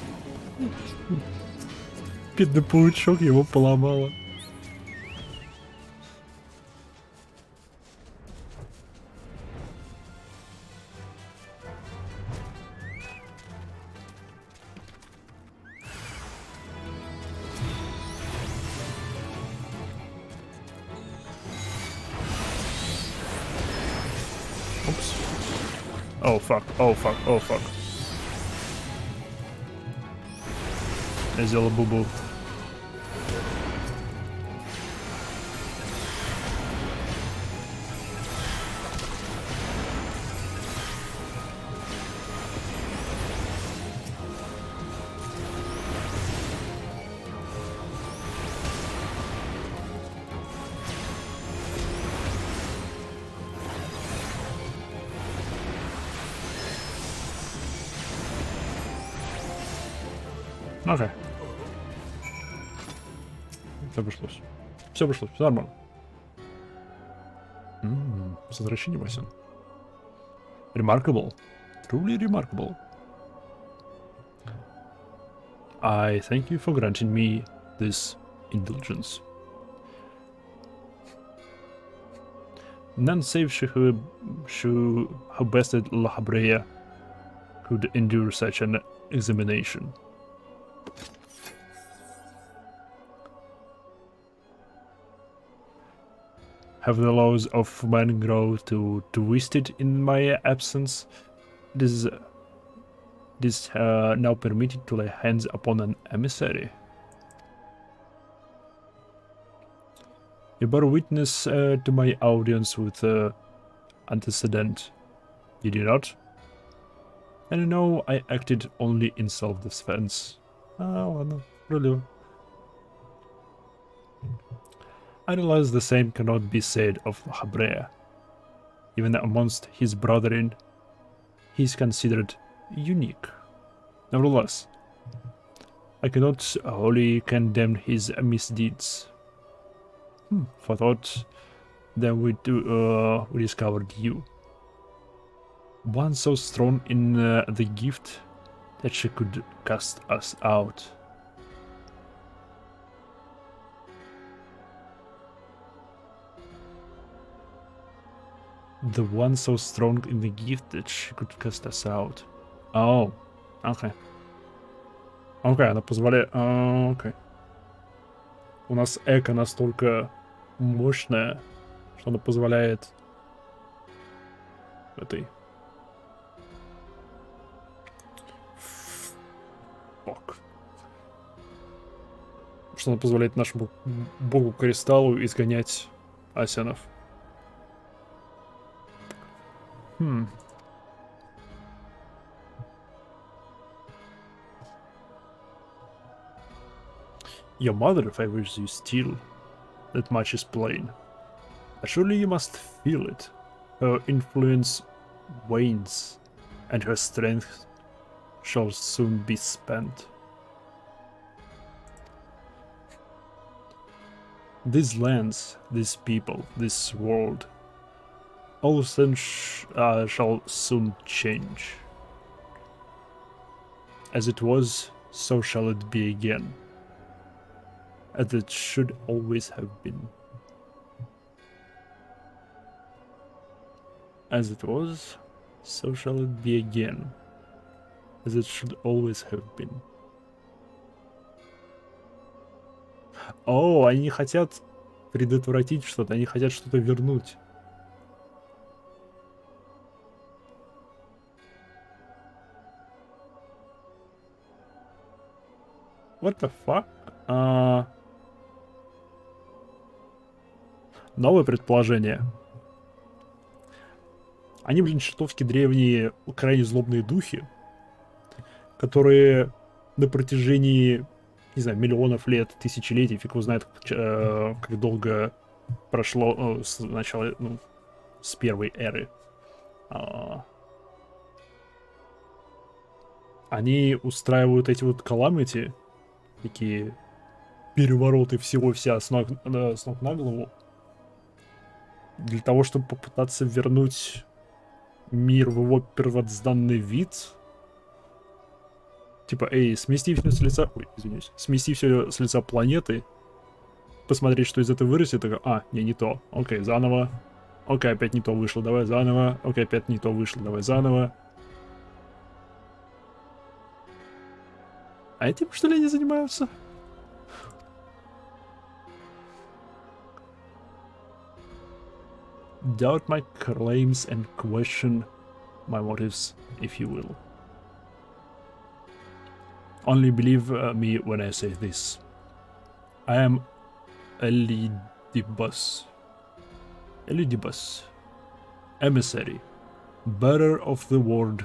бедный паучок его поломало. Oh fuck, oh fuck, oh fuck. Я сделал бубу. Окей. Все обошлось. Все обошлось, все нормально. Возвращение Васин. Remarkable. Truly remarkable. I thank you for granting me this indulgence. None save who bested La Habrea could endure such an examination. Have the laws of man grown too twisted in my absence? This now permitted to lay hands upon an emissary. You bore witness to my audience with antecedent, did you not? And you know I acted only in self-defense. Ладно, really. I realize the same cannot be said of Habrea. Even amongst his brethren, he is considered unique. Nevertheless, I cannot wholly condemn his misdeeds. For thought, then we discovered you. One so strong in the gift that she could cast us out. The one so strong in the gift that she could cast us out. Oh, okay. Окей, она позволяет... Окей. У нас эко настолько мощная, что она позволяет этой... Фак. Что она позволяет нашему богу Кристаллу изгонять асянов. Your mother favors you still. That much is plain. But surely you must feel it. Her influence wanes, and her strength shall soon be spent. These lands, these people, this world, all things shall soon change. As it was, so shall it be again. As it should always have been. As it was, so shall it be again. As it should always have been. О, они хотят предотвратить что-то, они хотят что-то вернуть. What the fuck? Новое предположение. Они, блин, чертовски древние, крайне злобные духи, которые на протяжении, не знаю, миллионов лет, тысячелетий, фиг его знает, как долго прошло с начала, ну, с первой эры. Они устраивают эти вот каламити, такие перевороты всего-вся с ног на голову, для того, чтобы попытаться вернуть мир в его первозданный вид. Типа, эй, смести все с лица... Ой, извиняюсь. Смести все с лица планеты. Посмотреть, что из этого вырастет. Такой, не то. Окей, заново. Окей, опять не то вышло, давай заново. Окей, опять не то вышло, давай заново. А этим, что ли, они занимаются? Doubt my claims and question my motives, if you will. Only believe me when I say this. I am Elidibus, emissary, bearer of the word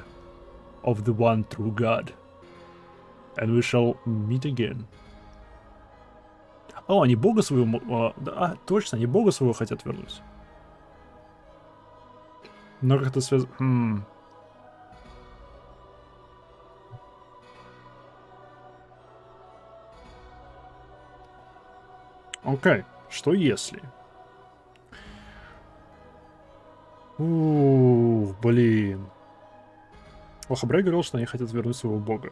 of the one true God. And we shall meet again. О, они бога своего... точно, они бога своего хотят вернуть. Но как-то связано... Окей, что если? Блин. Лохабрей говорил, что они хотят вернуть своего бога.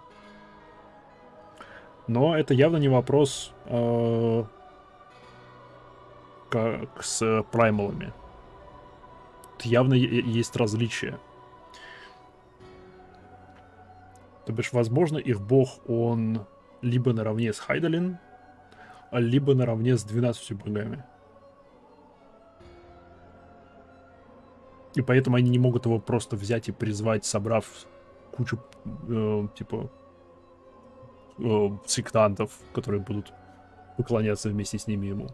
Но это явно не вопрос, как с праймалами. Тут явно есть различия. То бишь, возможно, их бог, он либо наравне с Хайдалин, либо наравне с 12 богами. И поэтому они не могут его просто взять и призвать, собрав кучу, типа, сектантов, которые будут поклоняться вместе с ними ему.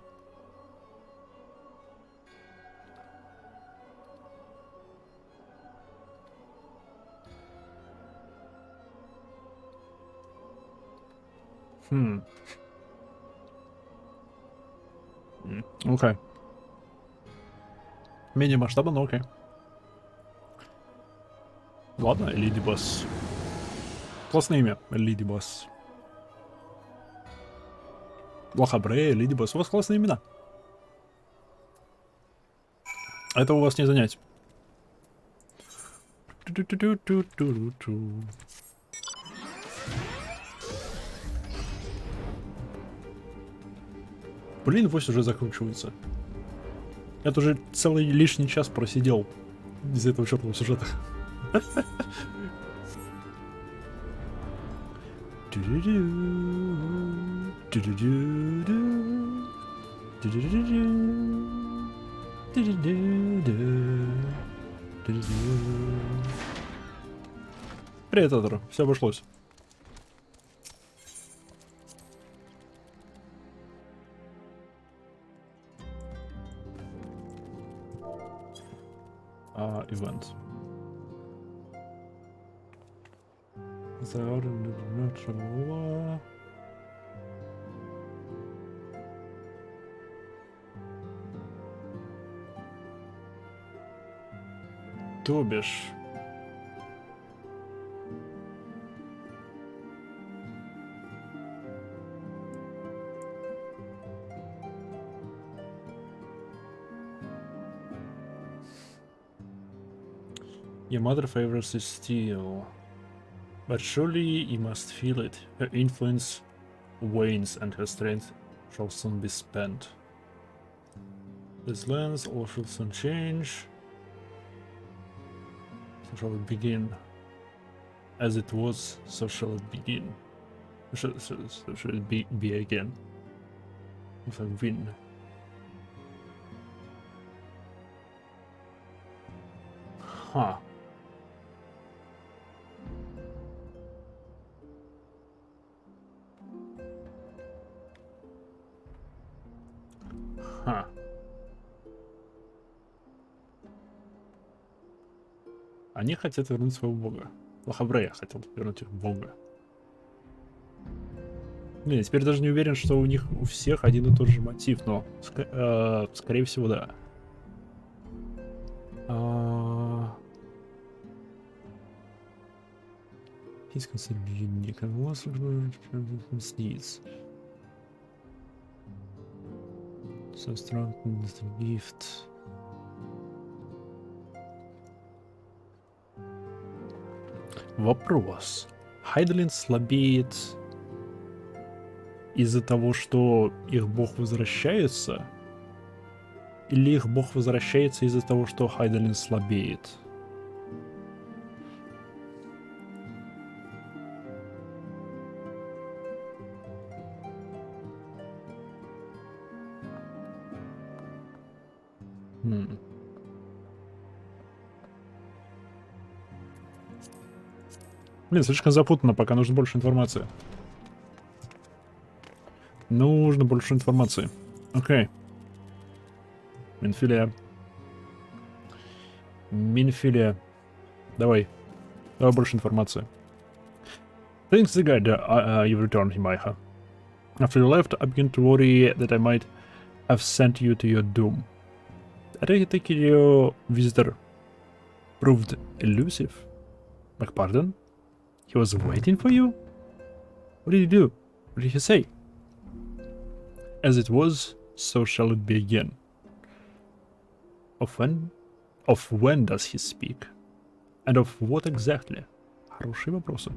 Окей. Менее масштабно, но окей. Ладно, Элидибас. Классное имя, Элидибас. Лохабре, Элидибас. У вас классные имена. Это у вас не занять. Блин, вось уже закручивается. Это уже целый лишний час просидел из-за этого чертового сюжета. Привет, Эдер. Все обошлось. Event. То бишь... Your mother favors his steel, but surely you must feel it. Her influence wanes and her strength shall soon be spent. This lands all shall soon change. So shall it begin. As it was, so shall it begin. So shall it be again. If I win. Huh. Они хотят вернуть своего бога. Лохабрея хотел вернуть их бога. Блин, я теперь даже не уверен, что у них у всех один и тот же мотив, но скорее всего, да. He's considered unique and was needs. So strong in the gift. Вопрос. Хайдлин слабеет из-за того, что их бог возвращается? Или их бог возвращается из-за того, что Хайдлин слабеет? Блин, слишком запутанно, пока нужно больше информации. Нужно больше информации. Окей. Минфилия. Минфилия. Давай. Давай больше информации. Thanks the guide you've returned, Himaiha. After you left, I began to worry that I might have sent you to your doom. I take it your visitor proved elusive. Beg pardon? He was waiting for you? What did he do? What did he say? As it was, so shall it be again. Of when does he speak? And of what exactly? Хорошие вопросы.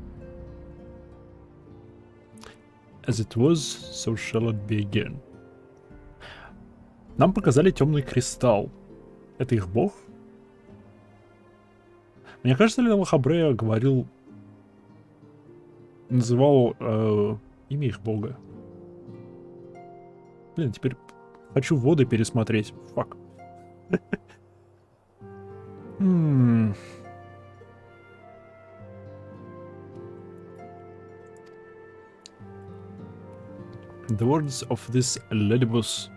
As it was, so shall it be again. Нам показали темный кристалл. Это их бог? Мне кажется, ли Лохабрея говорил... Называл имя их бога. Блин, теперь хочу воды пересмотреть. Фак. The words of this Ledibus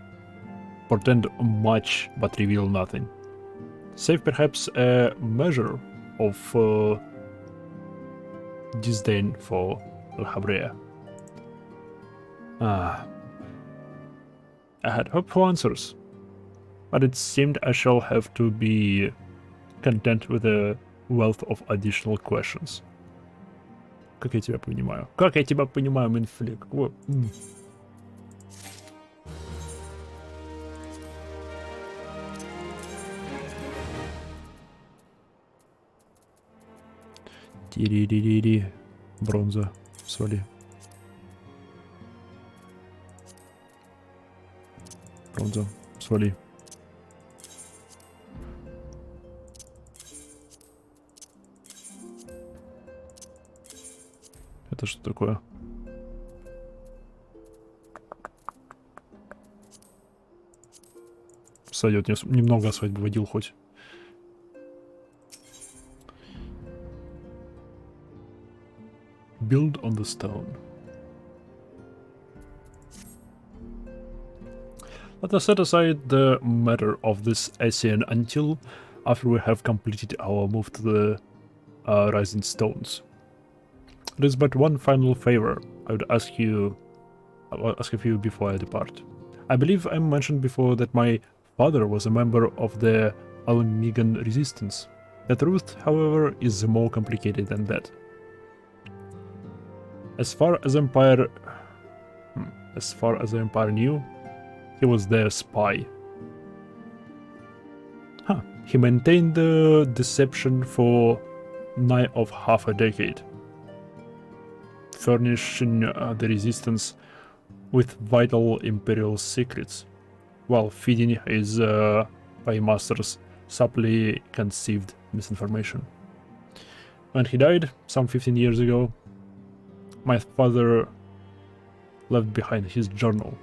portend much but reveal nothing, save perhaps a measure of disdain for Alhabrea. I had hoped for answers, but it seemed I shall have to be content with a wealth of additional questions. Как я тебя понимаю? Как я тебя понимаю, Минфлик? Тири-ри-ри-ри. Бронза. Свали. Бронза. Свали. Это что такое? Сойдет. Немного свадьбы водил хоть. Build on the stone. Let us set aside the matter of this ASEAN until after we have completed our move to the rising stones. There is but one final favor I would ask of you before I depart. I believe I mentioned before that my father was a member of the Alamigan resistance. The truth, however, is more complicated than that. As far as the Empire knew, he was their spy. He maintained the deception for nigh of half a decade, furnishing the resistance with vital imperial secrets, while feeding his paymasters subtly conceived misinformation. When he died, some 15 years ago, my father left behind his journal,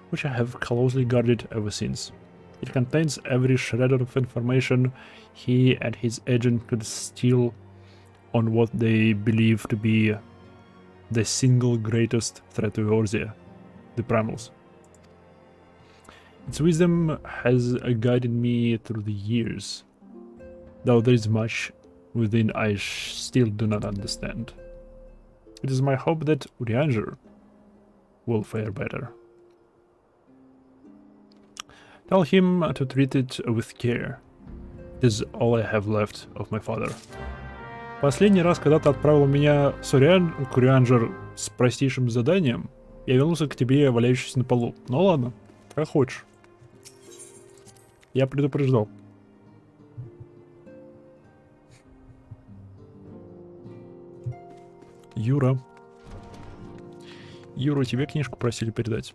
which I have closely guarded ever since. It contains every shred of information he and his agent could steal on what they believe to be the single greatest threat to Eorzea, the Primals. Its wisdom has guided me through the years, though there is much within I still do not understand. It is my hope that Urianger will fare better. Tell him to treat it with care. It is all I have left of my father. Последний раз, когда ты отправил меня к Urianger с простейшим заданием, я вернулся к тебе, валяющийся на полу. Ну ладно, как хочешь. Я предупреждал. Юра. Юра, тебе книжку просили передать.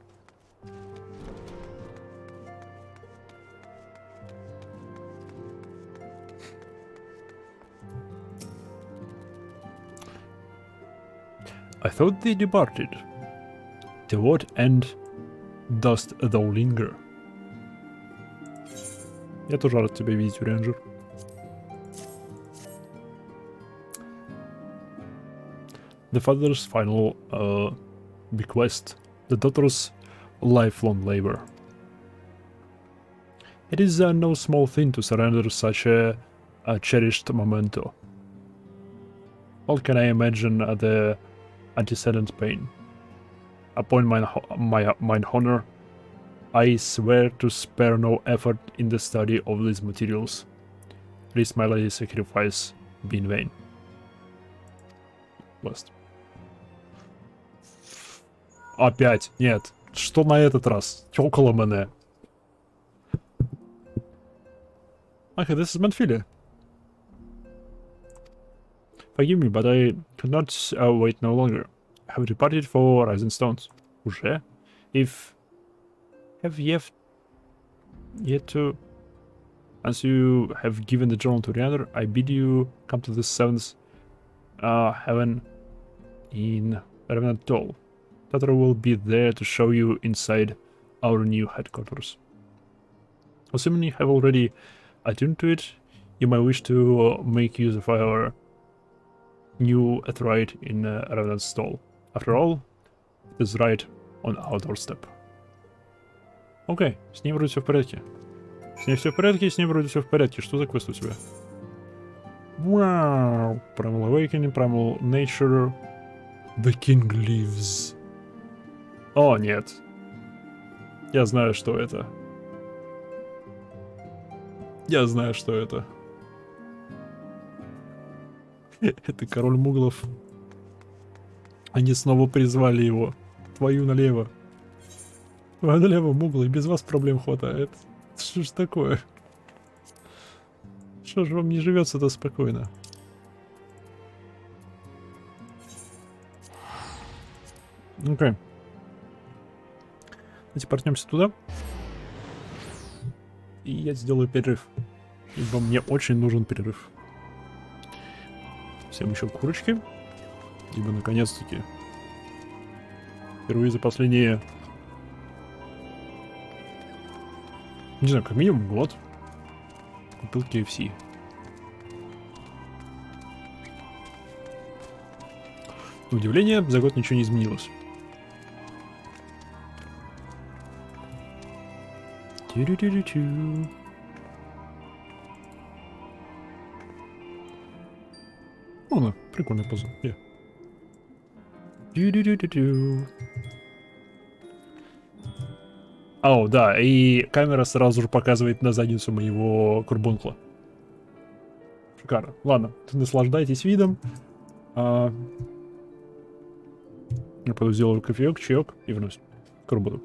I thought they departed. To what end dost thou linger? Я тоже рад тебя видеть, Рейнджер. the father's final bequest, the daughter's lifelong labor. It is no small thing to surrender such a cherished memento. How can I imagine the antecedent pain? Upon mine honor, I swear to spare no effort in the study of these materials. Please my lady's sacrifice be in vain. Last. Опять, нет. Что на этот раз? Чё около мене? Okay, this is Manfilia. Forgive me, but I cannot wait no longer. I have departed for Rising Stones. Уже? Have yet to... As you have given the journal to Riander, I bid you come to the 7th heaven in Revenant Toll. Tatra will be there to show you inside our new headquarters. Assuming you have already attuned to it, you might wish to make use of our new Etheryte in Revenant Stall. After all, it is right on our doorstep. Окей, с ним вроде все в порядке. С ней все в порядке, с ним вроде все в порядке. Что за квест у тебя? Вау! Primal Awakening, Primal Nature... The King Lives. О, нет. Я знаю, что это. Я знаю, что это. Это король муглов. Они снова призвали его. Твою налево. Твою налево, муглы. Без вас проблем хватает. Что ж такое? Что ж вам не живется-то спокойно? Окей. Давайте портнемся туда. И я сделаю перерыв. Ибо мне очень нужен перерыв. Всем еще курочки. Ибо наконец-таки впервые за последние... Не знаю, как минимум год купил KFC. На удивление, за год ничего не изменилось. О, да, прикольная поза. О, да, и камера сразу же показывает на задницу моего курбункла. Шикарно. Ладно, наслаждайтесь видом. Я пойду сделаю кофеек, чаек и вернусь к роботу.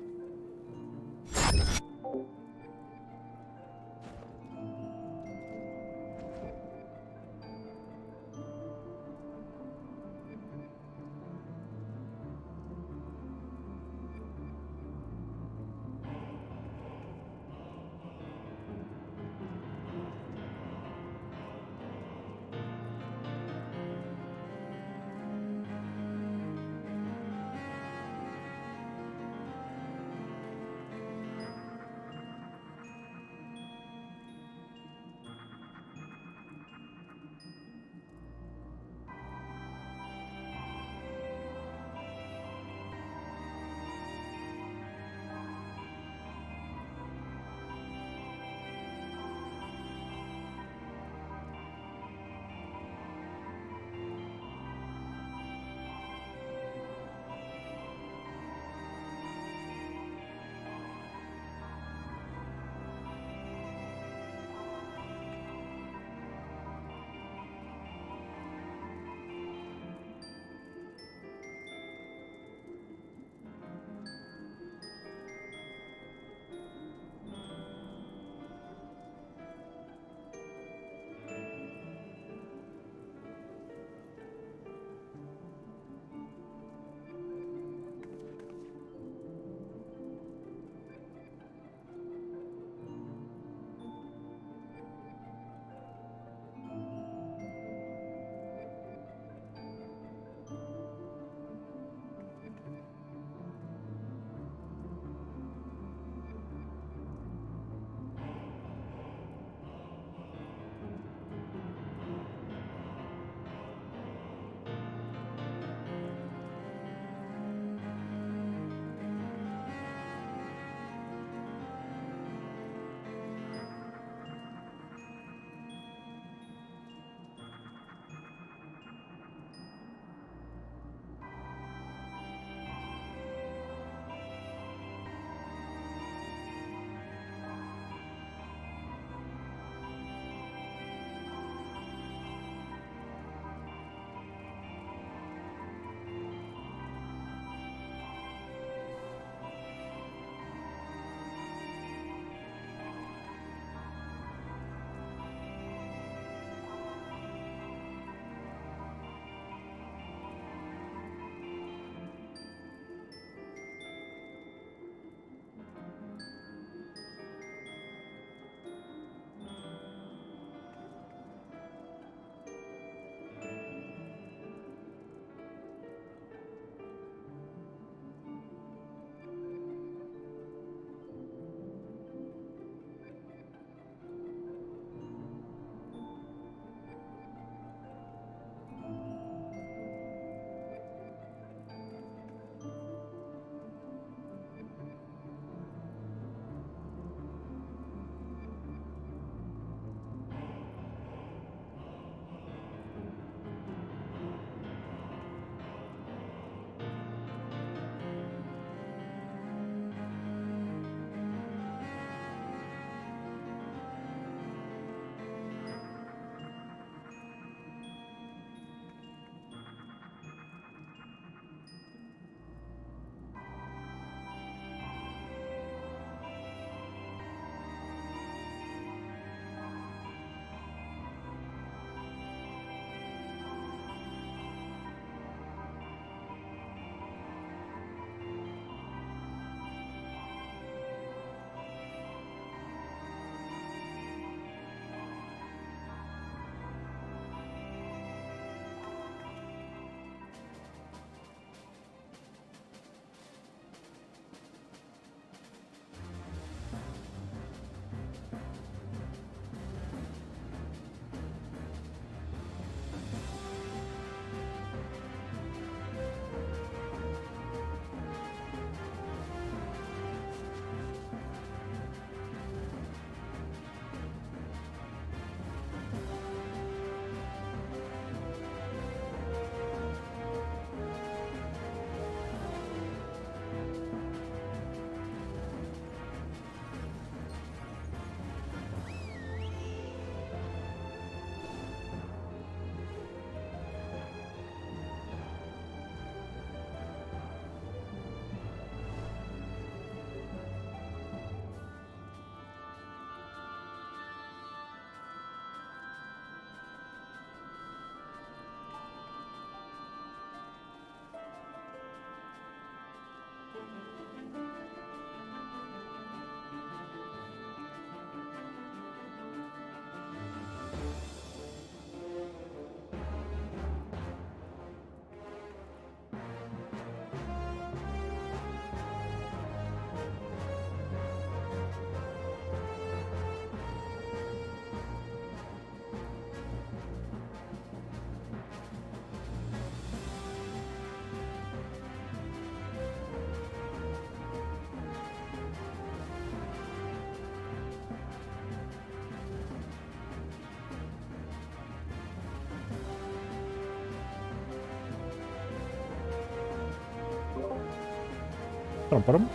Парам-парам.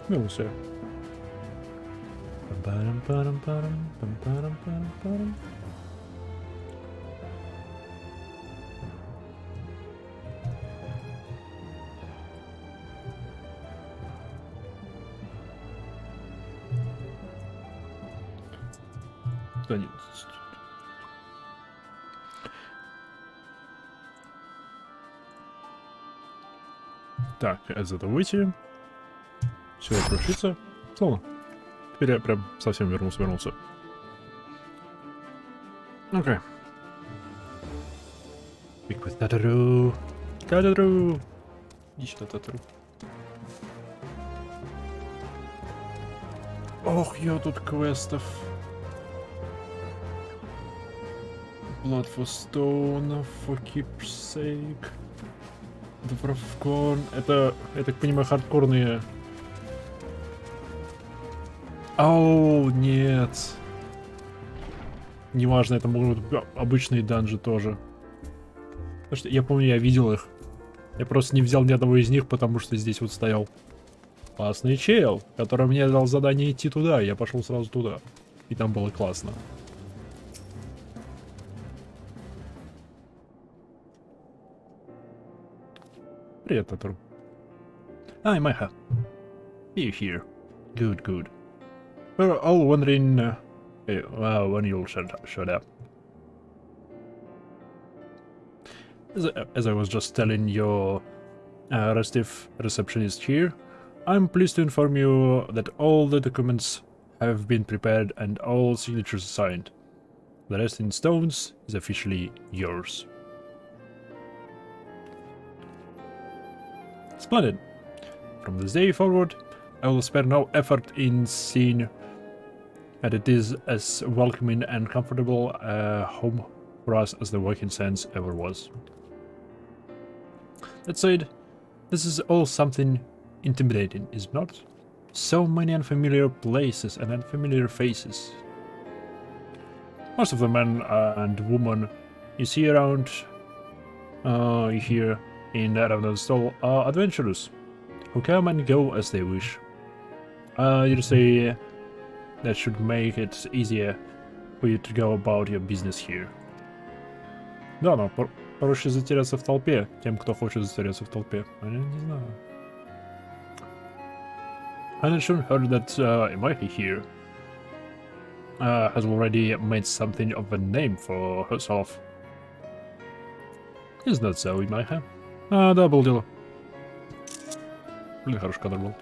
Вернулся. Так, из этого выйти. Все, отключиться. Словно. Теперь я прям совсем вернулся. Окей. Speak with Татару. Татару. Иди сюда, Татару. Ох, я тут квестов. Blood for Stone, for keep's sake. Добровкон. Это, я так понимаю, хардкорные. Оу, нет. Неважно, это могут быть обычные данжи тоже. Потому что я помню, я видел их. Я просто не взял ни одного из них, потому что здесь вот стоял классный чел, который мне дал задание идти туда. Я пошел сразу туда. И там было классно. Привет, Татару. Hi, Майха. You here? Good, good. We're all wondering when you'll shut up. As I was just telling your restive receptionist here, I'm pleased to inform you that all the documents have been prepared and all signatures signed. The rest in stones is officially yours. Splendid. From this day forward, I will spare no effort in seeing that it is as welcoming and comfortable a home for us as the Working Sands ever was. That said, this is all something intimidating, is it not? So many unfamiliar places and unfamiliar faces. Most of the men and women you see around here in Ravnastol are adventurers who come and go as they wish. You say that should make it easier for you to go about your business here. Да, но проще затеряться в толпе тем, кто хочет затеряться в толпе. Я не знаю. Anderson heard that Imaki here has already made something of a name for herself. Is that so, Imaki? Да, было дело. Блин, хороший кадр был.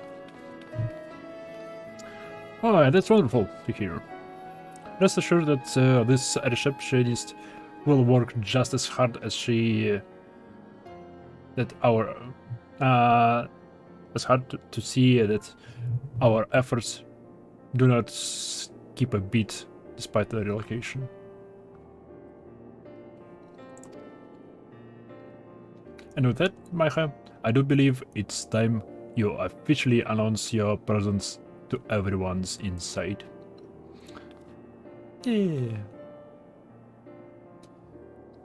Alright, that's wonderful to hear. Rest assured that this receptionist will work just as hard as as hard to see that our efforts do not skip a beat despite the relocation. And with that, Maija, I do believe it's time you officially announce your presence to everyone's inside. Yeah.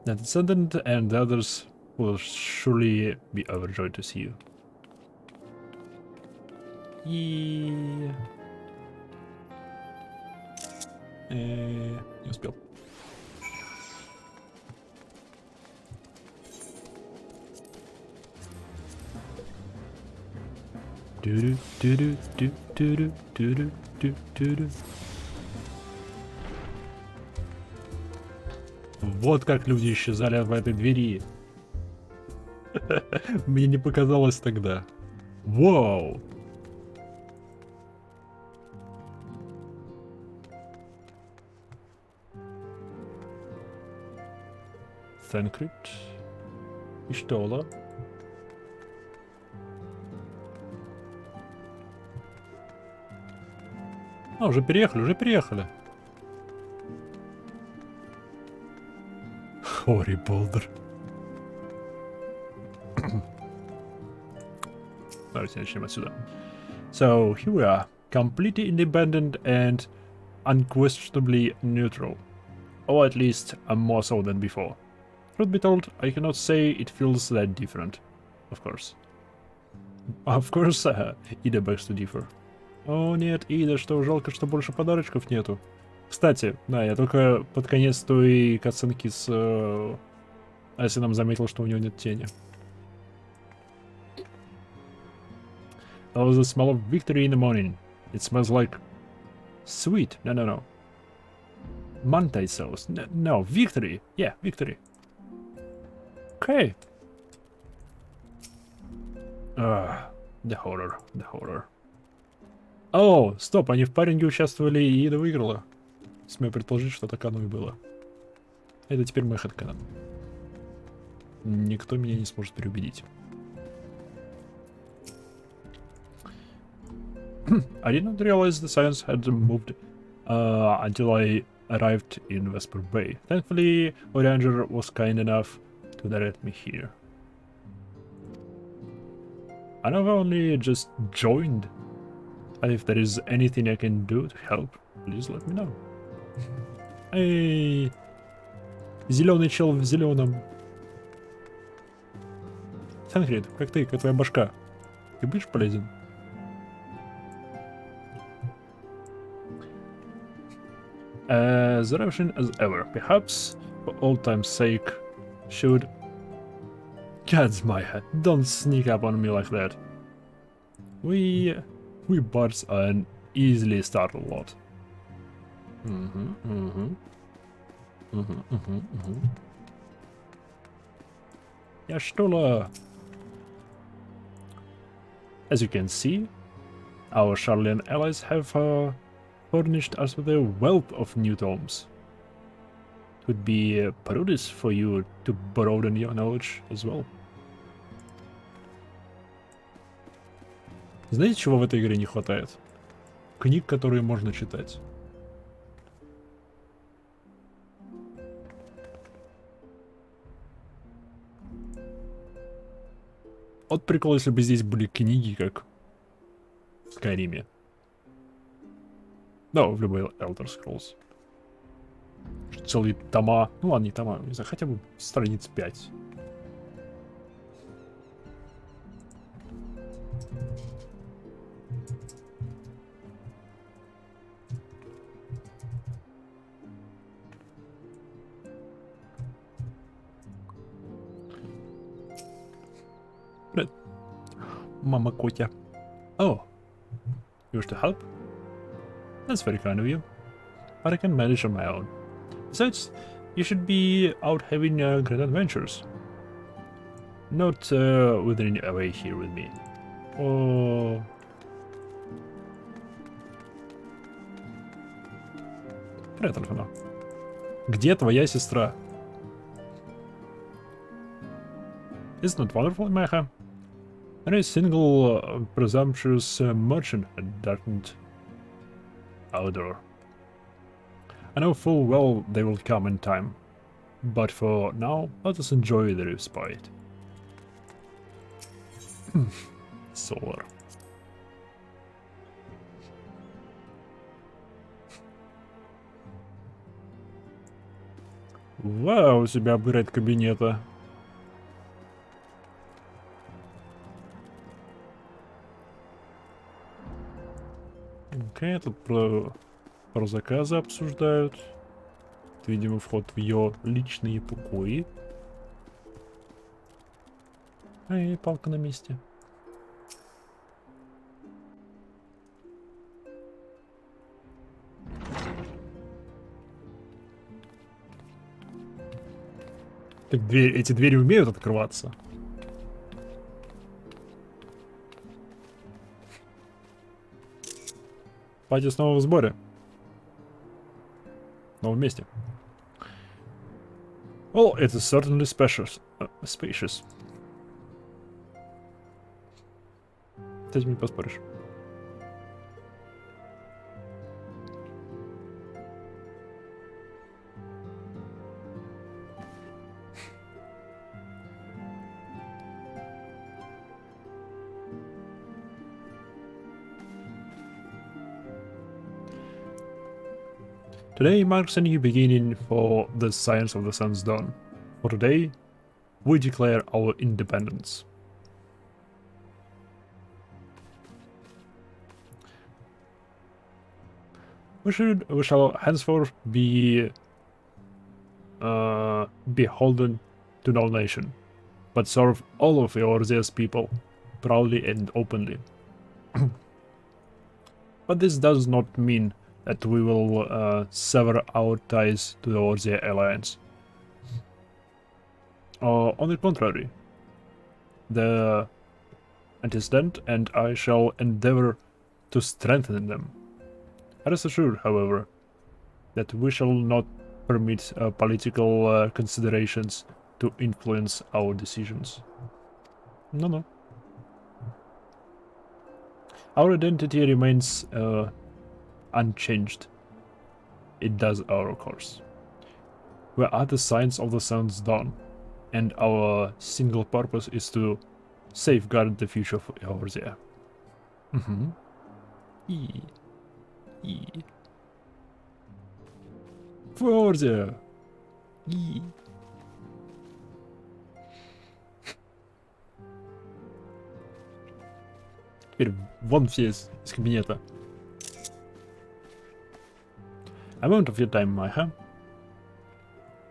The descendant and the others will surely be overjoyed to see you. Yeah. Не успел. Вот как люди исчезали в этой двери. Мне не показалось тогда. Вау! Thancred. И что, да? А, уже переехали. Хори Болдер. Давайте начнем отсюда. So, here we are. Completely independent and unquestionably neutral. Or at least more so than before. Truth be told, I cannot say it feels that different. Of course. Of course, Ида begs to differ. О нет, Ида, что жалко, что больше подарочков нету. Кстати, да, я только под конец той катсценки с Асином заметил, что у него нет тени. That was the smell of victory in the morning. It smells like sweet. No. Mantai sauce. No, victory. Yeah, victory. Okay. The horror. О, стоп, они в паринге участвовали, и Ида выиграла. Смею предположить, что так оно и было. Это теперь мой хэдканон. Никто меня не сможет переубедить. I did not realize the science had moved until I arrived in Vesper Bay. Thankfully, Oranger was kind enough to direct me here. I have only just joined. And if there is anything I can do to help, please let me know. Эй, зеленый чел в зеленом. Санхрид, как твоя башка? Ты будешь полезен? As eruption as ever. Perhaps, for old time's sake, should... God's my head, don't sneak up on me like that. We bards are an easily startled lot. Ja, Stoller. As you can see, our Charlian allies have furnished us with a wealth of new tomes. It would be prudence for you to broaden your knowledge as well. Знаете, чего в этой игре не хватает? Книг, которые можно читать. Вот прикол, если бы здесь были книги, как в Скайриме. Да, в любой Elder Scrolls. Целые тома. Ну ладно, не тома, не знаю, хотя бы страниц 5. Привет. Мама Котя. Oh. You wish to help? That's very kind of you. But I can manage on my own. Besides, you should be out having great adventures. Not withering away here with me. Oh. Привет, Альфана. Где твоя сестра? Isn't it wonderful, Mecha? Any single presumptuous merchant had darkened our door. I know full well they will come in time, but for now, let us enjoy the respite. Solar. Вау, у тебя апгрейд кабинета. Окей, тут про заказы обсуждают. Это, видимо, вход в ее личные покои. Эй, палка на месте. Так эти двери умеют открываться. Пати снова в сборе. Но вместе. Well, it is certainly spacious. С этим не поспоришь. Today marks a new beginning for the science of the sun's dawn. For today, we declare our independence. We shall henceforth be beholden to no nation, but serve all of Eorzea's people, proudly and openly. But this does not mean that we will sever our ties to the Eorzea alliance. On the contrary, the antecedent and I shall endeavor to strengthen them. Rest assured, however, that we shall not permit political considerations to influence our decisions. No. Our identity remains unchanged. It does our course. We are the Science of the Sun's Dawn, and our single purpose is to safeguard the future for Eorzea. For Eorzea! Теперь вон все из кабинета. A moment of your time, Maiha.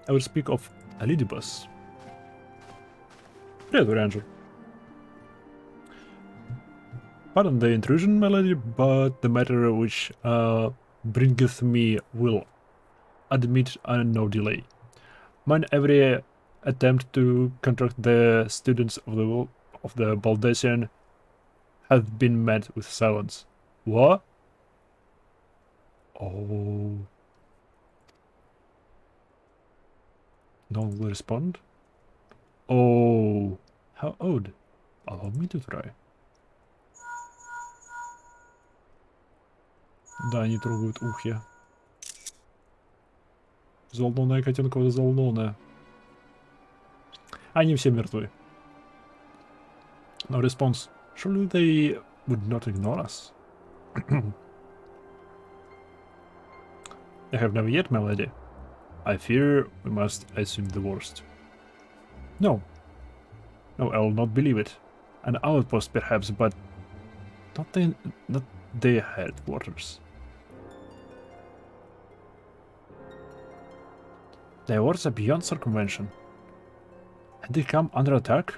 I will speak of Alidibus. Привет, Ranger. Pardon the intrusion, my lady, but the matter which bringeth me will admit no delay. Mine every attempt to contract the students of the Baldessian hath been met with silence. What? Oh. No one will respond? Oh. How odd. Allow me to try. Да, они трогают ухи. Взволнованная котенка, взволнованная. Они все мертвы. No response. Surely they would not ignore us. They have never yet, my lady. I fear we must assume the worst. No. No, I will not believe it. An outpost perhaps, but not their headquarters. Their words are beyond circumvention. Had they come under attack,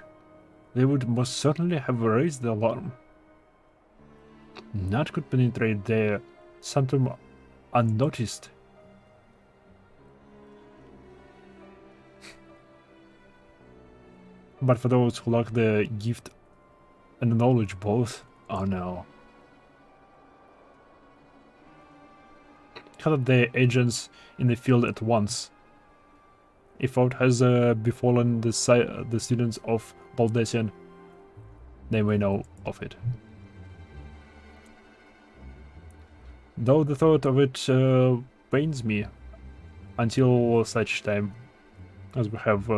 they would most certainly have raised the alarm. None could penetrate their sanctum unnoticed. But for those who lack the gift and the knowledge both, oh no. Cut the agents in the field at once. If aught has befallen the students of Baldessian, they may know of it. Though the thought of it pains me, until such time as we have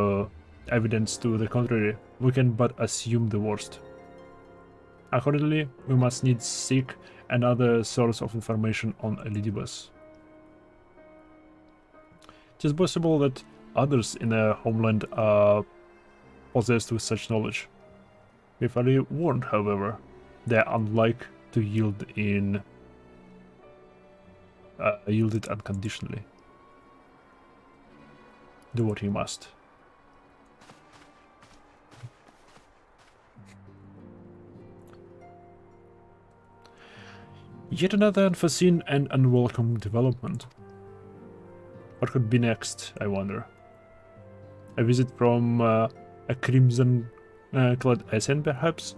evidence to the contrary, we can but assume the worst. Accordingly, we must needs seek another source of information on Elidibus. It is possible that others in their homeland are possessed with such knowledge. If already warned, however, they are unlike to yield it unconditionally. Do what you must. Yet another unforeseen and unwelcome development. What could be next, I wonder? A visit from a crimson-clad Ascian, perhaps?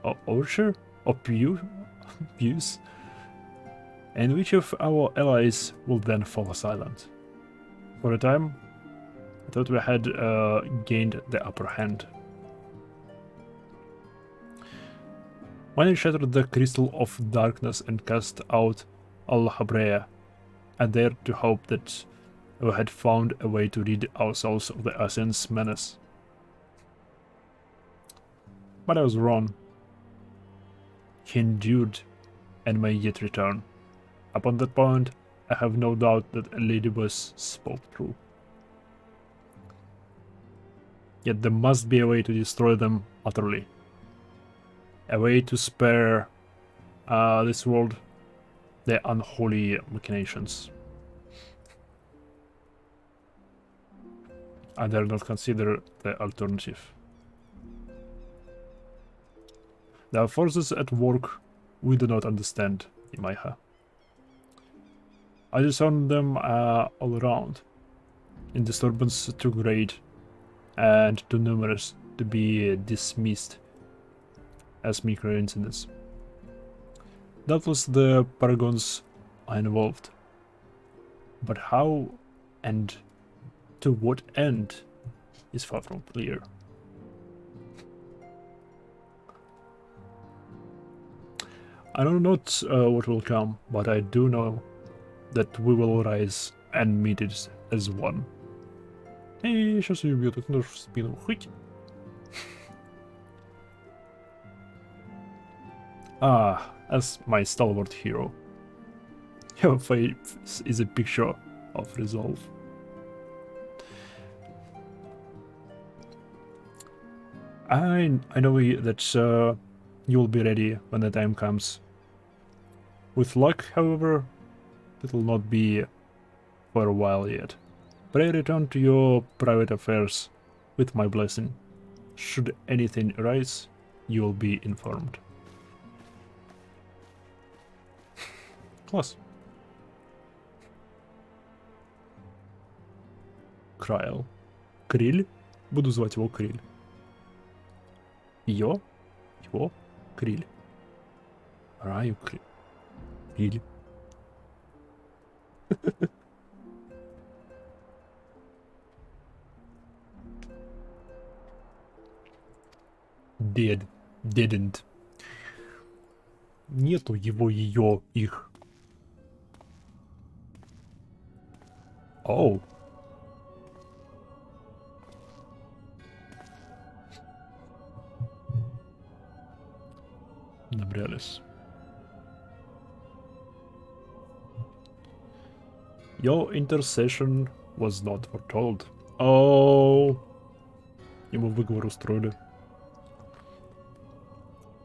Or Overture? Or Puce? And which of our allies will then fall silent? For a time, I thought we had gained the upper hand. When I shattered the crystal of darkness and cast out Al-Habrea, I dared to hope that we had found a way to rid ourselves of the Ascian's menace. But I was wrong. He endured and may yet return. Upon that point, I have no doubt that Elidibus spoke true. Yet there must be a way to destroy them utterly. A way to spare this world their unholy machinations. I dare not consider the alternative. There are forces at work we do not understand, Imaiha. I discern them all around, in disturbance too great and too numerous to be dismissed as micro-incidents. Doubtless the paragons are involved, but how and to what end is far from clear. I know not what will come, but I do know that we will rise and meet it as one. Эй, сейчас ее бьет, это нож в спину. Хыть. Ah, as my stalwart hero. Your face is a picture of resolve. I know that you will be ready when the time comes. With luck, however, it will not be for a while yet. Pray return to your private affairs with my blessing. Should anything arise, you will be informed. Класс. Крайл. Криль? Буду звать его Криль. Его? Криль. Раю Криль. Криль. Didn't. Нету его, ее, их. Оу. Набрались. Your intercession was not foretold. Oh. Ему выговор устроили.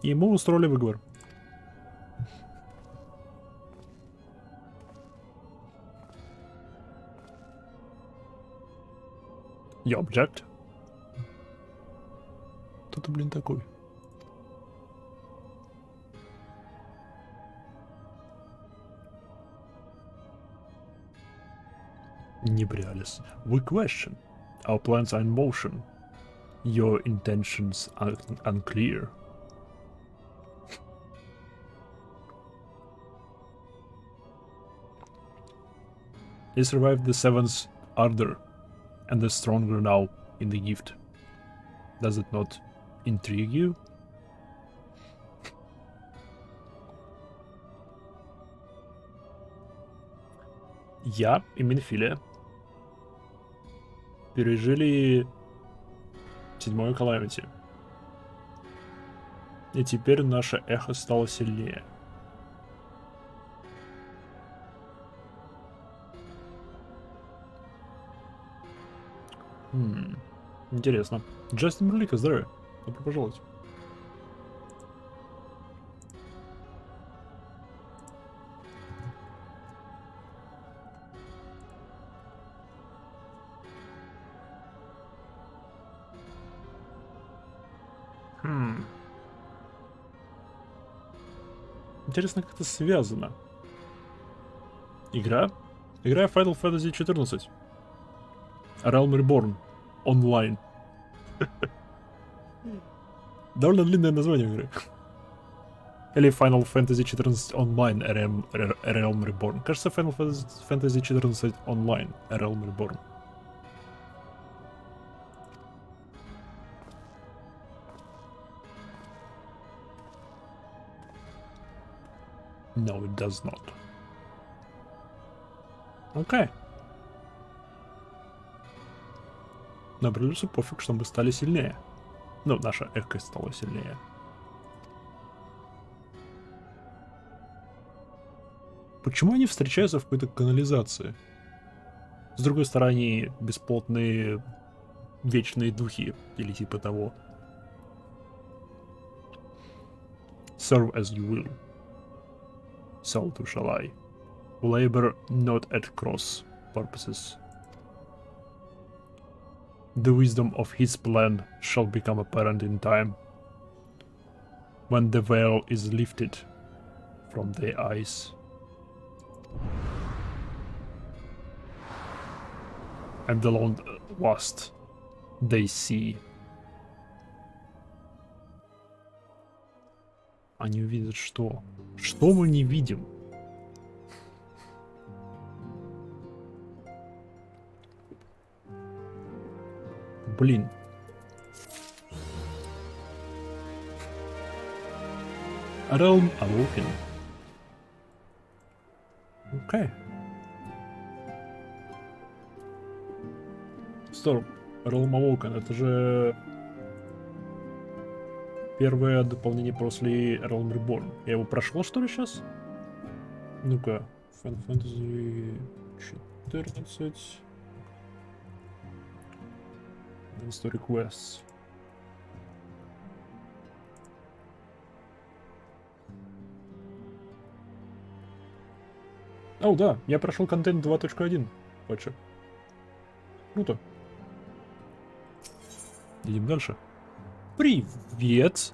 Ему устроили выговор. You object? Кто ты, блин, такой? Небрялись. We question. Our plans are in motion. Your intentions are unclear. He survived the Seventh Ardor and is stronger now in the gift. Does it not intrigue you? Я и Минфилия пережили 7-ю Calamity. И теперь наше эхо стало сильнее. Интересно. Джастин Берлика, здравия. Добро пожаловать. Интересно, как это связано. Игра Final Fantasy XIV. Realm Reborn. Онлайн. Довольно длинное название игры. Или Final Fantasy XIV Online Realm Reborn. Кажется, Final Fantasy XIV Online Realm Reborn. No, it does not. Окей. Но Брюсу пофиг, что мы стали сильнее. Ну, наша эхо стала сильнее. Почему они встречаются в какой-то канализации? С другой стороны, они бесплотные вечные духи, или типа того. Serve as you will. so too shall I. Labor not at cross purposes. The wisdom of his plan shall become apparent in time, when the veil is lifted from their eyes. And the long last they see. Они увидят что? Что мы не видим? Блин. Realm Awoken. Окей. Стоп. Realm Awoken, это же первое дополнение после Realm Reborn. Я его прошел, что ли, сейчас? Ну-ка. Final Fantasy 14. Story Quests. О, да, я прошел контент 2.1. Почти. Круто. Идем дальше. Привет!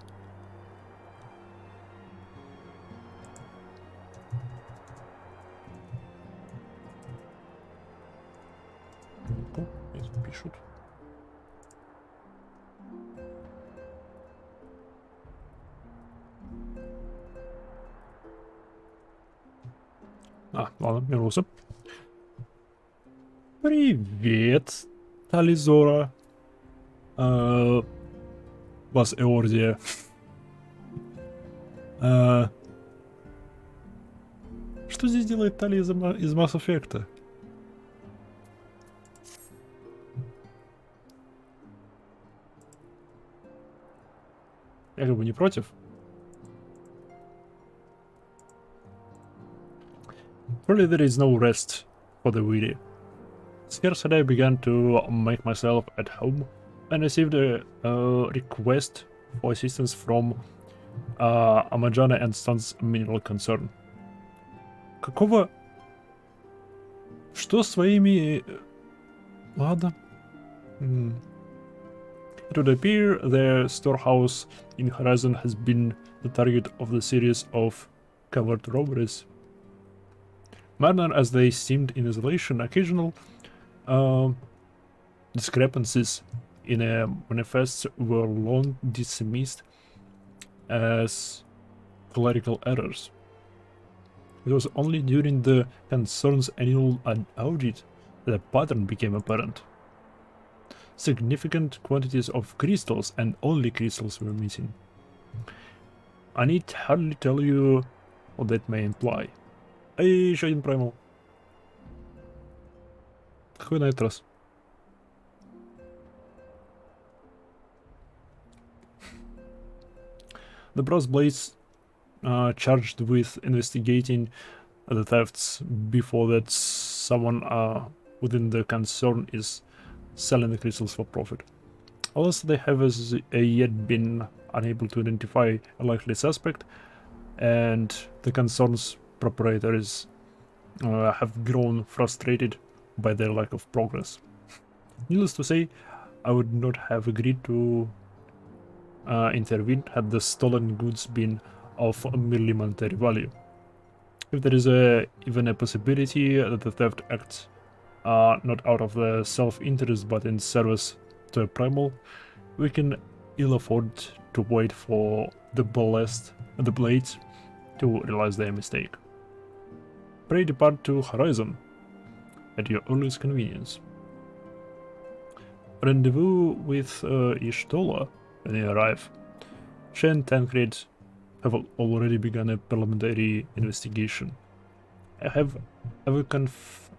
Ну-ка, это пишут. Ладно, вернулся. Привет, Тализора. Вас Эордия. Что здесь делает Тали из Mass Effect? Я как бы не против. Surely there is no rest for the weary. Scarce had I begun to make myself at home and received a request for assistance from Amajana and Sons Mineral Concern. Какого? Что с твоими... Ладно. It would appear the storehouse in Horizon has been the target of the series of covert robberies. Minor as they seemed in isolation, occasional discrepancies in manifests were long dismissed as clerical errors. It was only during the concern's annual audit that a pattern became apparent. Significant quantities of crystals, and only crystals, were missing. I need hardly tell you what that may imply. Эй, еще один праймал. Какой на этот раз? The Brass Blades charged with investigating the thefts. Before that, someone within the concern is selling the crystals for profit. Alas, they have as yet been unable to identify a likely suspect, and the concern's proprietors have grown frustrated by their lack of progress. Needless to say, I would not have agreed to intervene had the stolen goods been of merely monetary value. If there is even a possibility that the theft acts not out of the self-interest but in service to a primal, we can ill afford to wait for the blades to realize their mistake. Pray depart to Horizon at your earliest convenience. Rendezvous with Ishtola when you arrive. She and Tancred have already begun a preliminary investigation. I have every confidence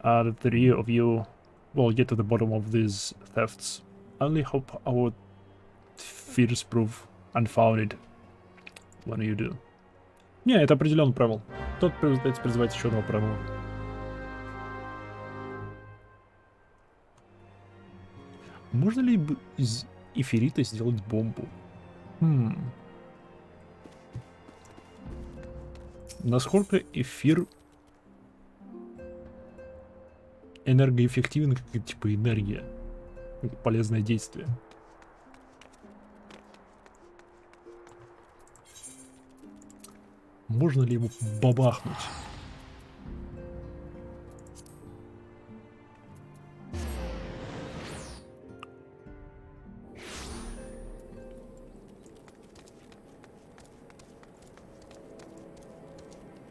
that the three of you will get to the bottom of these thefts. I only hope our fears prove unfounded when you do. Не, это определенно правил. Тот пытается призывать еще одного правила. Можно ли из эфирита сделать бомбу? Насколько эфир энергоэффективен, как типа энергия, как полезное действие? Можно ли ему бабахнуть?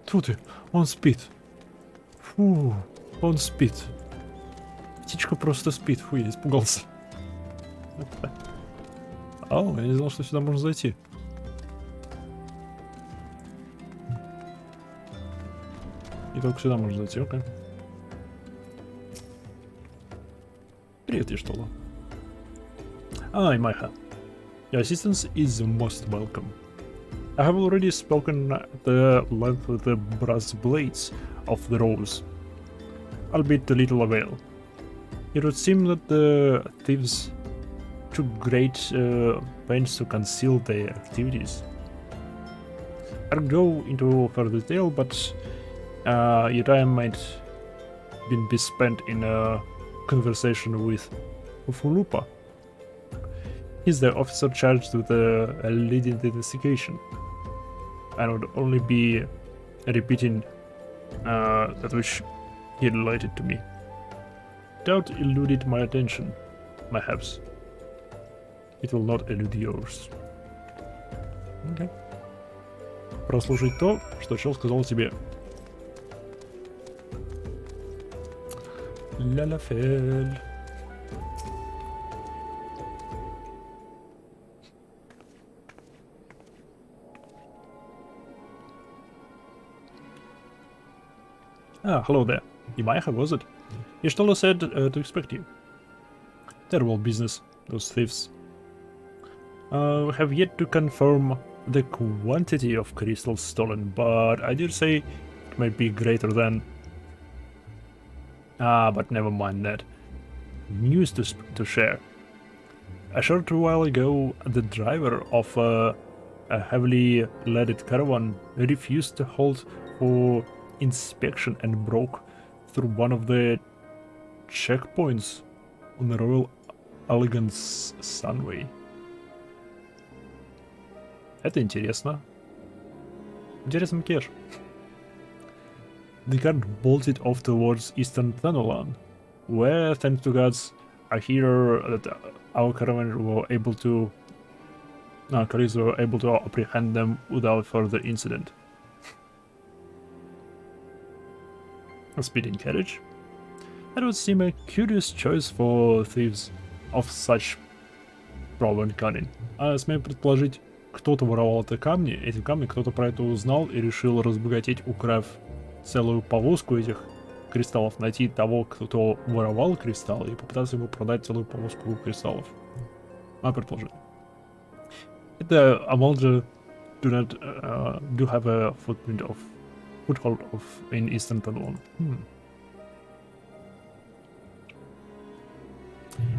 Тьфу ты, он спит. Фу, он спит. Птичка просто спит. Фу, я испугался. Ау, я не знал, что сюда можно зайти. И только сюда можно зайти, окей. Привет, Иштола. Hi, Майха. Your assistance is most welcome. I have already spoken at the length with the brass blades of the rose, albeit to little avail. It would seem that the thieves took great pains to conceal their activities. I'll go into further detail, but your time might be spent in a conversation with Ufulupa. He's the officer charged with leading the investigation. I would only be repeating that which he related to me. Doubt eluded my attention, perhaps. It will not elude yours. Okay. Прослушай то, что чел сказал тебе. Ля-ля-фель. Ah, hello there. Imaiha, was it? Ishtola said to expect you. Terrible business, those thieves. We have yet to confirm the quantity of crystals stolen, but I dare say it might be greater than... but never mind that. News to share. A short while ago, the driver of a heavily laden caravan refused to halt for inspection and broke through one of the checkpoints on the Royal Elegance Sunway. Это интересно. Интересный кеш. The car bolted off towards Eastern Thanalan, where, thanks to gods, I hear that our caravan were able to... colleagues were able to apprehend them without further incident. A speeding carriage? That would seem a curious choice for thieves of such proven cunning. Смею предположить, кто-то воровал эти камни кто-то про это узнал и решил разбогатеть, украв целую повозку этих кристаллов, найти того, кто воровал кристаллы, и попытаться ему продать целую повозку кристаллов. Мое предположение. Это Амалджа do have a foothold in Eastern Thanalan.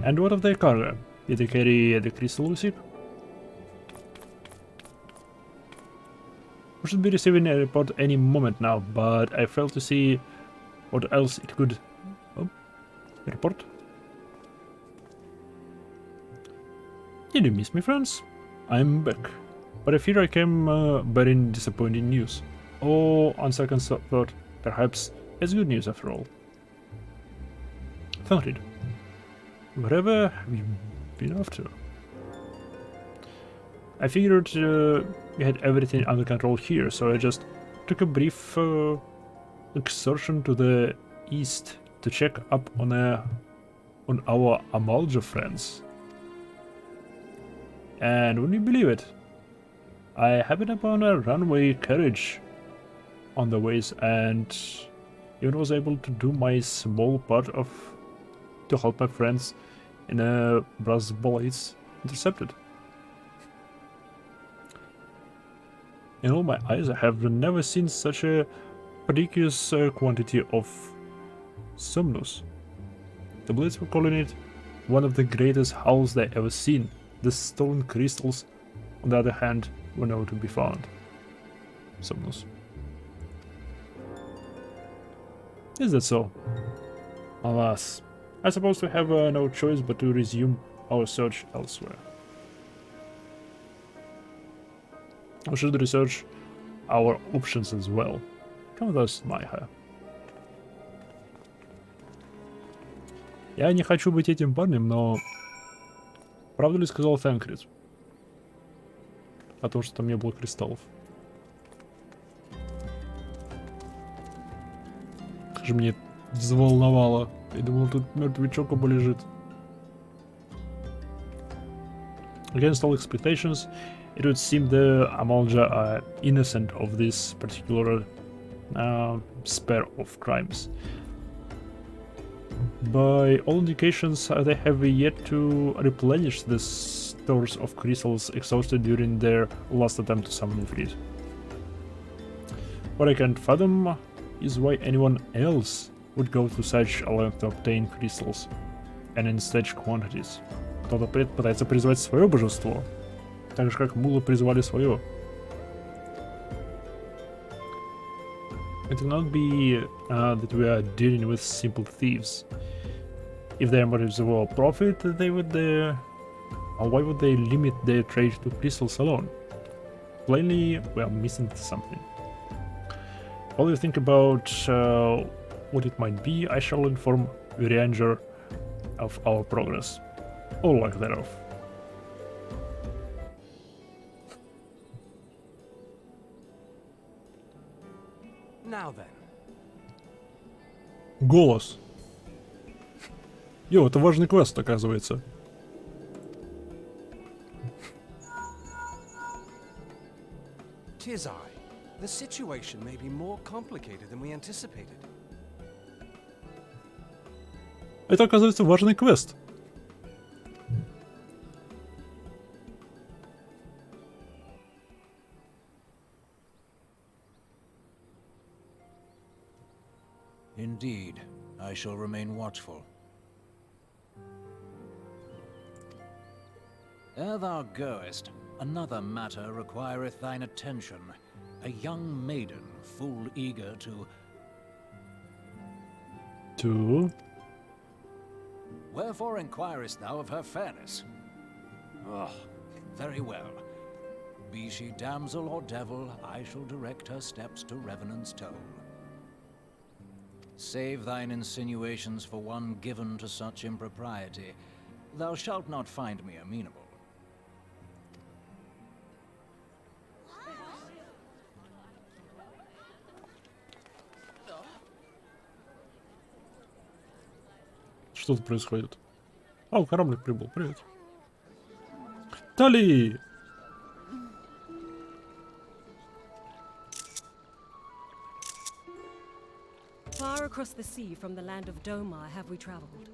And what of their cargo? Did they carry the crystal receipt? We should be receiving a report any moment now, but I fail to see what else it could... Oh, report? Did you miss me, friends? I'm back, but I fear I came bearing disappointing news. Or, on second thought, perhaps it's good news after all. Fenrid, wherever have you been after? I figured we had everything under control here, so I just took a brief excursion to the east to check up on our Amalja friends. And wouldn't you believe it, I happened upon a runway carriage on the ways, and even was able to do my small part to help my friends in a brass blades intercepted. In all my eyes, I have never seen such a prodigious quantity of Somnus. The blades were calling it one of the greatest hauls they ever seen. The stolen crystals, on the other hand, were nowhere to be found. Somnus. Is that so? Alas. I suppose we have no choice but to resume our search elsewhere. We should research our options as well. Come with us, Майха. Я не хочу быть этим парнем, но... Правду ли сказал Фэнкрид? О том, что там не было кристаллов. Как же мне взволновало. Я думал, тут мертвячок оба лежит. Against all expectations, it would seem the Amalja are innocent of this particular spare of crimes. By all indications, they have yet to replenish the stores of crystals exhausted during their last attempt to summon Ifrit. What I can't fathom is why anyone else would go to such a length to obtain crystals, and in such quantities. Кто-то пытается призвать свое божество, так же как мулы призвали свое. It will not be that we are dealing with simple thieves. If their motives were profit, they would why would they limit their trade to crystals alone? Plainly, we are missing something. While you think about what it might be, I shall inform Urianger of our progress, or lack thereof. Now then. Голос. Йо, это важный квест, оказывается. Tis I. The situation may be more complicated than we anticipated. Это, оказывается, важный квест. Indeed, I shall remain watchful. Ere thou goest, another matter requireth thine attention. A young maiden, full eager to... Wherefore inquirest thou of her fairness? Oh, very well. Be she damsel or devil, I shall direct her steps to Revenant's Toll. Save thine insinuations for one given to such impropriety. Thou shalt not find me amenable. Что тут происходит? О, кораблик прибыл, привет. Тали! Far across the sea from the land of Domar have we traveled.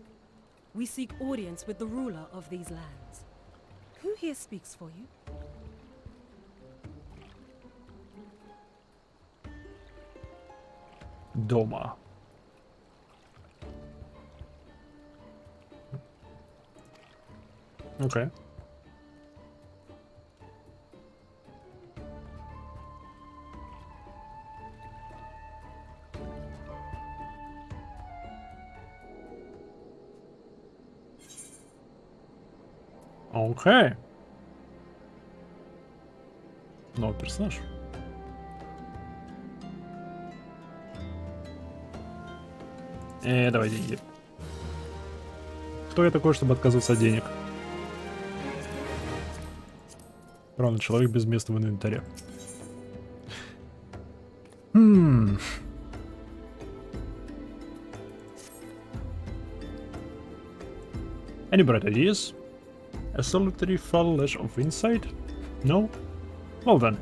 We seek audience with the ruler of these lands. Who here speaks for you? Дома. Окей. Окей. Новый персонаж. Давай деньги. Кто я такой, чтобы отказываться от денег? Равно человек без места в инвентаре. Any bright ideas? A solitary flash of insight? No? Well then.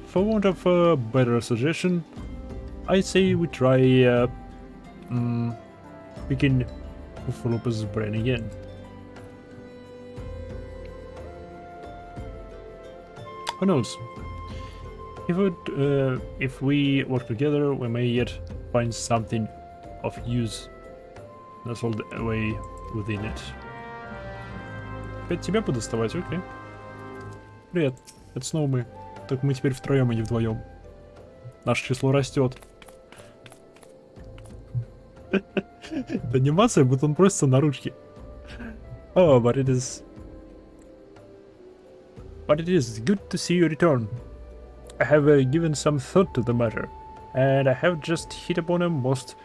For want of a better suggestion, I say we try picking Lopez's brain again. Who knows? If we work together, we may yet find something of use nestled away within it. Опять тебя подоставать, окей. Привет, это снова мы. Только мы теперь втроем, а не вдвоем. Наше число растет. Анимация, будто он просится на ручки. Oh, but it is good to see you return. I have given some thought to the matter, and I have just hit upon a most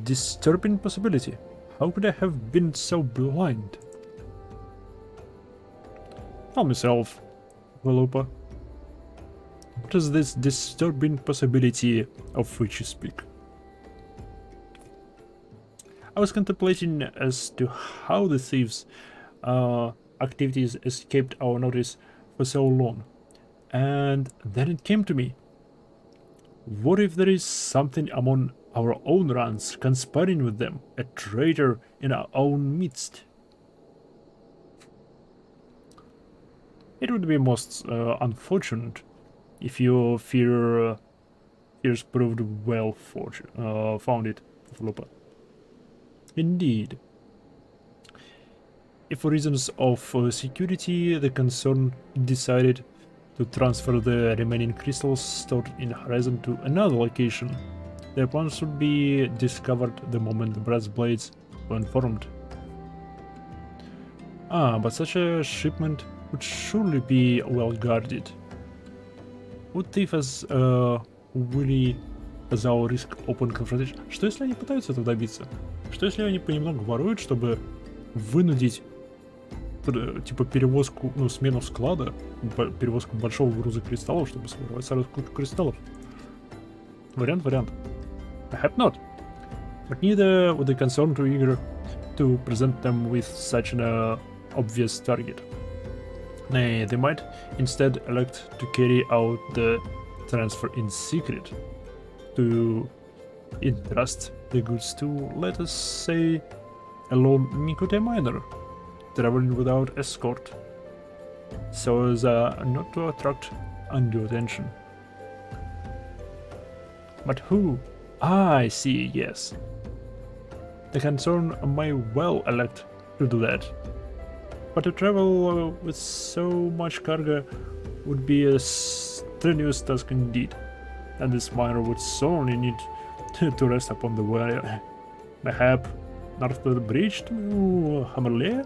disturbing possibility. How could I have been so blind? Tell me, Self, Velupa. What is this disturbing possibility of which you speak? I was contemplating as to how the thieves' activities escaped our notice for so long, and then it came to me. What if there is something among our own ranks conspiring with them, a traitor in our own midst? It would be most unfortunate if your fears proved well founded, Velupa. Indeed. If for reasons of security the concern decided to transfer the remaining crystals stored in Horizon to another location, their plans would be discovered the moment the brass blades were informed. But such a shipment would surely be well guarded. Would thief as willy as our risk open confrontation? Что если они пытаются этого добиться? Что если они понемногу воруют, чтобы вынудить типа перевозку, ну, смену склада, перевозку большого груза кристаллов, чтобы своровать сразу кучу кристаллов? Вариант. Perhaps not. But neither would the concern too eager to present them with such an obvious target. Nay, they might instead elect to carry out the transfer in secret, to entrust the goods to, let us say, a lone Kото-miner traveling without escort, so as not to attract undue attention. But who? I see, yes. The concern may well elect to do that. But to travel with so much cargo would be a strenuous task indeed, and this miner would certainly need to rest upon the way. Mayhap north of the bridge to Hammerlea?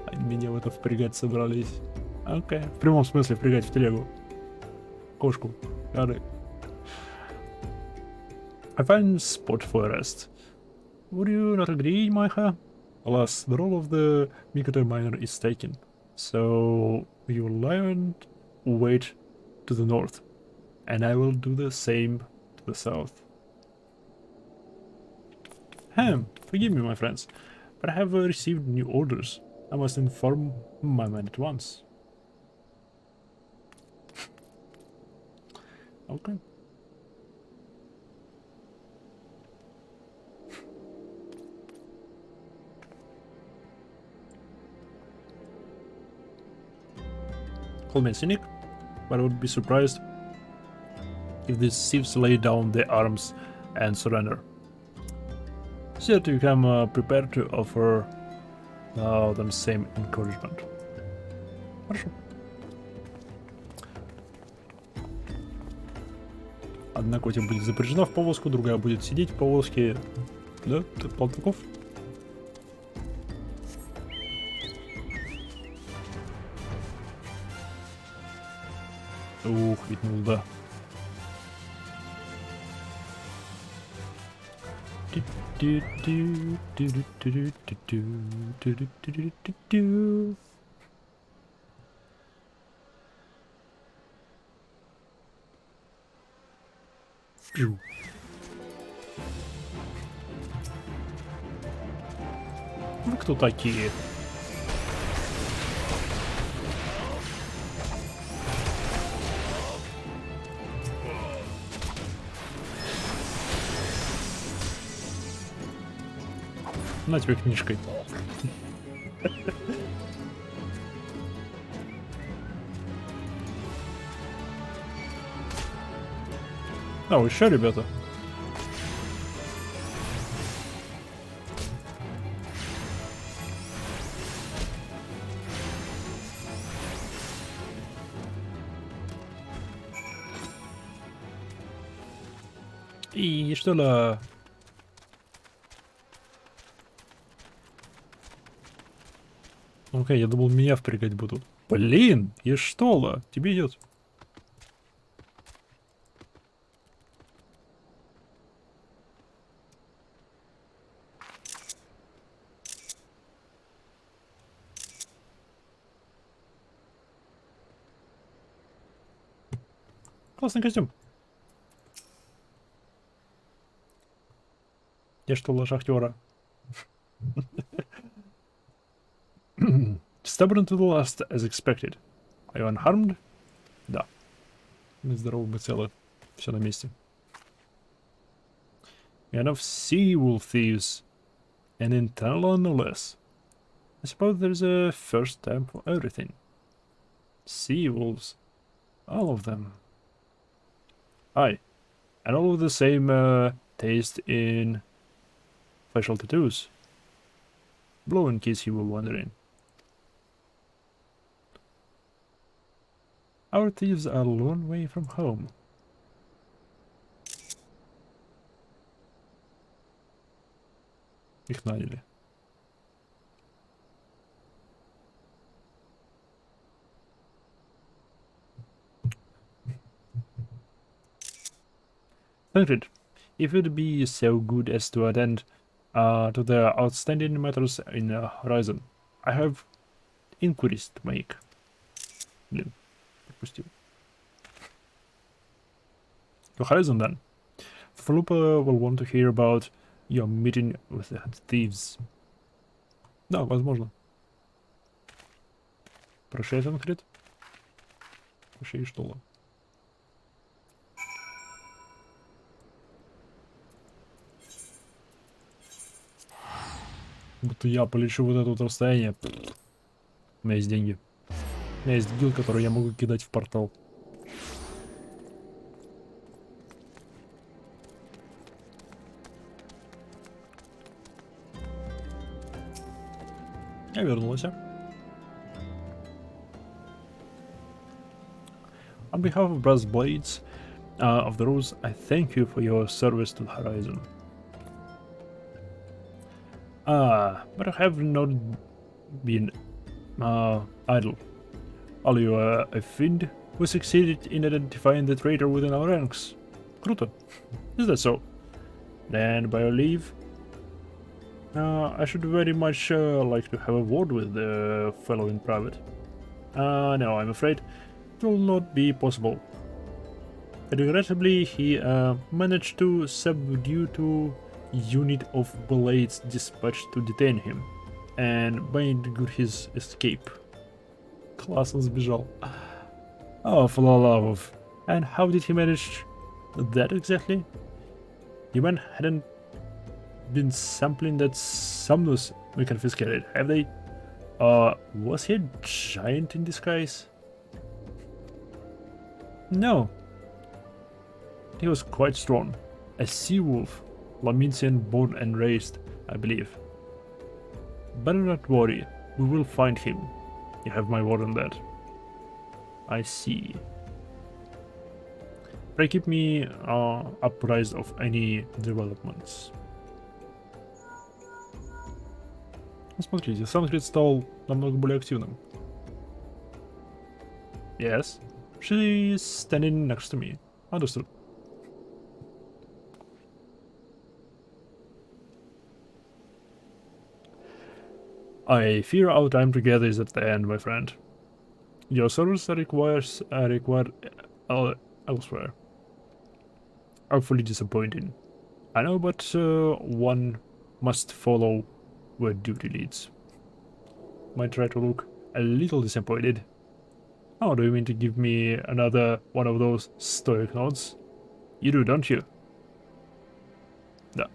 Они меня в это впрягать собрались. Окей. В прямом смысле впрягать в телегу. Кошку. Got I find spot for a rest. Would you not agree, Maiha? Alas, the role of the Kото-miner is taken, so you will lie and wait to the north, and I will do the same to the south. Forgive me, my friends, but I have received new orders. I must inform my men at once. Okay. Call me a cynic, but I would be surprised if these thieves lay down their arms and surrender. So that you become prepared to offer them same encouragement. Хорошо. Одна котя будет запряжена в повозку, другая будет сидеть в повозке. Да, тут план таков. Ух, виднул, да. Вы кто такие? На тебе книжкой. А, еще, ребята. И что ли? Окей, я думал, меня впрягать будут. Блин, и что ли? Тебе идет. Классный костюм. Я что ли шахтера? Stubborn to the last, as expected. Are you unharmed? Да. Мы здоровы, мы целы. Все на месте. Enough sea-wolf thieves. And internal no less. I suppose there's a first time for everything. Sea-wolves. All of them. Aye. And all of the same taste in facial tattoos. Blue in case you were wondering. Our thieves are a long way from home. Их наняли. Noted. If you'd be so good as to attend to the outstanding matters in Horizon, I have inquiries to make. Блин, пропустил. To Horizon then. Flupa will want to hear about your meeting with the thieves. Да, возможно. Прощай, Танкрит. Прощай, что ли? Будто я полечу вот это вот расстояние. У меня есть деньги. У меня есть гил, который я могу кидать в портал. Я вернулся. On behalf of Brass Blades of the Rules, I thank you for your service to the Horizon. But I have not been idle. Are you a fiend who succeeded in identifying the traitor within our ranks? Круто. Is that so? Then, by your leave, I should very much like to have a word with the fellow in private. No, I'm afraid it will not be possible. Regrettably, he managed to subdue two unit of blades dispatched to detain him and bind his escape. Класс, он сбежал. Oh, for the love of... And how did he manage that exactly? The man hadn't been sampling that Somnus we confiscated, have they? Was he a giant in disguise? No. He was quite strong. A sea-wolf, Laminsian born and raised, I believe. Better not worry, we will find him. You have my word on that. I see. Pray keep me apprised of any developments. Смотрите, Санкрит стал намного более активным. Yes. She is standing next to me. Understood. I fear our time together is at the end, my friend. Your service requires required elsewhere. Awfully disappointing. I know, but one must follow where duty leads. Might try to look a little disappointed. Oh, do you mean to give me another one of those stoic nods? You do, don't you? Да.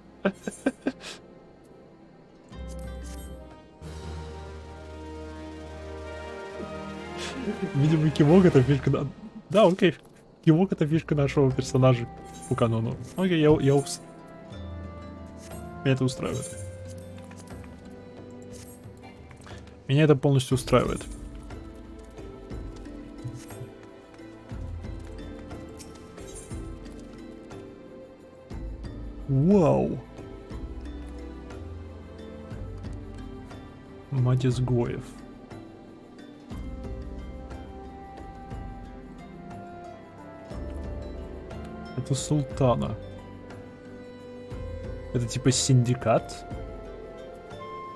Видимо, кивок это фишка... Да, окей. Кивок это фишка нашего персонажа по канону. Окей, меня это устраивает. Меня это полностью устраивает. Вау! Мать изгоев. Это султана. Это типа синдикат?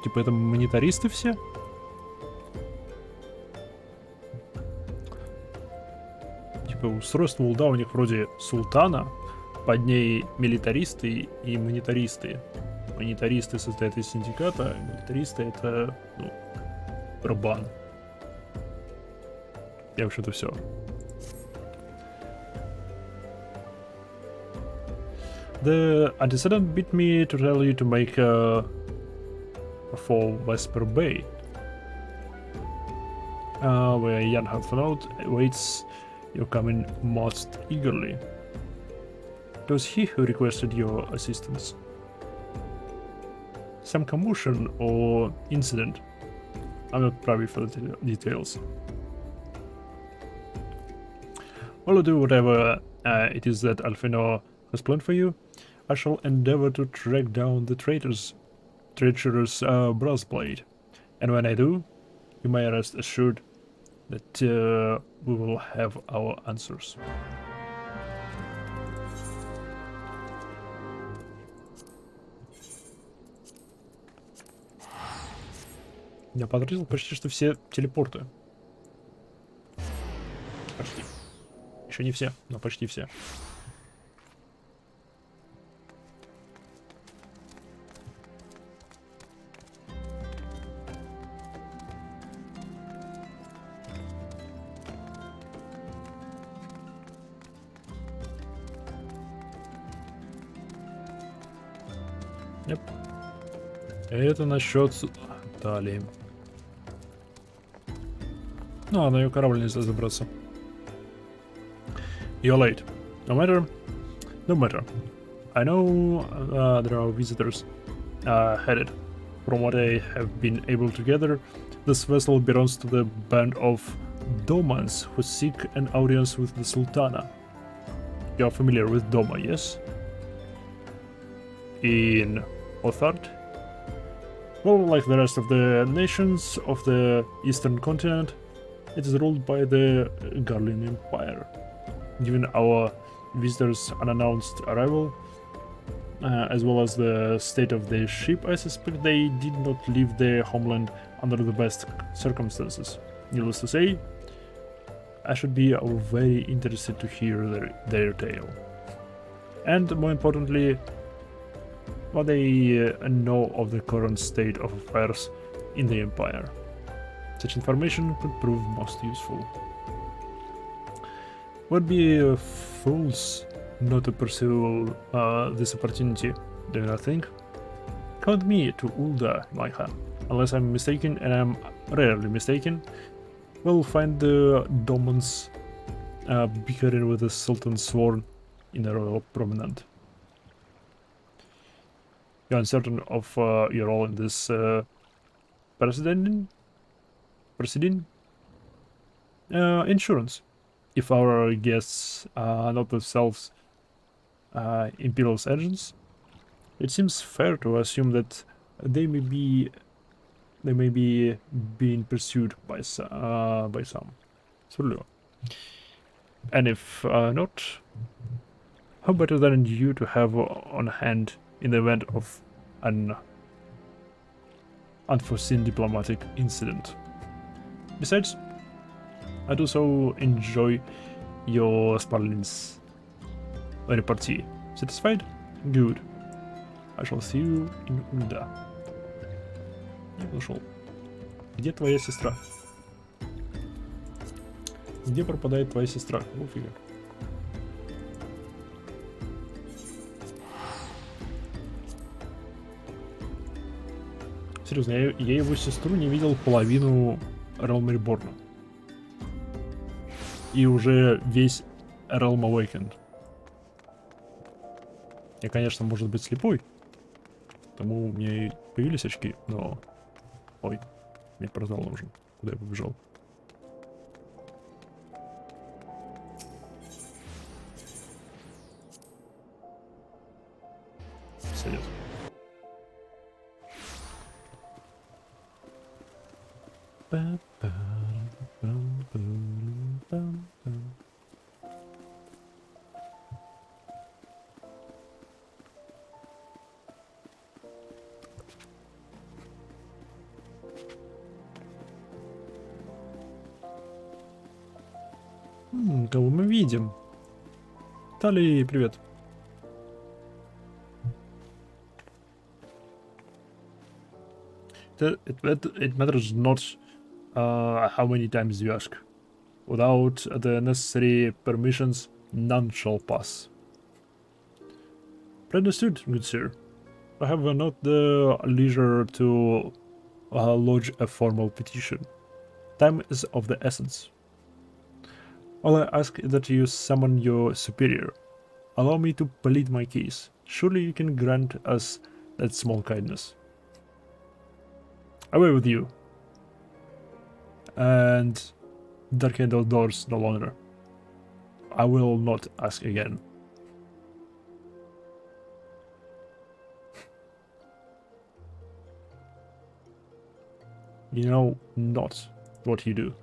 Типа это монетаристы все? Типа устройство улда у них вроде султана, под ней милитаристы и монетаристы. Монетаристы состоят из синдиката, а милитаристы это, ну, рабан. Я вообще-то все. The antecedent bid me to tell you to make for Vesper Bay, where Jan Hartfenot awaits your coming most eagerly. It was he who requested your assistance. Some commotion or incident. I'm not privy for the details. Well, do whatever it is that Alfino has planned for you. I shall endeavor to track down the treacherous Brassblade. And when I do, you may rest assured that we will have our answers. Я потратил почти что все телепорты. Почти. Еще не все, но почти все. Yep. Это насчет талии. Ну, а на ее корабль нельзя забраться. You're late. No matter. I know there are visitors headed. From what I have been able to gather, this vessel belongs to the band of Domans who seek an audience with the Sultana. You are familiar with Doma, yes? In Othard? Well, like the rest of the nations of the eastern continent, it is ruled by the Garlean Empire. Given our visitors' unannounced arrival, as well as the state of their ship, I suspect they did not leave their homeland under the best circumstances. Needless to say, I should be very interested to hear their tale. And more importantly, what they know of the current state of affairs in the Empire. Such information could prove most useful. Would be fools not to pursue this opportunity, do you not think? Count me to Ulda, Maiha. Unless I'm mistaken, and I'm rarely mistaken, we'll find the Domans bickering with the Sultan's sworn in a royal promenade. You're uncertain of your role in this proceeding? Insurance. If our guests are not themselves Imperial's agents, it seems fair to assume that they may be being pursued by some. Справедливо. And if not, how better than you to have on hand in the event of an unforeseen diplomatic incident. Besides, I do so enjoy your sparlings repartee. Satisfied? Good. I shall see you in Ulda. Я ушел. Где твоя сестра? Где пропадает твоя сестра? Ну фига. Серьезно, я его сестру не видел половину Realm Reborn. И уже весь Realm Awakened. Я, конечно, может быть слепой. Потому у меня и появились очки, но... Ой, мне портал нужен. Куда я побежал? Кого мы видим? Тали, привет. It matters not how many times you ask. Without the necessary permissions, none shall pass. Understood, good sir. I have not the leisure to lodge a formal petition. Time is of the essence. All I ask is that you summon your superior. Allow me to plead my case. Surely you can grant us that small kindness. Away with you. And darken those doors no longer. I will not ask again. You know not what you do.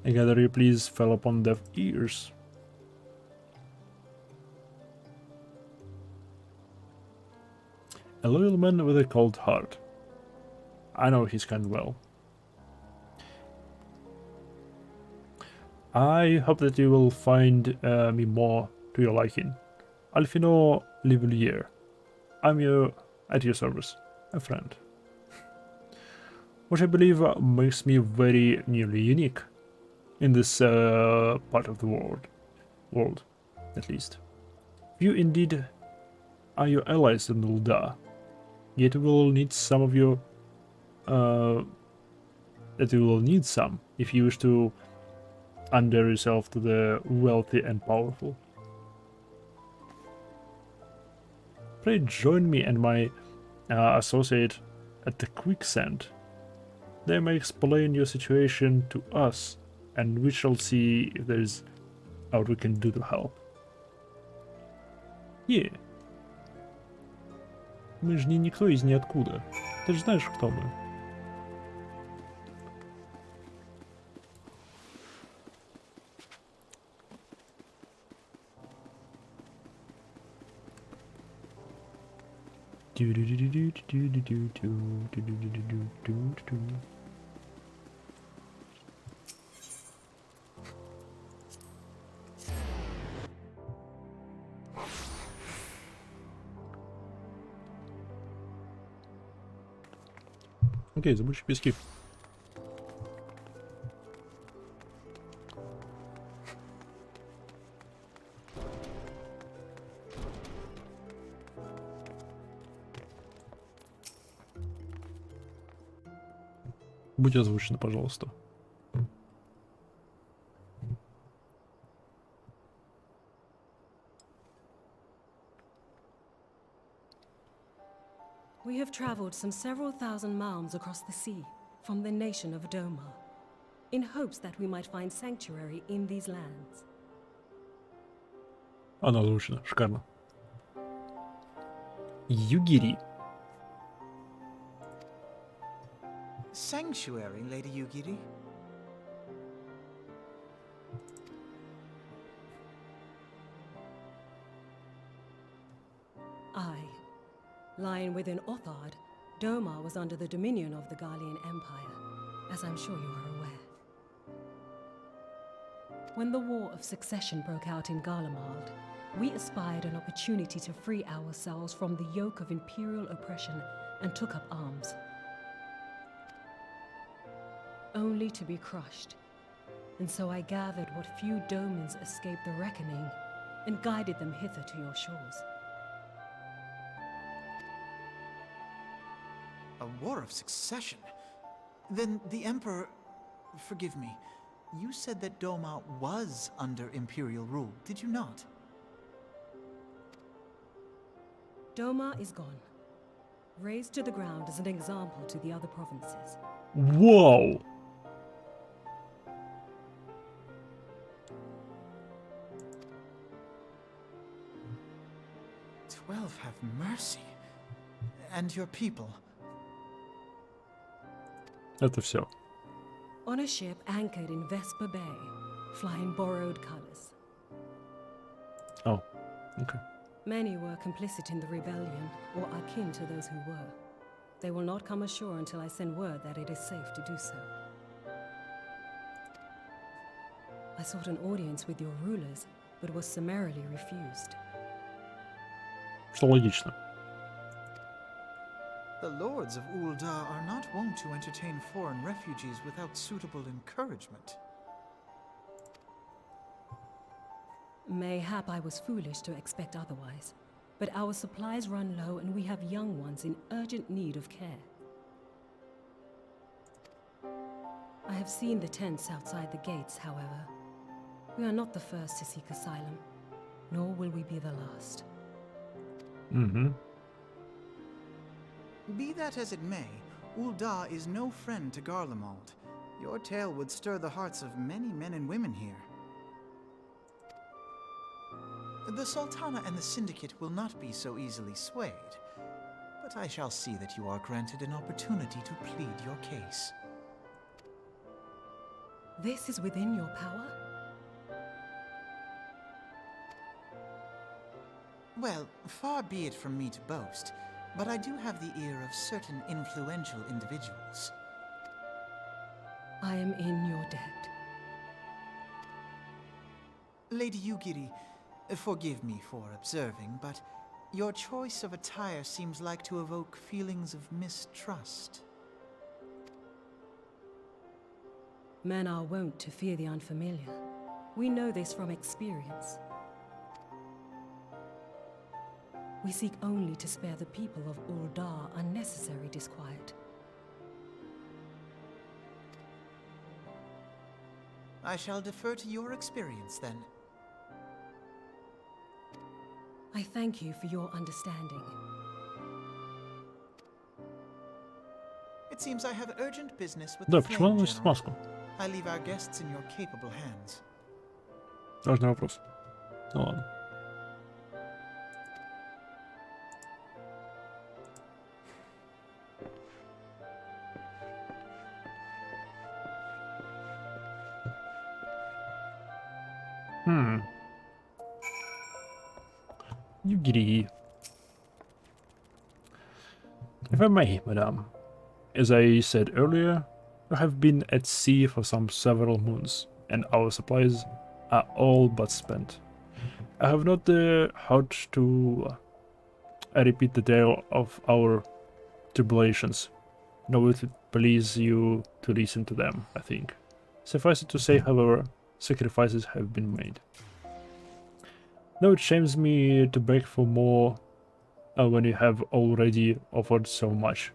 I gather you please fell upon deaf ears. A loyal man with a cold heart. I know his kind well. I hope that you will find me more to your liking. Alfino Livelier. I'm at your service, a friend. Which I believe makes me very nearly unique in this part of the world, at least. You indeed are your allies in Ulda, yet we will need some of your that you will need some if you wish to under yourself to the wealthy and powerful. Pray join me and my associate at the Quicksand. They may explain your situation to us, and we shall see if there is what we can do to help. Yeah. Мы же не никто из ниоткуда. Ты же знаешь, кто мы. Окей, забудь пески. Будь озвучена, пожалуйста. We have traveled some several thousand miles across the sea from the nation of Doma, in hopes that we might find sanctuary in these lands. Она озвучена, шикарно. Югири. Sanctuary, Lady Yugiri? Aye. Lying within Othard, Doma was under the dominion of the Garlean Empire, as I'm sure you are aware. When the War of Succession broke out in Garlemald, we espied an opportunity to free ourselves from the yoke of imperial oppression and took up arms. Only to be crushed. And so I gathered what few Domans escaped the reckoning and guided them hither to your shores. A war of succession? Then the Emperor... Forgive me. You said that Doma was under Imperial rule, did you not? Doma is gone. Razed to the ground as an example to the other provinces. Whoa! XII have mercy. And your people. Это все. On a ship anchored in Vesper Bay, flying borrowed colors. Oh, okay. Many were complicit in the rebellion, or akin to those who were. They will not come ashore until I send word that it is safe to do so. I sought an audience with your rulers, but was summarily refused. Что логично. The lords of Ul'dah are not wont to entertain foreign refugees without suitable encouragement. Mayhap I was foolish to expect otherwise, but our supplies run low and we have young ones in urgent need of care. I have seen the tents outside the gates, however. We are not the first to seek asylum, nor will we be the last. Mm-hmm. Be that as it may, Ul'dah is no friend to Garlemald. Your tale would stir the hearts of many men and women here. The Sultana and the Syndicate will not be so easily swayed, but I shall see that you are granted an opportunity to plead your case. This is within your power? Well, far be it from me to boast, but I do have the ear of certain influential individuals. I am in your debt. Lady Yugiri, forgive me for observing, but your choice of attire seems like to evoke feelings of mistrust. Men are wont to fear the unfamiliar. We know this from experience. We seek only to spare the people of Ul'dah unnecessary disquiet. I shall defer to your experience, then. I thank you for your understanding. It seems I have urgent business with Да, the почему она Flame носит General. маску? I leave our guests in your capable hands. Важный вопрос. Ну ладно. Yugiri. If I may, madame. As I said earlier, we have been at sea for some several moons, and our supplies are all but spent. I have not the heart to repeat the tale of our tribulations, nor would it please you to listen to them, I think. Suffice it to say, however, sacrifices have been made. Now it shames me to beg for more when you have already offered so much.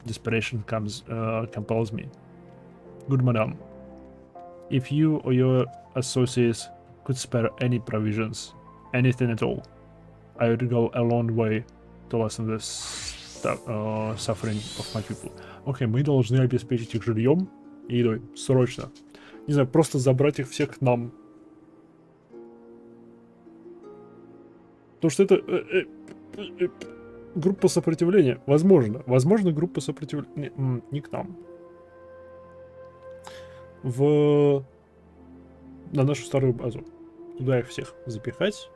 Desperation compels me. Good madam, if you or your associates could spare any provisions, anything at all, I would go a long way to lessen the suffering of my people. Окей, мы должны обеспечить их жильем и едой. Срочно. Не знаю, просто забрать их всех к нам. Потому что это группа сопротивления. Возможно, группа сопротивления. Не к нам. На нашу старую базу. Туда их всех запихать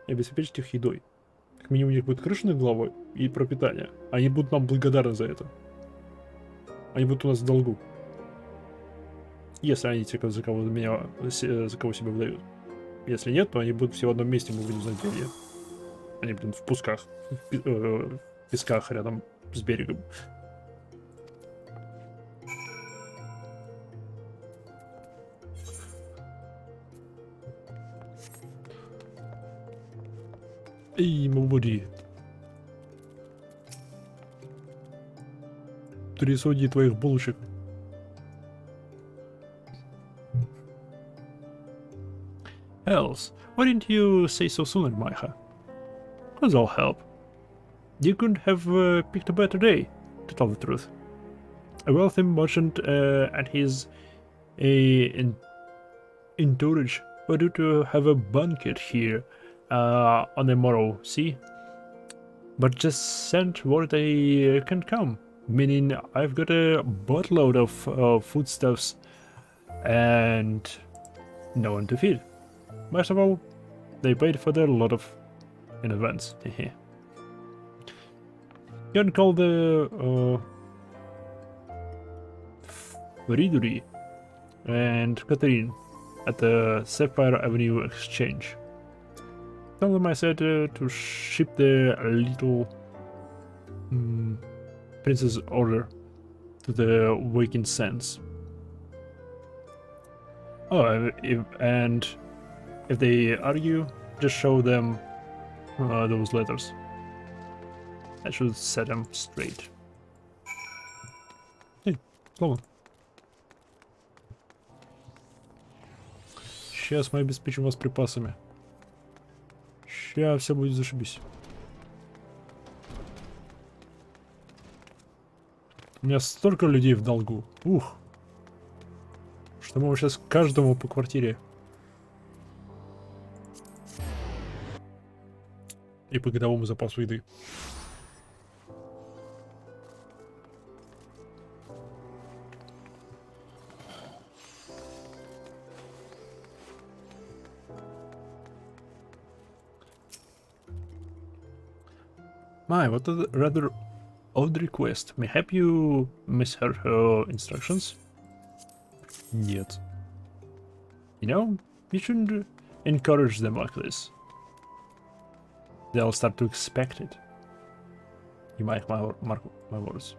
и обеспечить их едой. Как минимум у них будет крыша над головой и пропитание. Они будут нам благодарны за это. Они будут у нас в долгу. Если они те, за кого себя выдают. Если нет, то они будут все в одном месте, мы будем знать, где. Они, блин, в пусках, в песках рядом с берегом. Эй, Мабуди. 3 сотни твоих булочек. Hells, why didn't you say so sooner, Maiha? With all help. You couldn't have picked a better day, to tell the truth. A wealthy merchant and his entourage were due to have a banquet here on the morrow, see? But just send word they can come. Meaning I've got a boatload of foodstuffs and no one to feed. Most of all, they paid for their lot of in advance. You can call the Riduri and Catherine at the Sapphire Avenue Exchange. Tell them I said to ship the little princess order to the Waking Sands. Oh, if they argue, just show them those letters. I should set them straight. Hey, ладно. Сейчас мы обеспечим вас припасами. Сейчас все будет зашибись. У меня столько людей в долгу. Ух. Что мы сейчас каждому по квартире. И по годовому запасу еды. My, what a rather odd request. Mayhap you misheard her instructions? Нет. You know, you shouldn't encourage them like this. They'll start to expect it. You mark my words.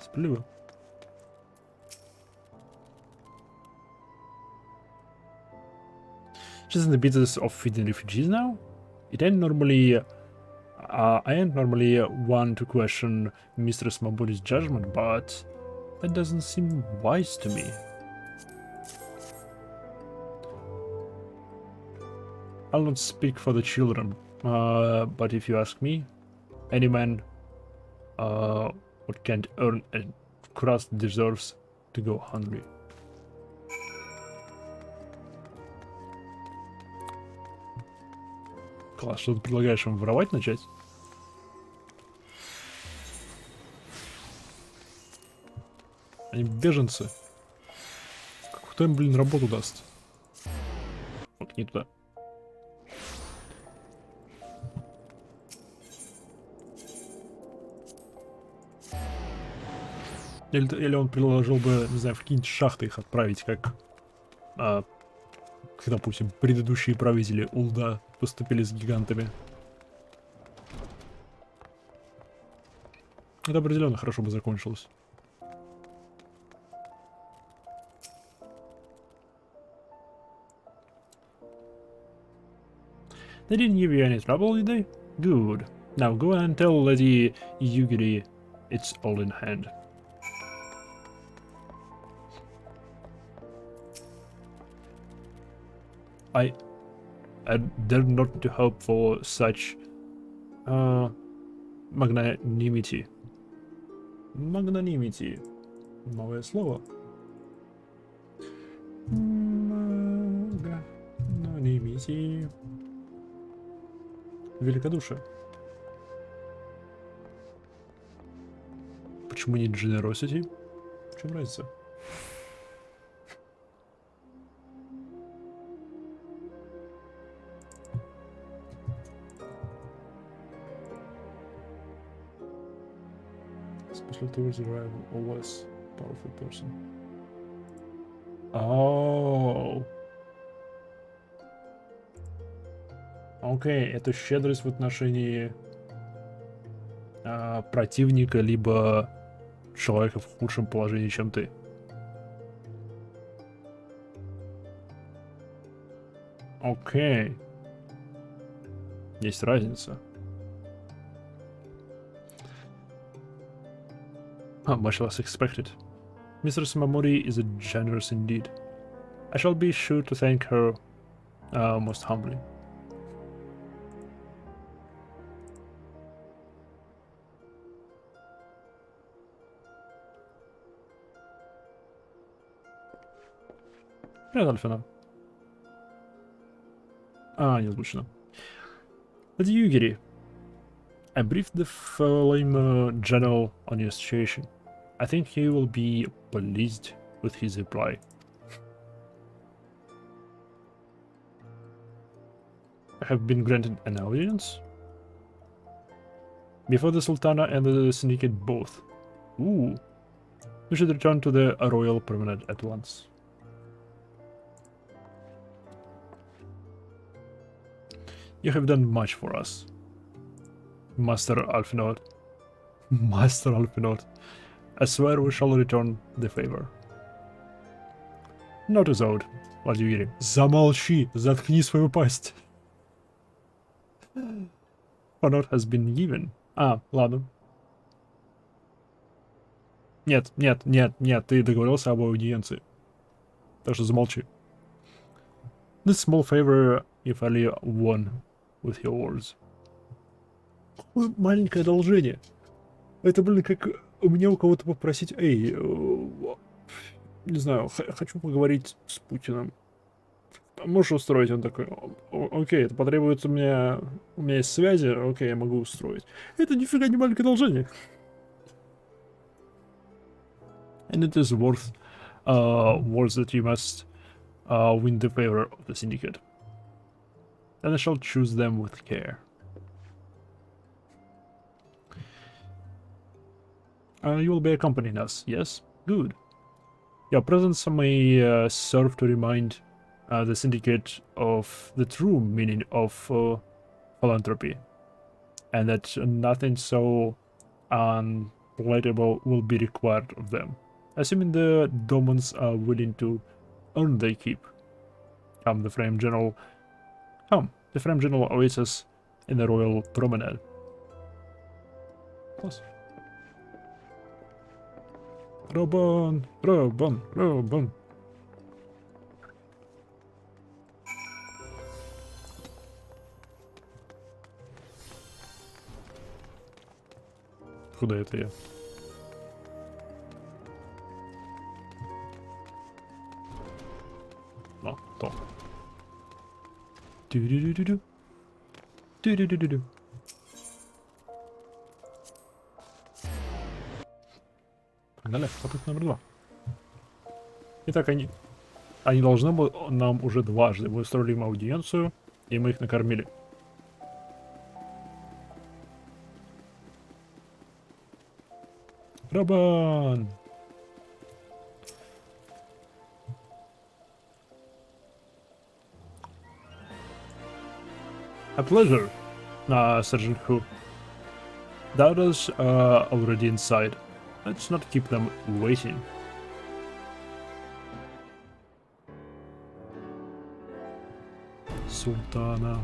Справедливо. She's in the business of feeding refugees now? It ain't normally... I ain't normally one to question Mistress Maburi's judgment, but that doesn't seem wise to me. I'll not speak for the children, but if you ask me, any man what can't earn a crust deserves to go hungry. Класс, что ты предлагаешь им воровать начать? Они беженцы. Кто им, блин, работу даст? Вот, не туда. Или он предложил бы, не знаю, в какие-нибудь шахты их отправить, как, допустим, предыдущие правители Улда поступили с гигантами. Это определенно хорошо бы закончилось. They didn't give you any trouble, did they? Good. Now go and tell Lady Yugiri it's all in hand. I dare not to hope for such magnanimity. Magnanimity. Новое слово. Magnanimity. Великодушие. Почему не generosity? В чем разница? Especially towards the rival or less powerful person. Oh. Окей, это щедрость в отношении противника, либо человека в худшем положении, чем ты. Окей. Есть разница. Much less expected. Mistress Mamori is a generous indeed. I shall be sure to thank her most humbly. Привет, Альфина. Не озвучено. At Yugiri, I briefed the flame general on your situation. I think he will be pleased with his reply. I have been granted an audience before the Sultana and the Syndicate both. Ooh. We should return to the Royal Promenade at once. You have done much for us, Master Alfinod. Master Alfinod. I swear we shall return the favor. Not as old, what you eating? Замолчи, заткни свою пасть. Honor has been given. Ладно. Нет, ты договорился об аудиенции. Так что замолчи. This small favor, if only one with your words. Маленькое одолжение. Это, как у меня у кого-то попросить, не знаю, хочу поговорить с Путиным. Можешь устроить? Он такой, окей, это потребуется у меня есть связи, окей, я могу устроить. Это нифига не маленькое одолжение. And it is worth words that you must win the favor of the Syndicate. And I shall choose them with care. You will be accompanying us, yes? Good. Your presence may serve to remind the Syndicate of the true meaning of philanthropy, and that nothing so unpalatable will be required of them, assuming the Domans are willing to earn their keep. The Frame General awaits us in the Royal Promenade. Close. Робан. Куда это я? То. Тю-ду-ду-ду-ду. Погнали, попытка номер 2. Итак, они должны были нам уже дважды. Мы устроили им аудиенцию, и мы их накормили. Рабан! A pleasure, Sergeant Hu. The others are already inside. Let's not keep them waiting. Sultana.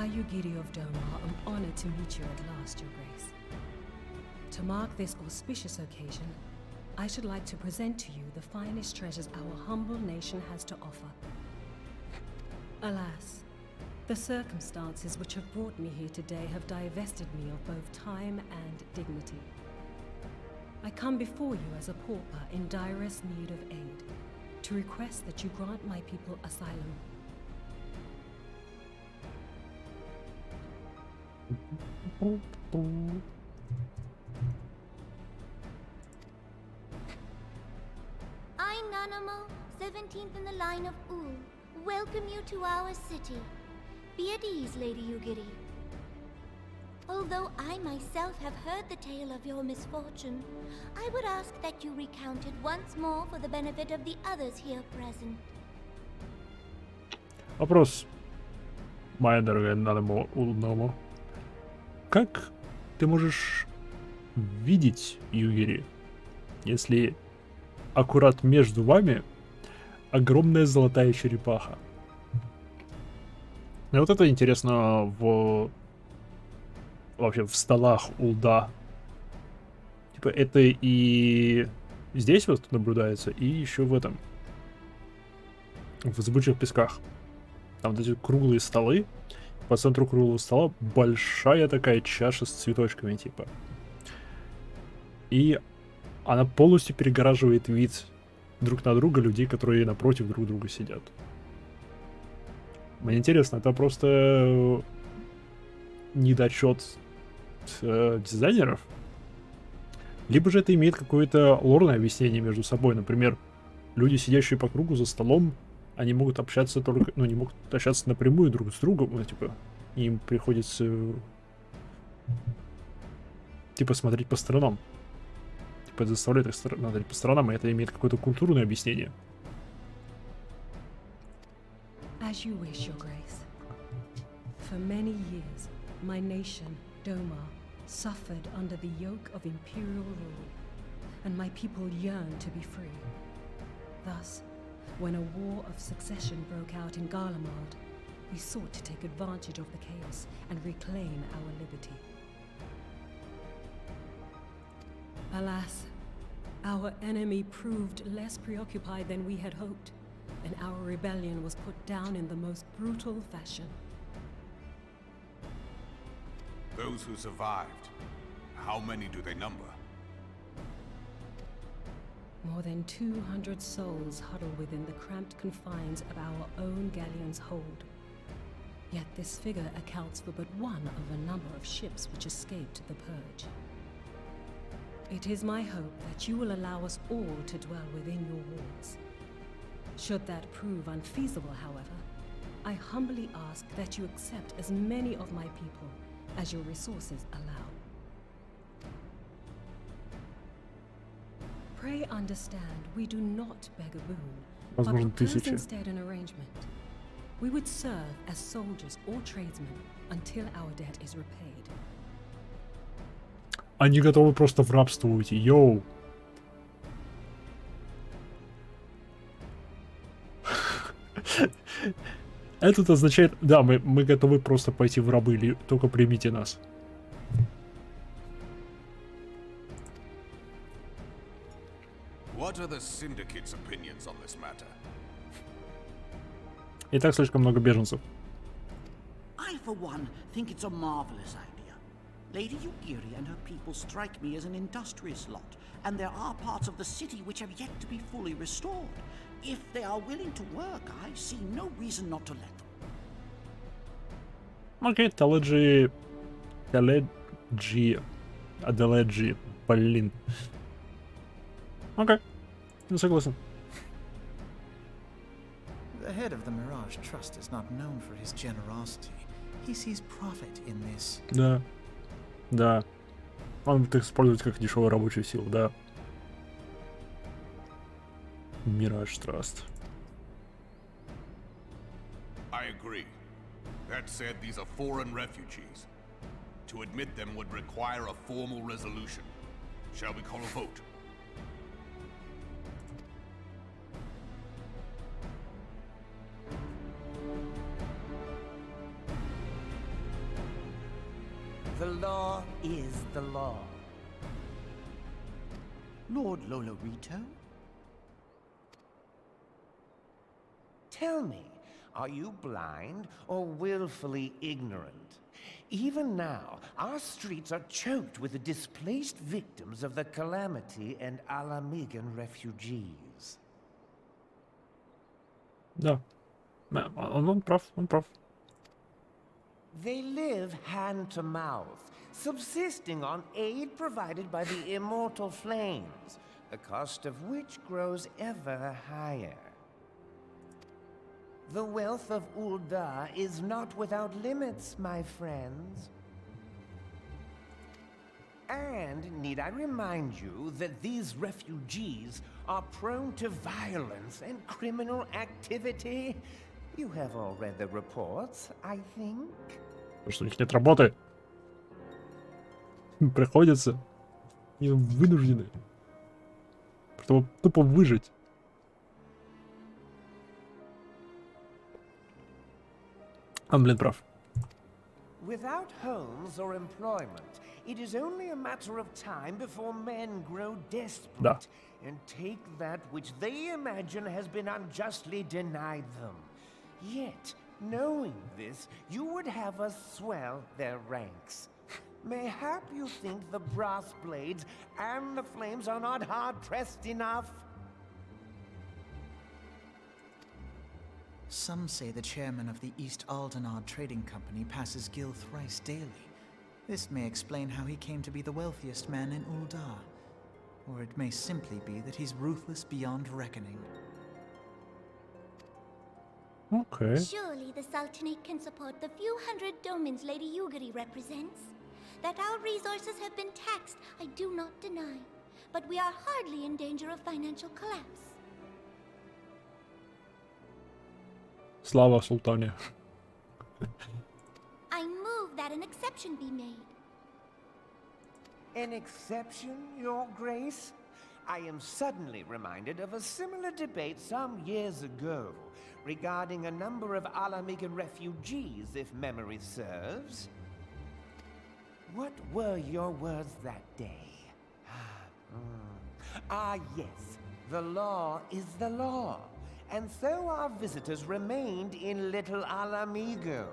Yugiri of Doma, I'm honored to meet you at last, Your Grace. To mark this auspicious occasion, I should like to present to you the finest treasures our humble nation has to offer. Alas, the circumstances which have brought me here today have divested me of both time and dignity. I come before you as a pauper in direst need of aid, to request that you grant my people asylum. I, Nanamo, 17th in the line of Ul, welcome you to our city. Be at ease, Lady Yugiri. Although I myself have heard the tale of your misfortune, I would ask that you recount it once more for the benefit of the others here present. Вопрос, моя дорогая Нанамо. Как ты можешь видеть Югири, если аккурат между вами огромная золотая черепаха? И вот это интересно вообще в столах Улда. Типа это и здесь вот наблюдается, и еще в зыбучих песках. Там вот эти круглые столы. По центру круглого стола большая такая чаша с цветочками, типа. И Она полностью перегораживает вид друг на друга людей, которые напротив друг друга сидят. Мне интересно, это просто недочет дизайнеров? Либо же это имеет какое-то лорное объяснение между собой. Например, люди, сидящие по кругу за столом, они могут общаться только... Ну, не могут общаться напрямую друг с другом. Ну, типа, им приходится... Типа, смотреть по сторонам. Типа, это заставляет их смотреть по сторонам, и это имеет какое-то культурное объяснение. As you wish, Your Grace. For many years, my nation, Doma, suffered under the yoke of imperial rule, and my people yearned to be free. Thus, when a war of succession broke out in Garlemald, we sought to take advantage of the chaos and reclaim our liberty. Alas, our enemy proved less preoccupied than we had hoped, and our rebellion was put down in the most brutal fashion. Those who survived, how many do they number? More than 200 souls huddle within the cramped confines of our own galleon's hold. Yet this figure accounts for but one of a number of ships which escaped the purge. It is my hope that you will allow us all to dwell within your walls. Should that prove unfeasible, however, I humbly ask that you accept as many of my people as your resources allow. Pray understand, we do not beg a boon, but Возможно, propose тысячи. instead an arrangement. We would serve as soldiers or tradesmen until our debt is repaid. Они готовы просто в рабство уйти. Йоу. Это означает, да, мы готовы просто пойти в рабы, или только примите нас. What are the Syndicate's opinions on this matter? И так слишком много беженцев. I, for one, think it's a marvelous idea. Lady Yugiri and her people strike me as an industrious lot, and there are parts of the city which have yet to be fully restored. If they are willing to work, I see no reason not to let them. Окей, Адаледжи, блин. Окей, я согласен. The head of the Mirage Trust is not known for his generosity. He sees profit in this. Да, да. Он будет их использовать как дешевую рабочую силу, да. Mirage Trust. I agree. That said, these are foreign refugees. To admit them would require a formal resolution. Shall we call a vote? The law is the law. Lord Lolorito? Tell me, are you blind or willfully ignorant? Even now, our streets are choked with the displaced victims of the Calamity and Alamigan refugees. Да. Он прав, он прав. They live hand to mouth, subsisting on aid provided by the immortal flames, the cost of which grows ever higher. The wealth of Ul'dah is not without limits, my friends. And need I remind you that these refugees are prone to violence and criminal activity? You have all read the reports, I think. Потому что у них нет работы. Приходится. Они вынуждены. Чтобы тупо выжить. Он, блин, прав. Without homes or employment, it is only a matter of time before men grow desperate and take that which they imagine has been unjustly denied them. Yet, knowing this, you would have us swell their ranks. Mayhap you think the brass blades and the flames are not hard-pressed enough? Some say the chairman of the East Aldenard Trading Company passes Gil thrice daily. This may explain how he came to be the wealthiest man in Uldar. Or it may simply be that he's ruthless beyond reckoning. Okay. Surely the Sultanate can support the few hundred domins Lady Yugiri represents. That our resources have been taxed, I do not deny. But we are hardly in danger of financial collapse. Слава султане. I move that an exception be made. An exception, Your Grace? I am suddenly reminded of a similar debate some years ago regarding a number of Alamigan refugees, if memory serves. What were your words that day? Ah, yes. The law is the law. And so our visitors remained in Little Alamigo.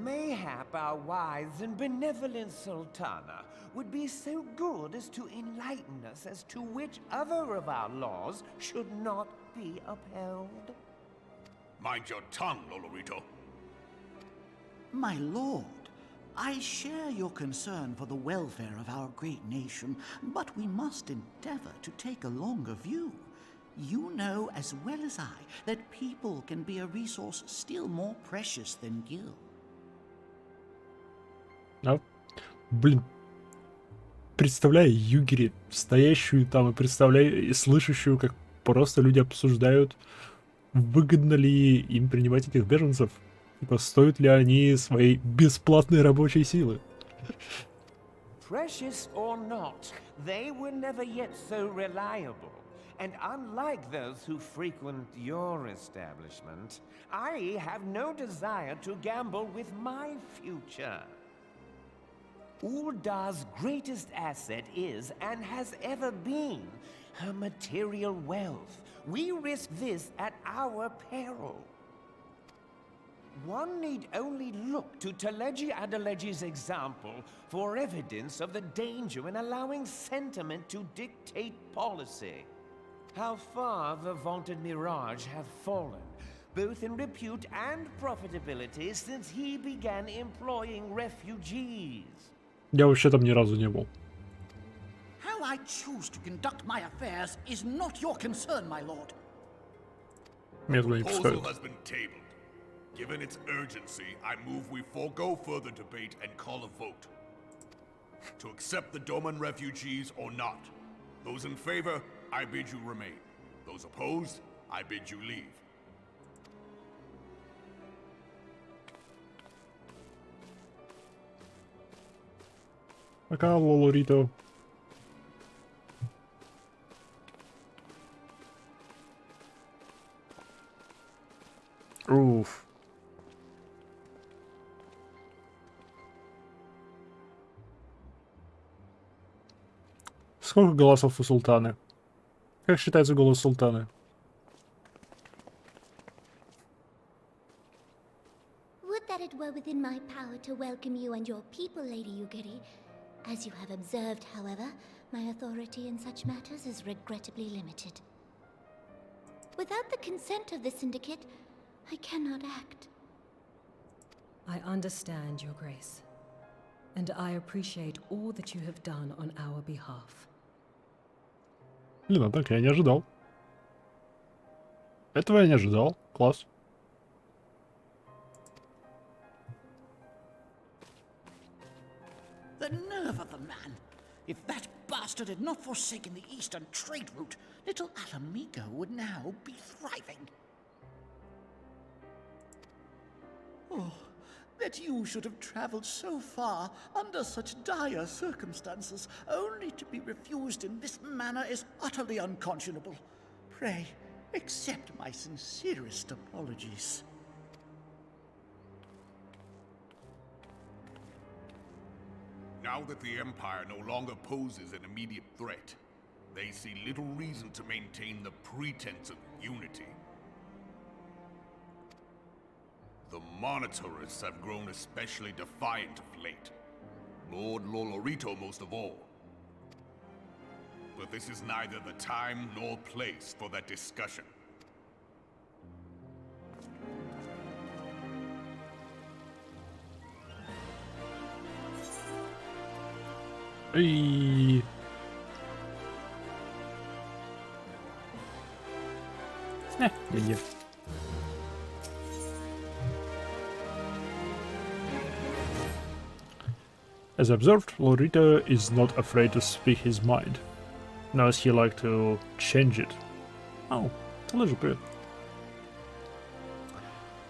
Mayhap our wise and benevolent Sultana would be so good as to enlighten us as to which other of our laws should not be upheld. Mind your tongue, Lolorito. My lord, I share your concern for the welfare of our great nation, but we must endeavor to take a longer view. You know as well as I that people can be a resource still more precious than Gil. А, блин, представляю Югири, стоящую там и слышащую, как просто люди обсуждают, выгодно ли им принимать этих беженцев, типа, стоят ли они своей бесплатной рабочей силы. Precious or not, they were never yet so reliable. And unlike those who frequent your establishment, I have no desire to gamble with my future. Uldar's greatest asset is, and has ever been, her material wealth. We risk this at our peril. One need only look to Teleji Adeleji's example for evidence of the danger in allowing sentiment to dictate policy. How far the vaunted Mirage have fallen, both in repute and profitability, since he began employing refugees. Я вообще там ни разу не был. How I choose to conduct my affairs is not your concern, my lord. Меня туда не Proposal пускают. has been tabled. Given its urgency, I move we forego further debate and call a vote. To accept the Doman refugees or not. Those in favor, I bid you remain. Those opposed, I bid you leave. Пока, Лолорито. Уф. Сколько голосов у султаны? Как считается голос султаны? Would that it were within my power to welcome you and your people, Lady Yugiri. As you have observed, however, my authority in such matters is regrettably limited. Without the consent of the Syndicate, I cannot act. I understand, Your Grace. And I appreciate all that you have done on our behalf. Блин, а так я не ожидал. Этого я не ожидал. Класс. The nerve of the man! If that bastard had not forsaken the eastern trade route, little Alamigo would now be thriving. Oh, that you should have traveled so far under such dire circumstances, only to be refused in this manner is utterly unconscionable. Pray, accept my sincerest apologies. Now that the Empire no longer poses an immediate threat, they see little reason to maintain the pretense of unity. The Monitorists have grown especially defiant of late. Lord Lolorito most of all. But this is neither the time nor place for that discussion. Ej. Nie. As observed, Lolorito is not afraid to speak his mind. Now he like to change it. Oh, a little bit.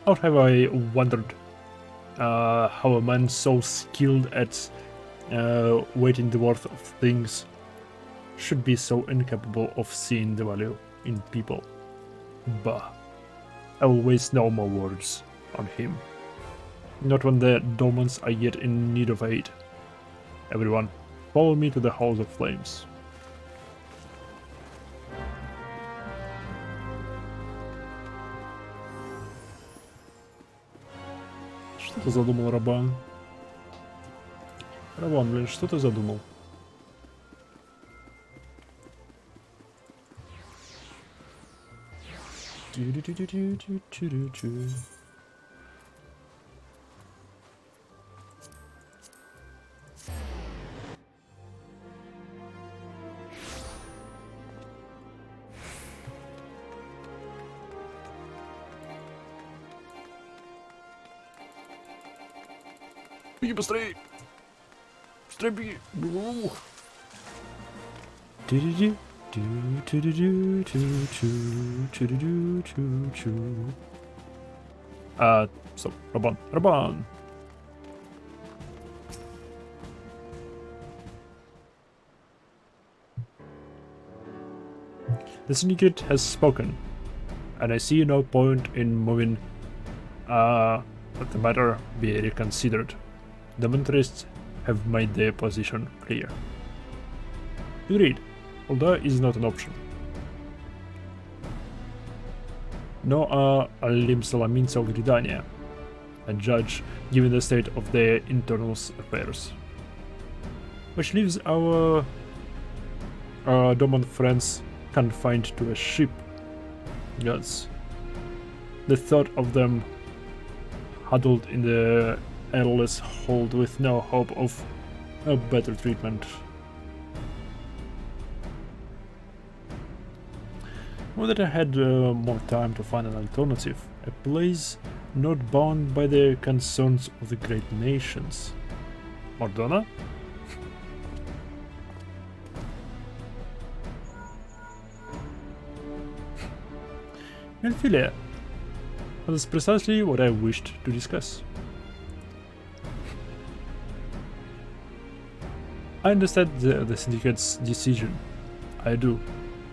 How have I wondered how a man so skilled at weighing the worth of things should be so incapable of seeing the value in people. Bah, I will waste no more words on him. Not when the dormants are yet in need of aid. Everyone, follow me to the Halls of Flames. Что ты задумал, Рабан? Рабан, блин, что ты задумал? Беги быстрее! Быстрее беги! Стоп, Рабан! The syndicate has spoken, and I see no point in moving let the matter be reconsidered. The motorists have made their position clear. Agreed. Ul'dah is not an option. Nor are Al-Limsala means of Gridania, a judge given the state of their internal affairs. Which leaves our dormant friends confined to a ship. Gods. The thought of them huddled in the airless hold with no hope of a better treatment. Now that I had more time to find an alternative, a place not bound by the concerns of the great nations. Mordona? Melfilia. That is precisely what I wished to discuss. I understand the syndicate's decision. I do.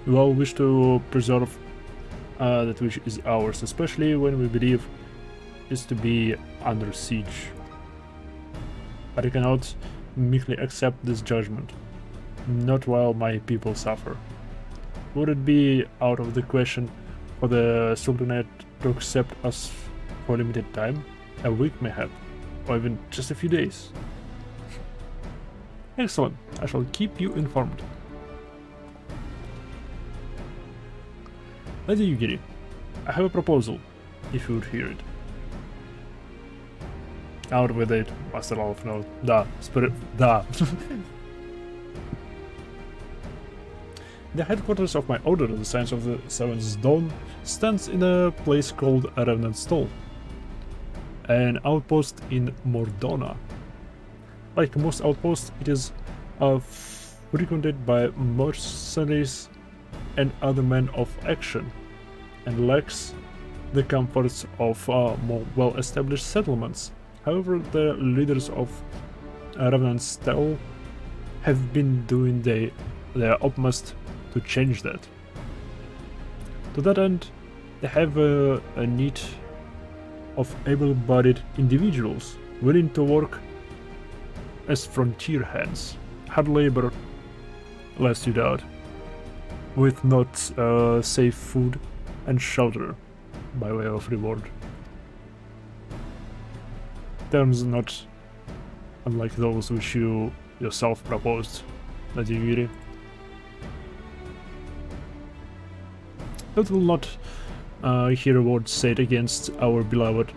We all wish to preserve that which is ours, especially when we believe is to be under siege. But I cannot meekly accept this judgment, not while my people suffer. Would it be out of the question for the Sultanate to accept us for a limited time? A week mayhap, or even just a few days? Excellent, I shall keep you informed. Lady Yugiri, I have a proposal, if you would hear it. Out with it, Master Olaf, no. Da, spirit, da. The headquarters of my order, the Science of the Seventh Dawn, stands in a place called Revenant Stall, an outpost in Mordona. Like most outposts, it is frequented by mercenaries and other men of action, and lacks the comforts of more well-established settlements. However, the leaders of Revenant Stall have been doing their utmost to change that. To that end, they have a need of able-bodied individuals willing to work as frontier hands, hard labor, lest you doubt, with not safe food and shelter by way of reward. terms not unlike those which you yourself proposed, Lady Yuri. That will not hear a word said against our beloved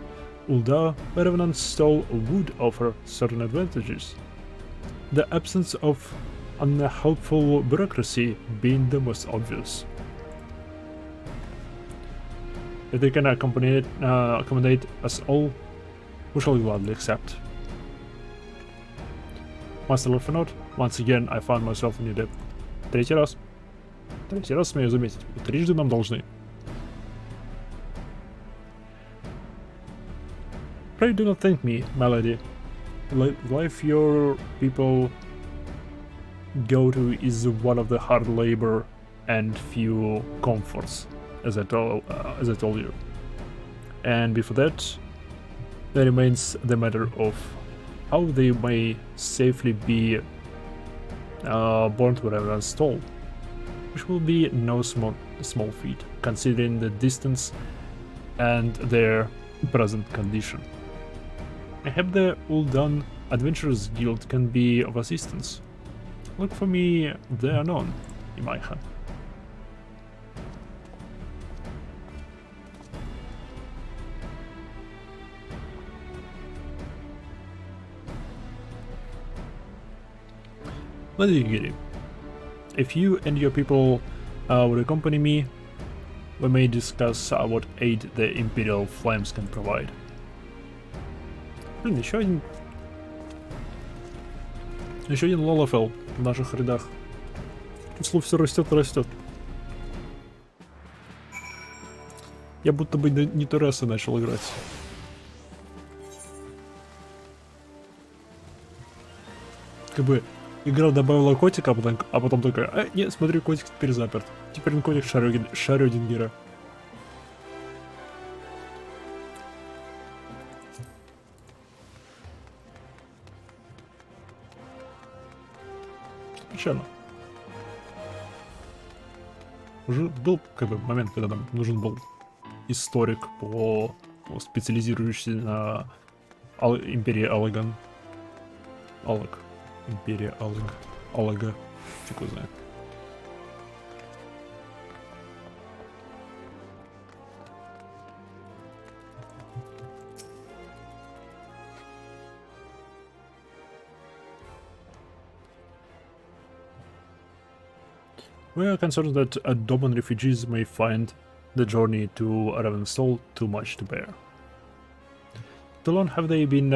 Ul'dah. Revenant's stall would offer certain advantages, the absence of unhelpful bureaucracy being the most obvious. If they can accommodate us all, we shall gladly accept. Master Lorfenot, once again I found myself in your debt. Третий раз. Третий раз, смею заметить. Трижды нам должны. Pray do not thank me, my lady. Life your people go to is one of the hard labor and few comforts, as I told you. And before that, there remains the matter of how they may safely be born to Revenant's stall, which will be no small feat, considering the distance and their present condition. I hope the Ul'dah Adventurers Guild can be of assistance. Look for me there anon, Imaiha. Lady Yuri, if you and your people would accompany me, we may discuss what aid the Imperial Flames can provide. Блин, еще один Лолофел в наших рядах. Число все растет и растет. Я будто бы не Торреса начал играть. Как бы игра добавила котика, а потом такая, нет, смотри, котик теперь заперт. Теперь он котик Шрёдингера. Печально. Уже был как бы момент, когда нам нужен был историк специализирующийся на Империи Аллаган. Аллаг. Империя Аллага. Фиг его знает. We are concerned that Doman refugees may find the journey to Ravenstall too much to bear. How long have they been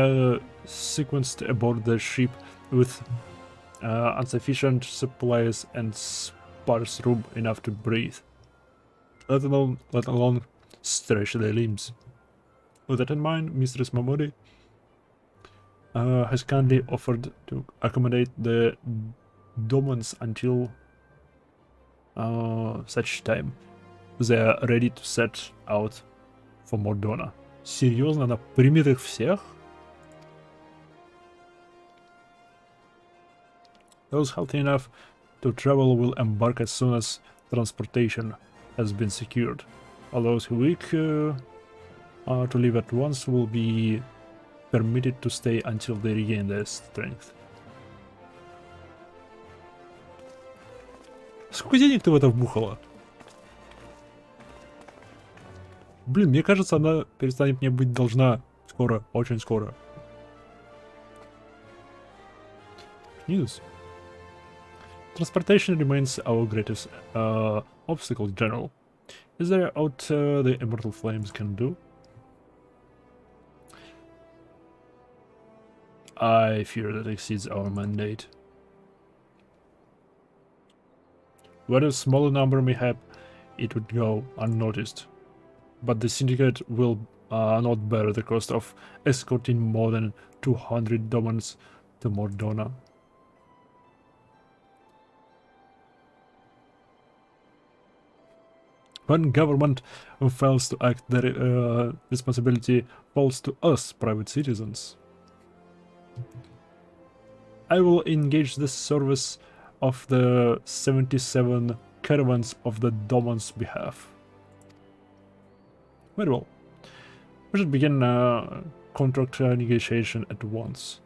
sequenced aboard the ship with insufficient supplies and sparse room enough to breathe, let alone stretch their limbs? With that in mind, Mistress Momori has kindly offered to accommodate the Domans until such time they are ready to set out for Mordona. Серьезно, она примет их всех? Those healthy enough to travel will embark as soon as transportation has been secured. All those who weak to leave at once will be permitted to stay until they regain their strength. Сколько денег ты в это вбухала? Блин, мне кажется, она перестанет мне быть должна скоро, очень скоро. News. Transportation remains our greatest obstacle, General. Is there aught the Immortal Flames can do? I fear that exceeds our mandate. Whether a smaller number may have, it would go unnoticed. But the Syndicate will not bear the cost of escorting more than 200 Domans to Mordona. When government fails to act, the responsibility falls to us, private citizens. I will engage the service of the 77 caravans of the Doman's behalf. Very well. We should begin contract negotiation at once.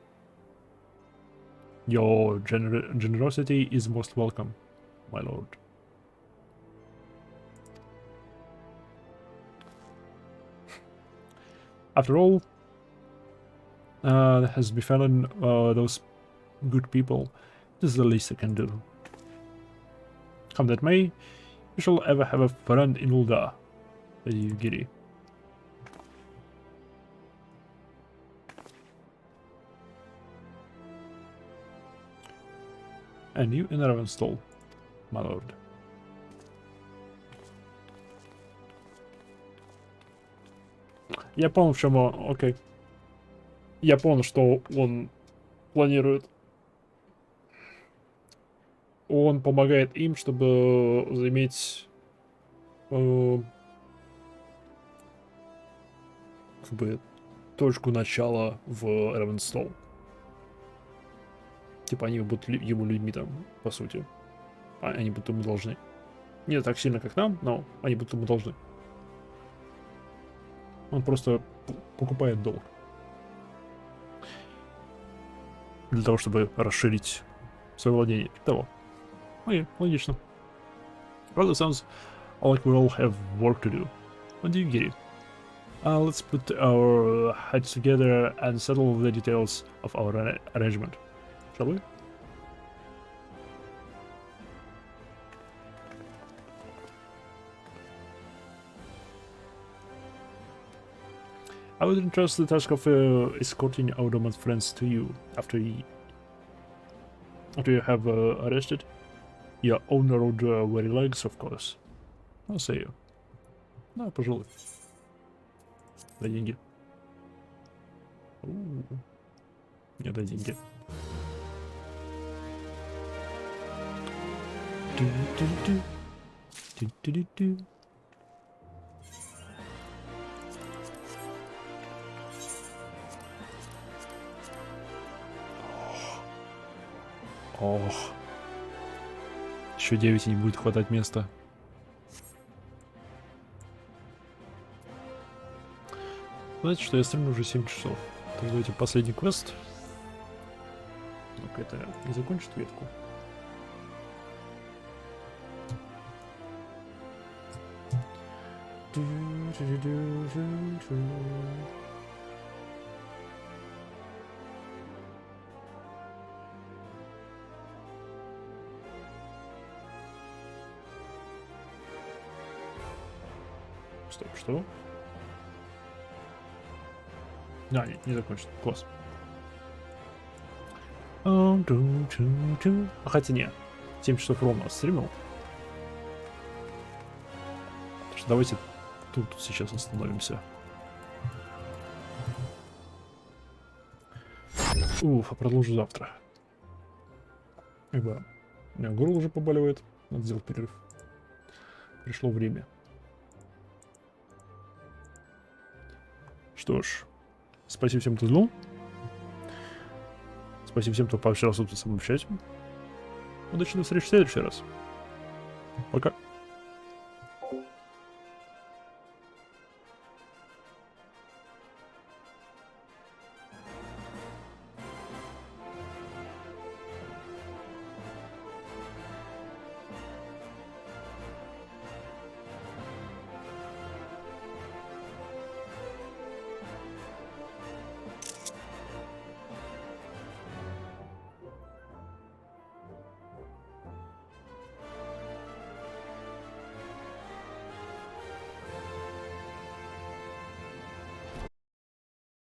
Your generosity is most welcome, my lord. After all, has befallen those good people, this is the least I can do. Come that may, you shall ever have a friend in Ul'dah, Lady Ugiri. And you in Ravenstall, my lord. Я понял, в чем он. Окей. Я понял, что он планирует. Он помогает им, чтобы заиметь как бы точку начала в Ravenstall. Типа они будут его людьми там, по сути. Они будут ему должны. Не так сильно, как нам, но они будут ему должны. Он просто покупает долг. Для того, чтобы расширить свое владение. Того. Окей, логично. Well, it sounds like we all have work to do. What do you get it? Let's put our heads together and settle the details of our arrangement. Shall we? I would entrust the task of escorting our dormant friends to you after you have arrested your own road weary legs, of course. I'll say you. Да, пожалуй. Дай деньги. Не дай деньги. Ох. Еще 9 и не будет хватать места. Знаете, что я стримлю уже 7 часов. Так, давайте последний квест. Ну-ка, это не закончит ветку. Стоп, что? А, нет, не закончен. Класс. Хотя нет. 7 часов ровно стримил. Так что давайте тут сейчас остановимся. А продолжу завтра. Как бы у меня горло уже побаливает. Надо сделать перерыв. Пришло время. Что ж, спасибо всем, кто знал. Спасибо всем, кто пообщался тут со мной в чате. Удачной встречи в следующий раз. Пока.